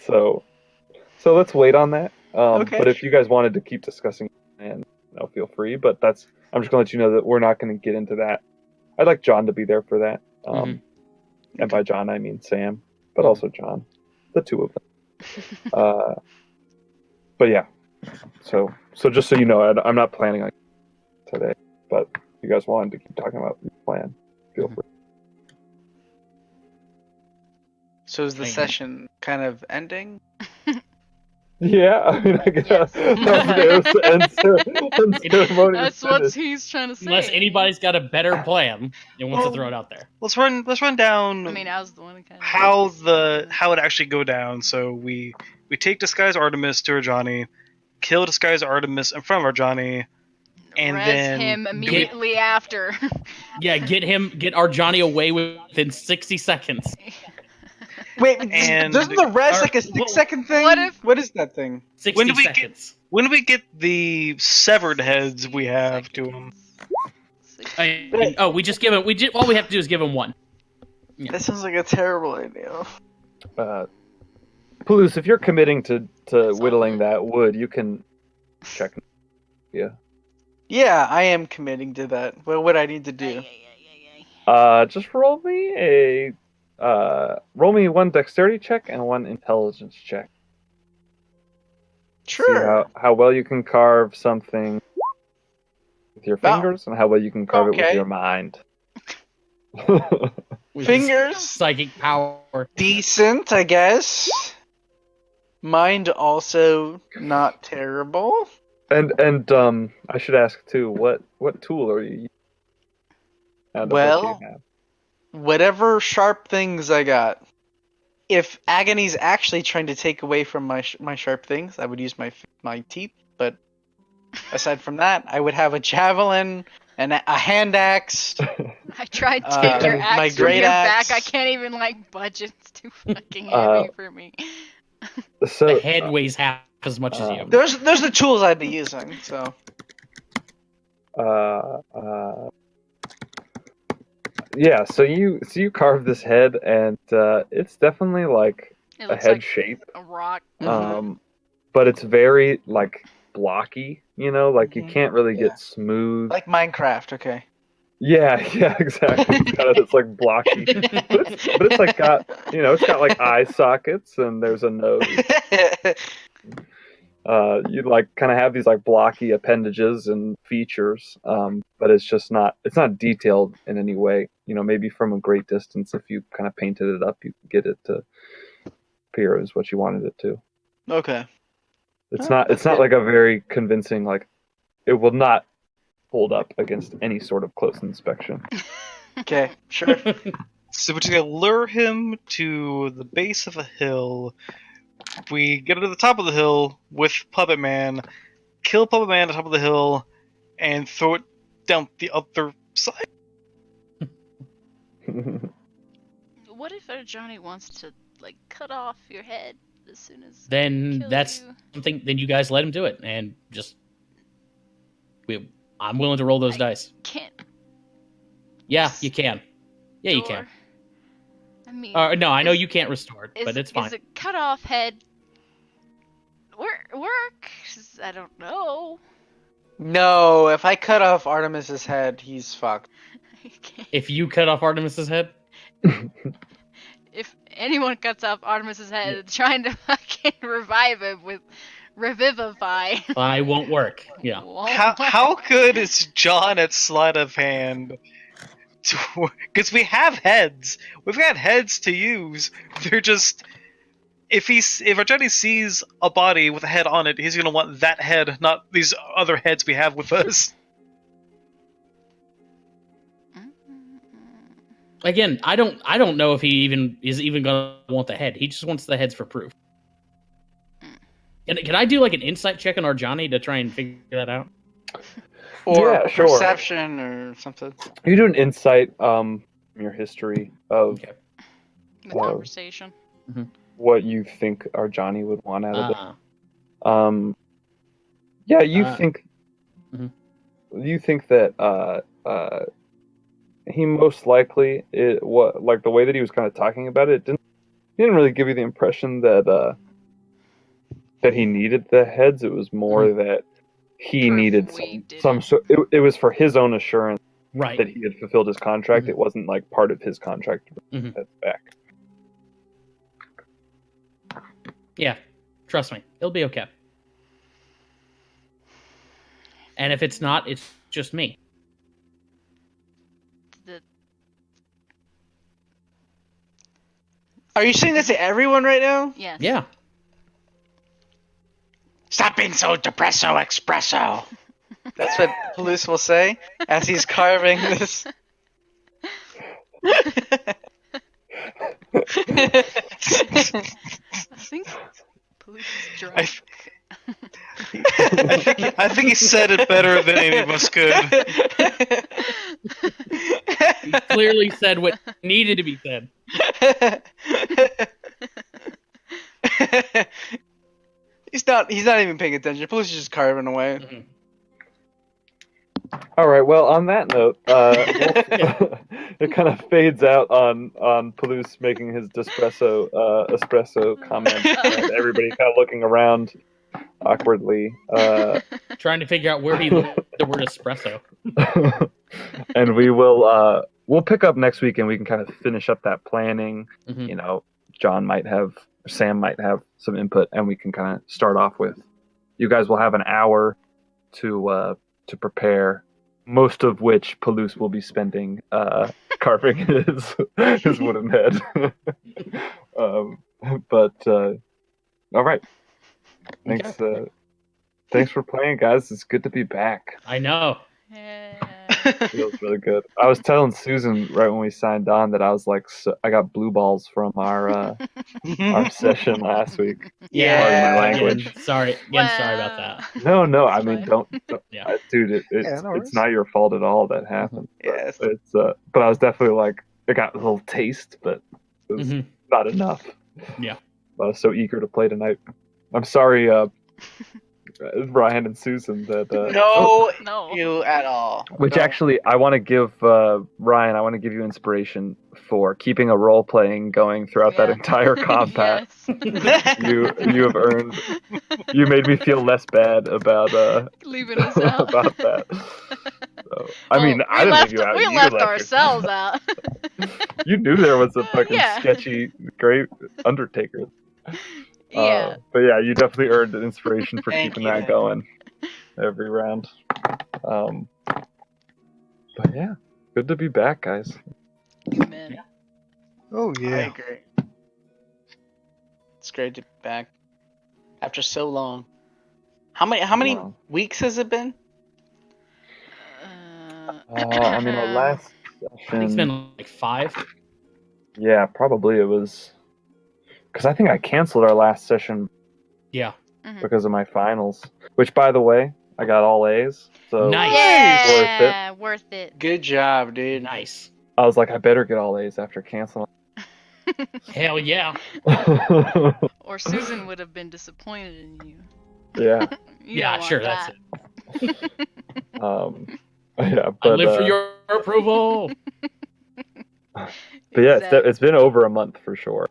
[SPEAKER 3] So let's wait on that.
[SPEAKER 6] Okay.
[SPEAKER 3] But if you guys wanted to keep discussing, and feel free. But I'm just gonna let you know that we're not gonna get into that. I'd like John to be there for that. And by John I mean Sam, but also John, the two of them. But yeah. So just so you know, I'm not planning on today. But if you guys wanted to keep talking about your plan, feel free.
[SPEAKER 6] So is the
[SPEAKER 1] Hang on.
[SPEAKER 6] session kind of ending?
[SPEAKER 3] Yeah, I mean, I guess
[SPEAKER 2] That's what he's trying to say.
[SPEAKER 1] Unless anybody's got a better plan and wants to throw it out there.
[SPEAKER 5] Let's run down
[SPEAKER 2] I mean, I was the one who kind of
[SPEAKER 5] how it actually go down. So we take Disguise Artemis to Arjani, kill Disguise Artemis in front of Arjani, and
[SPEAKER 2] res
[SPEAKER 5] then
[SPEAKER 2] him immediately after.
[SPEAKER 1] Yeah, get Arjani away within 60 seconds.
[SPEAKER 6] Wait,
[SPEAKER 5] And-
[SPEAKER 6] doesn't the res
[SPEAKER 1] Or-
[SPEAKER 6] like a 6-second thing?
[SPEAKER 2] What
[SPEAKER 6] is that thing?
[SPEAKER 1] 60
[SPEAKER 5] When do we
[SPEAKER 1] seconds.
[SPEAKER 5] when do we get the severed heads we have to him?
[SPEAKER 1] We just give him. All we have to do is give him one.
[SPEAKER 6] That sounds like a terrible idea.
[SPEAKER 3] Palouse, if you're committing to whittling that wood, you can check.
[SPEAKER 6] Yeah, I am committing to that. What would I need to do?
[SPEAKER 3] Just roll me one dexterity check and one intelligence check. See
[SPEAKER 6] Sure.
[SPEAKER 3] how well you can carve something with your
[SPEAKER 6] Oh.
[SPEAKER 3] fingers and how well you can carve it with
[SPEAKER 6] Okay.
[SPEAKER 3] your mind.
[SPEAKER 1] With
[SPEAKER 6] Fingers.
[SPEAKER 1] psychic power.
[SPEAKER 6] Decent, I guess. Mind also not terrible.
[SPEAKER 3] and I should ask too, what tool are you using? Out of what
[SPEAKER 6] Well-
[SPEAKER 3] you have?
[SPEAKER 6] Whatever sharp things I got. If Agony's actually trying to take away from my sharp things, I would use my teeth. But aside from that, I would have a javelin and a hand axe.
[SPEAKER 2] I tried to take your axe
[SPEAKER 6] my
[SPEAKER 2] from
[SPEAKER 6] great
[SPEAKER 2] your
[SPEAKER 6] axe.
[SPEAKER 2] back. I can't even like budge. It's too fucking
[SPEAKER 3] Uh,
[SPEAKER 2] heavy for me.
[SPEAKER 3] So
[SPEAKER 1] The head weighs half as much as you.
[SPEAKER 6] Those the tools I'd be using. So
[SPEAKER 3] yeah, so you carve this head, and it's definitely like
[SPEAKER 2] It
[SPEAKER 3] a
[SPEAKER 2] looks
[SPEAKER 3] head
[SPEAKER 2] like
[SPEAKER 3] shape.
[SPEAKER 2] a rock.
[SPEAKER 3] But it's very like blocky, like you
[SPEAKER 6] Mhm.
[SPEAKER 3] can't really
[SPEAKER 6] Yeah.
[SPEAKER 3] get smooth.
[SPEAKER 6] like Minecraft, okay.
[SPEAKER 3] Yeah, exactly. It's like blocky, but it's like got it's got like eye sockets and there's a nose. You like kind of have these like blocky appendages and features, but it's not detailed in any way. Maybe from a great distance, if you kind of painted it up, you could get it to appear as what you wanted it to.
[SPEAKER 6] Okay.
[SPEAKER 3] It's
[SPEAKER 6] Oh,
[SPEAKER 3] not
[SPEAKER 6] that's
[SPEAKER 3] like
[SPEAKER 6] good.
[SPEAKER 3] a very convincing, like it will not hold up against any sort of close inspection.
[SPEAKER 6] Okay, sure.
[SPEAKER 5] So we're just gonna lure him to the base of a hill. We get to the top of the hill with Puppet Man, kill Puppet Man at the top of the hill, and throw it down the other side.
[SPEAKER 2] What if Johnny wants to like cut off your head as soon as
[SPEAKER 1] Then
[SPEAKER 2] kill
[SPEAKER 1] that's
[SPEAKER 2] you?
[SPEAKER 1] something. Then you guys let him do it, and just I'm willing to roll those dice.
[SPEAKER 2] Can't.
[SPEAKER 1] Yeah, you can. Yeah, you can.
[SPEAKER 2] restore. I mean,
[SPEAKER 1] No, I know you can't restore it, but it's fine.
[SPEAKER 2] Is a cut off head work? I don't know.
[SPEAKER 6] No, if I cut off Artemis's head, he's fucked.
[SPEAKER 2] I can't-
[SPEAKER 1] If you cut off Artemis's head,
[SPEAKER 2] If anyone cuts off Artemis's head, trying to fucking revive him with revivify.
[SPEAKER 1] I won't work. Yeah.
[SPEAKER 2] won't
[SPEAKER 5] How
[SPEAKER 2] work.
[SPEAKER 5] good is John at sleight of hand? Because we have heads. We've got heads to use. They're just if Arjani sees a body with a head on it, he's gonna want that head, not these other heads we have with us.
[SPEAKER 1] Again, I don't know if he is even gonna want the head. He just wants the heads for proof. Can I do like an insight check on Arjani to try and figure that out?
[SPEAKER 6] Or
[SPEAKER 3] Yeah, sure.
[SPEAKER 6] perception or something.
[SPEAKER 3] You do an insight your history of
[SPEAKER 1] Okay.
[SPEAKER 2] The conversation.
[SPEAKER 3] what you think Arjani would want out of it.
[SPEAKER 1] Ah.
[SPEAKER 3] Yeah, you
[SPEAKER 1] Uh,
[SPEAKER 3] think
[SPEAKER 1] mhm.
[SPEAKER 3] you think that he most likely like the way that he was kind of talking about it he didn't really give you the impression that he needed the heads. It was more that he
[SPEAKER 2] Proof
[SPEAKER 3] needed
[SPEAKER 2] we
[SPEAKER 3] some
[SPEAKER 2] didn't.
[SPEAKER 3] so it was for his own assurance
[SPEAKER 1] Right.
[SPEAKER 3] that he had fulfilled his contract.
[SPEAKER 1] Mhm.
[SPEAKER 3] It wasn't like part of his contract to bring
[SPEAKER 1] Mhm.
[SPEAKER 3] the heads back.
[SPEAKER 1] Yeah. Trust me, it'll be okay. And if it's not, it's just me.
[SPEAKER 6] Are you saying that to everyone right now?
[SPEAKER 2] Yes.
[SPEAKER 1] Yeah.
[SPEAKER 8] Stop being so depresso espresso.
[SPEAKER 6] That's what Palouse will say as he's carving this.
[SPEAKER 2] I think Palouse is drunk.
[SPEAKER 5] I think he said it better than any of us could.
[SPEAKER 1] He clearly said what needed to be said.
[SPEAKER 6] He's not even paying attention. Palouse is just carving away.
[SPEAKER 1] Mhm.
[SPEAKER 3] All right. Well, on that note, it kind of fades out on Palouse making his espresso comment, and everybody kind of looking around awkwardly.
[SPEAKER 1] Trying to figure out where he learned the word espresso.
[SPEAKER 3] And we'll pick up next week, and we can kind of finish up that planning.
[SPEAKER 1] Mhm.
[SPEAKER 3] You know, Sam might have some input, and we can kind of start off with. You guys will have an hour to prepare, most of which Palouse will be spending carving his wooden head. But all right, thanks for playing, guys. It's good to be back.
[SPEAKER 1] I know.
[SPEAKER 2] Yeah.
[SPEAKER 3] Feels really good. I was telling Susan right when we signed on that I was like, I got blue balls from our session last week. Pardon my language.
[SPEAKER 1] Sorry about that.
[SPEAKER 3] No. I mean, don't.
[SPEAKER 1] Yeah.
[SPEAKER 3] Dude, it's not your fault at all that happened.
[SPEAKER 6] Yes.
[SPEAKER 3] But I was definitely like, I got a little taste, but it was
[SPEAKER 1] Mhm.
[SPEAKER 3] not enough.
[SPEAKER 1] Yeah.
[SPEAKER 3] I was so eager to play tonight. I'm sorry, Ryan and Susan.
[SPEAKER 6] No,
[SPEAKER 2] No.
[SPEAKER 6] you at all.
[SPEAKER 3] Which
[SPEAKER 6] No.
[SPEAKER 3] actually, I want to give Ryan. I want to give you inspiration for keeping a role playing going throughout that
[SPEAKER 2] Yeah.
[SPEAKER 3] entire combat.
[SPEAKER 2] Yes.
[SPEAKER 3] You have earned. You made me feel less bad about
[SPEAKER 2] Leaving us out.
[SPEAKER 3] about that. So, I mean,
[SPEAKER 2] Well,
[SPEAKER 3] I didn't leave you out.
[SPEAKER 2] We
[SPEAKER 3] You
[SPEAKER 2] left
[SPEAKER 3] left
[SPEAKER 2] ourselves out.
[SPEAKER 3] You knew there was a fucking
[SPEAKER 2] Yeah.
[SPEAKER 3] sketchy, great Undertaker.
[SPEAKER 2] Yeah.
[SPEAKER 3] But yeah, you definitely earned an inspiration for
[SPEAKER 6] Thank
[SPEAKER 3] keeping
[SPEAKER 6] you.
[SPEAKER 3] that going every round. But yeah, good to be back, guys.
[SPEAKER 2] Amen.
[SPEAKER 5] Oh
[SPEAKER 6] I agree. It's great to be back after so long. How many
[SPEAKER 3] Wow.
[SPEAKER 6] weeks has it been?
[SPEAKER 3] I mean, our last
[SPEAKER 1] I think it's
[SPEAKER 3] session.
[SPEAKER 1] been like 5.
[SPEAKER 3] Yeah, probably it was. Because I think I canceled our last session
[SPEAKER 1] Yeah.
[SPEAKER 3] because of my finals. Which, by the way, I got all A's. So
[SPEAKER 1] Nice.
[SPEAKER 2] Yeah, worth it.
[SPEAKER 6] Good job, dude.
[SPEAKER 1] Nice.
[SPEAKER 3] I was like, I better get all A's after canceling.
[SPEAKER 1] Hell yeah.
[SPEAKER 2] Or Susan would have been disappointed in you.
[SPEAKER 3] Yeah.
[SPEAKER 2] You
[SPEAKER 1] Yeah,
[SPEAKER 2] don't want
[SPEAKER 1] sure, that's
[SPEAKER 2] that.
[SPEAKER 1] it.
[SPEAKER 3] Yeah,
[SPEAKER 1] I
[SPEAKER 3] but
[SPEAKER 1] live for your approval.
[SPEAKER 3] But yeah, it's been over a month for sure.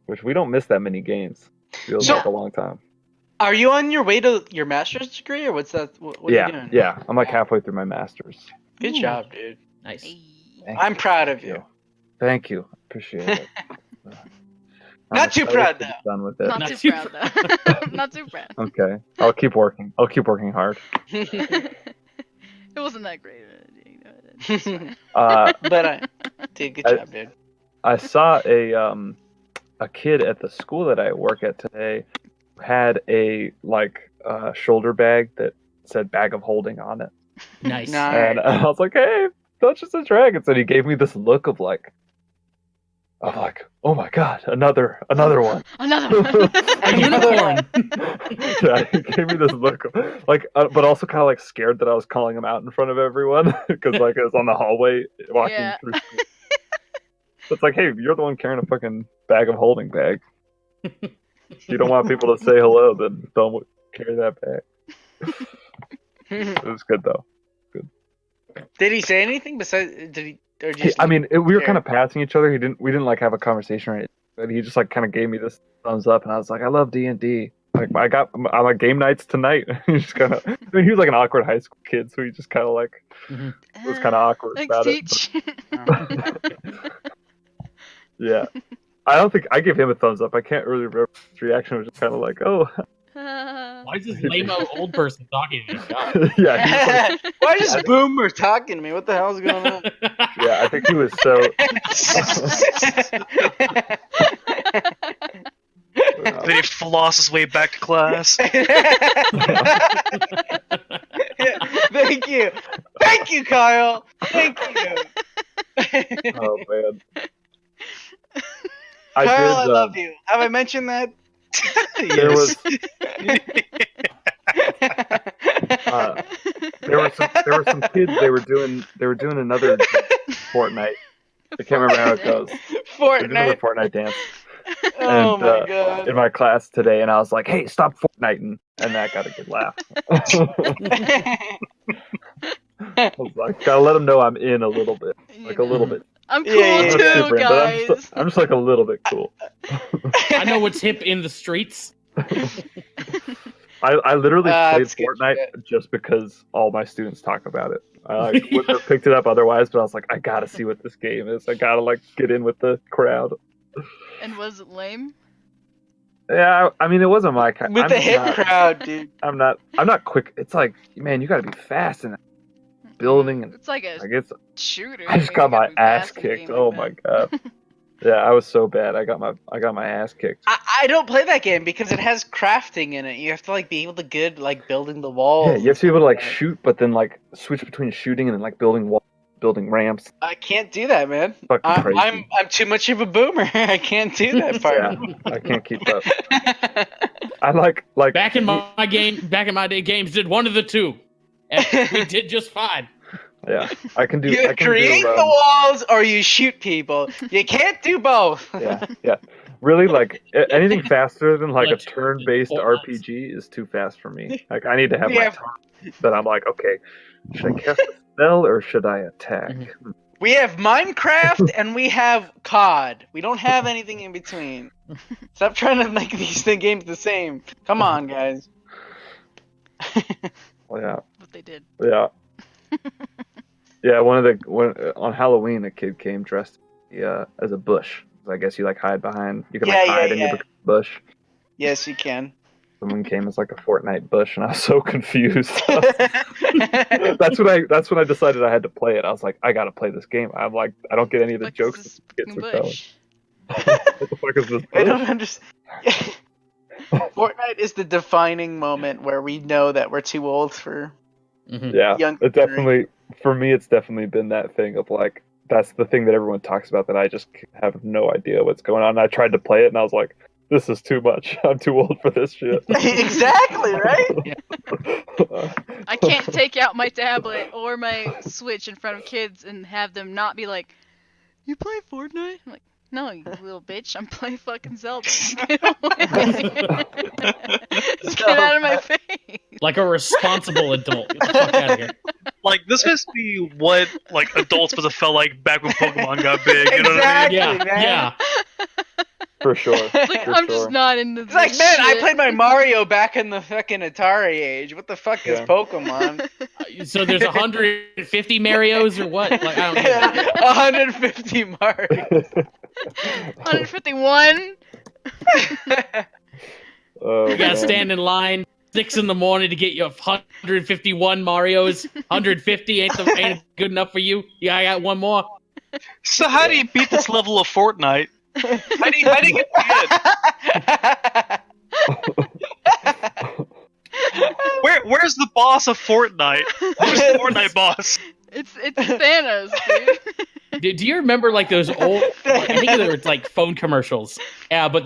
[SPEAKER 3] Which we don't miss that many games. Feels
[SPEAKER 6] So-
[SPEAKER 3] like a long time.
[SPEAKER 6] Are you on your way to your master's degree, or what's that? What are you doing?
[SPEAKER 3] Yeah. I'm like halfway through my master's.
[SPEAKER 6] Good job, dude.
[SPEAKER 1] Nice.
[SPEAKER 2] Hey.
[SPEAKER 3] Thank
[SPEAKER 6] I'm
[SPEAKER 3] you.
[SPEAKER 6] proud of you.
[SPEAKER 3] Thank you. Appreciate it. I'm
[SPEAKER 6] Not too
[SPEAKER 3] excited
[SPEAKER 6] proud,
[SPEAKER 3] to be
[SPEAKER 6] though.
[SPEAKER 3] done with it.
[SPEAKER 2] Not,
[SPEAKER 1] Not
[SPEAKER 2] too
[SPEAKER 1] too
[SPEAKER 2] proud, though. Not too proud.
[SPEAKER 3] Okay. I'll keep working. I'll keep working hard.
[SPEAKER 2] It wasn't that great. You know, it's fine.
[SPEAKER 6] But I did good job, dude.
[SPEAKER 3] I saw a kid at the school that I work at today had a shoulder bag that said "bag of holding" on it,
[SPEAKER 1] Nice.
[SPEAKER 6] Nice.
[SPEAKER 3] and I was like, "Hey, that's just a Dragons," and he gave me this look of like, "Oh my god, another one."
[SPEAKER 2] Another one.
[SPEAKER 1] A unicorn.
[SPEAKER 3] Yeah, he gave me this look, but also kind of like scared that I was calling him out in front of everyone because like it was on the hallway walking
[SPEAKER 2] Yeah.
[SPEAKER 3] through. So it's like, hey, you're the one carrying a fucking bag of holding bag. If you don't want people to say hello, then don't carry that bag. It was good though.
[SPEAKER 6] Did he say anything besides? Did he? Or just?
[SPEAKER 3] I mean, we were
[SPEAKER 6] care?
[SPEAKER 3] kind of passing each other. We didn't like have a conversation or anything. But he just like kind of gave me this thumbs up, and I was like, I love D&D. Like I'm at game nights tonight. He just kind of. I mean, he was like an awkward high school kid, so he just kind of like was kind of awkward
[SPEAKER 2] Thanks,
[SPEAKER 3] about
[SPEAKER 2] Teach.
[SPEAKER 3] it. Yeah, I don't think I gave him a thumbs up. I can't really remember his reaction. It was just kind of like, oh,
[SPEAKER 1] Why is this lame old person talking to me? God.
[SPEAKER 3] Yeah, he was
[SPEAKER 7] Why is this boomer talking to me? What the hell's going on?
[SPEAKER 3] yeah, I think he was so.
[SPEAKER 5] Then he floss his way back to class.
[SPEAKER 7] Thank you, Kyle. Thank you.
[SPEAKER 3] Oh man.
[SPEAKER 7] Kyle, I love you. Have I mentioned that?
[SPEAKER 3] There was there were some kids. They were doing another Fortnite. I can't remember how it goes. They did another Fortnite dance.
[SPEAKER 7] Oh
[SPEAKER 3] And,
[SPEAKER 7] my god.
[SPEAKER 3] in my class today, and I was like, "Hey, stop Fortniting," and that got a good laugh. I was like, "Gotta let them know I'm in a little bit, like a little bit."
[SPEAKER 2] I'm cool
[SPEAKER 7] Yeah, yeah,
[SPEAKER 2] too,
[SPEAKER 3] Not super in, but
[SPEAKER 2] guys.
[SPEAKER 3] I'm just like a little bit cool.
[SPEAKER 1] I know what's hip in the streets.
[SPEAKER 3] I literally played
[SPEAKER 7] that's good
[SPEAKER 3] Fortnite just because all my students talk about it. I like, wouldn't have picked it up otherwise, but I was like, I gotta see what this game is. I gotta like get in with the crowd.
[SPEAKER 2] And was it lame?
[SPEAKER 3] Yeah, I mean, it wasn't my kind.
[SPEAKER 7] With the hip crowd, dude.
[SPEAKER 3] I'm not quick. It's like, man, you gotta be fast in building, and
[SPEAKER 2] It's like a
[SPEAKER 3] I guess
[SPEAKER 2] shooter.
[SPEAKER 3] I just
[SPEAKER 2] You
[SPEAKER 3] got my
[SPEAKER 2] gotta be
[SPEAKER 3] ass
[SPEAKER 2] fast in a
[SPEAKER 3] kicked.
[SPEAKER 2] game
[SPEAKER 3] Oh
[SPEAKER 2] like
[SPEAKER 3] my
[SPEAKER 2] that.
[SPEAKER 3] god. Yeah, I was so bad. I got my ass kicked.
[SPEAKER 7] I don't play that game because it has crafting in it. You have to like be able to good like building the walls.
[SPEAKER 3] Yeah, you have to be able to like shoot, but then like switch between shooting and then like building ramps.
[SPEAKER 7] I can't do that, man.
[SPEAKER 3] Fucking crazy.
[SPEAKER 7] I'm too much of a boomer. I can't do that part.
[SPEAKER 3] Yeah, I can't keep up. I like
[SPEAKER 1] Back in my day, games did one of the two, and we did just fine.
[SPEAKER 3] Yeah, I can do.
[SPEAKER 7] You
[SPEAKER 3] I can
[SPEAKER 7] create
[SPEAKER 3] do,
[SPEAKER 7] the walls or you shoot people. You can't do both.
[SPEAKER 3] Yeah. Really, like anything faster than like a
[SPEAKER 1] Like,
[SPEAKER 3] turn-based
[SPEAKER 1] Fortnite.
[SPEAKER 3] RPG is too fast for me. Like I need to have
[SPEAKER 7] We
[SPEAKER 3] my
[SPEAKER 7] have-
[SPEAKER 3] turn that I'm like, okay, should I cast a spell or should I attack?
[SPEAKER 1] Mhm.
[SPEAKER 7] We have Minecraft and we have COD. We don't have anything in between. Stop trying to make these games the same. Come on, guys.
[SPEAKER 3] Well, yeah,
[SPEAKER 2] What they did.
[SPEAKER 3] yeah, yeah. On Halloween, a kid came dressed as a bush. I guess you like hide behind. You can like
[SPEAKER 7] Yeah,
[SPEAKER 3] hide
[SPEAKER 7] yeah,
[SPEAKER 3] and you
[SPEAKER 7] yeah.
[SPEAKER 3] become a bush.
[SPEAKER 7] Yes, you can.
[SPEAKER 3] Someone came as like a Fortnite bush, and I was so confused. That's when I decided I had to play it. I was like, I gotta play this game. I'm like, I don't get any of the
[SPEAKER 2] Fuck
[SPEAKER 3] jokes
[SPEAKER 2] is
[SPEAKER 3] that
[SPEAKER 2] this
[SPEAKER 3] kids
[SPEAKER 2] fucking
[SPEAKER 3] are telling.
[SPEAKER 2] bush?
[SPEAKER 3] What the fuck is this?
[SPEAKER 7] I don't
[SPEAKER 3] bush?
[SPEAKER 7] understand. Fortnite is the defining moment where we know that we're too old for
[SPEAKER 1] Mhm.
[SPEAKER 3] Yeah,
[SPEAKER 7] young
[SPEAKER 3] it definitely for me. It's definitely been that thing of like that's the thing that everyone talks about that I just have no idea what's going on. And I tried to play it and I was like, this is too much. I'm too old for this shit.
[SPEAKER 7] Exactly, right?
[SPEAKER 2] I can't take out my tablet or my Switch in front of kids and have them not be like, "You play Fortnite?" I'm like, "No, you little bitch. I'm playing fucking Zelda. Get away. Just get out of my face."
[SPEAKER 1] Like a responsible adult. Get the fuck out of here.
[SPEAKER 5] Like this must be what like adults must have felt like back when Pokemon got big. You know what I mean?
[SPEAKER 7] Exactly.
[SPEAKER 1] Yeah,
[SPEAKER 7] man.
[SPEAKER 1] yeah.
[SPEAKER 3] For sure.
[SPEAKER 2] It's like,
[SPEAKER 3] for
[SPEAKER 2] I'm
[SPEAKER 3] sure.
[SPEAKER 2] just not into
[SPEAKER 7] It's
[SPEAKER 2] this
[SPEAKER 7] like, man, I
[SPEAKER 2] shit.
[SPEAKER 7] played my Mario back in the fucking Atari age. What the fuck is
[SPEAKER 3] Yeah.
[SPEAKER 7] Pokemon?
[SPEAKER 1] So there's 150 Marios or what? Like I don't know.
[SPEAKER 7] 150 Mario.
[SPEAKER 2] 151.
[SPEAKER 3] Oh,
[SPEAKER 1] You gotta
[SPEAKER 3] man.
[SPEAKER 1] stand in line 6 in the morning to get your 151 Marios. 150 ain't good enough for you. Yeah, I got one more.
[SPEAKER 5] So how do you beat this level of Fortnite? How do you get good? Where's the boss of Fortnite? Where's the Fortnite boss?
[SPEAKER 2] It's Thanos, dude.
[SPEAKER 1] Do you remember like those old? I think they were like phone commercials. Yeah, but